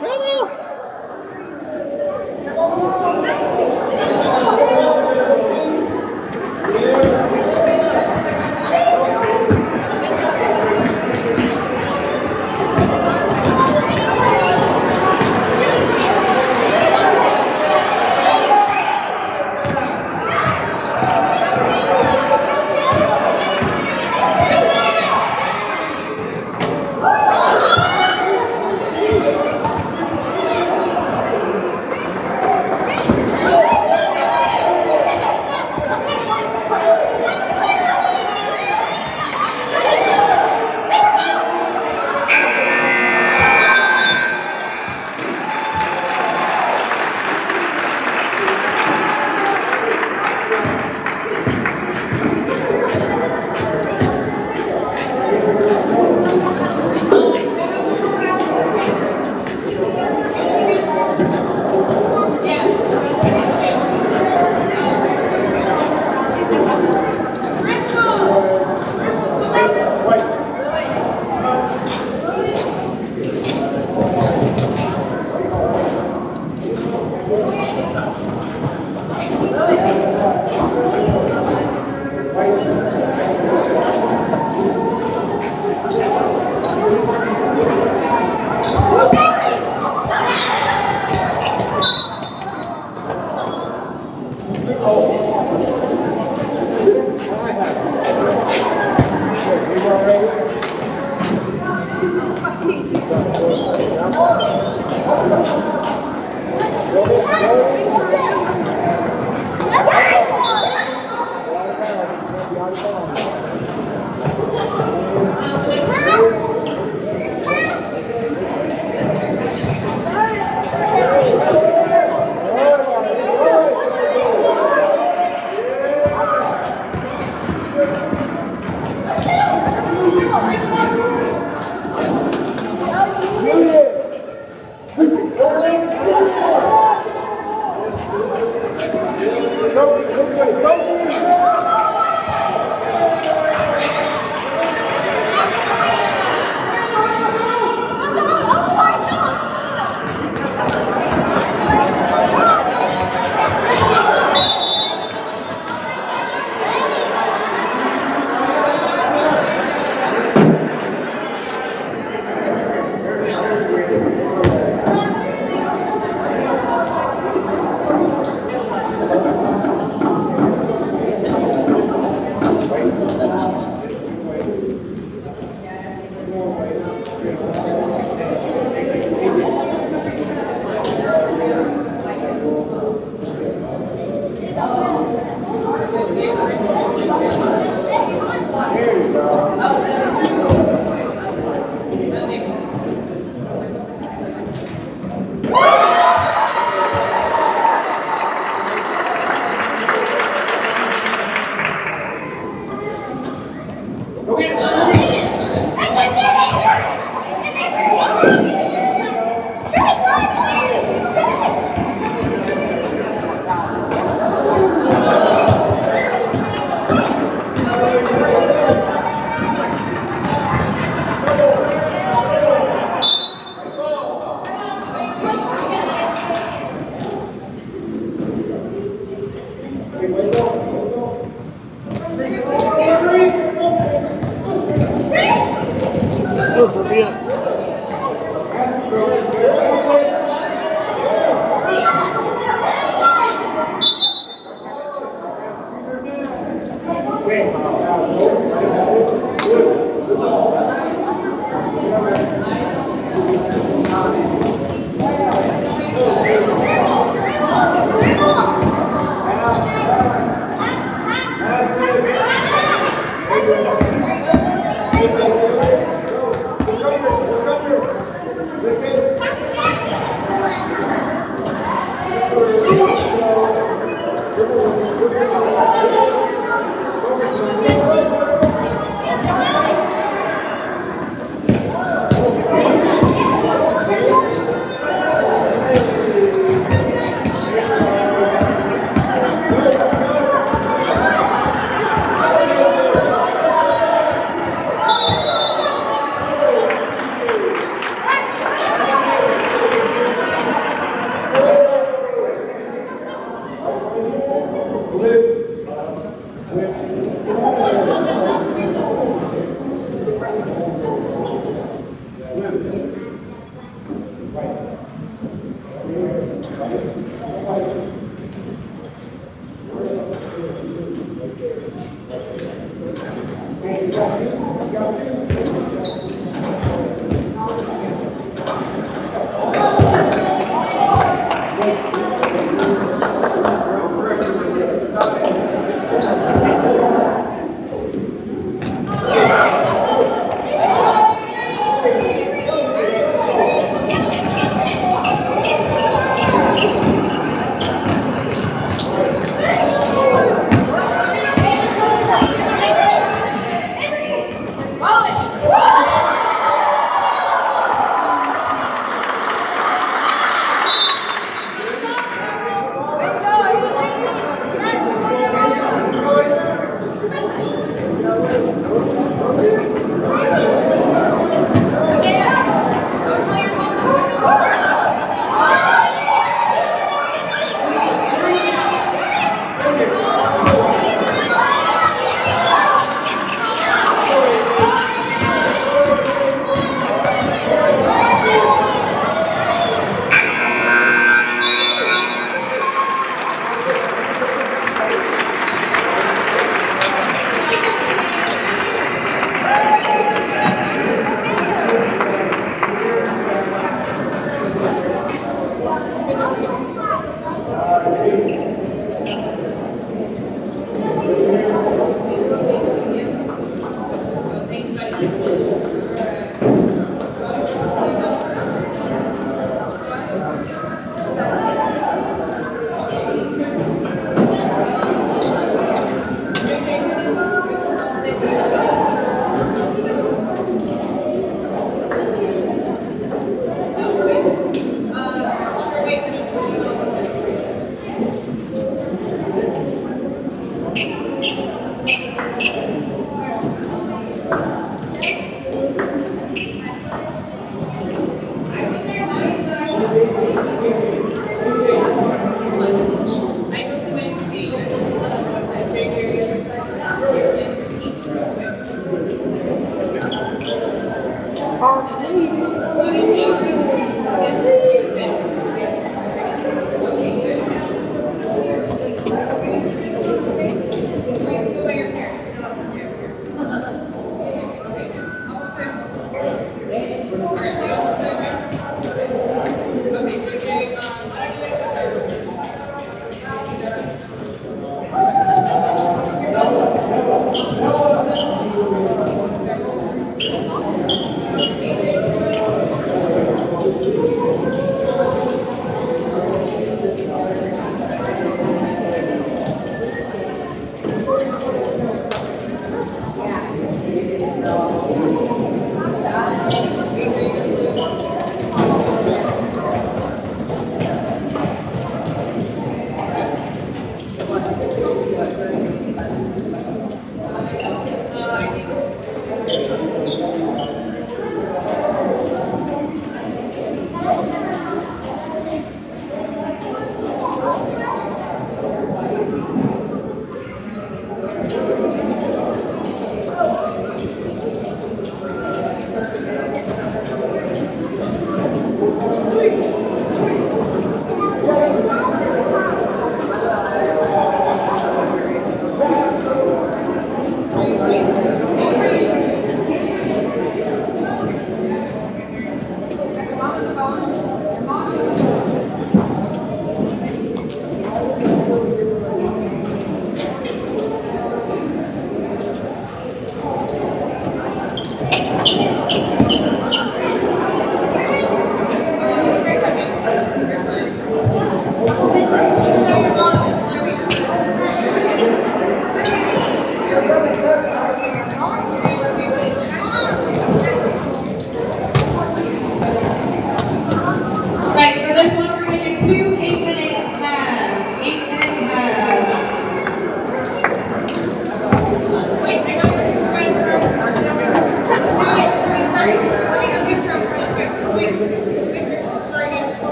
dribble.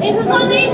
Et je sens des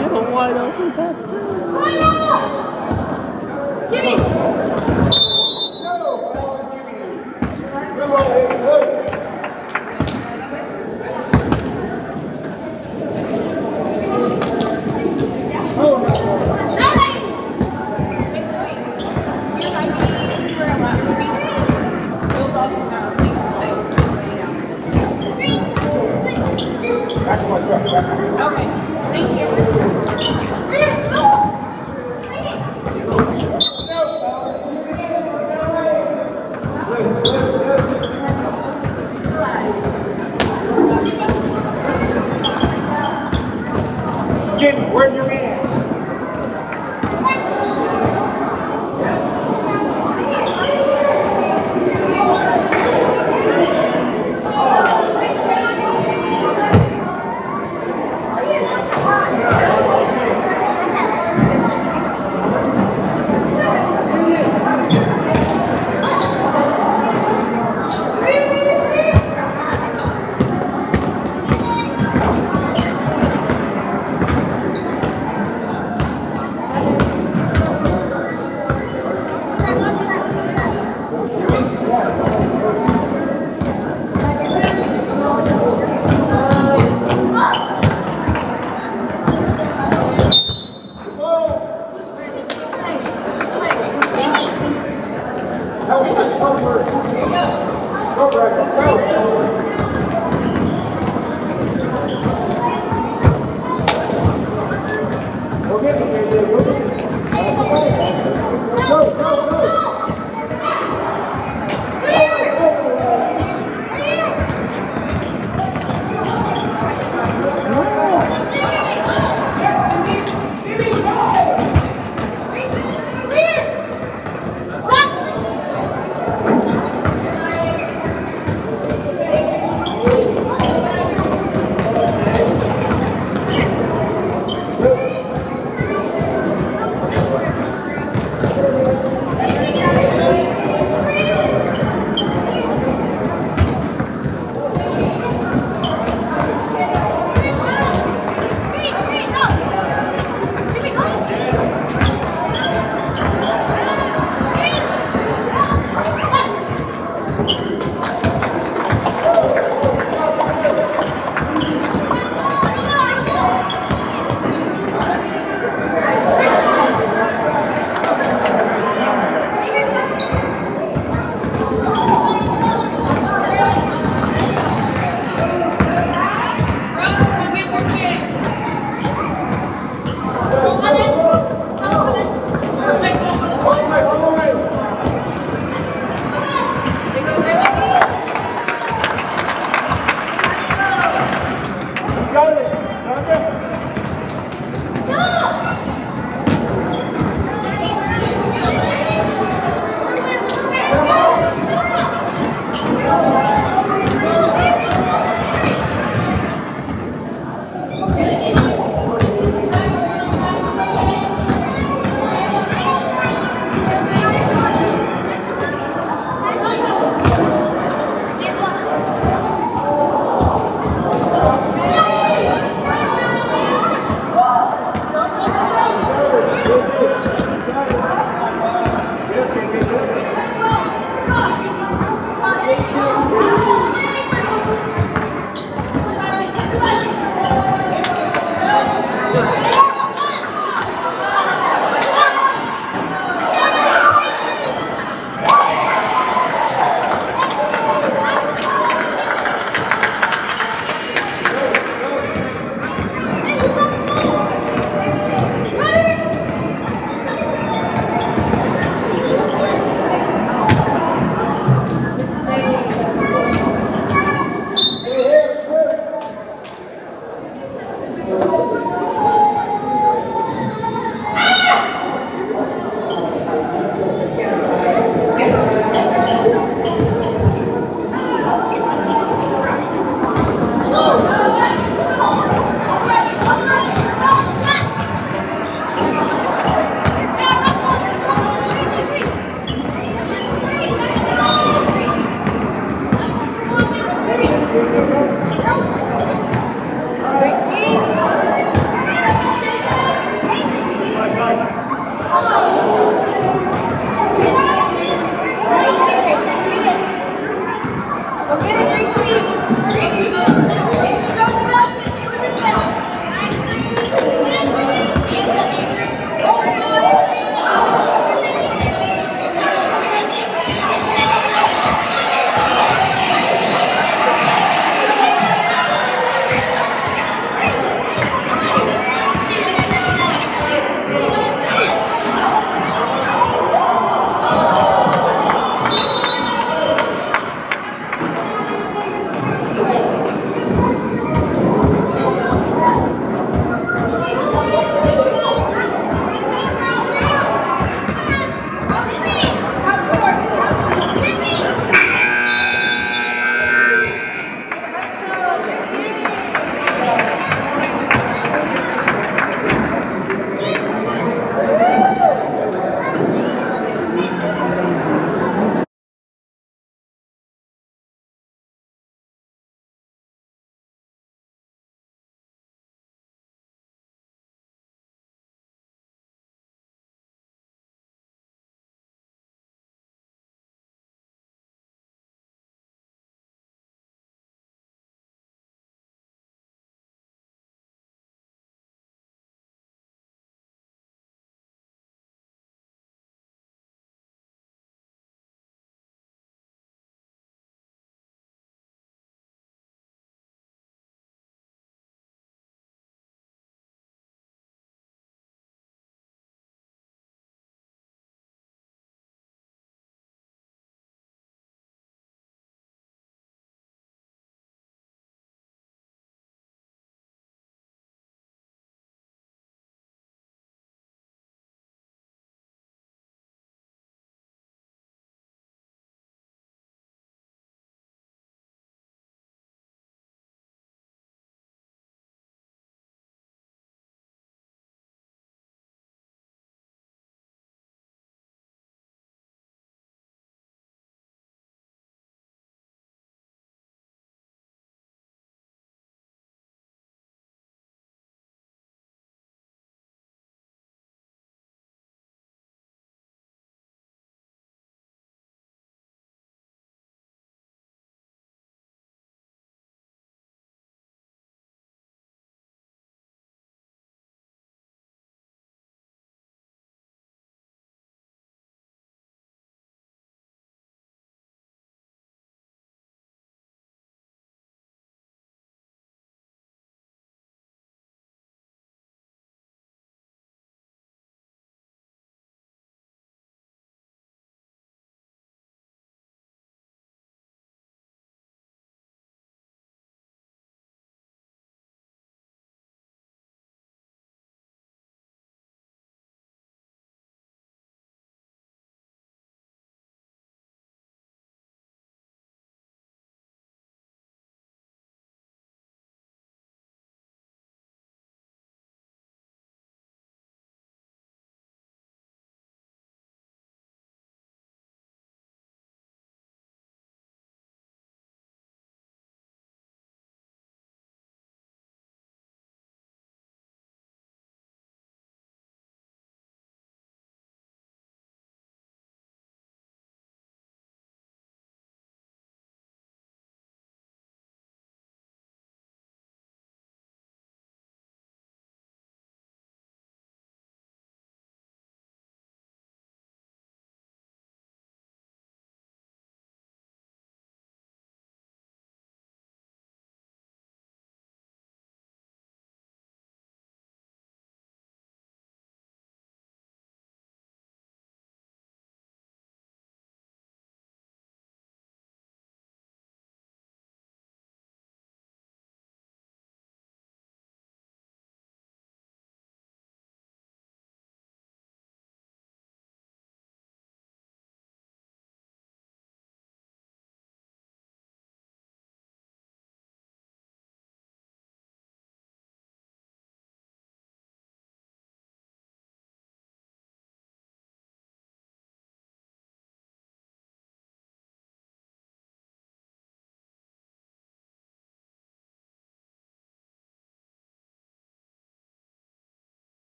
Get a wide open pass. Okay, thank you. Jimmy, where's your man?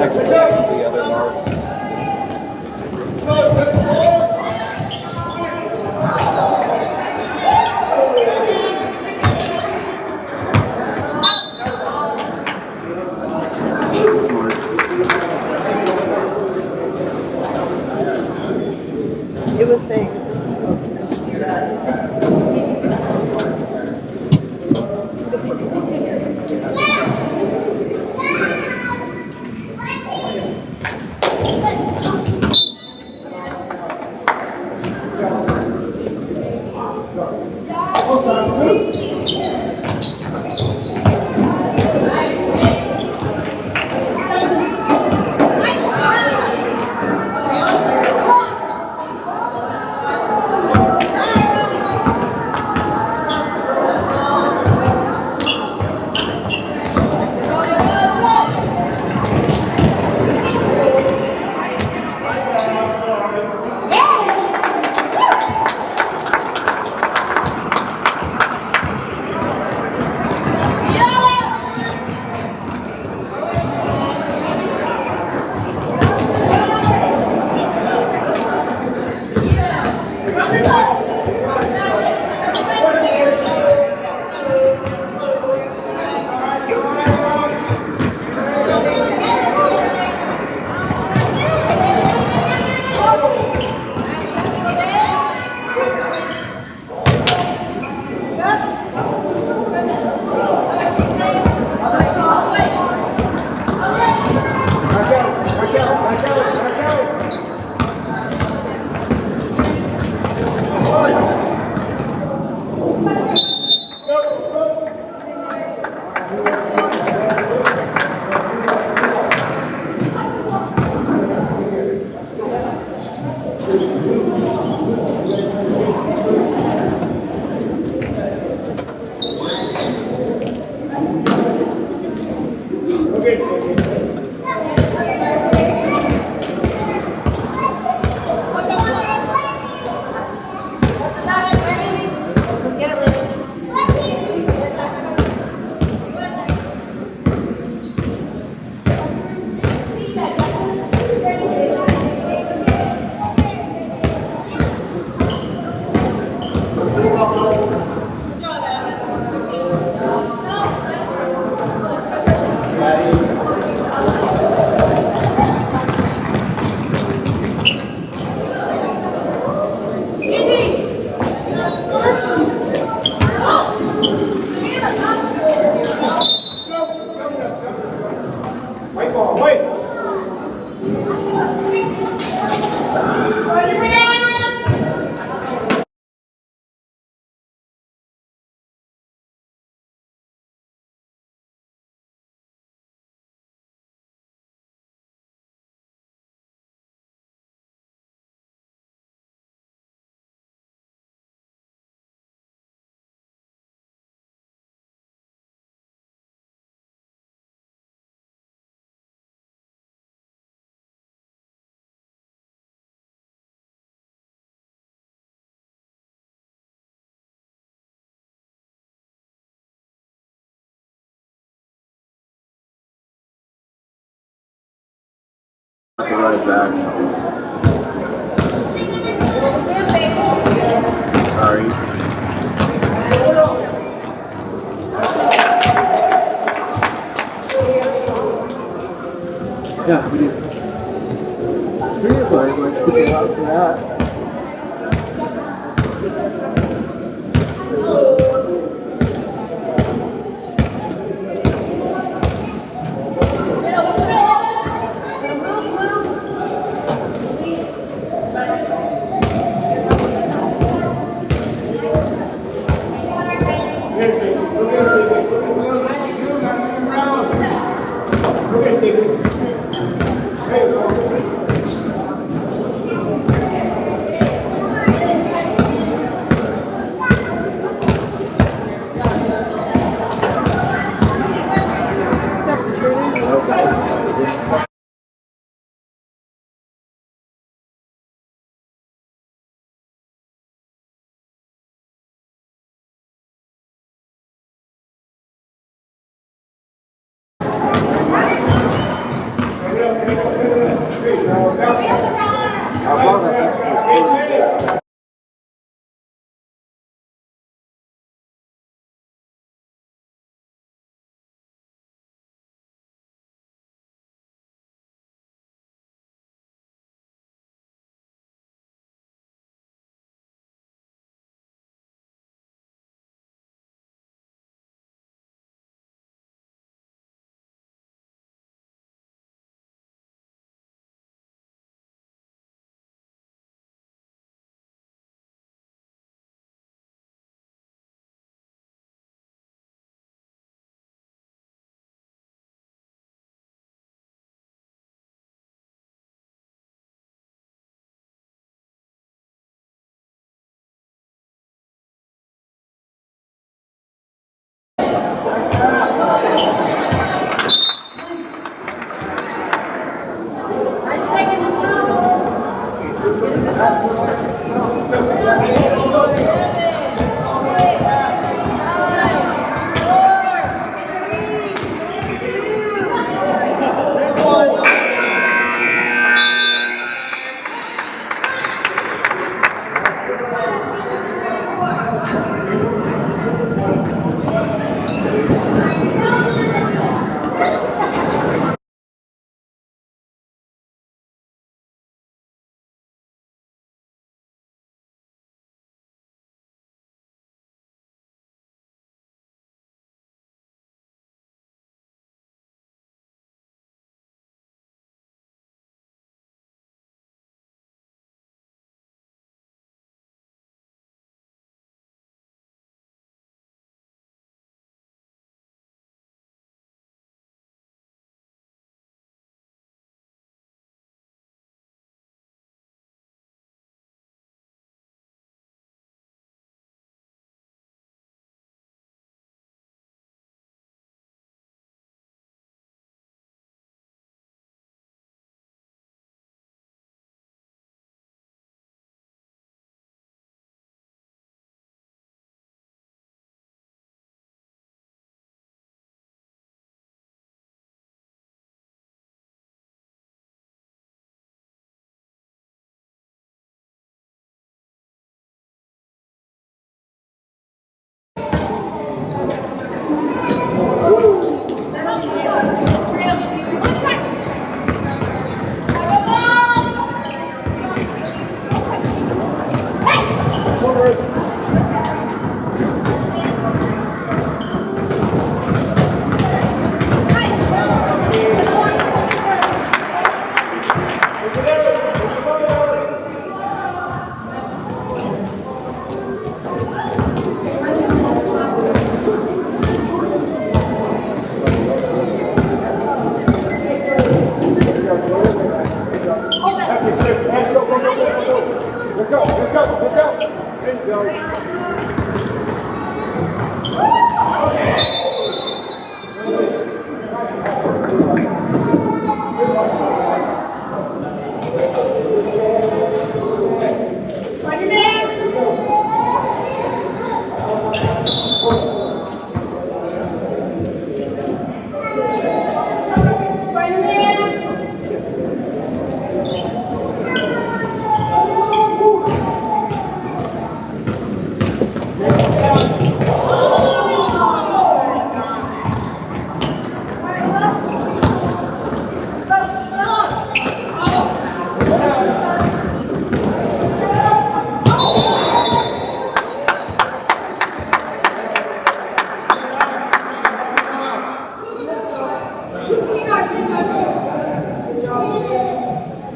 Next to the other marks. Right back. Sorry. Yeah, we did. Pretty much good out for that.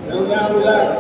Settle down, relax.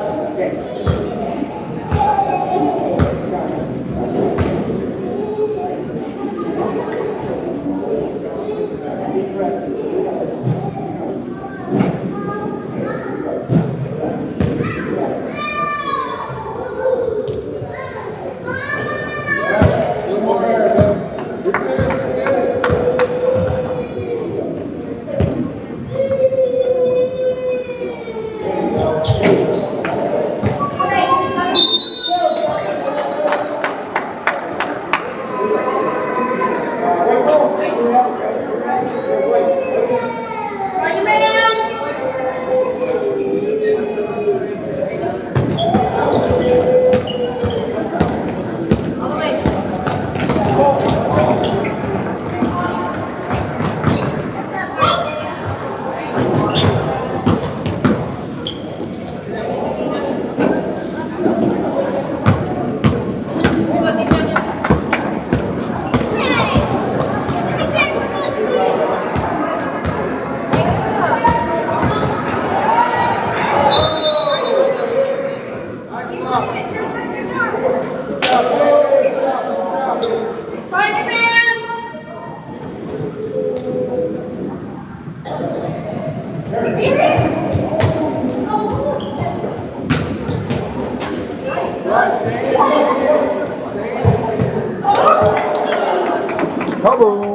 Kaboom!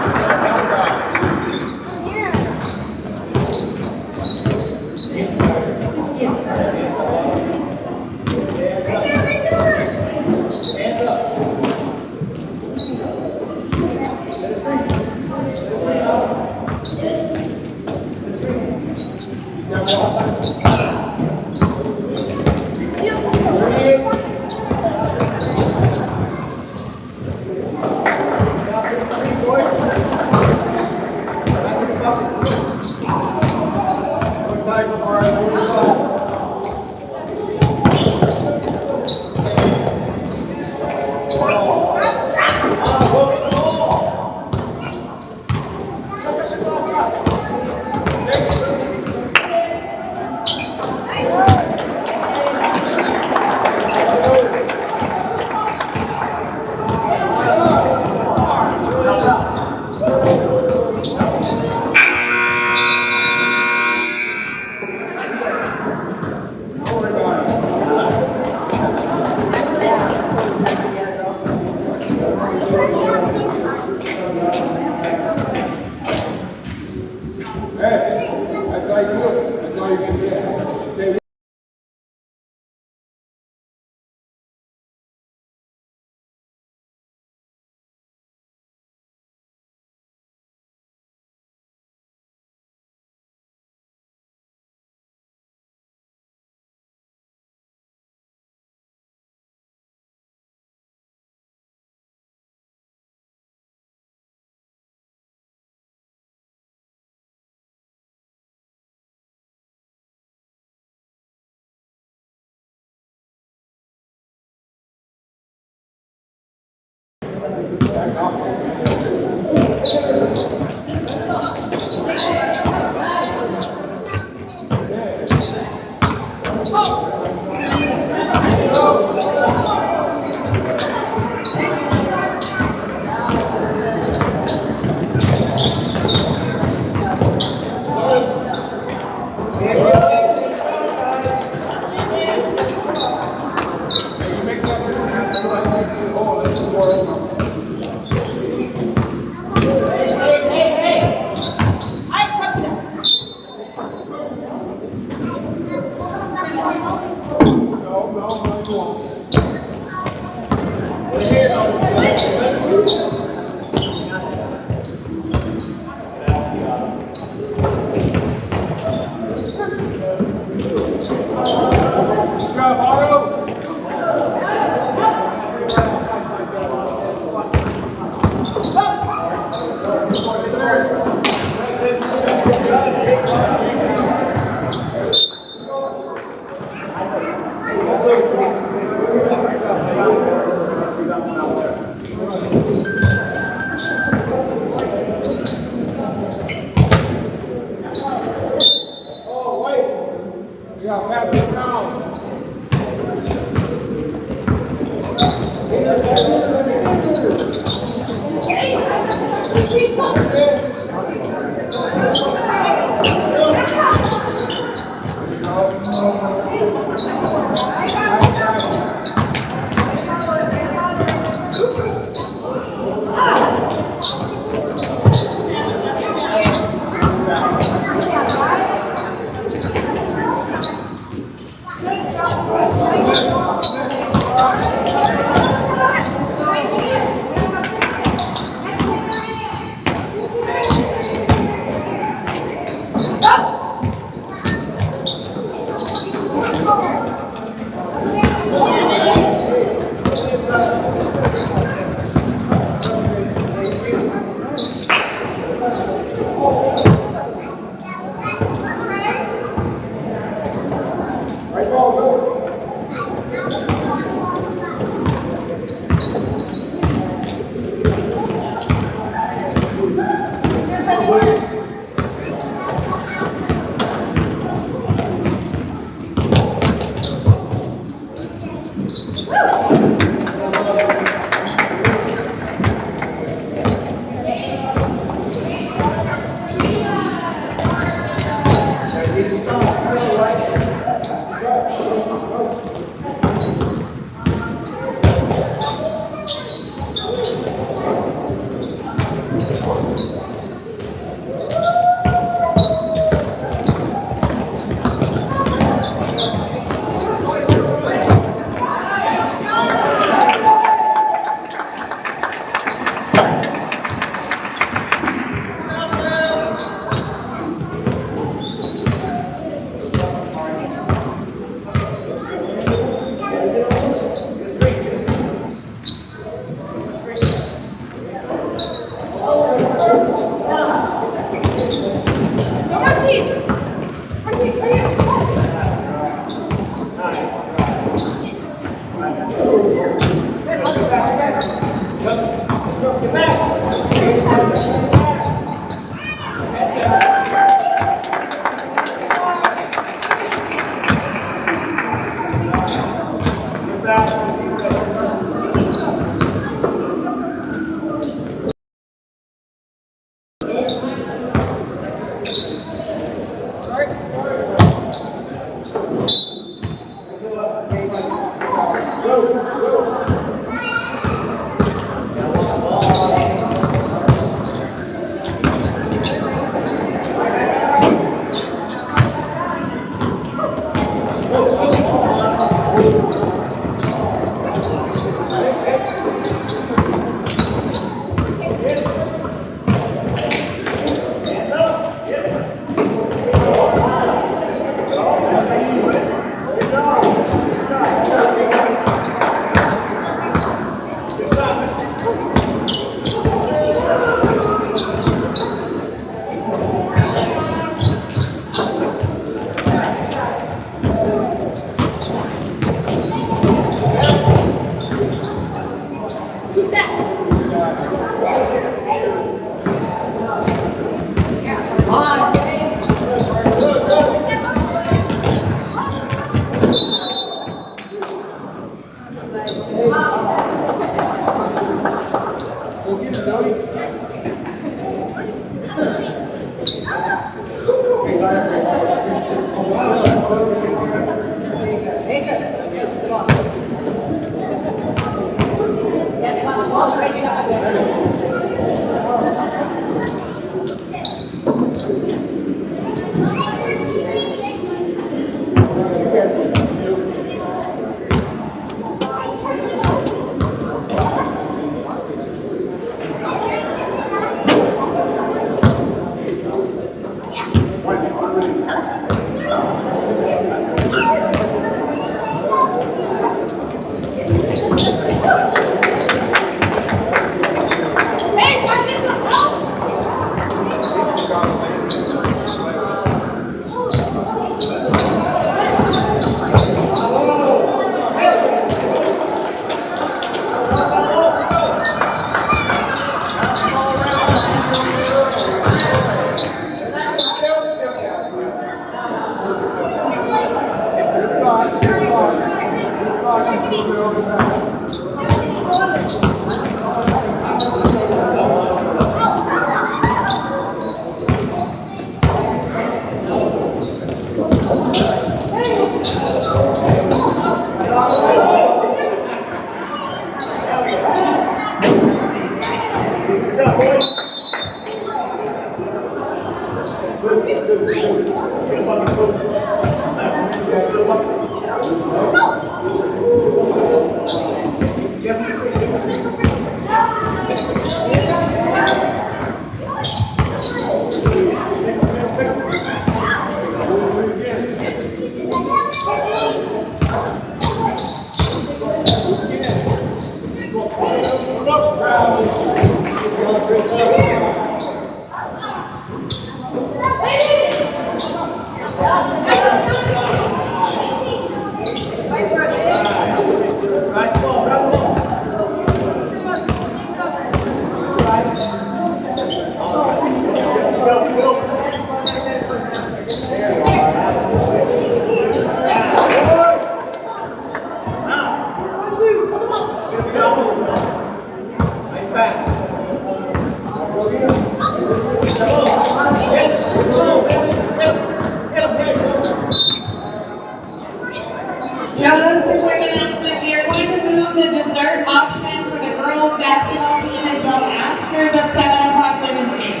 Just a quick announcement, we are going to move the dessert auction for the girls basketball team until after the 7 o'clock women's game.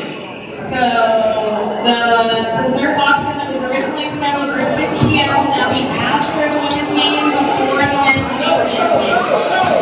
So the dessert auction that was originally scheduled for 6 p.m. will now be after the women's game, before the men's game.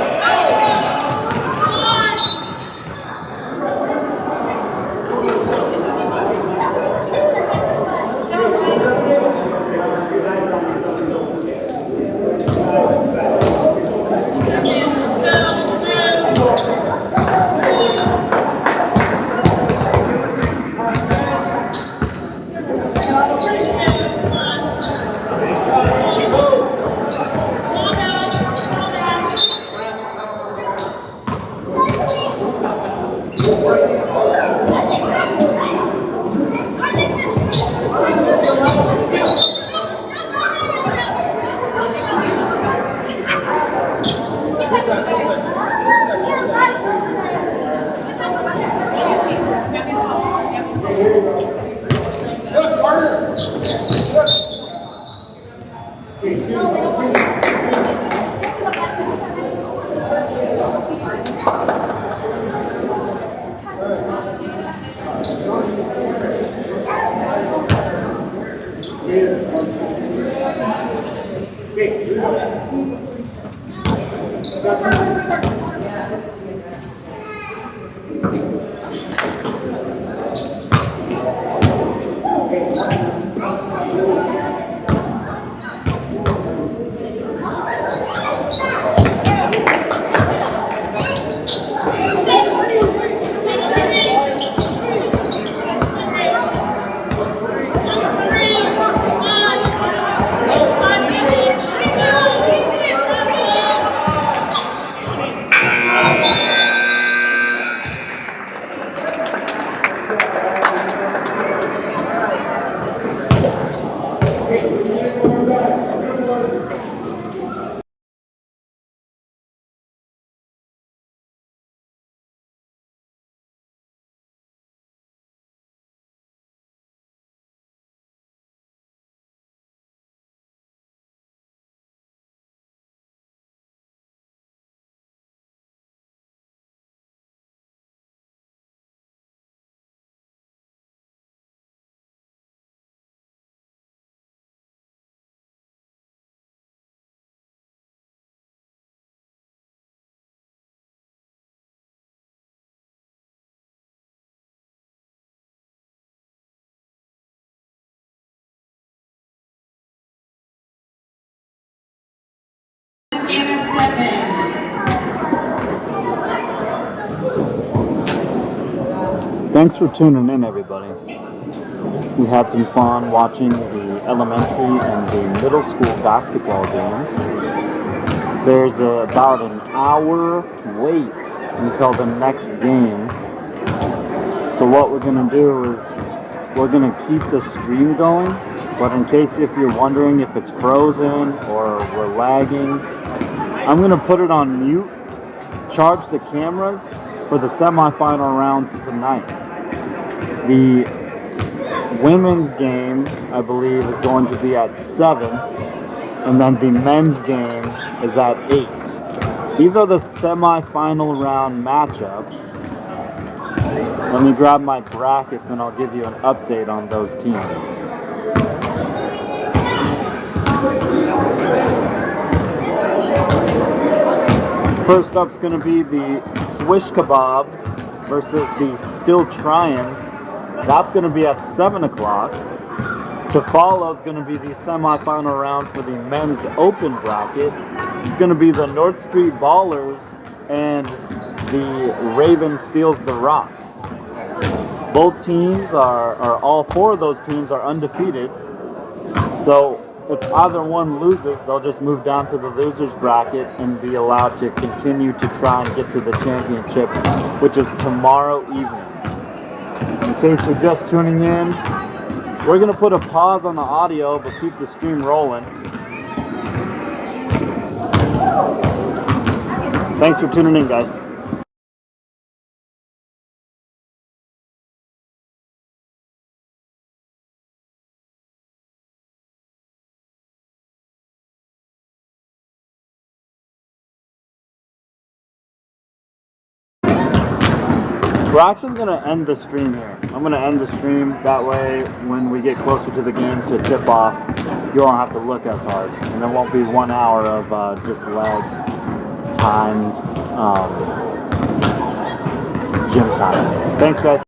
Thanks for tuning in, everybody. We had some fun watching the elementary and the middle school basketball games. There's about an hour wait until the next game. So what we're going to do is we're going to keep the stream going, but in case if you're wondering if it's frozen or we're lagging, I'm going to put it on mute, charge the cameras for the semifinal rounds tonight. The women's game, I believe, is going to be at 7, and then the men's game is at 8. These are the semifinal round matchups. Let me grab my brackets and I'll give you an update on those teams. First up is going to be the Swish Kebabs versus the Still Tryins. That's going to be at 7 o'clock. To follow is going to be the semifinal round for the men's open bracket. It's going to be the North Street Ballers and the Raven Steals the Rock. Both teams all 4 of those teams are undefeated. So if either one loses, they'll just move down to the losers bracket and be allowed to continue to try and get to the championship, which is tomorrow evening. In case you're just tuning in, we're going to put a pause on the audio, but keep the stream rolling. Thanks for tuning in, guys. We're actually going to end the stream here. I'm going to end the stream. That way, when we get closer to the game to tip off, you won't have to look as hard. And there won't be 1 hour of just lagged, timed gym time. Thanks, guys.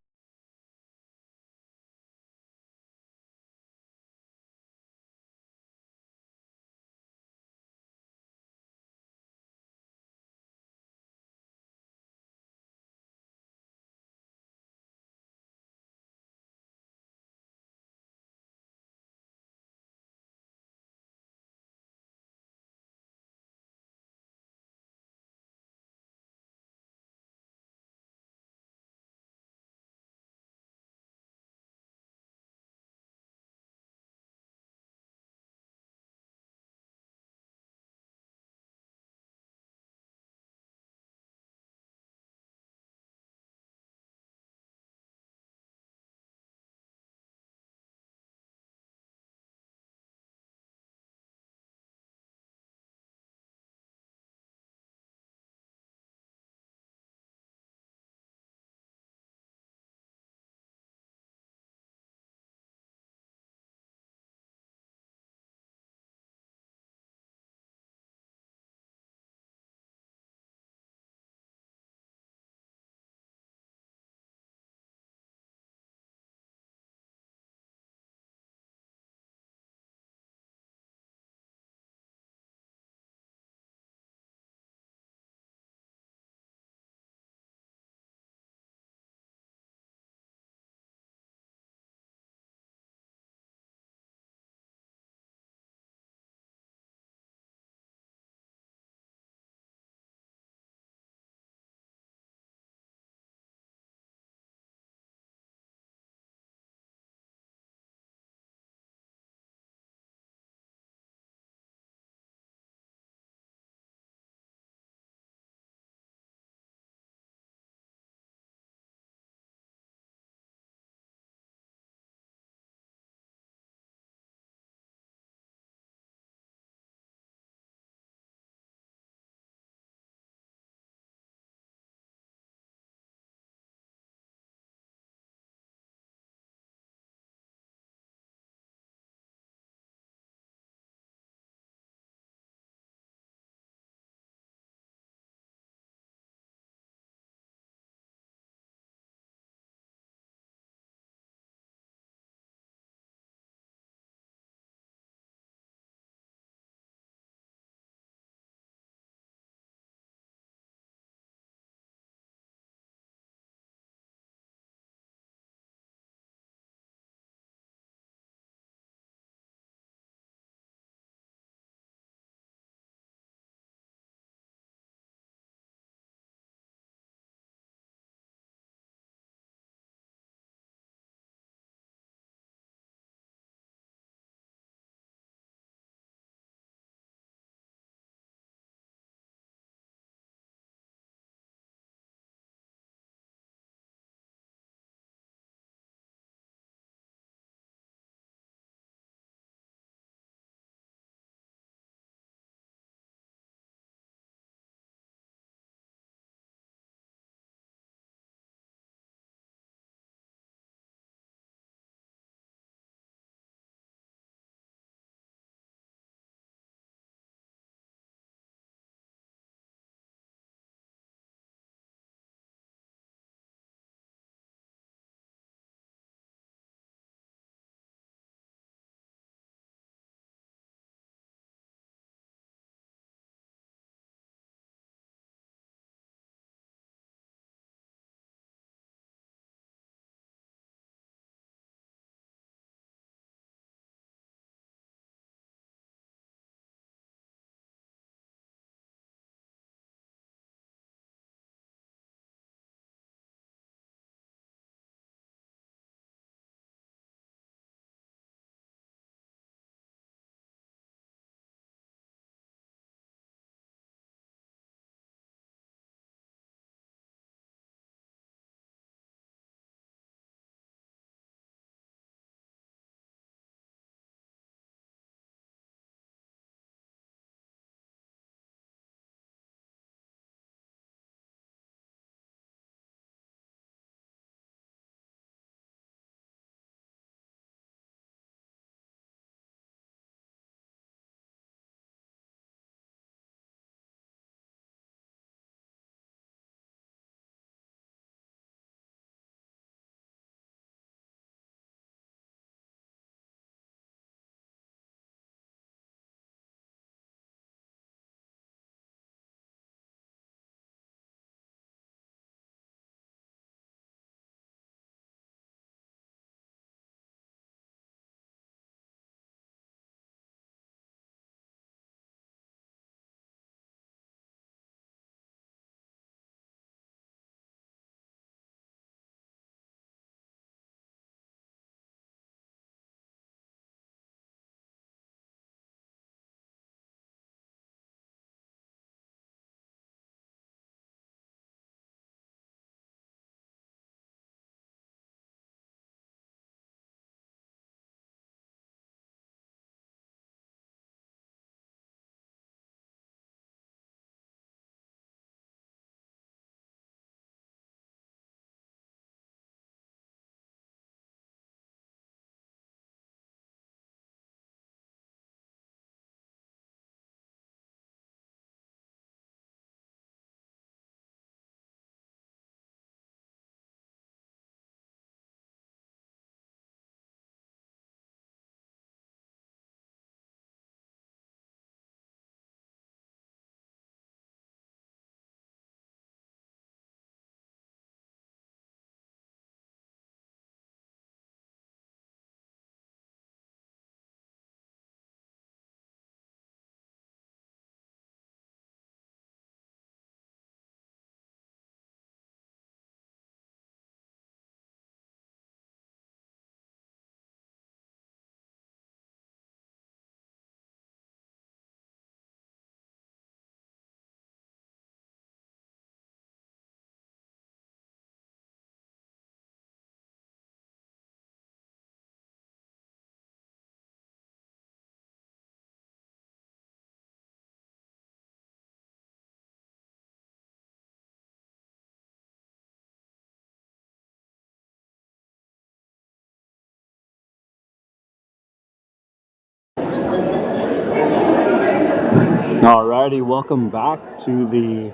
Alrighty, welcome back to the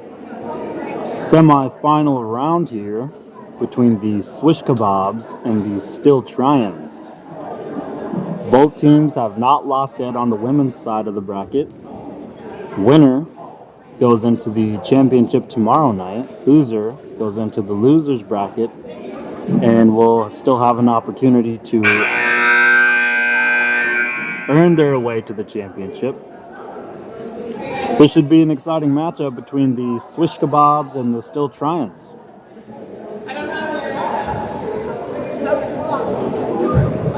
semi-final round here between the Swish Kebabs and the Still Tryans. Both teams have not lost yet on the women's side of the bracket. Winner goes into the championship tomorrow night. Loser goes into the losers bracket and will still have an opportunity to earn their way to the championship. This should be an exciting matchup between the Swish Kebabs and the Still Tryans.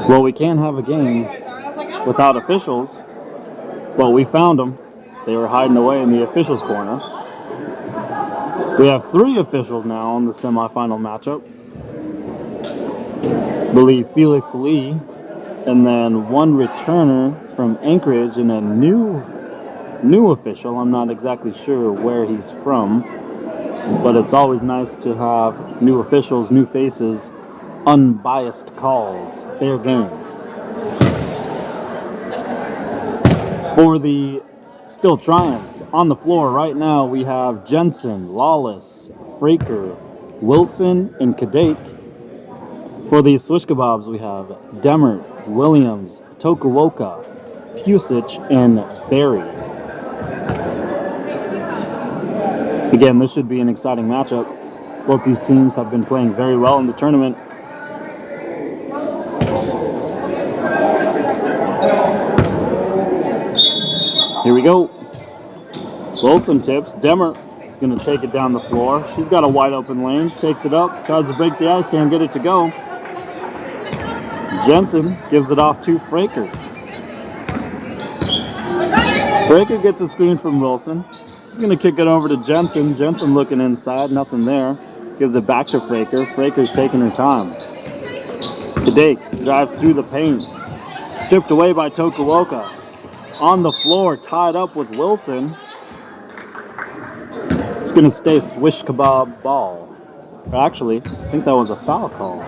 Well, we can't have a game without officials, but we found them. They were hiding away in the officials' corner. We have 3 officials now in the semifinal matchup. I believe Felix Lee, and then 1 returner from Anchorage and a new official. I'm not exactly sure where he's from, but it's always nice to have new officials, new faces, unbiased calls, fair game. For the Still Tryans, on the floor right now we have Jensen, Lawless, Fraker, Wilson, and Kadek. For the Swish Kebabs we have Demert, Williams, Tokuoka, Pusich, and Barry. Again, this should be an exciting matchup. Both these teams have been playing very well in the tournament. Here we go. Wilson tips. Demert is going to take it down the floor. She's got a wide open lane. Takes it up. Tries to break the ice. Can't get it to go. Jensen gives it off to Fraker. Fraker gets a screen from Wilson. He's going to kick it over to Jensen. Jensen looking inside. Nothing there. Gives it back to Fraker. Fraker's taking her time. Kadek drives through the paint. Stripped away by Tokuoka. On the floor, tied up with Wilson. It's going to stay Swish Kebab ball. Actually, I think that was a foul call.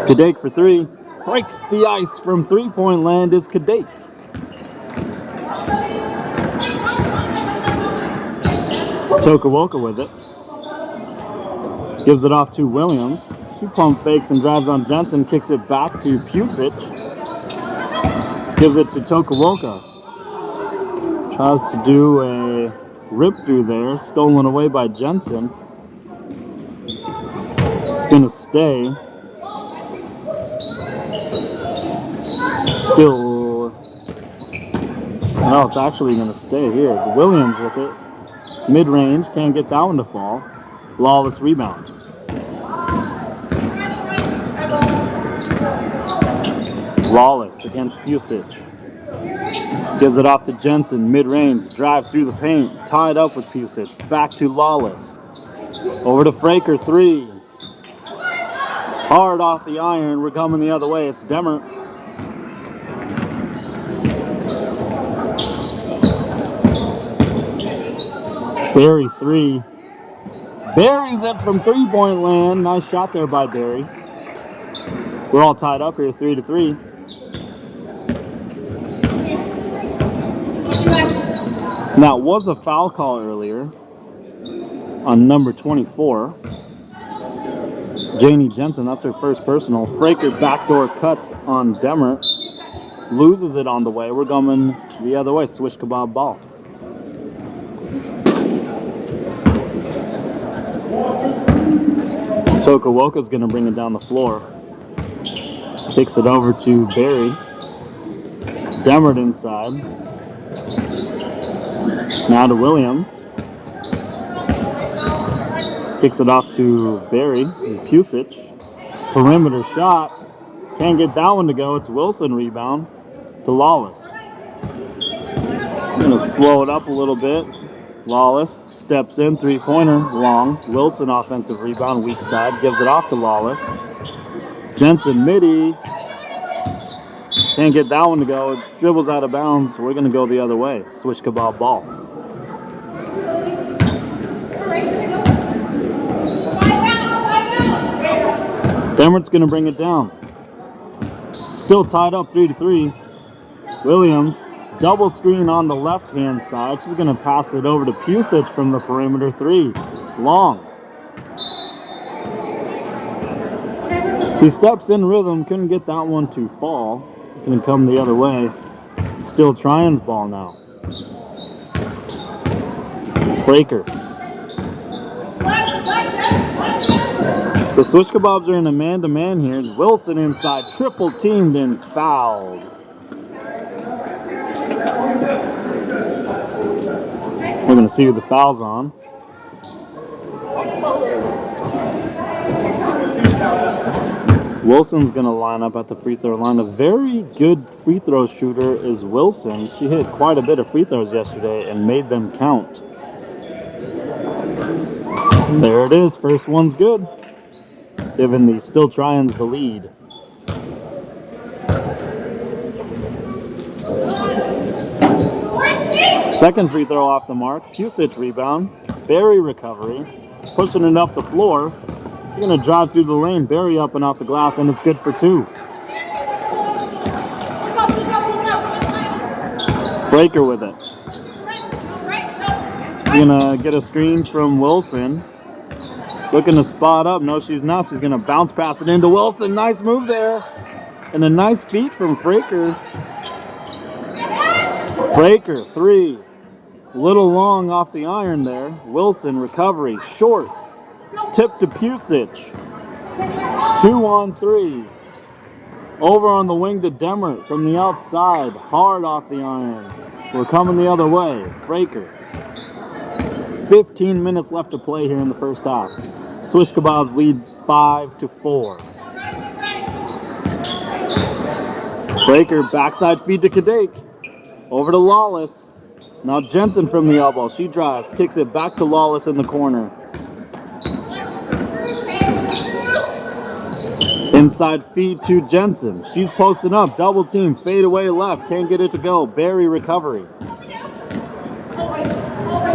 Kadek for 3. Breaks the ice from 3-point land is Kadek. Tokuoka with it. Gives it off to Williams. She pump fakes and drives on Jensen. Kicks it back to Pusich. Gives it to Tokuoka. Tries to do a rip through there. Stolen away by Jensen. It's going to stay. Still. No, it's actually going to stay here. Williams with it. Mid-range, can't get that one to fall. Lawless rebound. Lawless against Pusich. Gives it off to Jensen, mid-range, drives through the paint, tied up with Pusich. Back to Lawless. Over to Fraker, 3. Hard off the iron, we're coming the other way, it's Demert. Barry, 3. Barry's it from 3-point land. Nice shot there by Barry. We're all tied up here, 3-3. Now, it was a foul call earlier on number 24. Janie Jensen, that's her first personal. Fraker backdoor cuts on Demert. Loses it on the way. We're going the other way, Swish Kebab ball. Tokuoka's going to bring it down the floor. Kicks it over to Barry. Demert inside. Now to Williams. Kicks it off to Barry and Pusich. Perimeter shot. Can't get that one to go. It's Wilson rebound to Lawless. I'm going to slow it up a little bit. Lawless steps in, 3-pointer, long. Wilson offensive rebound, weak side, gives it off to Lawless. Jensen midi. Can't get that one to go. It dribbles out of bounds. We're going to go the other way. Swish Kebab ball. Demert's going to bring it down. Still tied up 3-3. Williams Double screen on the left-hand side. She's going to pass it over to Pusic from the perimeter 3. Long. She steps in rhythm. Couldn't get that one to fall. Going to come the other way. Still Tryon's ball now. Breaker. The Swish Kebabs are in a man-to-man here. Wilson inside, triple teamed and fouled. We're going to see who the foul's on. Wilson's going to line up at the free throw line. A very good free throw shooter is Wilson. She hit quite a bit of free throws yesterday and made them count. There it is. First one's good. Giving the Still Tryons the lead. Second free throw off the mark. Pusic rebound. Barry recovery. Pushing it up the floor. They're going to drive through the lane. Barry up and off the glass, and it's good for 2. Fraker with it. She's going to get a screen from Wilson. Looking to spot up. No, she's not. She's going to bounce pass it into Wilson. Nice move there. And a nice feat from Fraker. Fraker, 3. A little long off the iron there. Wilson, recovery. Short. Tip to Pusic. 2 on 3. Over on the wing to Demert from the outside. Hard off the iron. We're coming the other way. Fraker. 15 minutes left to play here in the first half. Swish Kebabs lead 5-4. Fraker, backside feed to Kadek. Over to Lawless. Now Jensen from the elbow. She drives, kicks it back to Lawless in the corner. Inside feed to Jensen. She's posting up. Double team. Fade away left. Can't get it to go. Barry recovery.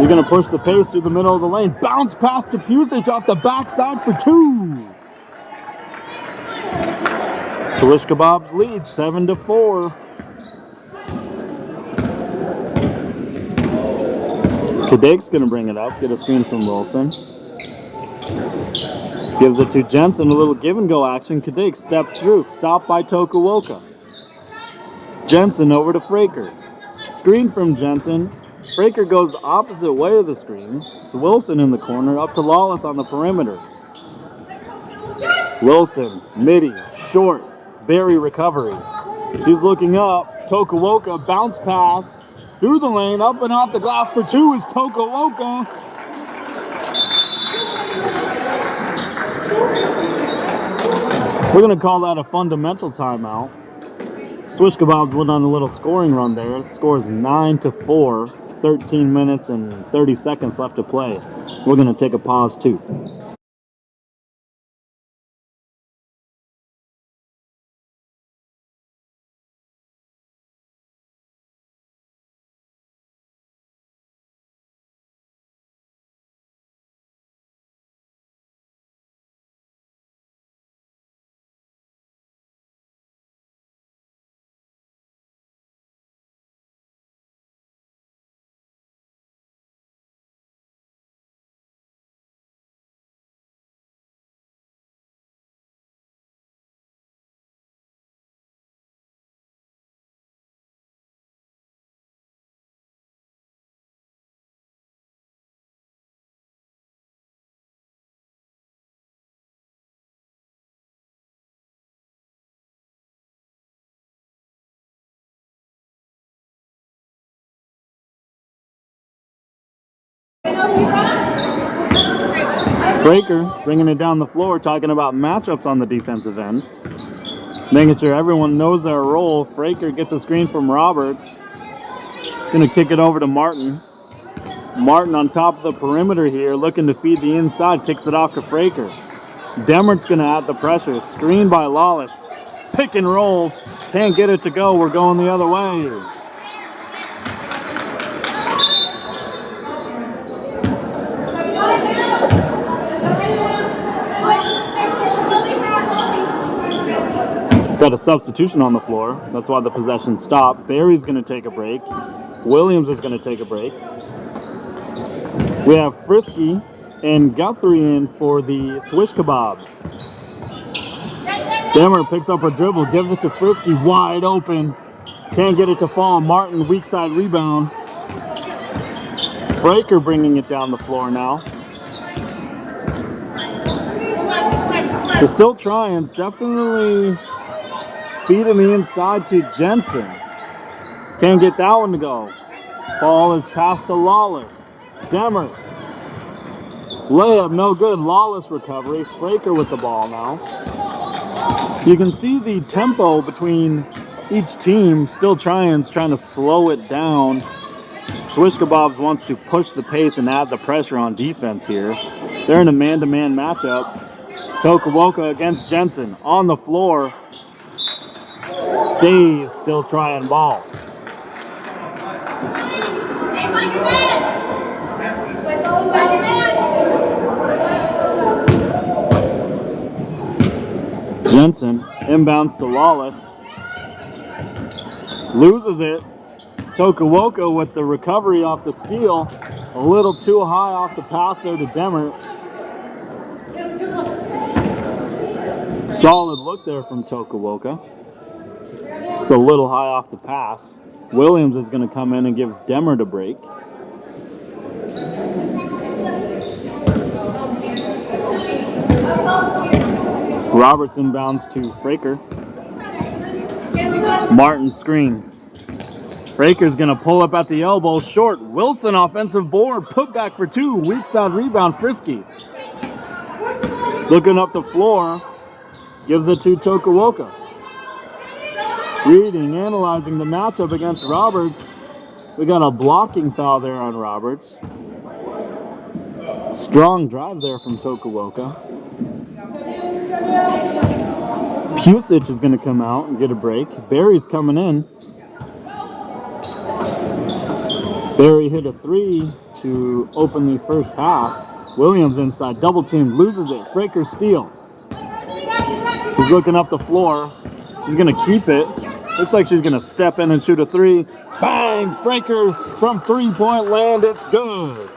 You're going to push the pace through the middle of the lane. Bounce pass to Pusic off the backside for 2. Swish Kebabs lead 7-4. Kadek's going to bring it up. Get a screen from Wilson. Gives it to Jensen. A little give and go action. Kadek steps through. Stopped by Tokuoka. Jensen over to Fraker. Screen from Jensen. Fraker goes the opposite way of the screen. It's Wilson in the corner, up to Lawless on the perimeter. Wilson, midi, short, Barry recovery. She's looking up. Tokuoka, bounce pass through the lane, up and off the glass for 2 is Tokuoka. We're going to call that a fundamental timeout. Swish Kebabs went on a little scoring run there. The score is 9-4. 13 minutes and 30 seconds left to play. We're going to take a pause too. Fraker bringing it down the floor, talking about matchups on the defensive end. Making sure everyone knows their role. Fraker gets a screen from Roberts. Gonna kick it over to Martin. Martin on top of the perimeter here, looking to feed the inside, kicks it off to Fraker. Demert's gonna add the pressure. Screen by Lawless. Pick and roll. Can't get it to go. We're going the other way. Got a substitution on the floor. That's why the possession stopped. Barry's going to take a break. Williams is going to take a break. We have Frisky and Guthrie in for the Swish Kebabs. Demmer picks up a dribble, gives it to Frisky, wide open. Can't get it to fall. Martin, weak side rebound. Breaker bringing it down the floor now. They're still trying. Definitely feeding the inside to Jensen. Can't get that one to go. Ball is passed to Lawless. Demmer. Layup, no good. Lawless recovery. Fraker with the ball now. You can see the tempo between each team. Still trying to slow it down. Swish Kebabs wants to push the pace and add the pressure on defense here. They're in a man-to-man matchup. Tokawoka against Jensen on the floor. Stays still trying ball. Jensen inbounds to Lawless. Loses it. Tokawoka with the recovery off the steal. A little too high off the pass there to Demmer. Solid look there from Tokawoka. Just a little high off the pass. Williams is going to come in and give Demmer the break. Roberts inbounds to Fraker. Martin screen. Fraker's going to pull up at the elbow. Short. Wilson offensive board. Put back for two. Weak side rebound. Frisky. Looking up the floor. Gives it to Tokawoka. Reading, analyzing the matchup against Roberts. We got a blocking foul there on Roberts. Strong drive there from Tokawoka. Pusich is going to come out and get a break. Barry's coming in. Barry hit a three to open the first half. Williams inside, double team, loses it. Fraker steal. He's looking up the floor. She's going to keep it. Looks like she's going to step in and shoot a three. Bang! Fraker from three-point land. It's good.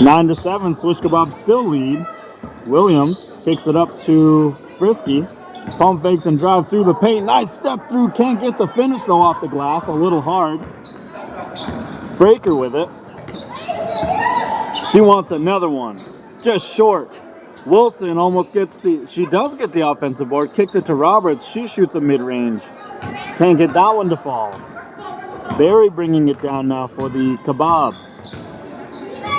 Nine to 7. Swish Kebab still lead. Williams kicks it up to Frisky. Pump fakes and drives through the paint. Nice step through. Can't get the finish though off the glass. A little hard. Fraker with it. She wants another one. Just short. Wilson almost gets she does get the offensive board. Kicks it to Roberts. She shoots a mid-range. Can't get that one to fall. Barry bringing it down now for the Kebabs.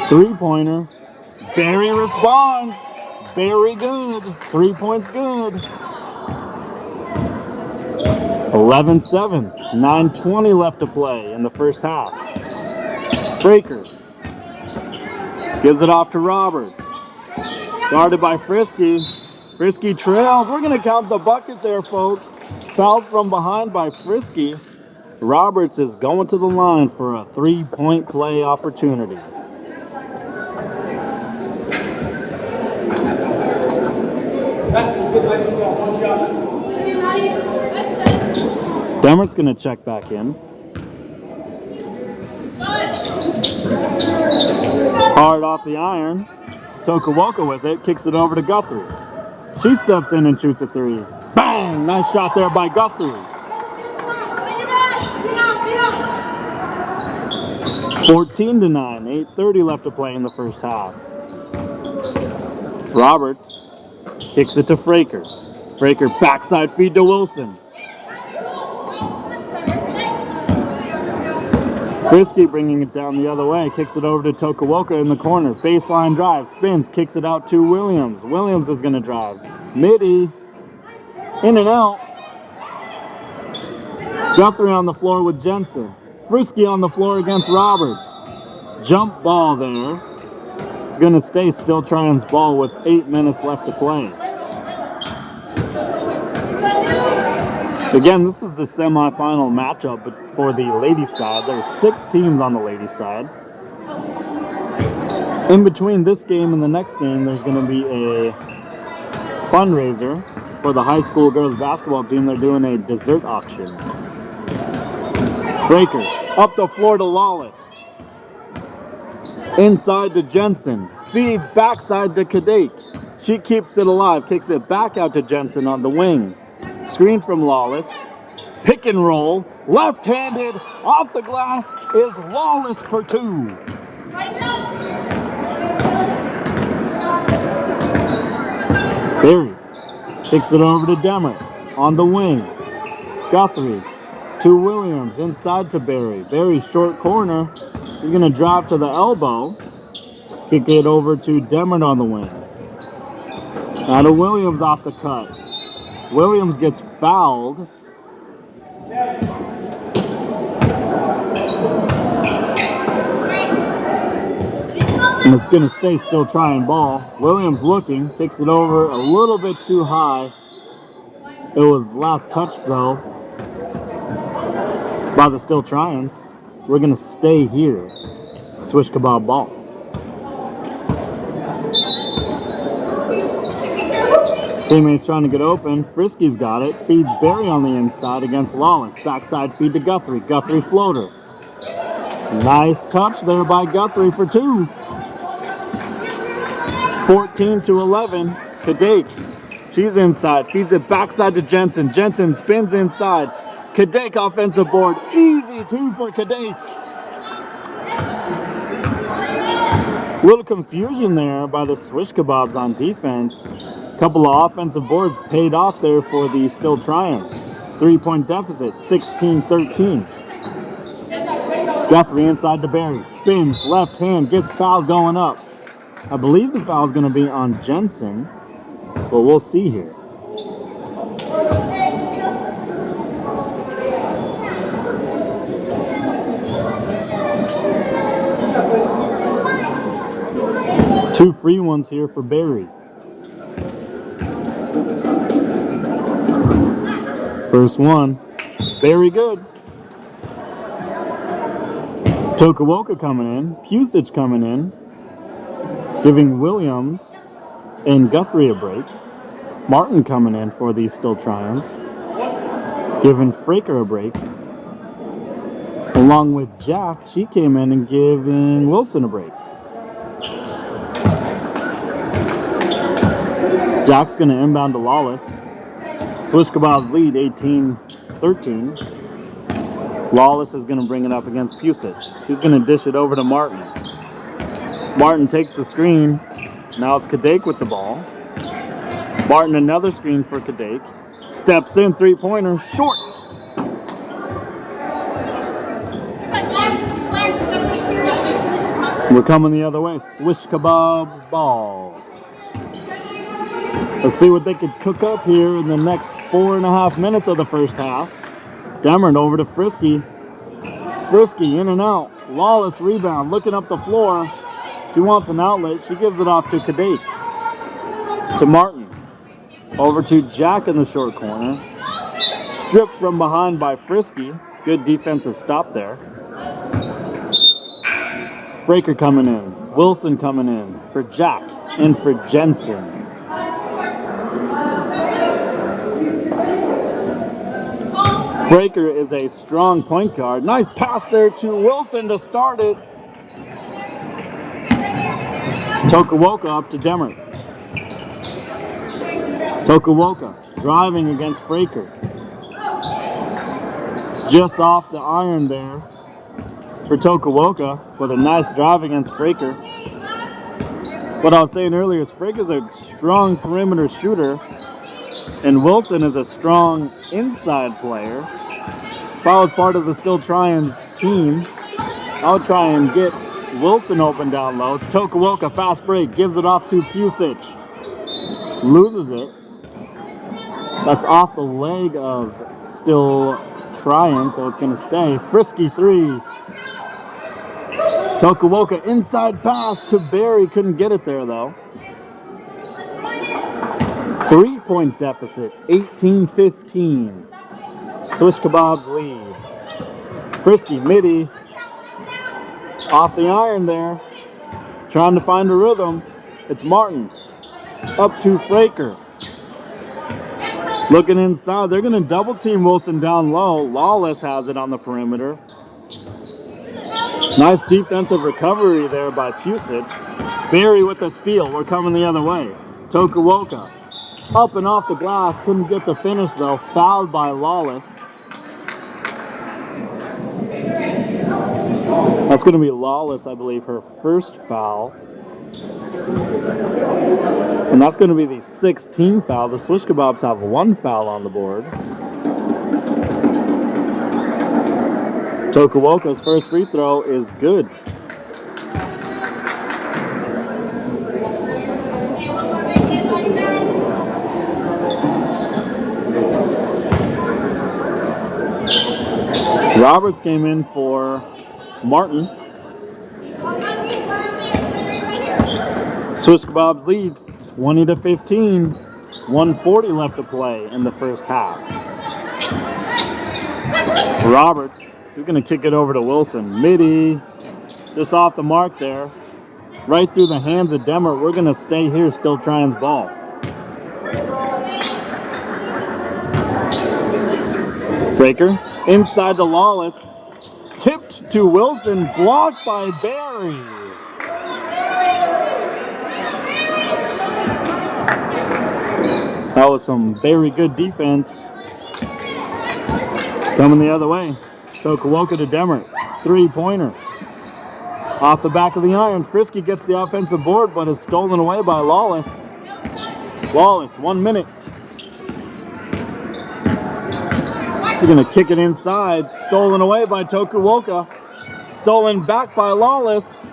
Three-pointer. Barry responds. Very good. 3 points good. 11-7. 9:20 left to play in the first half. Fraker. Gives it off to Roberts. Guarded by Frisky. Frisky trails. We're going to count the bucket there, folks. Fouled from behind by Frisky. Roberts is going to the line for a three-point play opportunity. Demmert's going to check back in. Hard off the iron. Tokawoka with it. Kicks it over to Guthrie. She steps in and shoots a three. Bang! Nice shot there by Guthrie. 14-9. 8:30 left to play in the first half. Roberts kicks it to Fraker. Fraker backside feed to Wilson. Frisky bringing it down the other way. Kicks it over to Tokawoka in the corner. Baseline drive. Spins. Kicks it out to Williams. Williams is going to drive. Midi. In and out. Guthrie on the floor with Jensen. Frisky on the floor against Roberts. Jump ball there. It's going to stay still trying's ball with 8 minutes left to play. Again, this is the semifinal matchup for the ladies' side. There's 6 teams on the ladies' side. In between this game and the next game, there's going to be a fundraiser for the high school girls basketball team. They're doing a dessert auction. Breaker up the floor to Lawless. Inside to Jensen. Feeds backside to Kadek. She keeps it alive. Kicks it back out to Jensen on the wing. Screen from Lawless. Pick and roll. Left-handed. Off the glass is Lawless for 2. Barry kicks it over to Demmer on the wing. Guthrie to Williams, inside to Barry. Barry short corner. He's going to drop to the elbow. Kick it over to Demmer on the wing. Now to Williams off the cut. Williams gets fouled. And it's going to stay still trying ball. Williams looking, kicks it over a little bit too high. It was last touch though by the still tryings. We're going to stay here. Swish kebab ball. Teammates trying to get open. Frisky's got it. Feeds Barry on the inside against Lawless. Backside feed to Guthrie. Guthrie floater. Nice touch there by Guthrie for 2. 14-11. Kadek. She's inside. Feeds it backside to Jensen. Jensen spins inside. Kadek offensive board. Easy 2 for Kadek. Little confusion there by the Swish Kebabs on defense. Couple of offensive boards paid off there for the still Triumphs. 3-point deficit, 16-13. Guthrie inside to Barry. Spins, left hand, gets foul going up. I believe the foul is going to be on Jensen, but we'll see here. Two free ones here for Barry. First one, very good. Tokawoka coming in, Pusich coming in, giving Williams and Guthrie a break. Martin coming in for these still Triumphs, giving Fraker a break. Along with Jack, she came in and giving Wilson a break. Jack's going to inbound to Lawless. Swish Kebabs lead 18-13. Lawless is going to bring it up against Pusich. She's going to dish it over to Martin. Martin takes the screen. Now it's Kadek with the ball. Martin another screen for Kadek. Steps in, three-pointer, short. We're coming the other way. Swish Kebabs ball. Let's see what they could cook up here in the next 4.5 minutes of the first half. Demmer over to Frisky. Frisky in and out. Lawless rebound, looking up the floor. She wants an outlet. She gives it off to Kadek. To Martin. Over to Jack in the short corner. Stripped from behind by Frisky. Good defensive stop there. Breaker coming in. Wilson coming in for Jack and for Jensen. Breaker is a strong point guard. Nice pass there to Wilson to start it. Tokawoka up to Demmer. Tokawoka driving against Breaker. Just off the iron there for Tokawoka with a nice drive against Breaker. What I was saying earlier is Breaker's a strong perimeter shooter. And Wilson is a strong inside player. If I was part of the Still Trying's team, I'll try and get Wilson open down low. It's Tokawoka, fast break, gives it off to Pusich. Loses it. That's off the leg of Still Trying, so it's going to stay. Frisky three. Tokawoka inside pass to Barry. Couldn't get it there though. 3-point deficit, 18-15. Swish Kebabs lead. Frisky, midi. Off the iron there. Trying to find a rhythm. It's Martin. Up to Fraker. Looking inside. They're going to double team Wilson down low. Lawless has it on the perimeter. Nice defensive recovery there by Pusich. Barry with the steal. We're coming the other way. Tokuoka. Up and off the glass. Couldn't get the finish though. Fouled by Lawless. That's going to be Lawless, I believe, her first foul. And that's going to be the 16th foul. The Swish Kebabs have 1 foul on the board. Tokuoka's first free throw is good. Roberts came in for Martin. Swiss Kebabs lead 20-15. 1:40 left to play in the first half. Roberts is going to kick it over to Wilson. Midi, just off the mark there. Right through the hands of Demmer. We're going to stay here, still trying's ball. Fraker, inside to Lawless. Tipped to Wilson, blocked by Barry. That was some very good defense. Coming the other way. Tokuoka to Demmer. 3-pointer. Off the back of the iron. Frisky gets the offensive board, but is stolen away by Lawless. Lawless, 1 minute. He's going to kick it inside. Stolen away by Tokuoka. Stolen back by Lawless.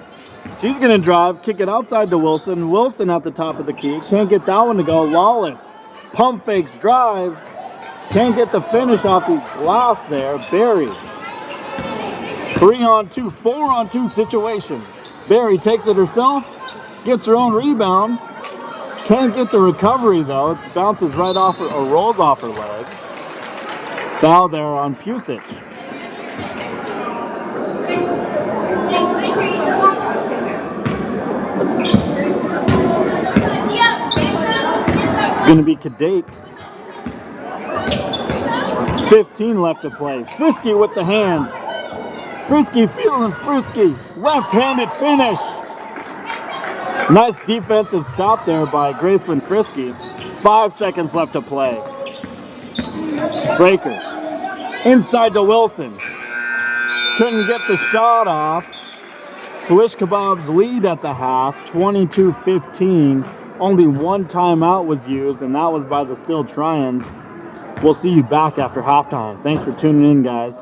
She's going to drive, kick it outside to Wilson. Wilson at the top of the key. Can't get that one to go. Lawless. Pump fakes, drives. Can't get the finish off the glass there. Barry. 3-on-2, 4-on-2 situation. Barry takes it herself. Gets her own rebound. Can't get the recovery though. It bounces right off her, or rolls off her leg. Foul there on Pusich. It's going to be Kadate. 15 left to play. Frisky with the hands. Frisky feeling frisky. Left-handed finish. Nice defensive stop there by Graceland Frisky. 5 seconds left to play. Breaker. Inside to Wilson. Couldn't get the shot off. Swish Kebabs lead at the half, 22-15. Only 1 timeout was used, and that was by the Still Tryons. We'll see you back after halftime. Thanks for tuning in, guys.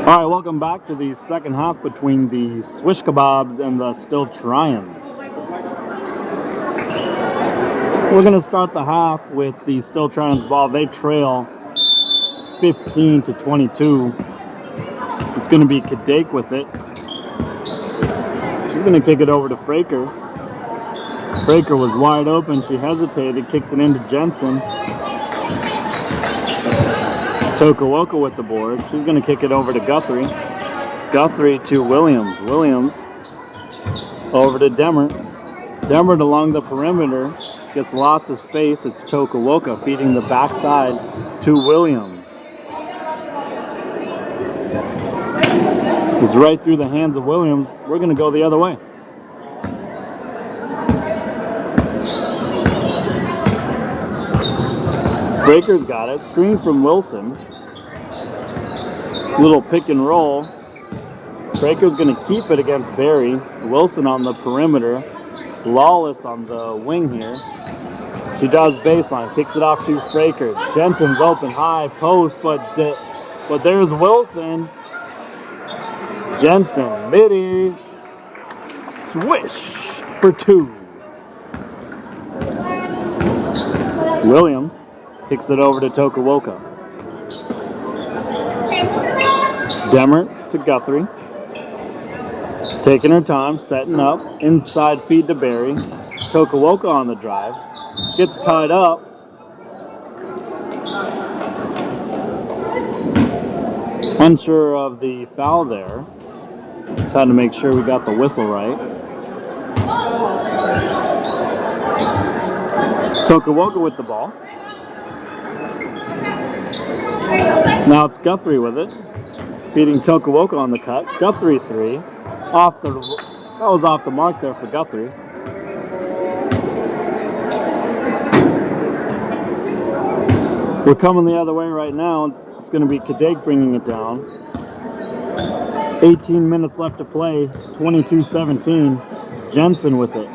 Alright, welcome back to the second half between the Swish Kebabs and the Still Tryins. We're going to start the half with the Still Tryins ball. They trail 15 to 22. It's going to be Kadek with it. She's going to kick it over to Fraker. Fraker was wide open. She hesitated, kicks it into Jensen. Tokawoka with the board. She's going to kick it over to Guthrie. Guthrie to Williams. Williams over to Demert. Demert along the perimeter. Gets lots of space. It's Tokawoka feeding the backside to Williams. It's right through the hands of Williams. We're going to go the other way. Fraker's got it. Screen from Wilson. Little pick and roll. Fraker's going to keep it against Barry. Wilson on the perimeter. Lawless on the wing here. She does baseline. Kicks it off to Fraker. Jensen's open high post, but there's Wilson. Jensen, midi. Swish for two. Williams kicks it over to Tokawoka. Demert to Guthrie. Taking her time, setting up. Inside feed to Barry. Tokawoka on the drive. Gets tied up. Unsure of the foul there. Just had to make sure we got the whistle right. Tokawoka with the ball. Now it's Guthrie with it. Feeding Tokawoka on the cut. Guthrie three. That was off the mark there for Guthrie. We're coming the other way right now. It's going to be Kadek bringing it down. 18 minutes left to play. 22-17. Jensen with it.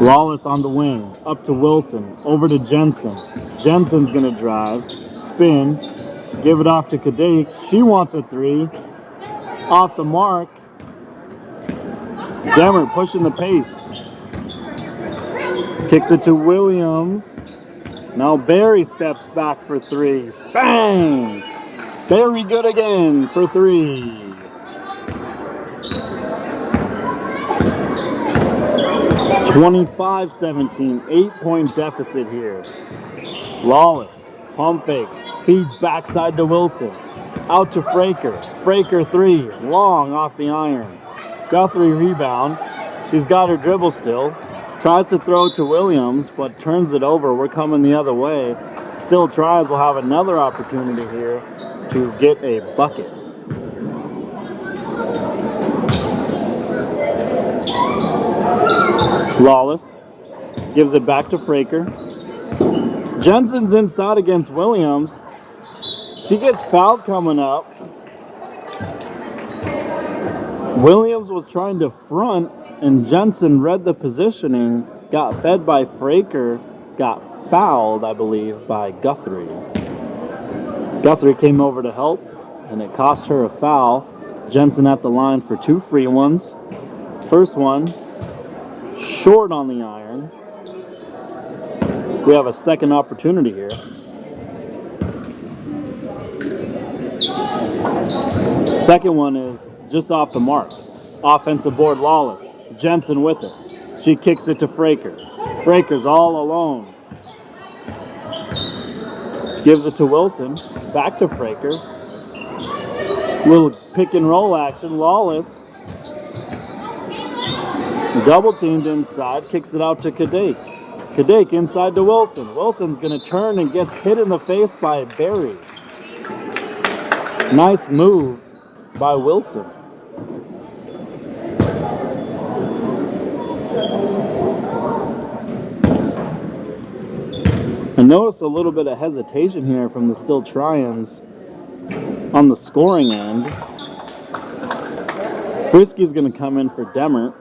Lawless on the wing. Up to Wilson. Over to Jensen. Jensen's going to drive. Spin. Give it off to Kadek. She wants a three. Off the mark. Demert pushing the pace. Kicks it to Williams. Now Barry steps back for three. Bang! Barry good again for three. (25-17). 8-point deficit here. Lawless. Pump fakes. Feeds backside to Wilson. Out to Fraker. Fraker three. Long off the iron. Guthrie rebound. She's got her dribble still. Tries to throw to Williams, but turns it over. We're coming the other way. Still tries. We'll have another opportunity here to get a bucket. Lawless gives it back to Fraker. Jensen's inside against Williams. She gets fouled coming up. Williams was trying to front, and Jensen read the positioning, got fed by Fraker, got fouled, I believe, by Guthrie. Guthrie came over to help, and it cost her a foul. Jensen at the line for two free ones. First one, short on the iron. We have a second opportunity here. Second one is just off the mark. Offensive board, Lawless. Jensen with it. She kicks it to Fraker. Fraker's all alone. Gives it to Wilson. Back to Fraker. Little pick and roll action. Lawless. Double teamed inside. Kicks it out to Kadek. Kadek inside to Wilson. Wilson's going to turn and gets hit in the face by Barry. Nice move by Wilson. I noticed a little bit of hesitation here from the Still Tryins on the scoring end. Frisky's going to come in for Demert.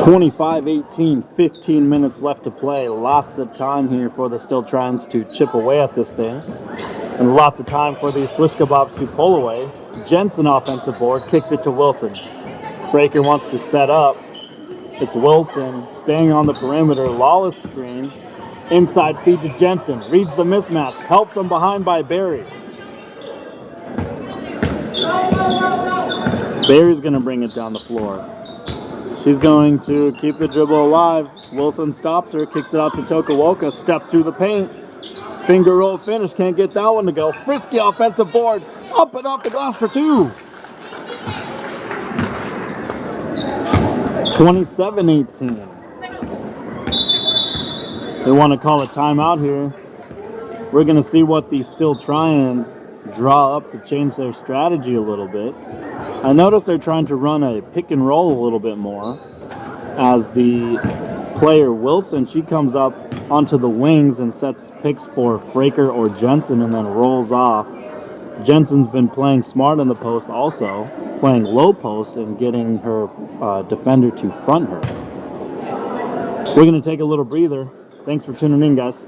25-18, 15 minutes left to play. Lots of time here for the Still Trines to chip away at this thing. And lots of time for the Swish Kebabs to pull away. Jensen offensive board, kicks it to Wilson. Breaker wants to set up. It's Wilson staying on the perimeter. Lawless screen. Inside feed to Jensen. Reads the mismatch. Helped from behind by Barry. Barry's going to bring it down the floor. She's going to keep the dribble alive. Wilson stops her. Kicks it out to Tokuoka. Steps through the paint. Finger roll finish. Can't get that one to go. Frisky offensive board. Up and off the glass for two. 27-18. They want to call a timeout here. We're going to see what the Still Trines draw up to change their strategy a little bit. I notice they're trying to run a pick and roll a little bit more as the player Wilson, she comes up onto the wings and sets picks for Fraker or Jensen and then rolls off. Jensen's been playing smart in the post also, playing low post and getting her defender to front her. We're going to take a little breather. Thanks for tuning in, guys.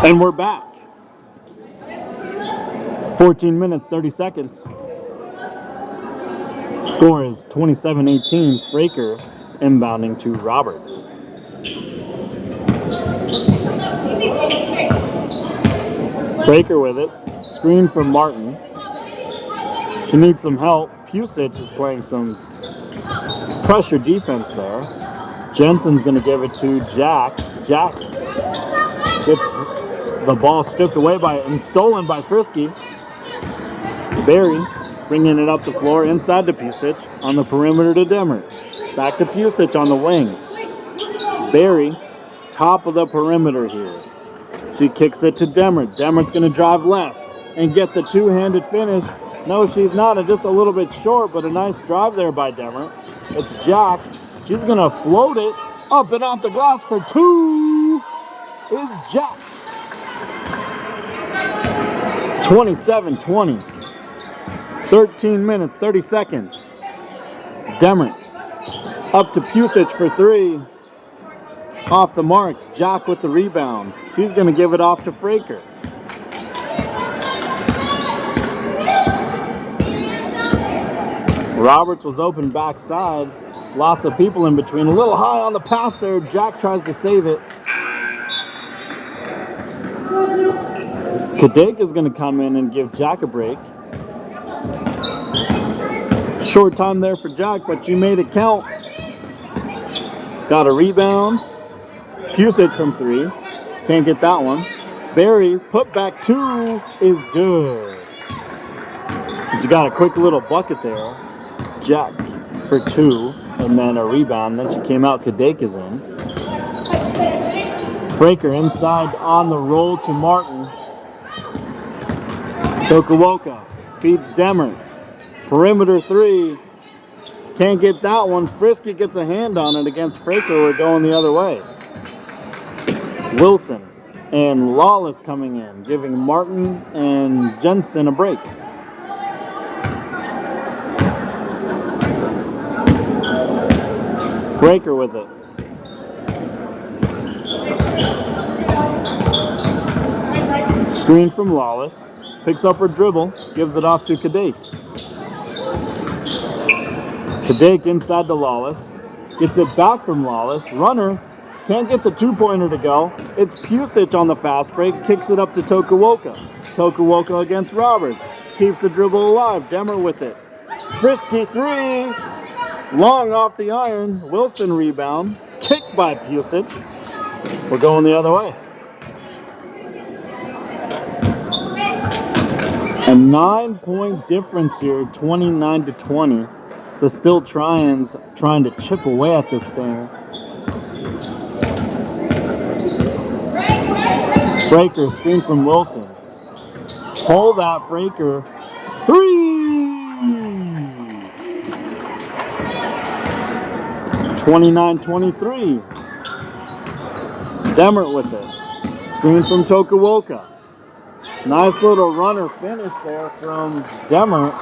And we're back. 14 minutes, 30 seconds. Score is 27-18. Fraker inbounding to Roberts. Fraker with it. Screen from Martin. She needs some help. Pusic is playing some pressure defense there. Jensen's going to give it to Jack. Jack gets the ball stripped away by and stolen by Frisky. Barry bringing it up the floor inside to Pusic on the perimeter to Demmer. Back to Pusic on the wing. Barry, top of the perimeter here. She kicks it to Demmer. Demmer's going to drive left and get the two-handed finish. No, she's not. It's just a little bit short, but a nice drive there by Demmer. It's Jack. She's going to float it up and off the glass for two. Is Jack. 27-20. 13 minutes, 30 seconds. Demmer up to Pusic for three. Off the mark. Jack with the rebound. She's going to give it off to Fraker. Roberts was open backside. Lots of people in between. A little high on the pass there. Jack tries to save it. Kadek is going to come in and give Jack a break. Short time there for Jack, but she made it count. Got a rebound. Pusic from three. Can't get that one. Barry, put back two is good. But you got a quick little bucket there. Jack for two, and then a rebound. Then she came out. Kadek is in. Breaker inside on the roll to Martin. Tokuoka feeds Demmer. Perimeter three. Can't get that one. Frisky gets a hand on it against Fraker. We're going the other way. Wilson and Lawless coming in, giving Martin and Jensen a break. Fraker with it. Screen from Lawless. Picks up her dribble. Gives it off to Kadek. Kadek inside to Lawless. Gets it back from Lawless. Runner. Can't get the two-pointer to go. It's Pusic on the fast break. Kicks it up to Tokuoka. Tokuoka against Roberts. Keeps the dribble alive. Demmer with it. Frisky three. Long off the iron. Wilson rebound. Kicked by Pusic. We're going the other way. A 9-point difference here. 29-20. The Still Trines trying to chip away at this thing. Fraker, screen from Wilson. Pull that, Fraker. Three! 29-23. Demert with it. Screen from Tokuoka. Nice little runner finish there from Demert.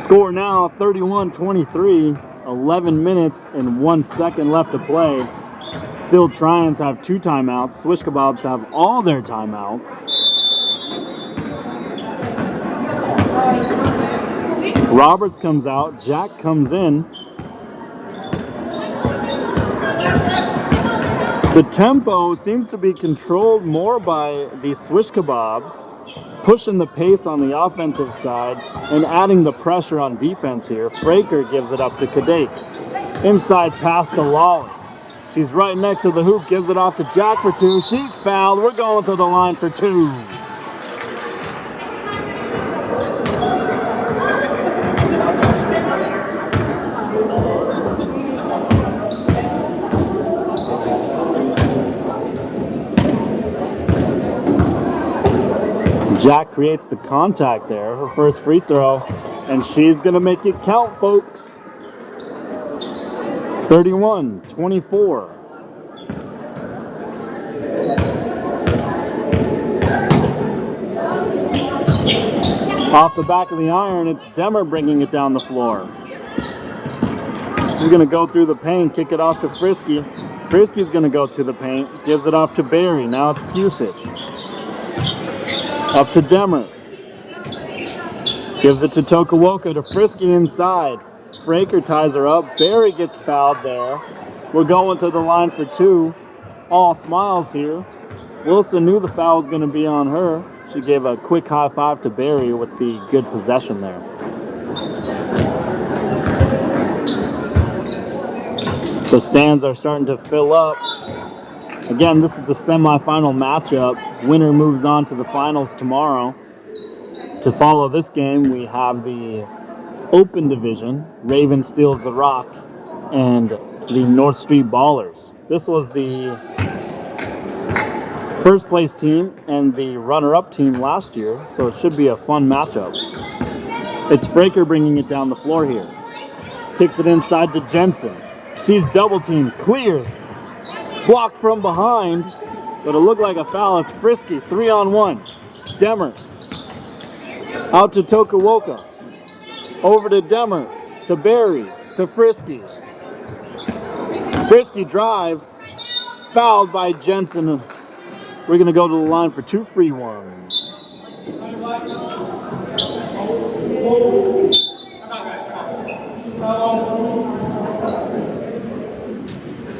Score now 31-23, 11 minutes and 1 second left to play. Still Trions have 2 timeouts. Swish Kebabs have all their timeouts. Roberts comes out, Jack comes in. The tempo seems to be controlled more by the Swish Kebabs, pushing the pace on the offensive side and adding the pressure on defense here. Fraker gives it up to Kadek. Inside pass to Lawless. She's right next to the hoop, gives it off to Jack for 2. She's fouled. We're going to the line for 2. Jack creates the contact there, her first free throw, and she's going to make it count, folks. 31-24. Off the back of the iron, it's Demmer bringing it down the floor. She's going to go through the paint, kick it off to Frisky. Frisky's going to go to the paint, gives it off to Barry. Now it's Pusich. Up to Demmer. Gives it to Tokuoka to Frisky inside. Fraker ties her up. Barry gets fouled there. We're going to the line for 2. All smiles here. Wilson knew the foul was going to be on her. She gave a quick high five to Barry with the good possession there. The stands are starting to fill up. Again, this is the semifinal matchup. Winner moves on to the finals tomorrow. To follow this game, we have the Open Division. Raven steals the Rock and the North Street Ballers. This was the first place team and the runner-up team last year, so it should be a fun matchup. It's Fraker bringing it down the floor here. Kicks it inside to Jensen. She's double-teamed, clears. Blocked from behind, but it looked like a foul. It's Frisky, 3-on-1. Demmer. Out to Tokuoka. Over to Demmer. To Barry. To Frisky. Frisky drives. Fouled by Jensen. We're going to go to the line for 2 free ones.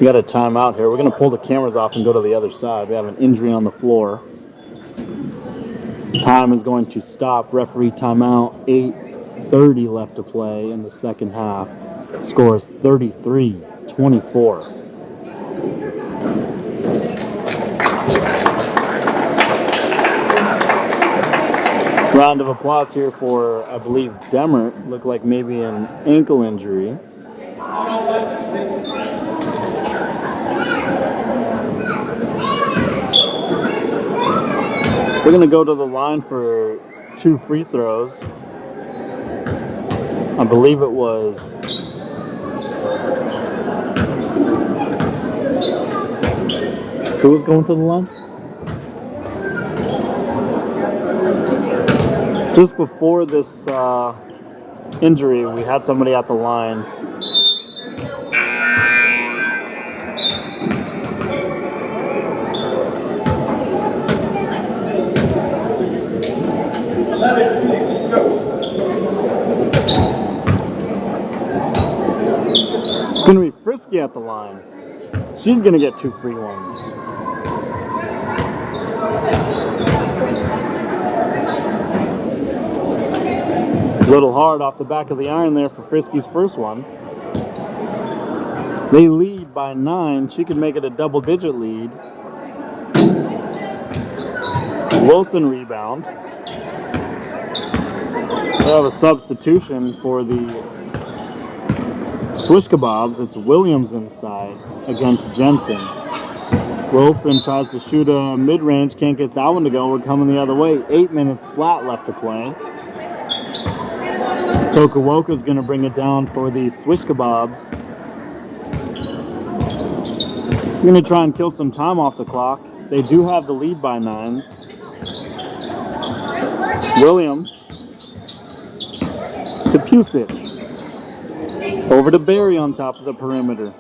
We got a timeout here. We're going to pull the cameras off and go to the other side. We have an injury on the floor. Time is going to stop. Referee timeout. 8:30 left to play in the second half. Score is 33-24. Round of applause here for, I believe, Demmer. Looked like maybe an ankle injury. We're going to go to the line for 2 free throws. I believe it was who was going to the line? Just before this injury, we had somebody at the line. Frisky at the line. She's going to get 2 free ones. A little hard off the back of the iron there for Frisky's first one. They lead by 9. She could make it a double-digit lead. Wilson rebound. They have a substitution for the Swish Kebabs. It's Williams inside against Jensen. Wilson tries to shoot a mid-range, can't get that one to go. We're coming the other way. 8 minutes flat left to play. Tokawoka's going to bring it down for the Swish Kebabs. We're going to try and kill some time off the clock. They do have the lead by 9. Williams to Pusic. Over to Barry on top of the perimeter.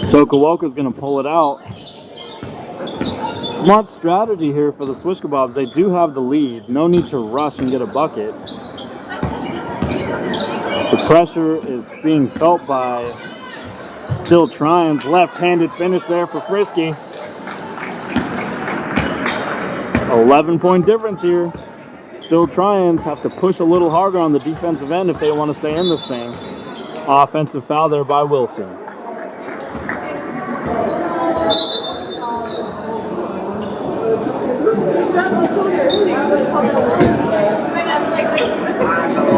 Tokawoka's going to pull it out. Smart strategy here for the Swish Kebabs. They do have the lead. No need to rush and get a bucket. The pressure is being felt by Still Trying. Left-handed finish there for Frisky. 11-point difference here. Still Trying have to push a little harder on the defensive end if they want to stay in this thing. Offensive foul there by Wilson.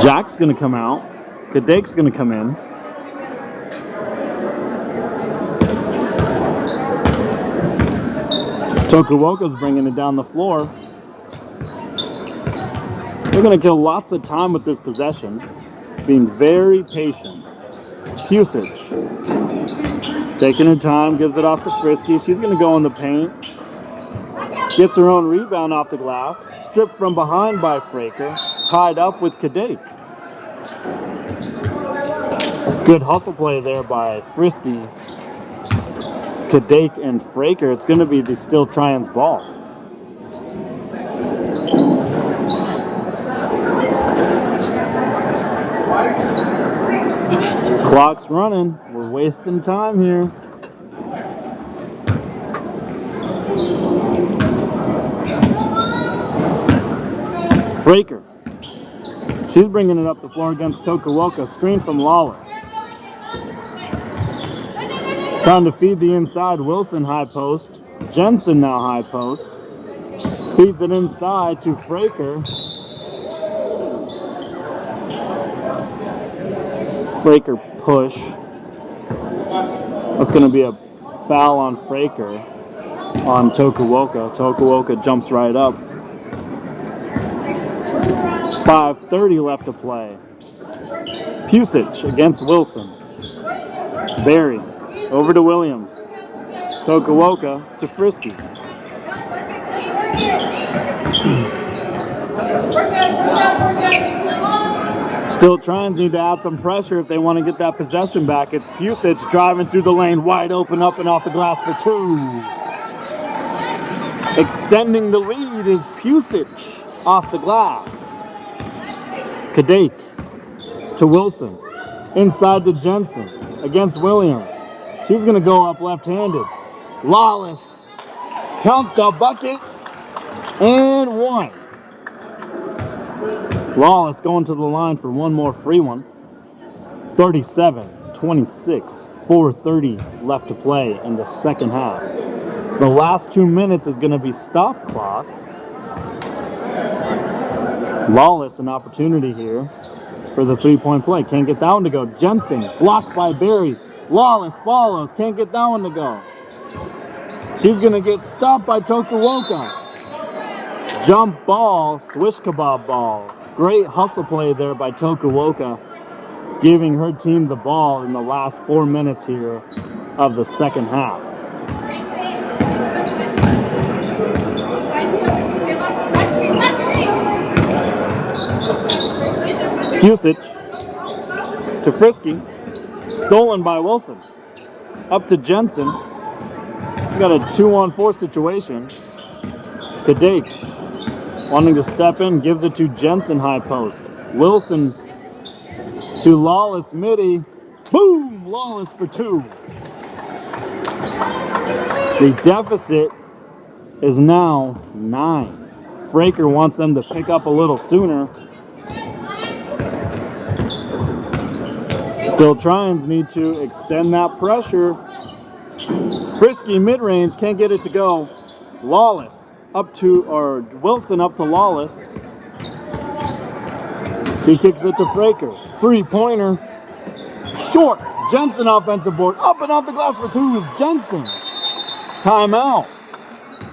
Jack's going to come out. Kadek's going to come in. Tokawoka's bringing it down the floor. They're going to kill lots of time with this possession, being very patient. Pusic taking her time, gives it off to Frisky. She's going to go in the paint. Gets her own rebound off the glass. Stripped from behind by Fraker. Tied up with Kadek. Good hustle play there by Frisky, Kadek, and Fraker. It's going to be the Still Trying's ball. Clock's running. We're wasting time here. Fraker. She's bringing it up the floor against Tokawoka. Screen from Lawless. Trying to feed the inside. Wilson high post. Jensen now high post. Feeds it inside to Fraker. Fraker push. That's going to be a foul on Fraker on Tokawoka. Tokawoka jumps right up. 5:30 left to play. Pusic against Wilson. Barry over to Williams. Tokawoka to Frisky. Still Trying to add some pressure if they want to get that possession back. It's Pusic driving through the lane, wide open, up and off the glass for 2. Extending the lead is Pusic off the glass. Kadek to Wilson. Inside to Jensen against Williams. She's going to go up left-handed. Lawless. Count the bucket. And 1. Lawless going to the line for one more free one. 37-26. 4:30 left to play in the second half. The last 2 minutes is going to be stop clock. Lawless, an opportunity here for the three-point play. Can't get that one to go. Jensen, blocked by Barry. Lawless follows. Can't get that one to go. He's going to get stopped by Tokawoka. Jump ball, Swish Kebab ball. Great hustle play there by Tokawoka, giving her team the ball in the last 4 minutes here of the second half. Pusic to Frisky. Stolen by Wilson. Up to Jensen. We got a 2-on-4 situation. Kadek wanting to step in, gives it to Jensen high post. Wilson to Lawless midi. Boom! Lawless for 2. The deficit is now 9. Fraker wants them to pick up a little sooner. Still Tryons need to extend that pressure. Frisky mid-range, can't get it to go. Lawless up to, or Wilson up to Lawless. He kicks it to Fraker. 3-pointer. Short. Jensen offensive board. Up and off the glass for 2 with Jensen. Timeout.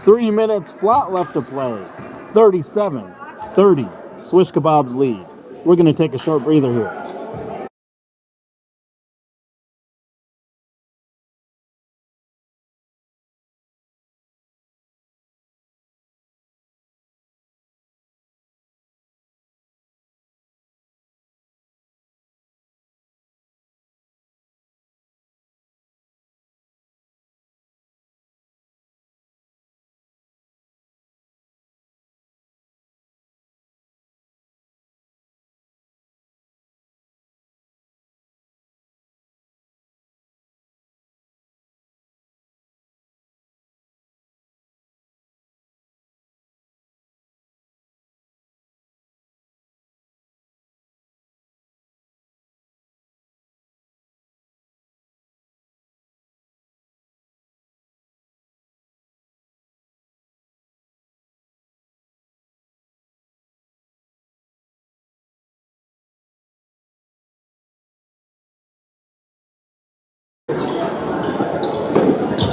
3 minutes flat left to play. 37-30. Swish Kebab's lead. We're going to take a short breather here.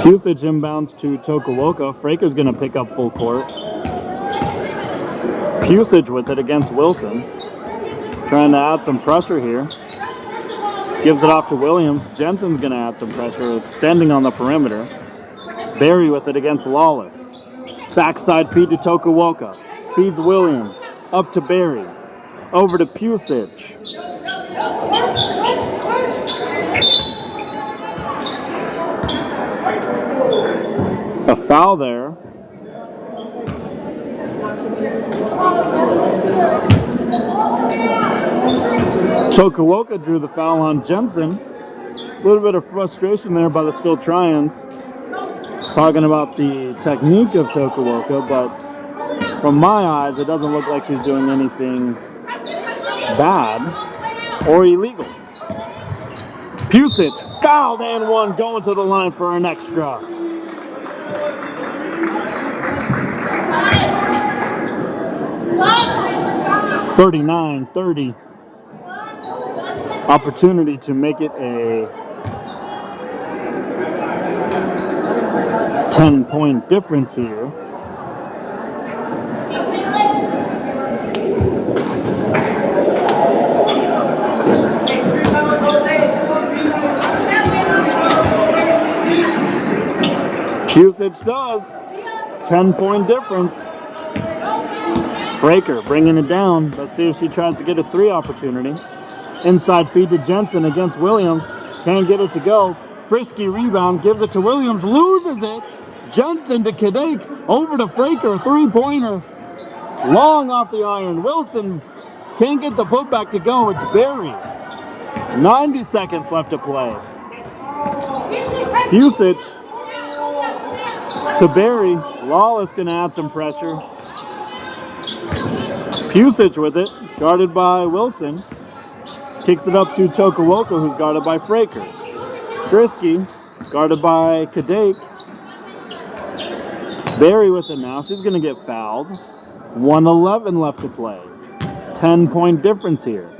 Pusich inbounds to Tokuoka. Fraker's going to pick up full court. Pusich with it against Wilson. Trying to add some pressure here. Gives it off to Williams. Jensen's going to add some pressure, extending on the perimeter. Barry with it against Lawless. Backside feed to Tokuoka. Feeds Williams. Up to Barry. Over to Pusich. A foul there. Tokuoka drew the foul on Jensen. A little bit of frustration there by the Still Tryons. Talking about the technique of Tokuoka, but from my eyes, it doesn't look like she's doing anything bad or illegal. Pusich, fouled and one, going to the line for an extra. (39-30). Opportunity to make it a 10-point difference here. Pusich does. 10-point difference. Breaker bringing it down. Let's see if she tries to get a 3 opportunity. Inside feed to Jensen against Williams. Can't get it to go. Frisky rebound. Gives it to Williams. Loses it. Jensen to Kadek. Over to Fraker. 3-pointer. Long off the iron. Wilson can't get the putback to go. It's Barry. 90 seconds left to play. Pusich to Barry. Lawless going to add some pressure. Pusich with it. Guarded by Wilson. Kicks it up to Tokuoka, who's guarded by Fraker. Frisky, guarded by Kadek. Barry with it now. She's going to get fouled. 1:11 left to play. 10-point difference here.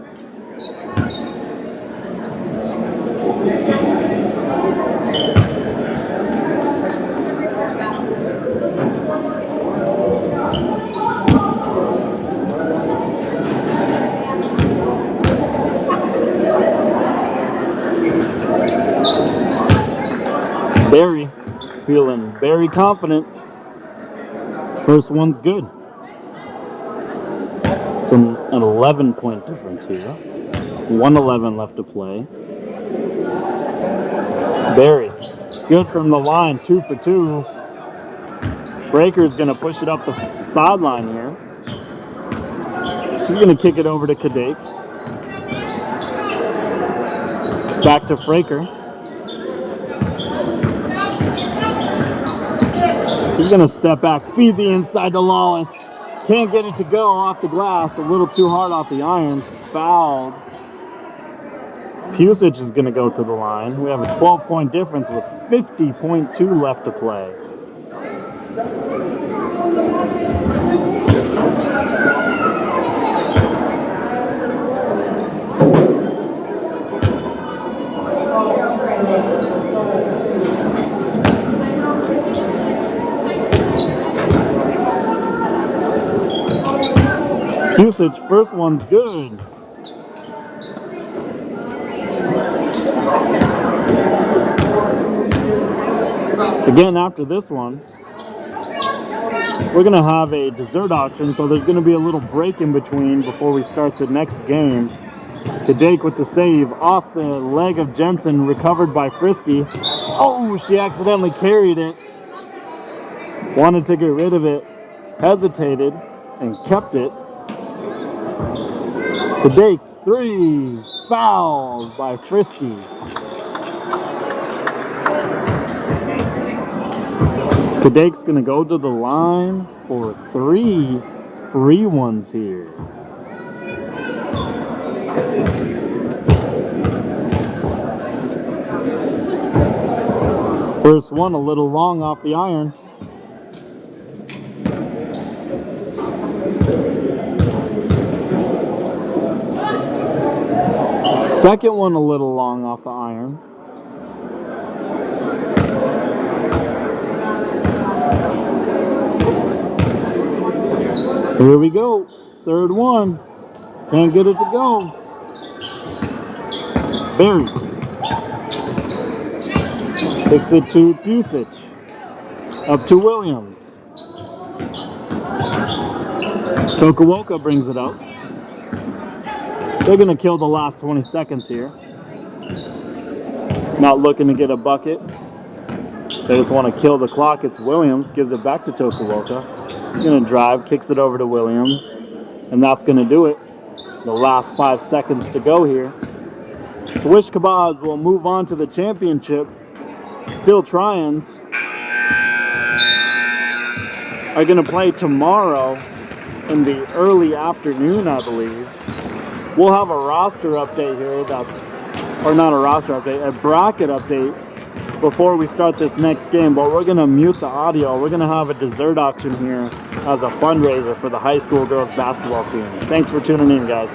Barry feeling very confident. First one's good. It's an 11-point difference here. 1:11 left to play. Barry, good from the line, 2 for 2. Breaker's going to push it up the sideline here. She's going to kick it over to Kadek. Back to Fraker. He's going to step back, feed the inside to Lawless. Can't get it to go off the glass. A little too hard off the iron. Fouled. Pusic is going to go to the line. We have a 12-point difference with 50.2 left to play. Pusic's first one's good. Again, after this one, we're going to have a dessert auction, so there's going to be a little break in between before we start the next game. Kadek with the save off the leg of Jensen, recovered by Frisky. Oh, she accidentally carried it. Wanted to get rid of it, hesitated, and kept it. Kadek, 3, fouled by Frisky. Kadek's going to go to the line for 3 free ones here. First one a little long off the iron. Second one a little long off the iron. Here we go. Third one. Can't get it to go. Barry. Kicks it to Pusic. Up to Williams. Tokuoka brings it up. They're going to kill the last 20 seconds here. Not looking to get a bucket. They just want to kill the clock. It's Williams. Gives it back to Tokuoka. He's going to drive. Kicks it over to Williams. And that's going to do it. The last 5 seconds to go here. Swish Kebabs will move on to the championship. Still Tryons are going to play tomorrow in the early afternoon, I believe. We'll have a roster update here, or not a roster update, a bracket update before we start this next game, but we're going to mute the audio. We're going to have a dessert auction here as a fundraiser for the high school girls basketball team. Thanks for tuning in, guys.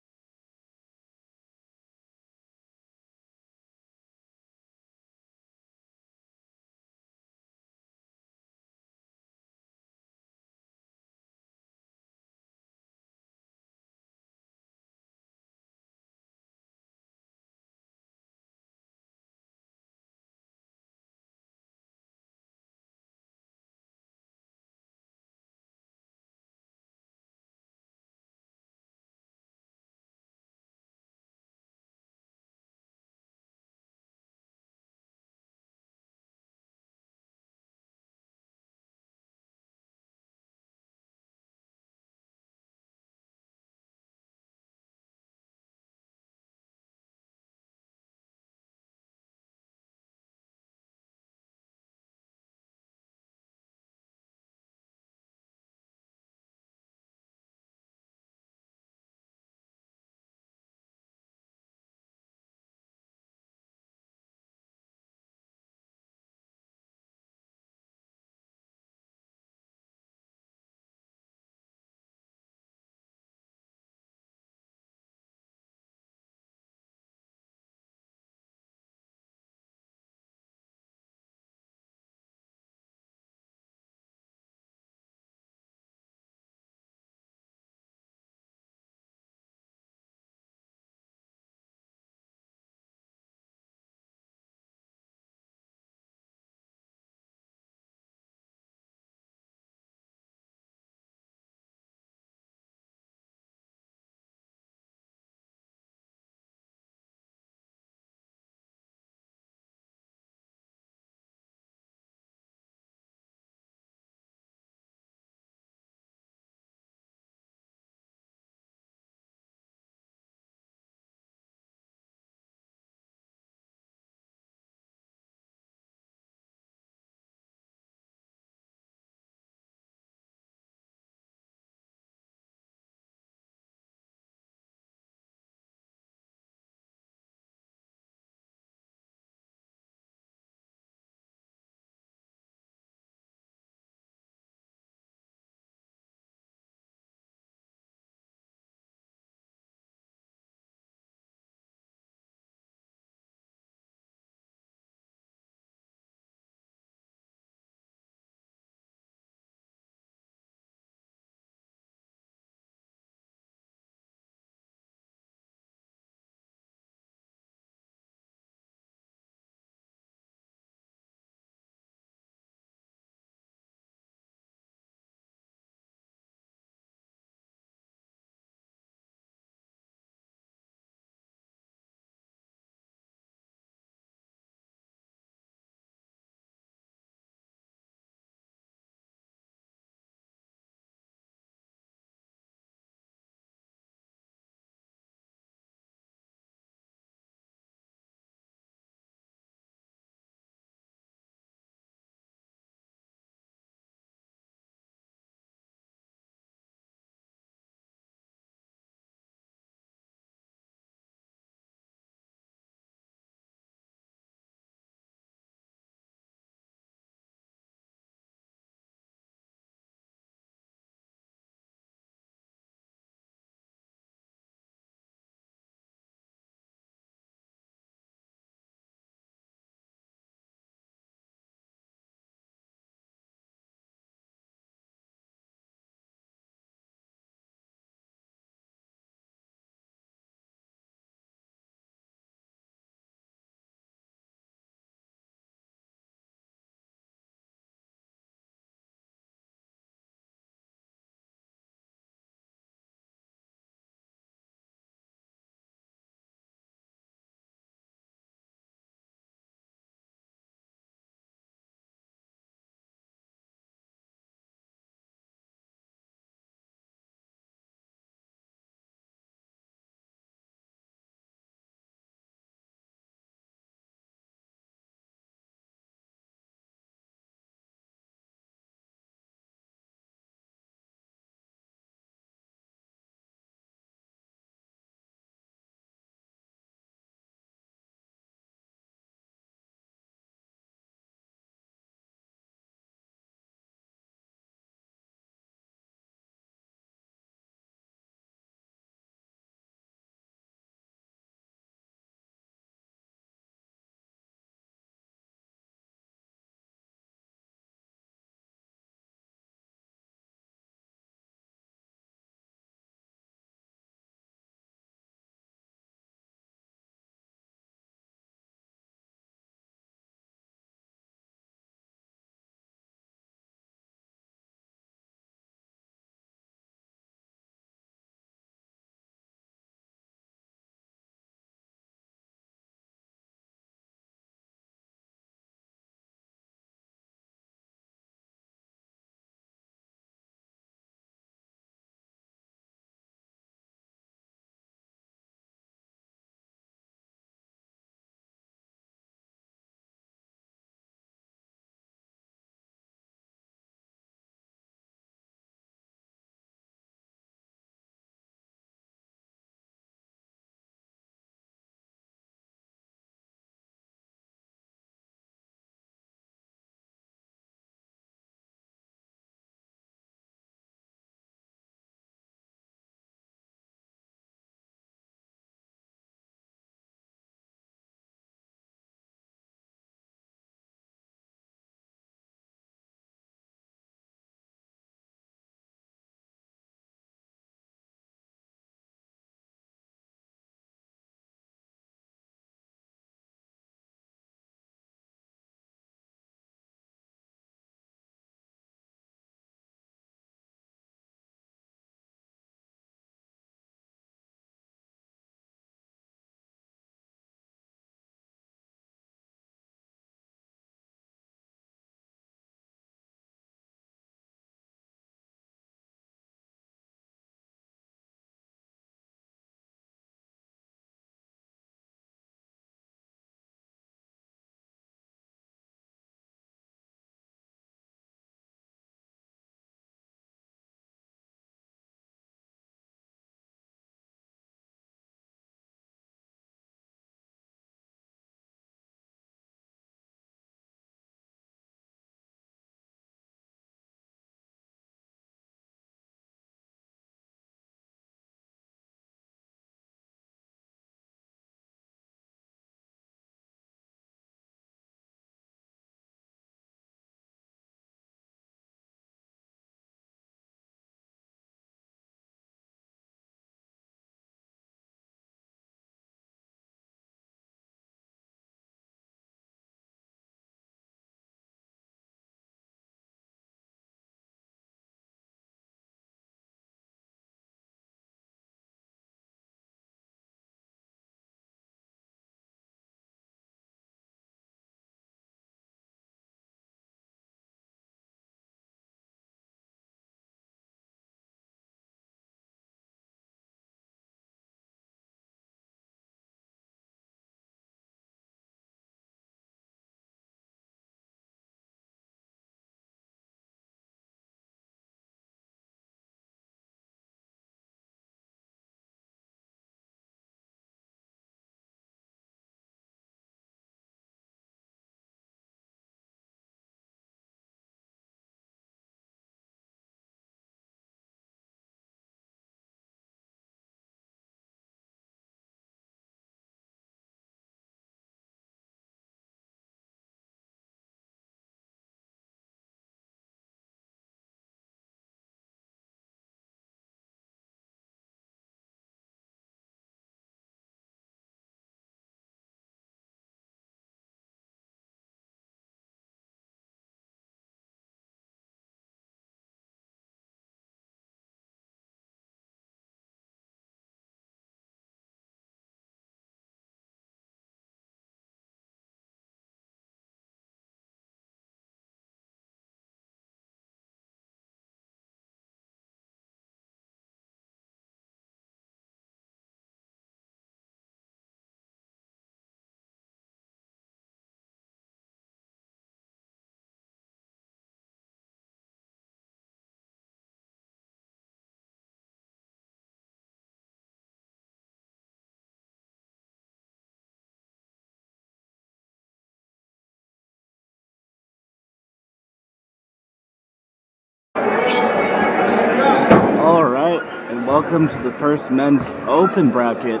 and welcome to the first men's open bracket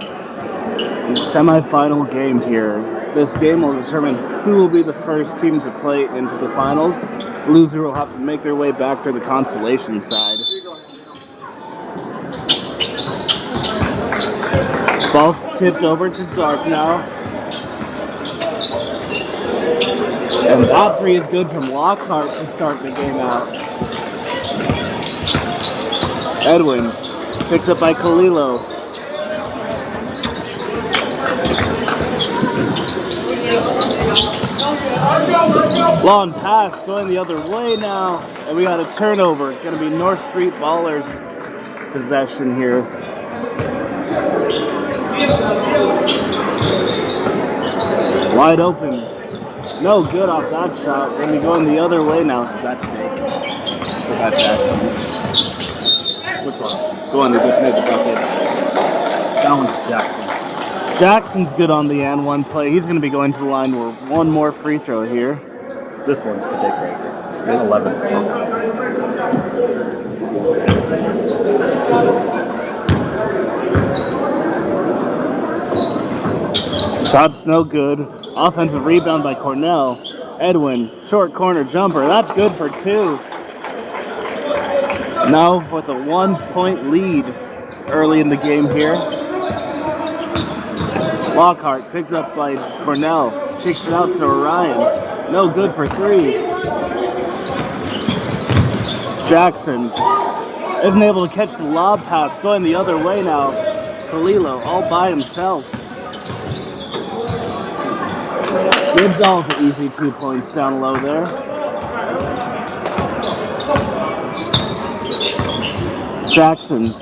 semifinal game here. This game will determine who will be the first team to play into the finals. Loser will have to make their way back for the consolation side. Ball's tipped over to Dark now. And that three is good from Lockhart to start the game out. Edwin, picked up by Kalilo. Long pass going the other way now. And we got a turnover. Gonna be North Street Ballers possession here. Wide open. No good off that shot. Gonna be going the other way now. That's big. That's Jackson. Which one? The one who just made the bucket. That one's Jackson. Jackson's good on the and one play. He's gonna be going to the line for one more free throw here. This one's Kadik right here. Here's 11. Shot's no good. Offensive rebound by Cornell. Edwin, short corner jumper. That's good for two. Now with a 1-point lead early in the game here. Lockhart picked up by Cornell. Kicks it out to Orion. No good for three. Jackson isn't able to catch the lob pass. Going the other way now. Kalilo all by himself. Gives off an easy 2 points down low there. Jackson.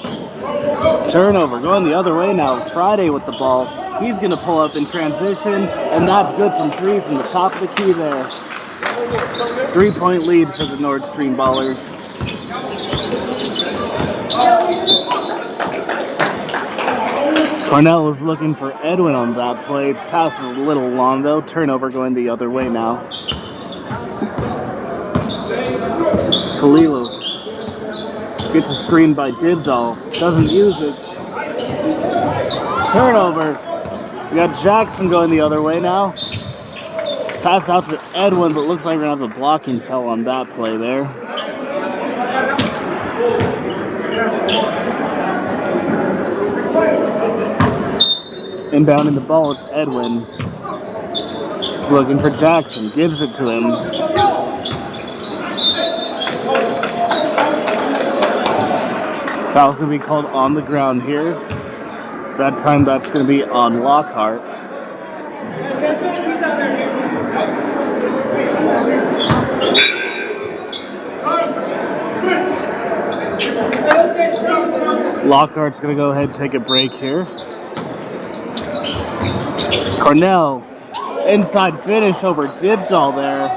Turnover going the other way now. Friday with the ball. He's going to pull up in transition, and that's good from three from the top of the key there. 3-point lead for the Nord Stream Ballers. Cornell was looking for Edwin on that play. Pass is a little long though. Turnover going the other way now. Kalilo gets a screen by Dibdall. Doesn't use it. Turnover. We got Jackson going the other way now. Pass out to Edwin, but looks like we're going to have a blocking foul on that play there. Inbounding the ball is Edwin. He's looking for Jackson. Gives it to him. Foul's going to be called on the ground here. That time that's going to be on Lockhart. Lockhart's going to go ahead and take a break here. Cornell, inside finish over Dibdall there.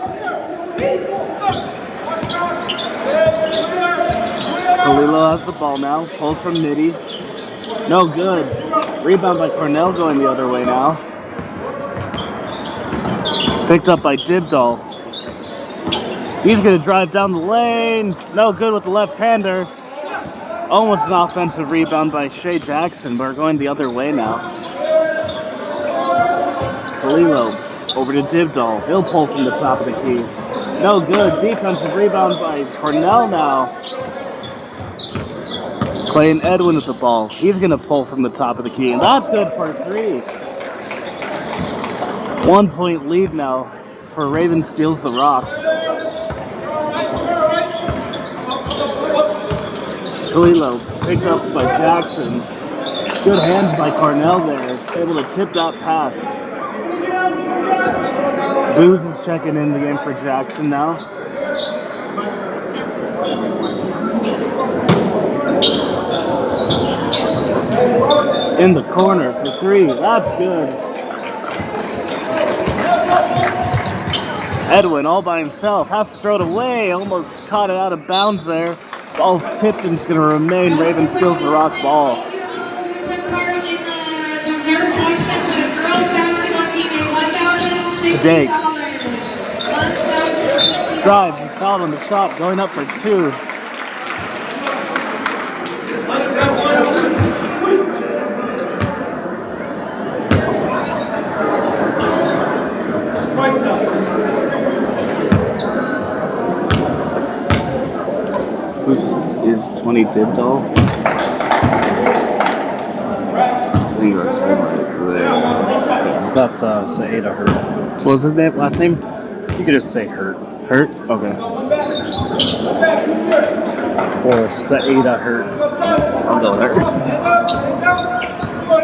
Kalilo has the ball now. Pulls from Nitty. No good. Rebound by Cornell going the other way now. Picked up by Dibdall. He's going to drive down the lane. No good with the left-hander. Almost an offensive rebound by Shea Jackson, but we're going the other way now. Kalilo over to Dibdall. He'll pull from the top of the key. No good. Defensive rebound by Cornell now. Playing Edwin with the ball. He's going to pull from the top of the key, and that's good for three. 1-point lead now for Raven steals the rock. Kalilo picked up by Jackson. Good hands by Cornell there. Able to tip that pass. Booz is checking in the game for Jackson now. In the corner for three. That's good. Edwin all by himself. Has to throw it away. Almost caught it out of bounds there. Ball's tipped and it's going to remain. Raven steals the rock ball. Dake drives, is fouled on the shot, going up for two. 20 Dibdall. I think that's right there. That's Saeda Hurt. What was his name? Last name? You could just say Hurt. Hurt? Okay. Or Saeda Hurt. I'll go there.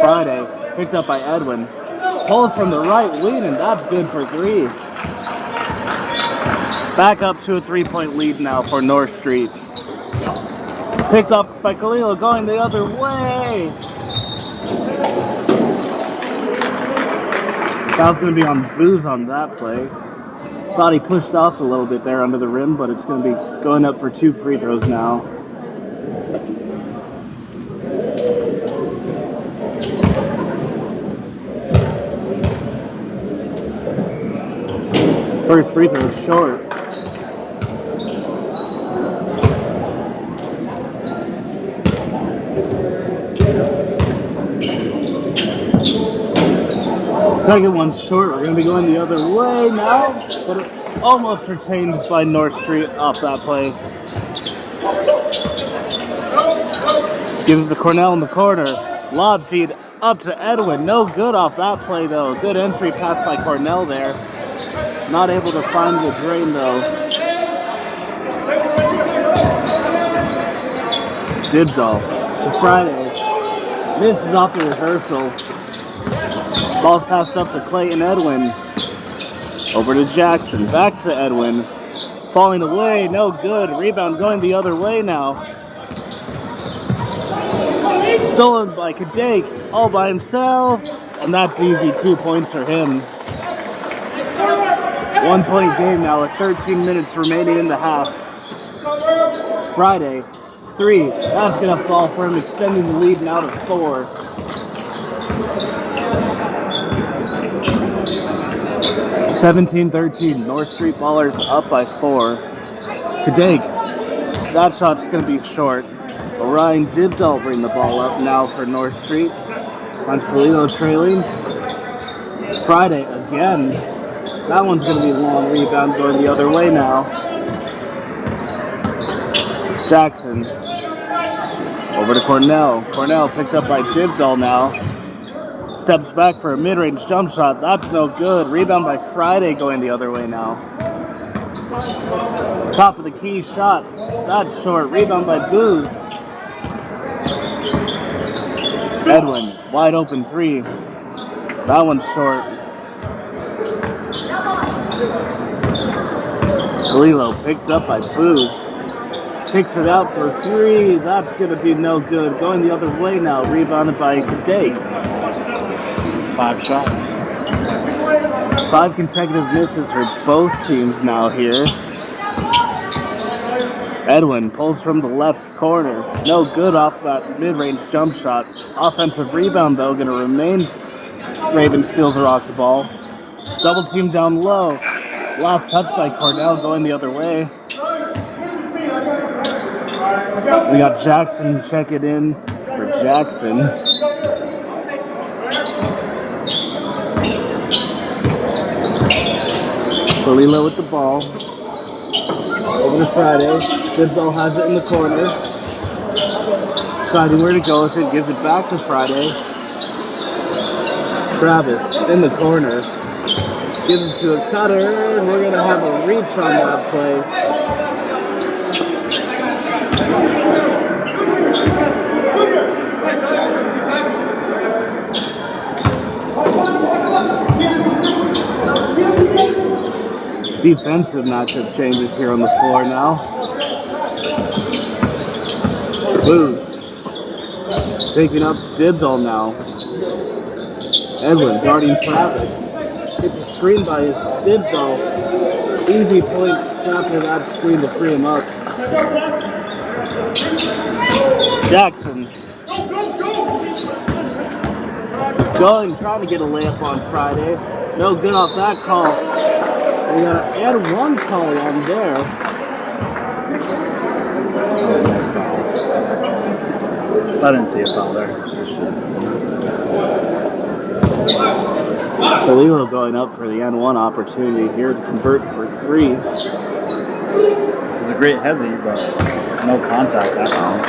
Friday, picked up by Edwin. Pulls from the right wing, and that's good for 3. Back up to a 3-point lead now for North Street. Picked up by Khalil, going the other way. That was going to be on Booze on that play. Thought he pushed off a little bit there under the rim, but it's going to be going up for 2 free throws now. First free throw is short. Second one's short. We're going to be going the other way now, but almost retained by North Street off that play. Gives the Cornell in the corner. Lob feed up to Edwin. No good off that play, though. Good entry pass by Cornell there. Not able to find the drain, though. Dibdall to Friday. Misses off the reversal. Ball's passed up to Clayton Edwin. Over to Jackson. Back to Edwin. Falling away. No good. Rebound going the other way now. Stolen by Kadek. All by himself. And that's easy. 2 points for him. 1 point game now with 13 minutes remaining in the half. Friday. 3. That's going to fall for him. Extending the lead now to 4. 17-13, North Street Ballers up by 4. Kadek, that shot's going to be short. Orion Dibdall bring the ball up now for North Street. Angelino trailing. Friday again. That one's going to be a long rebound going the other way now. Jackson. Over to Cornell. Cornell picked up by Dibdall now. Steps back for a mid-range jump shot. That's no good. Rebound by Friday going the other way now. Top of the key shot. That's short. Rebound by Booze. Edwin, wide open 3. That one's short. Kalilo picked up by Booze. Kicks it out for 3. That's going to be no good. Going the other way now. Rebounded by Kadek. 5 shots. 5 consecutive misses for both teams now here. Edwin pulls from the left corner. No good off that mid-range jump shot. Offensive rebound, though, going to remain. Raven steals the Rock's ball. Double team down low. Last touch by Cornell going the other way. We got Jackson check it in for Jackson. Kalila with the ball. Over to Friday. Dibdall has it in the corner. Deciding where to go with it. Gives it back to Friday. Travis in the corner. Gives it to a cutter. And we're going to have a reach on that play. Defensive matchup changes here on the floor now. Booze. Taking up Dibdall now. Edwin guarding Travis. Gets a screen by his Dibdall. Easy point after that screen to free him up. Jackson. Going, trying to get a layup on Friday. No good off that call. We got an and 1 call on there. I didn't see a foul there. Kalilo going up for the N1 opportunity here to convert for 3. It was a great hezzy, but no contact that time.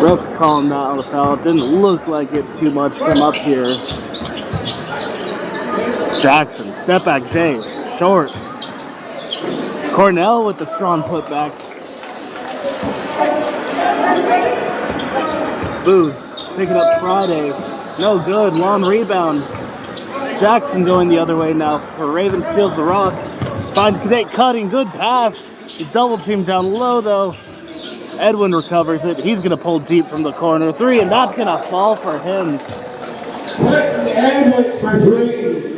Ref's calling that on the foul. It didn't look like it too much from up here. Jackson, step back Jay, short. Cornell with the strong putback. Booth picking up Friday. No good, long rebound. Jackson going the other way now for Raven, steals the rock. Finds Cadet cutting, good pass. He's double teamed down low though. Edwin recovers it. He's gonna pull deep from the corner. Three, and that's gonna fall for him. Edwin for three.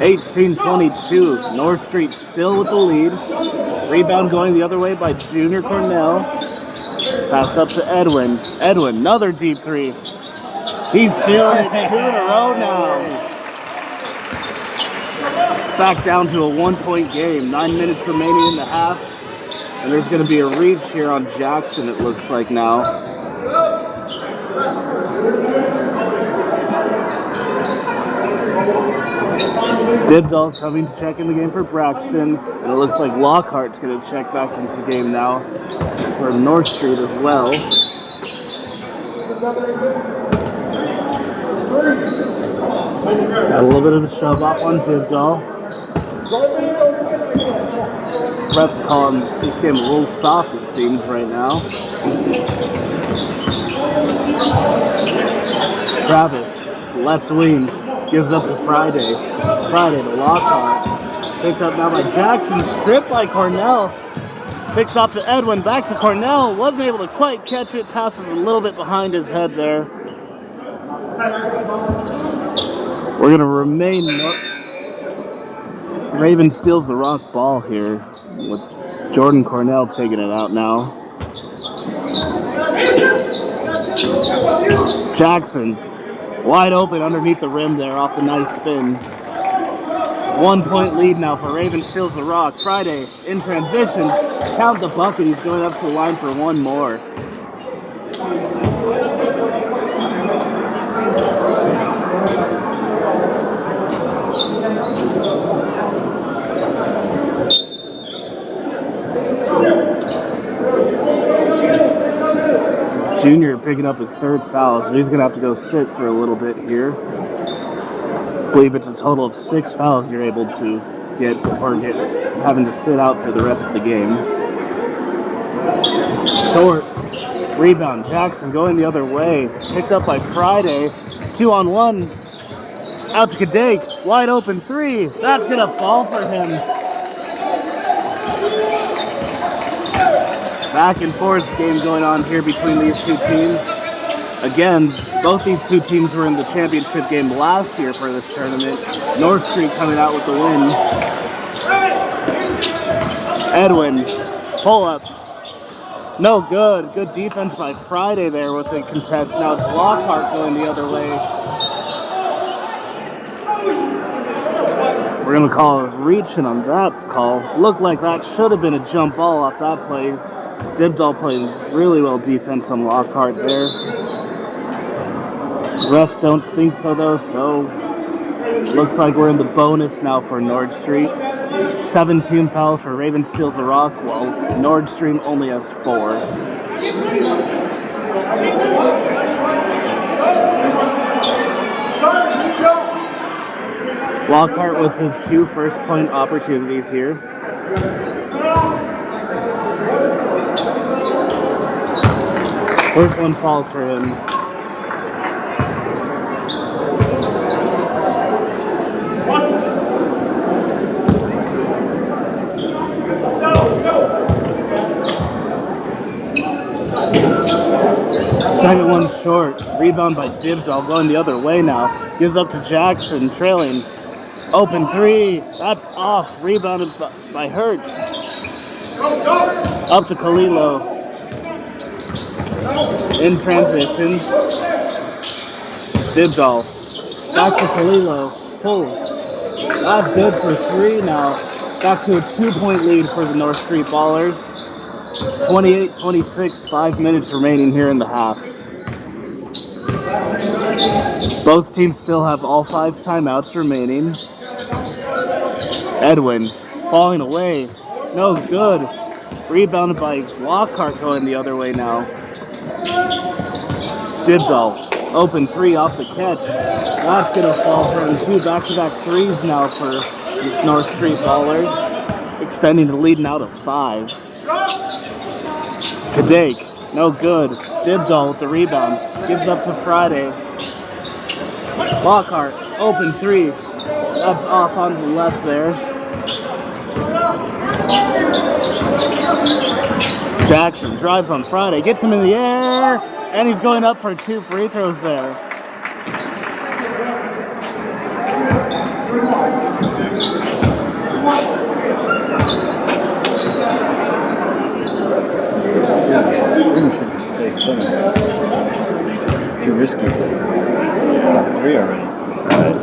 18-22. North Street still with the lead. Rebound going the other way by Junior Cornell. Pass up to Edwin. Edwin, another deep three. He's feeling it 2 in a row now. Back down to a 1-point game. 9 minutes remaining in the half. And there's going to be a reach here on Jackson, it looks like now. Dibdall coming to check in the game for Braxton. And it looks like Lockhart's going to check back into the game now for North Street as well. Got a little bit of a shove off on Dibdall. Ref's calling this game a little soft, it seems, right now. Travis, left wing, gives up to Friday. Friday to Lockhart. Picked up now by Jackson, stripped by Cornell. Picks off to Edwin, back to Cornell. Wasn't able to quite catch it, passes a little bit behind his head there. We're going to remain... Raven steals the rock ball here with Jordan Cornell taking it out now. Jackson, wide open underneath the rim there off the nice spin. 1-point lead now for Raven, steals the rock. Friday in transition, count the bucket, he's going up to the line for one more. Junior picking up his third foul, so he's going to have to go sit for a little bit here. I believe it's a total of 6 fouls you're able to get before having to sit out for the rest of the game. Short rebound, Jackson going the other way. Picked up by Friday. 2-on-1. Out to Kadek. Wide open three. That's going to fall for him. Back and forth game going on here between these two teams. Again, both these two teams were in the championship game last year for this tournament. North Street coming out with the win. Edwin, pull up. No good. Good defense by Friday there with the contest. Now it's Lockhart going the other way. We're going to call a reaching on that call. Looked like that should have been a jump ball off that play. Dibdall playing really well defense on Lockhart there. Refs don't think so though, so looks like we're in the bonus now for Nord Street. 17 fouls for Raven steals the rock, while Nord Street only has 4. Lockhart with his 2 first-point opportunities here. First one falls for him. Second one short. Rebound by Dibdall going the other way now. Gives up to Jackson, trailing. Open three. That's off. Rebounded by Hertz. Up to Kalilo. In transition. Dibdall. Back to Kalilo. Pulls. That's good for 3 now. Back to a 2-point lead for the North Street Ballers. 28-26, 5 minutes remaining here in the half. Both teams still have all 5 timeouts remaining. Edwin falling away. No good. Rebounded by Lockhart going the other way now. Dibdall. Open 3 off the catch. That's going to fall for him. 2 back-to-back threes now for North Street Ballers. Extending the lead now to 5. Kadake. No good. Dibdall with the rebound. Gives up to Friday. Lockhart. Open 3. That's off on the left there. Jackson drives on Friday. Gets him in the air. And he's going up for 2 free throws there. Really should just stay 7. Too risky. It's got 3 already. Right?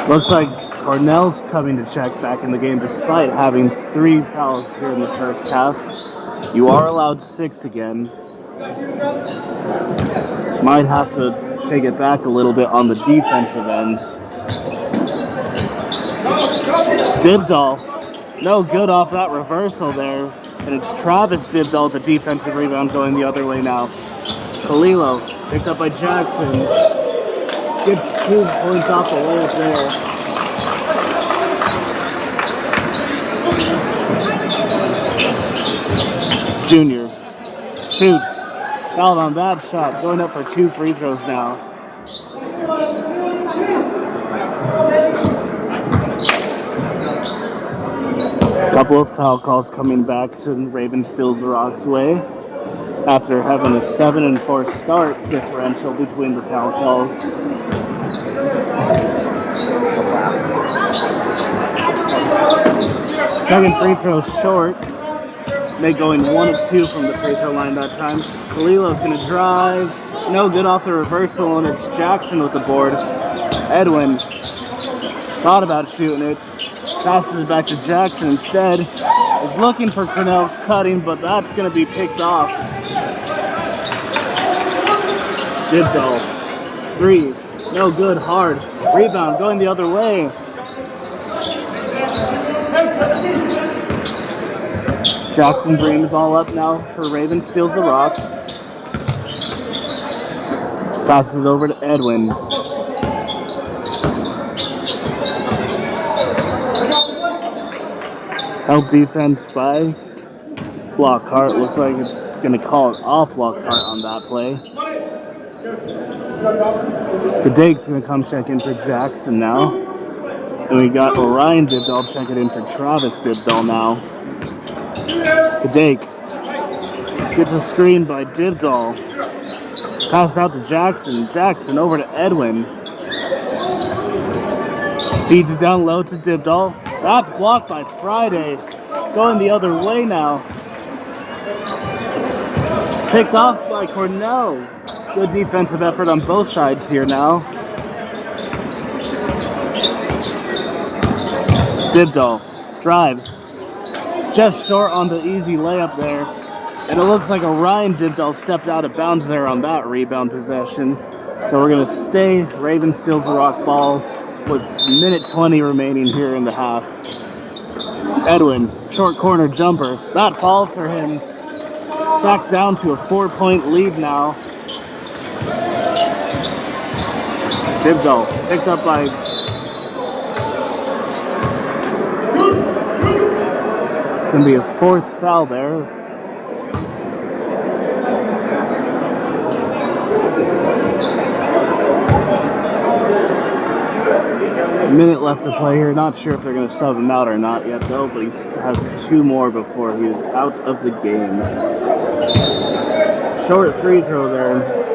Looks like Cornell's coming to check back in the game despite having 3 fouls here in the first half. You are allowed 6 again. Might have to take it back a little bit on the defensive ends. Dibdall, no good off that reversal there. And it's Travis Dibdall, the defensive rebound, going the other way now. Kalilo, picked up by Jackson. Gets 2 points off the layup there. Junior shoots. Fouled on that shot. Going up for 2 free throws now. A couple of foul calls coming back to Raven Steals the Rock's way. After having a 7-4 start differential between the foul calls. Second free throw short. They going 1 of 2 from the free throw line that time. Kalilo's going to drive. No good off the reversal, and it's Jackson with the board. Edwin thought about shooting it. Passes it back to Jackson instead. Is looking for Cornell cutting, but that's going to be picked off. Dibdall. 3. No good. Hard. Rebound going the other way. Jackson bringing the ball up now for Raven. Steals the rock. Passes it over to Edwin. Help defense by Lockhart. Looks like it's going to call it off Lockhart on that play. Kadake's going to come check in for Jackson now. And we got Orion Dibdall checking in for Travis Dibdall now. Kadake gets a screen by Dibdall. Pass out to Jackson. Jackson over to Edwin. Feeds it down low to Dibdall. That's blocked by Friday. Going the other way now. Picked off by Cornell. Good defensive effort on both sides here now. Dibdall drives. Just short on the easy layup there. And it looks like Orion Dibdall stepped out of bounds there on that rebound possession. So we're going to stay. Raven steals the rock ball with minute 20 remaining here in the half. Edwin, short corner jumper. That falls for him. Back down to a 4-point lead now. Dibdall picked up by it's going to be his 4th foul there. A minute left to play here. Not sure if they're going to sub him out or not yet though, but he has 2 more before he is out of the game. Short free throw there.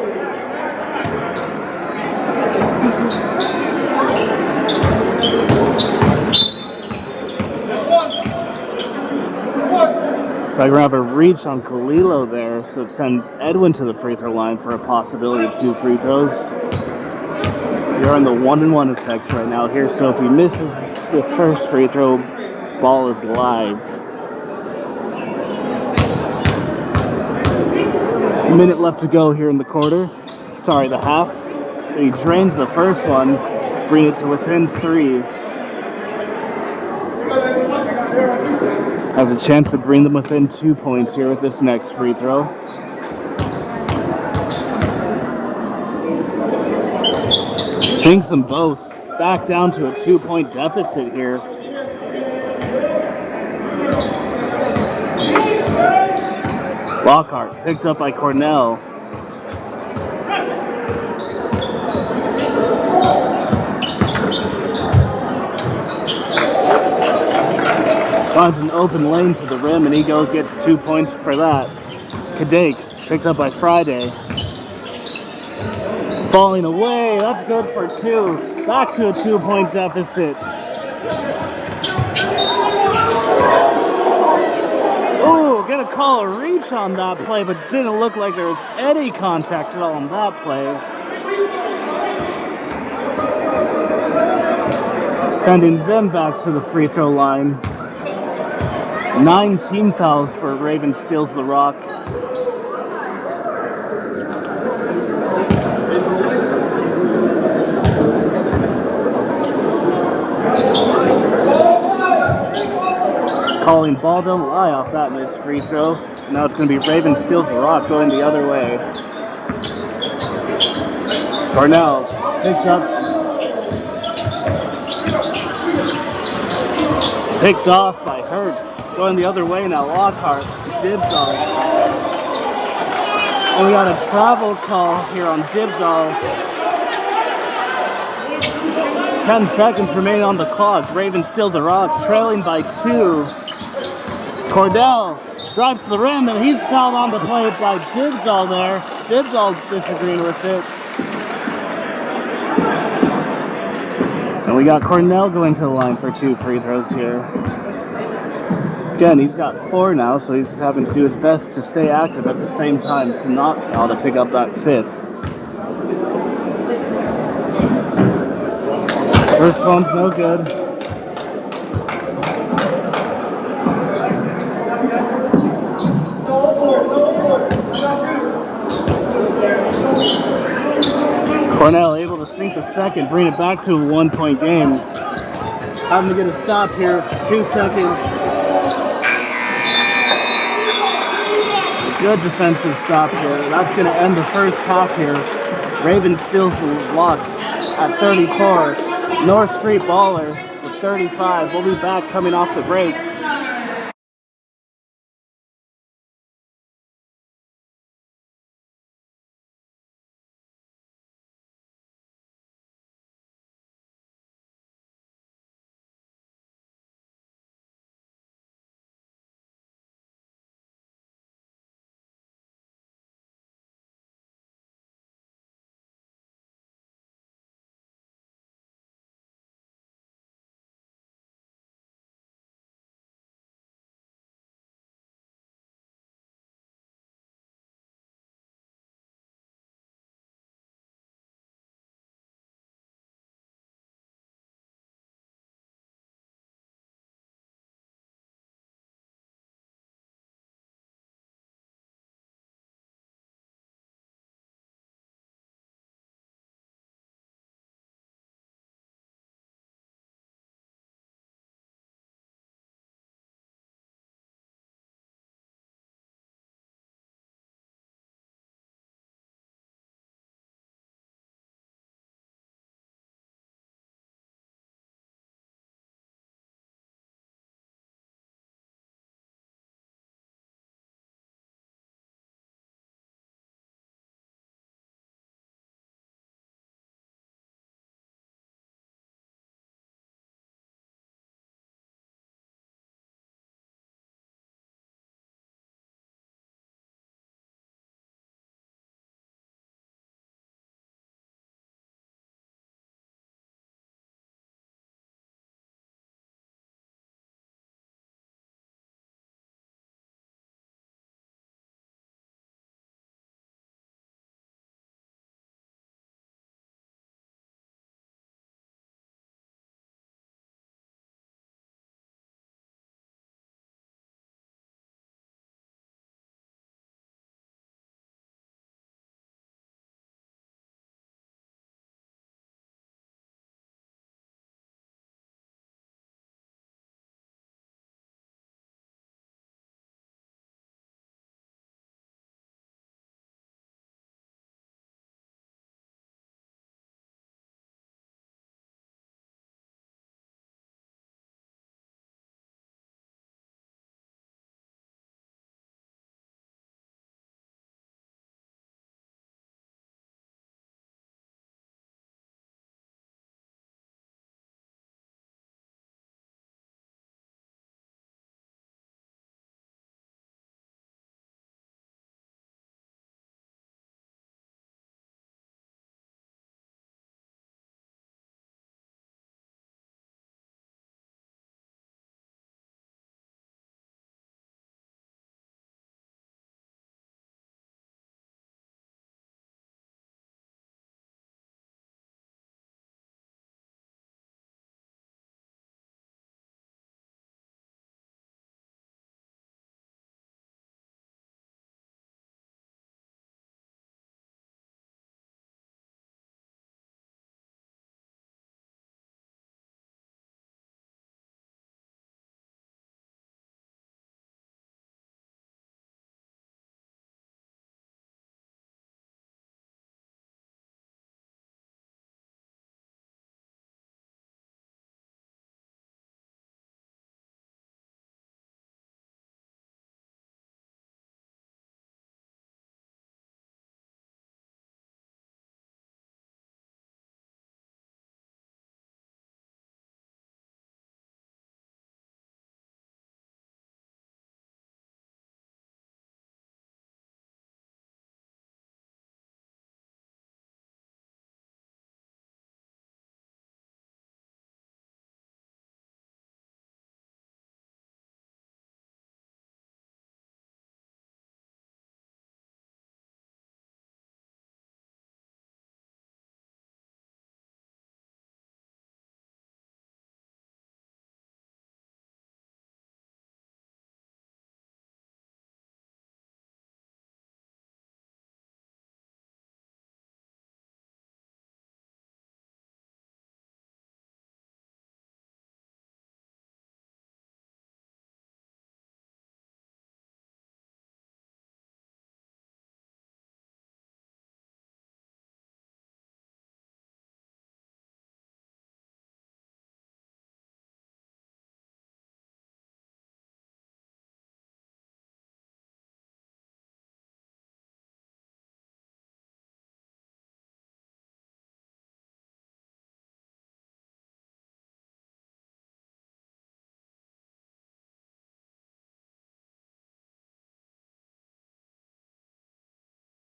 So I'm going to have a reach on Kalilo there, so it sends Edwin to the free throw line for a possibility of 2 free throws. You're on the 1-and-1 effect right now here, so if he misses the first free throw, ball is live. A minute left to go here in the quarter. sorry, the half. He drains the first one, bring it to within 3. Has a chance to bring them within 2 points here with this next free throw. Sinks them both back down to a 2-point deficit here. Lockhart picked up by Cornell. Finds an open lane to the rim, and Ego gets 2 points for that. Kadek picked up by Friday. Falling away, that's good for 2. Back to a 2-point deficit. Ooh, gonna call a reach on that play, but didn't look like there was any contact at all on that play. Sending them back to the free throw line. 9 team fouls for Raven steals the rock. Calling ball don't lie off that missed free throw. Now it's going to be Raven steals the rock going the other way. Cornell picks up. Picked off by Hertz. Going the other way now. Lockhart. Dibdall. And we got a travel call here on Dibdall. 10 seconds remaining on the clock. Ravens steal the rock, trailing by 2. Cordell drives to the rim, and he's fouled on the play by Dibdall there. Dibdall disagreeing with it. And we got Cornell going to the line for 2 free throws here. Again, he's got 4 now, so he's having to do his best to stay active at the same time to not foul to pick up that 5th. First one's no good. Cornell able to sink the second, bring it back to a 1-point game. Having to get a stop here, 2 seconds. Good defensive stop here. That's going to end the first half here. Ravens steals the block at 34. North Street Ballers with 35. We'll be back coming off the break.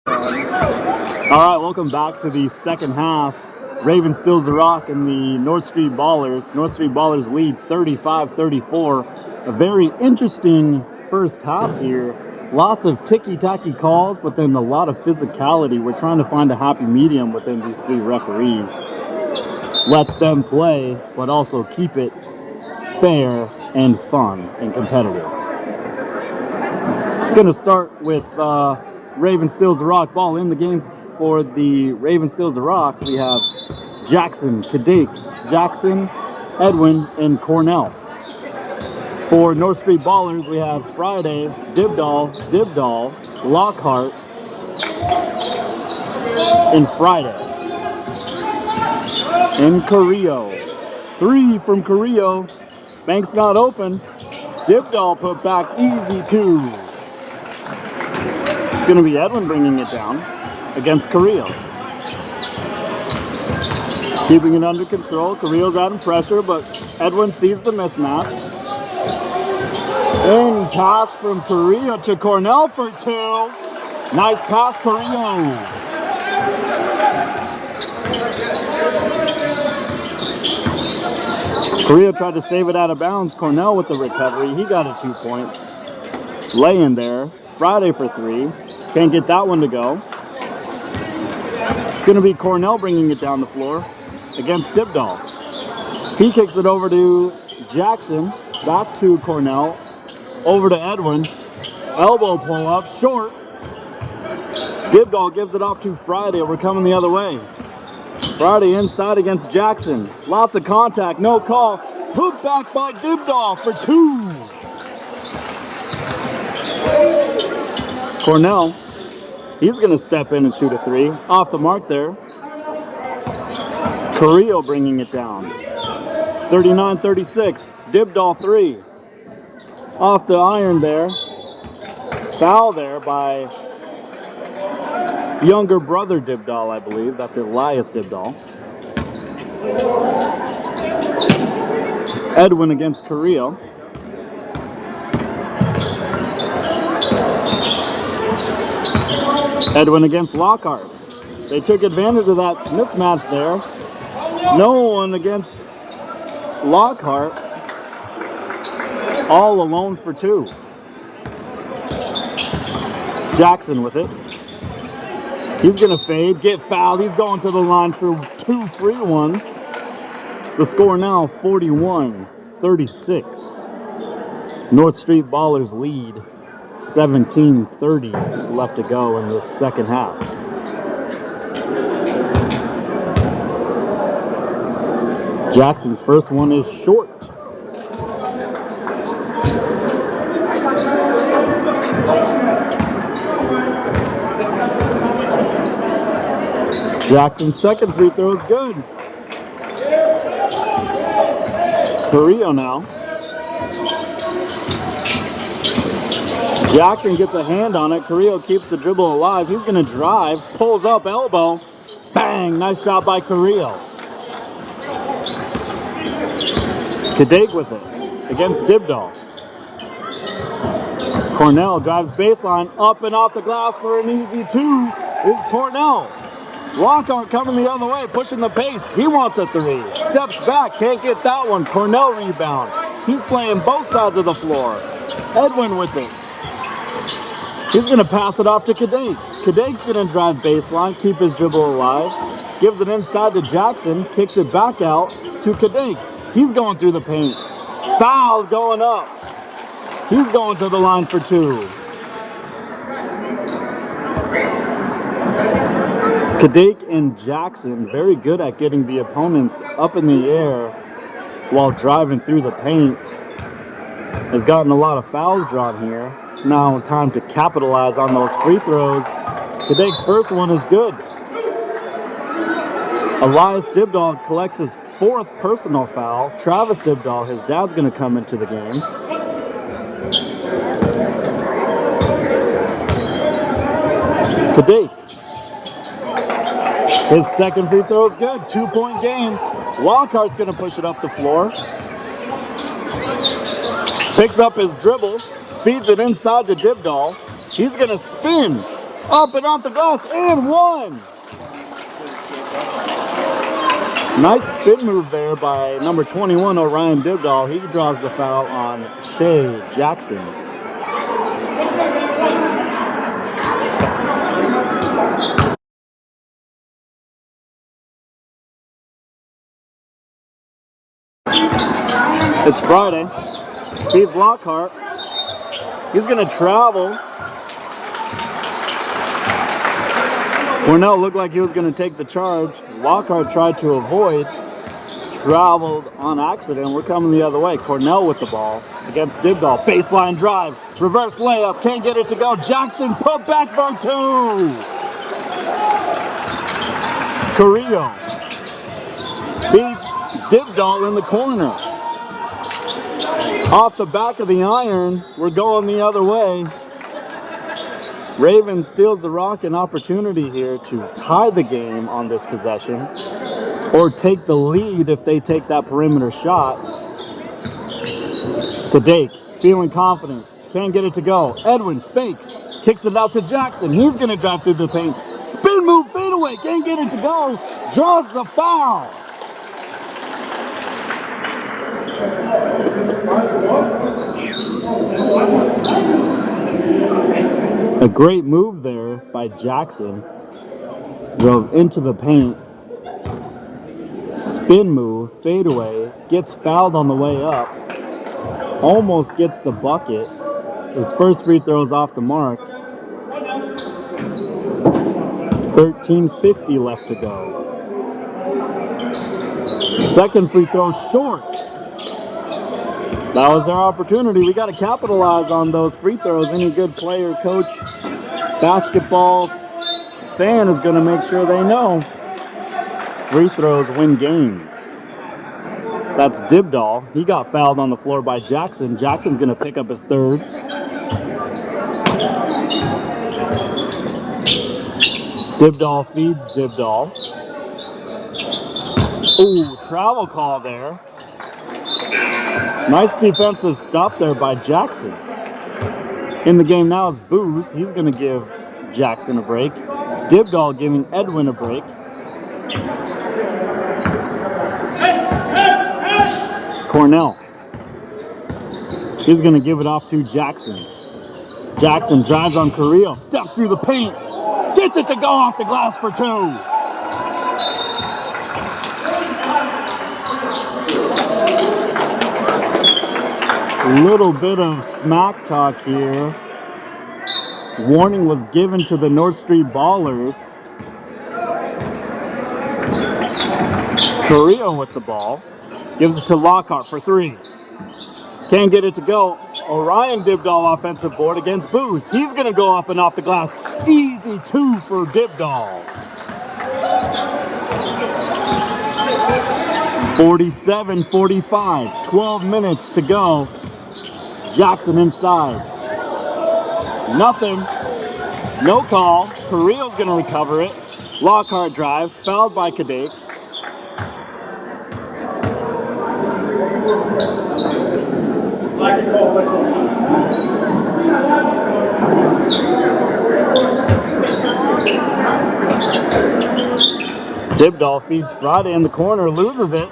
All right, welcome back to the second half. Raven steals the rock in the North Street Ballers. North Street Ballers lead 35-34. A very interesting first half here. Lots of ticky-tacky calls, but then a lot of physicality. We're trying to find a happy medium within these three referees. Let them play, but also keep it fair and fun and competitive. Gonna start with Raven steals the rock. Ball in the game for the Raven steals the rock. We have Jackson, Kadik, Jackson, Edwin, and Cornell. For North Street Ballers, we have Friday, Dibdall, Lockhart, and Friday. And Carrillo. 3 from Carrillo. Bank's not open. Dibdall put back easy 2. It's going to be Edwin bringing it down against Carrillo. Keeping it under control. Carrillo's adding pressure, but Edwin sees the mismatch. And pass from Carrillo to Cornell for 2. Nice pass, Carrillo. Carrillo tried to save it out of bounds. Cornell with the recovery. He got a 2-point. Lay in there. Friday for 3. Can't get that one to go. It's going to be Cornell bringing it down the floor against Dibdall. He kicks it over to Jackson. Back to Cornell. Over to Edwin. Elbow pull up. Short. Dibdall gives it off to Friday. We're coming the other way. Friday inside against Jackson. Lots of contact. No call. Put back by Dibdall for 2. Cornell. He's going to step in and shoot a 3. Off the mark there. Carrillo bringing it down. 39-36. Dibdall 3. Off the iron there. Foul there by younger brother Dibdall, I believe. That's Elias Dibdall. It's Edwin against Carrillo. Edwin against Lockhart. They took advantage of that mismatch there. No one against Lockhart. All alone for 2. Jackson with it. He's going to fade, get fouled. He's going to the line for 2 free ones. The score now 41-36. North Street Ballers lead 17:30 left to go in the second half. Jackson's first one is short. Jackson's second free throw is good. Carrillo now. Jackson gets a hand on it. Carrillo keeps the dribble alive. He's going to drive. Pulls up, elbow. Bang! Nice shot by Carrillo. Kadik with it against Dibdall. Cornell drives baseline. Up and off the glass for an easy 2 is Cornell. Lockhart coming the other way, pushing the pace. He wants a 3. Steps back, can't get that one. Cornell rebound. He's playing both sides of the floor. Edwin with it. He's going to pass it off to Kadik. Kadik's going to drive baseline, keep his dribble alive. Gives it inside to Jackson, kicks it back out to Kadik. He's going through the paint. Foul going up. He's going to the line for 2. Kadik and Jackson very good at getting the opponents up in the air while driving through the paint. They've gotten a lot of fouls drawn here. It's now time to capitalize on those free throws. Kadik's first one is good. Elias Dibdall collects his 4th personal foul. Travis Dibdall, his dad's going to come into the game. Kadik. His second free throw is good. 2-point game. Lockhart's going to push it up the floor. Picks up his dribble. Feeds it inside to Dibdall. He's going to spin. Up and off the glass and one. Nice spin move there by number 21, Orion Dibdahl. He draws the foul on Shea Jackson. It's Friday. Steve Lockhart. He's going to travel. Cornell looked like he was going to take the charge. Lockhart tried to avoid. Traveled on accident. We're coming the other way. Cornell with the ball against Dibdahl. Baseline drive. Reverse layup. Can't get it to go. Jackson put back for two. Carrillo beats Dibdahl in the corner. Off the back of the iron. We're going the other way. Raven steals the rock, an opportunity here to tie the game on this possession or take the lead if they take that perimeter shot. Kadek, feeling confident, can't get it to go. Edwin fakes, kicks it out to Jackson. He's going to drive through the paint. Spin move, fadeaway, can't get it to go. Draws the foul. A great move there by Jackson. Drove into the paint. Spin move, fadeaway, gets fouled on the way up. Almost gets the bucket. His first free throw is off the mark. 13:50 left to go. Second free throw short. That was their opportunity. We got to capitalize on those free throws. Any good player, coach, basketball fan is going to make sure they know free throws win games. That's Dibdahl. He got fouled on the floor by Jackson. Jackson's going to pick up his third. Dibdahl feeds Dibdahl. Ooh, travel call there. Nice defensive stop there by Jackson. In the game now is Booz. He's going to give Jackson a break. Dibdahl giving Edwin a break. Cornell. He's going to give it off to Jackson. Jackson drives on Carrillo. Steps through the paint. Gets it to go off the glass for two. A little bit of smack talk here. Warning was given to the North Street Ballers. Carrillo with the ball. Gives it to Lockhart for three. Can't get it to go. Orion Dibdahl offensive board against Booz. He's going to go up and off the glass. Easy two for Dibdahl. 47-45. 12 minutes to go. Jackson inside. Nothing. No call. Carrillo's going to recover it. Lockhart drives. Fouled by Kadek. Dibdahl feeds Friday in the corner. Loses it.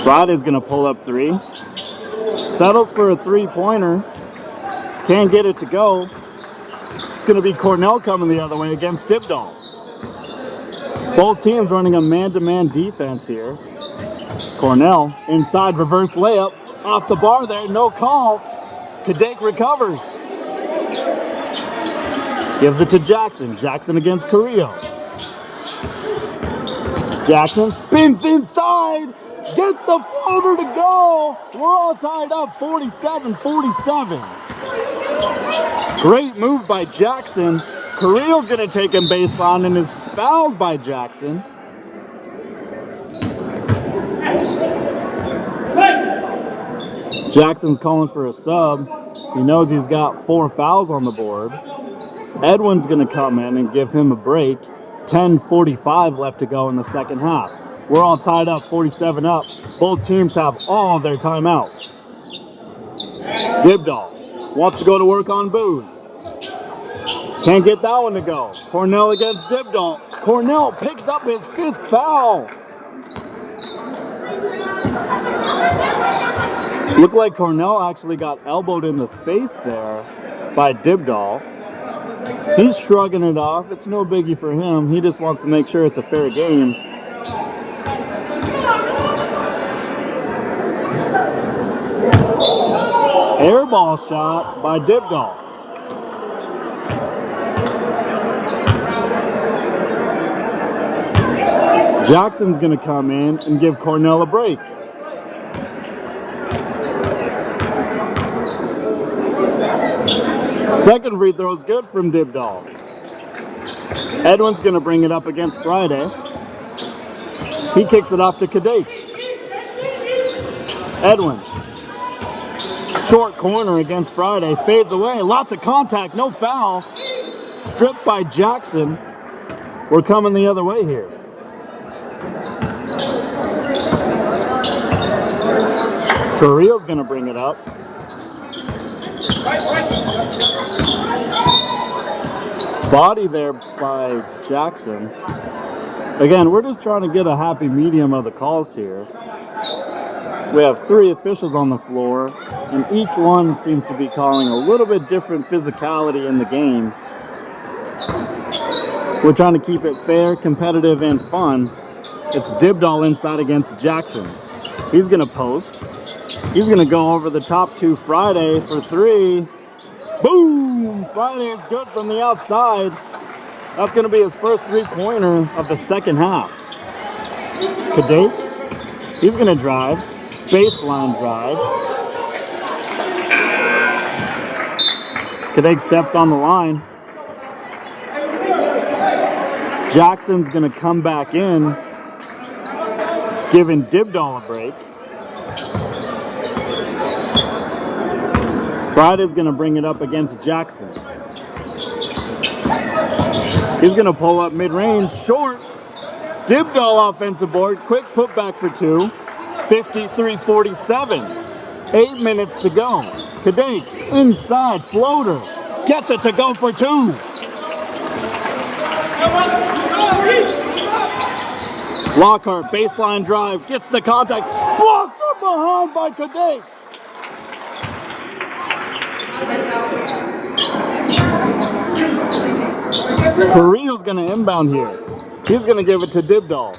Friday's going to pull up three. Settles for a three-pointer. Can't get it to go. It's going to be Cornell coming the other way against Dibdahl. Both teams running a man-to-man defense here. Cornell inside reverse layup. Off the bar there. No call. Kadek recovers. Gives it to Jackson. Jackson against Carrillo. Jackson spins inside. Gets the floater to go. We're all tied up 47-47. Great move by Jackson. Carrillo's going to take him baseline and is fouled by Jackson. Jackson's calling for a sub. He knows he's got 4 fouls on the board. Edwin's going to come in and give him a break. 10:45 left to go in the second half. We're all tied up, 47 up. Both teams have all their timeouts. Dibdall wants to go to work on Booze. Can't get that one to go. Cornell against Dibdall. Cornell picks up his 5th foul. Looked like Cornell actually got elbowed in the face there by Dibdall. He's shrugging it off. It's no biggie for him. He just wants to make sure it's a fair game. Airball shot by Dibdall. Jackson's going to come in and give Cornell a break. Second free throw is good from Dibdall. Edwin's going to bring it up against Friday. He kicks it off to Kadek. Edwin. Short corner against Friday. Fades away. Lots of contact. No foul. Stripped by Jackson. We're coming the other way here. Carrillo's going to bring it up. Body there by Jackson. Again, we're just trying to get a happy medium of the calls here. We have 3 officials on the floor, and each one seems to be calling a little bit different physicality in the game. We're trying to keep it fair, competitive, and fun. It's Dibdall inside against Jackson. He's going to post. He's going to go over the top to Friday for 3. Boom! Friday is good from the outside. That's going to be his first 3-pointer of the second half. Kadek, he's going to drive. Baseline drive. Kadek steps on the line. Jackson's going to come back in, giving Dibdall a break. Friday's going to bring it up against Jackson. He's going to pull up mid-range, short. Dibdall offensive board, quick putback for 2. 53-47. 8 minutes to go. Kadek, inside, floater. Gets it to go for 2. Lockhart, baseline drive, gets the contact. Blocked from behind by Kadek. Carrillo's going to inbound here. He's going to give it to Dibdall.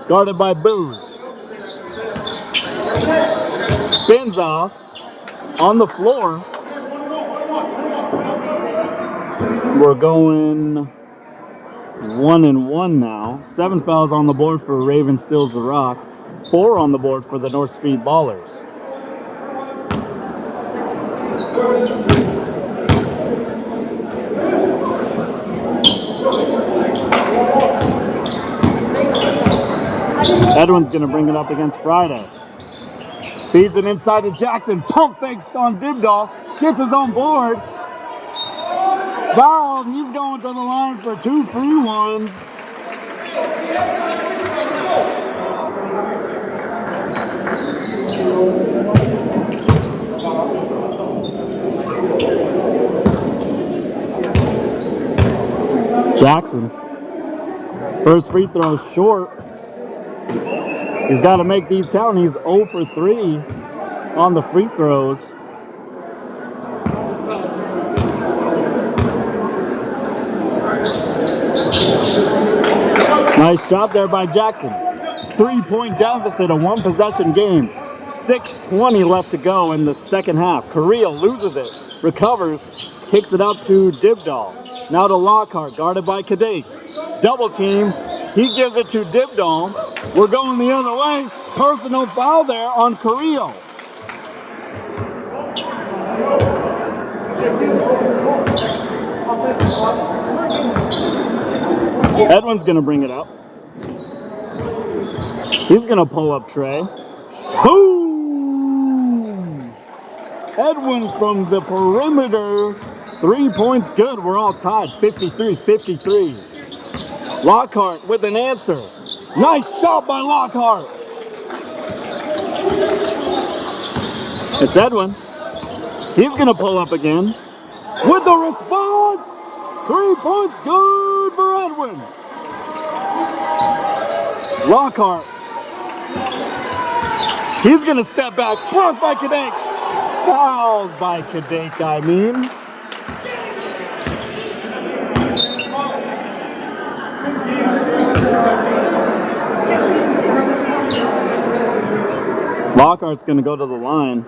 Guarded by Booze. Spins off on the floor. We're going 1-1 now. 7 fouls on the board for Raven Steals the Rock. 4 on the board for the North Street Ballers. Edwin's going to bring it up against Friday. Feeds it inside to Jackson. Pump fakes on Dibdall. Gets his own board. Fouled. He's going to the line for 2 free ones. Jackson. First free throw short. He's got to make these count. He's 0 for 3 on the free throws. Nice shot there by Jackson. 3-point deficit, a 1-possession game. 6:20 left to go in the second half. Carrillo loses it, recovers, kicks it out to Dibdall. Now to Lockhart, guarded by Kadek. Double team. He gives it to Dibdall. We're going the other way. Personal foul there on Carrillo. Edwin's going to bring it up. He's going to pull up Trey. Boom! Edwin from the perimeter. 3 points good. We're all tied. 53-53. Lockhart with an answer. Nice shot by Lockhart. It's Edwin. He's going to pull up again with the response. 3 points good for Edwin. Lockhart. He's going to step back. Blocked by Kadek. Fouled by Kadek, I mean. Lockhart's going to go to the line.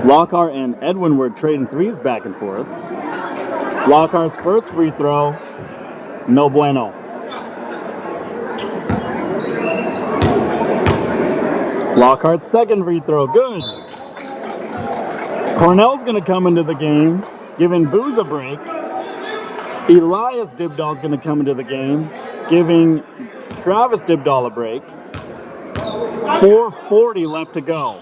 Lockhart and Edwin were trading threes back and forth. Lockhart's first free throw, no bueno. Lockhart's second free throw, good. Cornell's going to come into the game, giving Booz a break. Elias Dibdall's going to come into the game, giving Travis Dibdall a break. 4:40 left to go.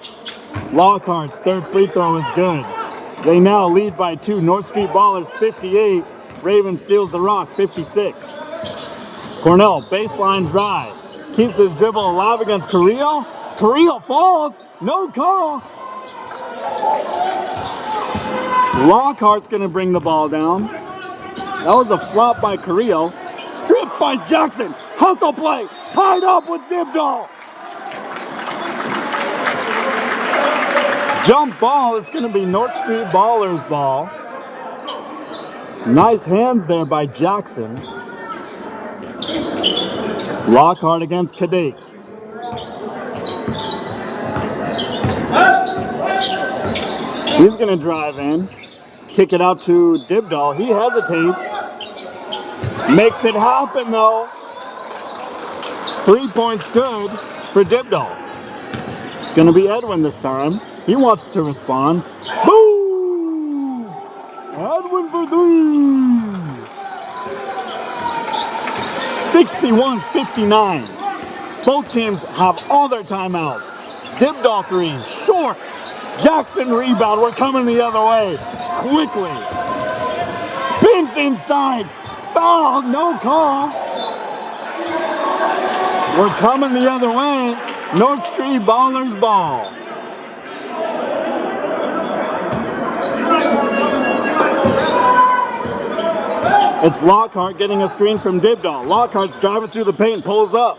Lockhart's third free throw is good. They now lead by 2. North Street Ballers 58. Raven steals the rock 56. Cornell baseline drive. Keeps his dribble alive against Carrillo. Carrillo falls. No call. Lockhart's going to bring the ball down. That was a flop by Carrillo. Stripped by Jackson. Hustle play. Tied up with Dibdall. Jump ball. It's going to be North Street Ballers ball. Nice hands there by Jackson. Lockhart against Kadek. He's going to drive in. Kick it out to Dibdall. He hesitates. Makes it happen though. 3 points good for Dibdall. It's going to be Edwin this time. He wants to respond. Boom! Edwin for 3. 61-59. Both teams have all their timeouts. Dibdall 3, short. Jackson rebound. We're coming the other way. Quickly. Spins inside. Foul. No call. We're coming the other way. North Street Ballers ball. It's Lockhart getting a screen from Dibdall. Lockhart's driving through the paint, pulls up.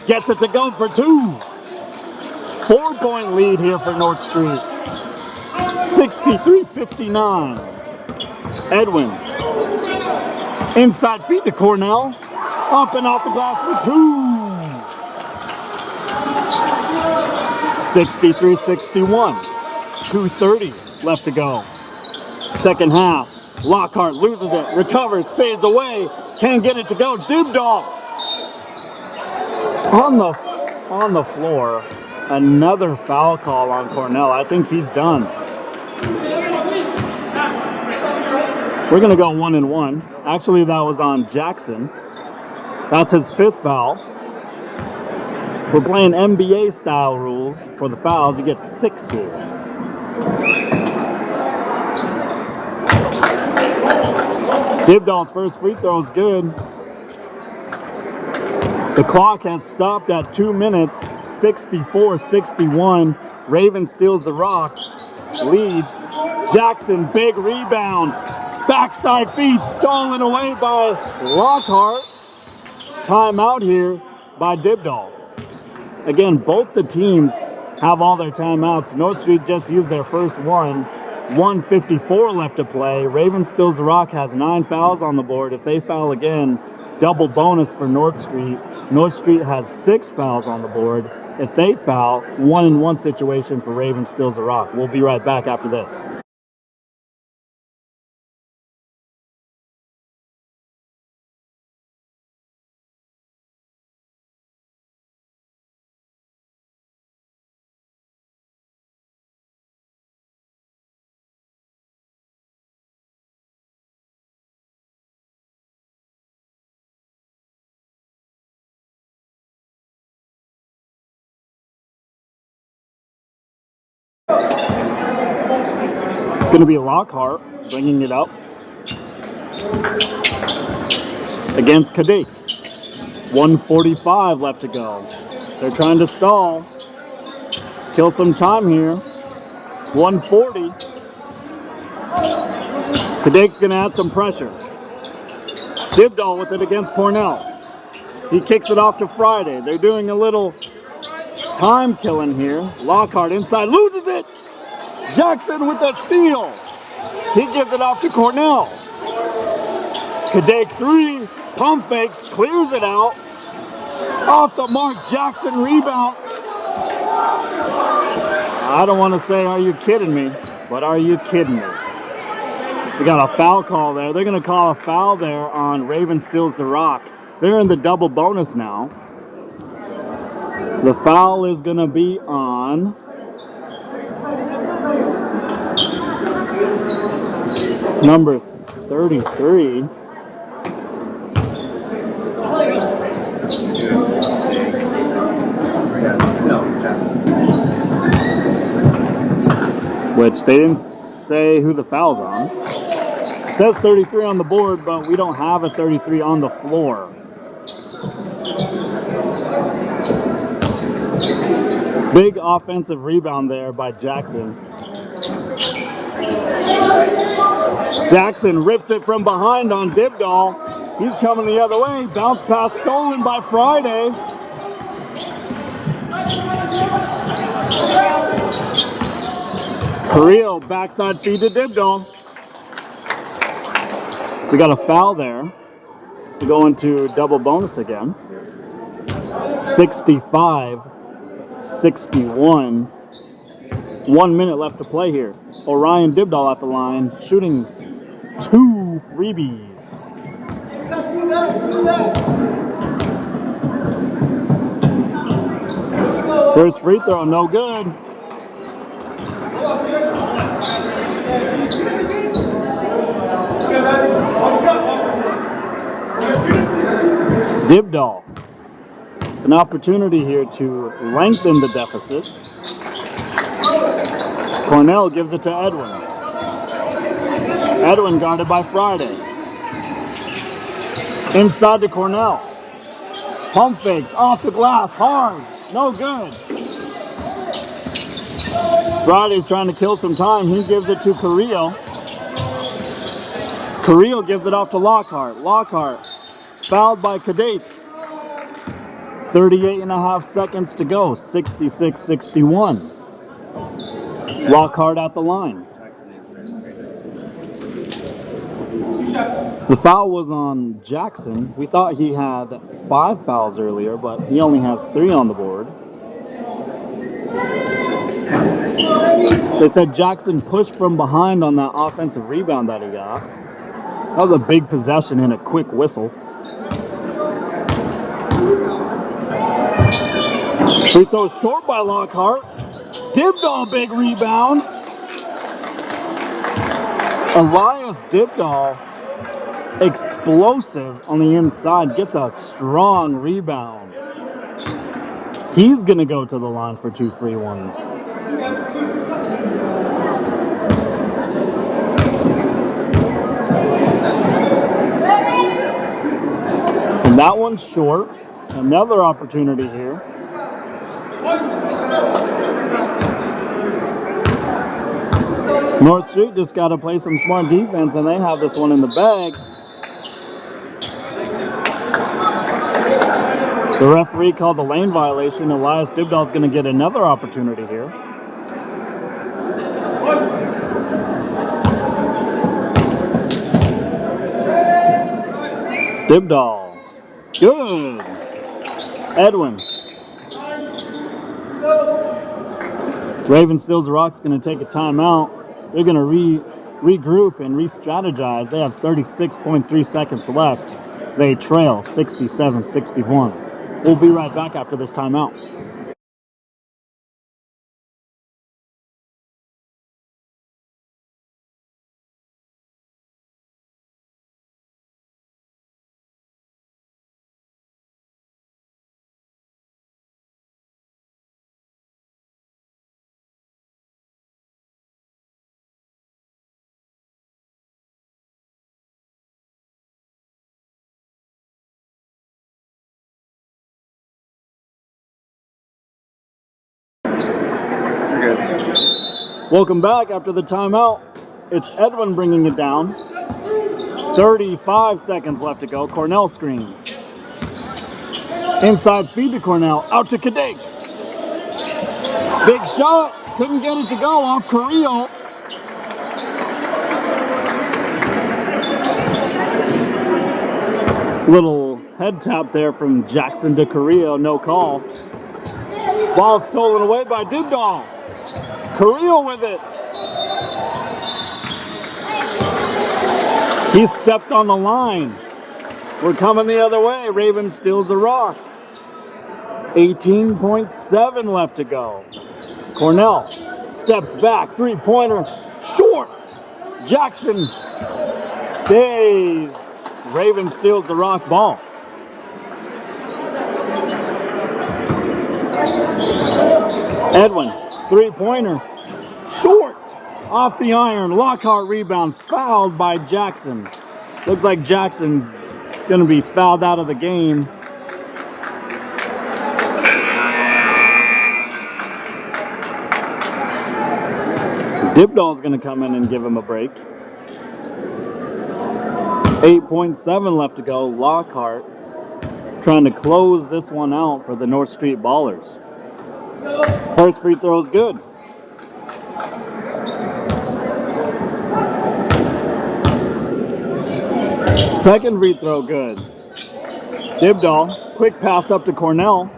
Gets it to go for 2. 4-point lead here for North Street. 63-59. Edwin. Inside feed to Cornell. Up and off the glass for 2. 63-61. 2:30 left to go. Second half. Lockhart loses it, recovers, fades away, can't get it to go. Dibdall on the floor. Another foul call on Cornell. I think he's done. We're gonna go 1-1. Actually, that was on Jackson. That's his 5th foul. We're playing NBA style rules for the fouls. You get 6 here. Dibdall's first free throw is good. The clock has stopped at 2 minutes, 64-61. Raven steals the rock, leads. Jackson, big rebound. Backside feed, stolen away by Lockhart. Timeout here by Dibdall. Again, both the teams have all their timeouts. North Street just used their first one. 1:54 left to play. Raven steals the rock, has 9 fouls on the board. If they foul again, double bonus for North Street. North Street has 6 fouls on the board. If they foul, 1-1 situation for Raven steals the rock. We'll be right back after this. It's going to be Lockhart bringing it up against Kadek. 1:45 left to go. They're trying to stall, kill some time here. 140. Kadake's gonna add some pressure. Dibdall with it against Cornell. He kicks it off to Friday. They're doing a little time killing here. Lockhart inside, loses it. Jackson with the steal. He gives it off to Cornell. Kadake 3, pump fakes, clears it out. Off the mark, Jackson rebound. I don't want to say, are you kidding me? But are you kidding me? We got a foul call there. They're going to call a foul there on Raven Steals the Rock. They're in the double bonus now. The foul is going to be on number 33. Which they didn't say who the foul's on. It says 33 on the board, but we don't have a 33 on the floor. Big offensive rebound there by Jackson. Jackson rips it from behind on Dibdall. He's coming the other way. Bounce pass stolen by Friday. Carrillo backside feed to Dibdall. We got a foul there to go into double bonus again. 65-61. 1 minute left to play here. Orion Dibdall at the line, shooting 2 freebies. First free throw, no good. Dibdall, an opportunity here to lengthen the deficit. Cornell gives it to Edwin. Edwin guarded by Friday. Inside to Cornell. Pump fakes off the glass, hard, no good. Friday's trying to kill some time. He gives it to Carrillo. Carrillo gives it off to Lockhart. Lockhart fouled by Kadake. 38.5 seconds to go. 66-61. Lockhart at the line. The foul was on Jackson. We thought he had 5 fouls earlier, but he only has 3 on the board. They said Jackson pushed from behind on that offensive rebound that he got. That was a big possession and a quick whistle. Free throw short by Lockhart. Dibdall, big rebound. Elias Dibdall, explosive on the inside, gets a strong rebound. He's going to go to the line for 2 free ones. And that one's short. Another opportunity here. North Street just got to play some smart defense, and they have this one in the bag. The referee called the lane violation. Elias Dibdall is going to get another opportunity here. Dibdall. Good. Edwin. Raven Steals the Rock's going to take a timeout. They're going to regroup and re-strategize. They have 36.3 seconds left. They trail 67-61. We'll be right back after this timeout. Welcome back after the timeout. It's Edwin bringing it down. 35 seconds left to go. Cornell screen. Inside feed to Cornell. Out to Kadek. Big shot. Couldn't get it to go off Carrillo. Little head tap there from Jackson to Carrillo. No call. Ball stolen away by Dibdall. Carrillo with it. He stepped on the line. We're coming the other way. Raven steals the rock. 18.7 left to go. Cornell steps back. Three-pointer. Short. Jackson stays. Raven steals the rock ball. Edwin. Three-pointer. Short. Off the iron. Lockhart rebound. Fouled by Jackson. Looks like Jackson's going to be fouled out of the game. Dibdall's going to come in and give him a break. 8.7 left to go. Lockhart trying to close this one out for the North Street Ballers. First free throw is good. Second free throw good. Dibdall, quick pass up to Cornell.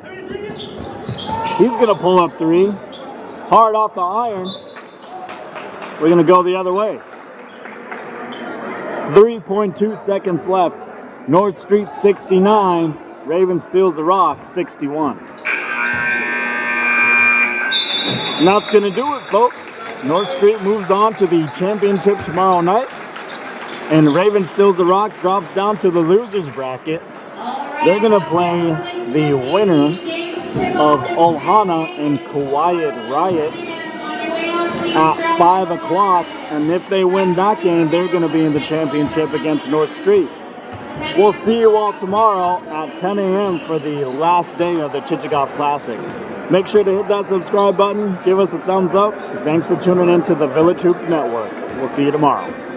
He's going to pull up three. Hard off the iron. We're going to go the other way. 3.2 seconds left. North Street 69. Raven steals the rock 61. And that's going to do it, folks. North Street moves on to the championship tomorrow night. And Raven steals the rock, drops down to the losers bracket. They're going to play the winner of Ohana and Quiet Riot at 5 o'clock. And if they win that game, they're going to be in the championship against North Street. We'll see you all tomorrow at 10 a.m. for the last day of the Chichagof Classic. Make sure to hit that subscribe button, give us a thumbs up. Thanks for tuning in to the Village Hoops Network. We'll see you tomorrow.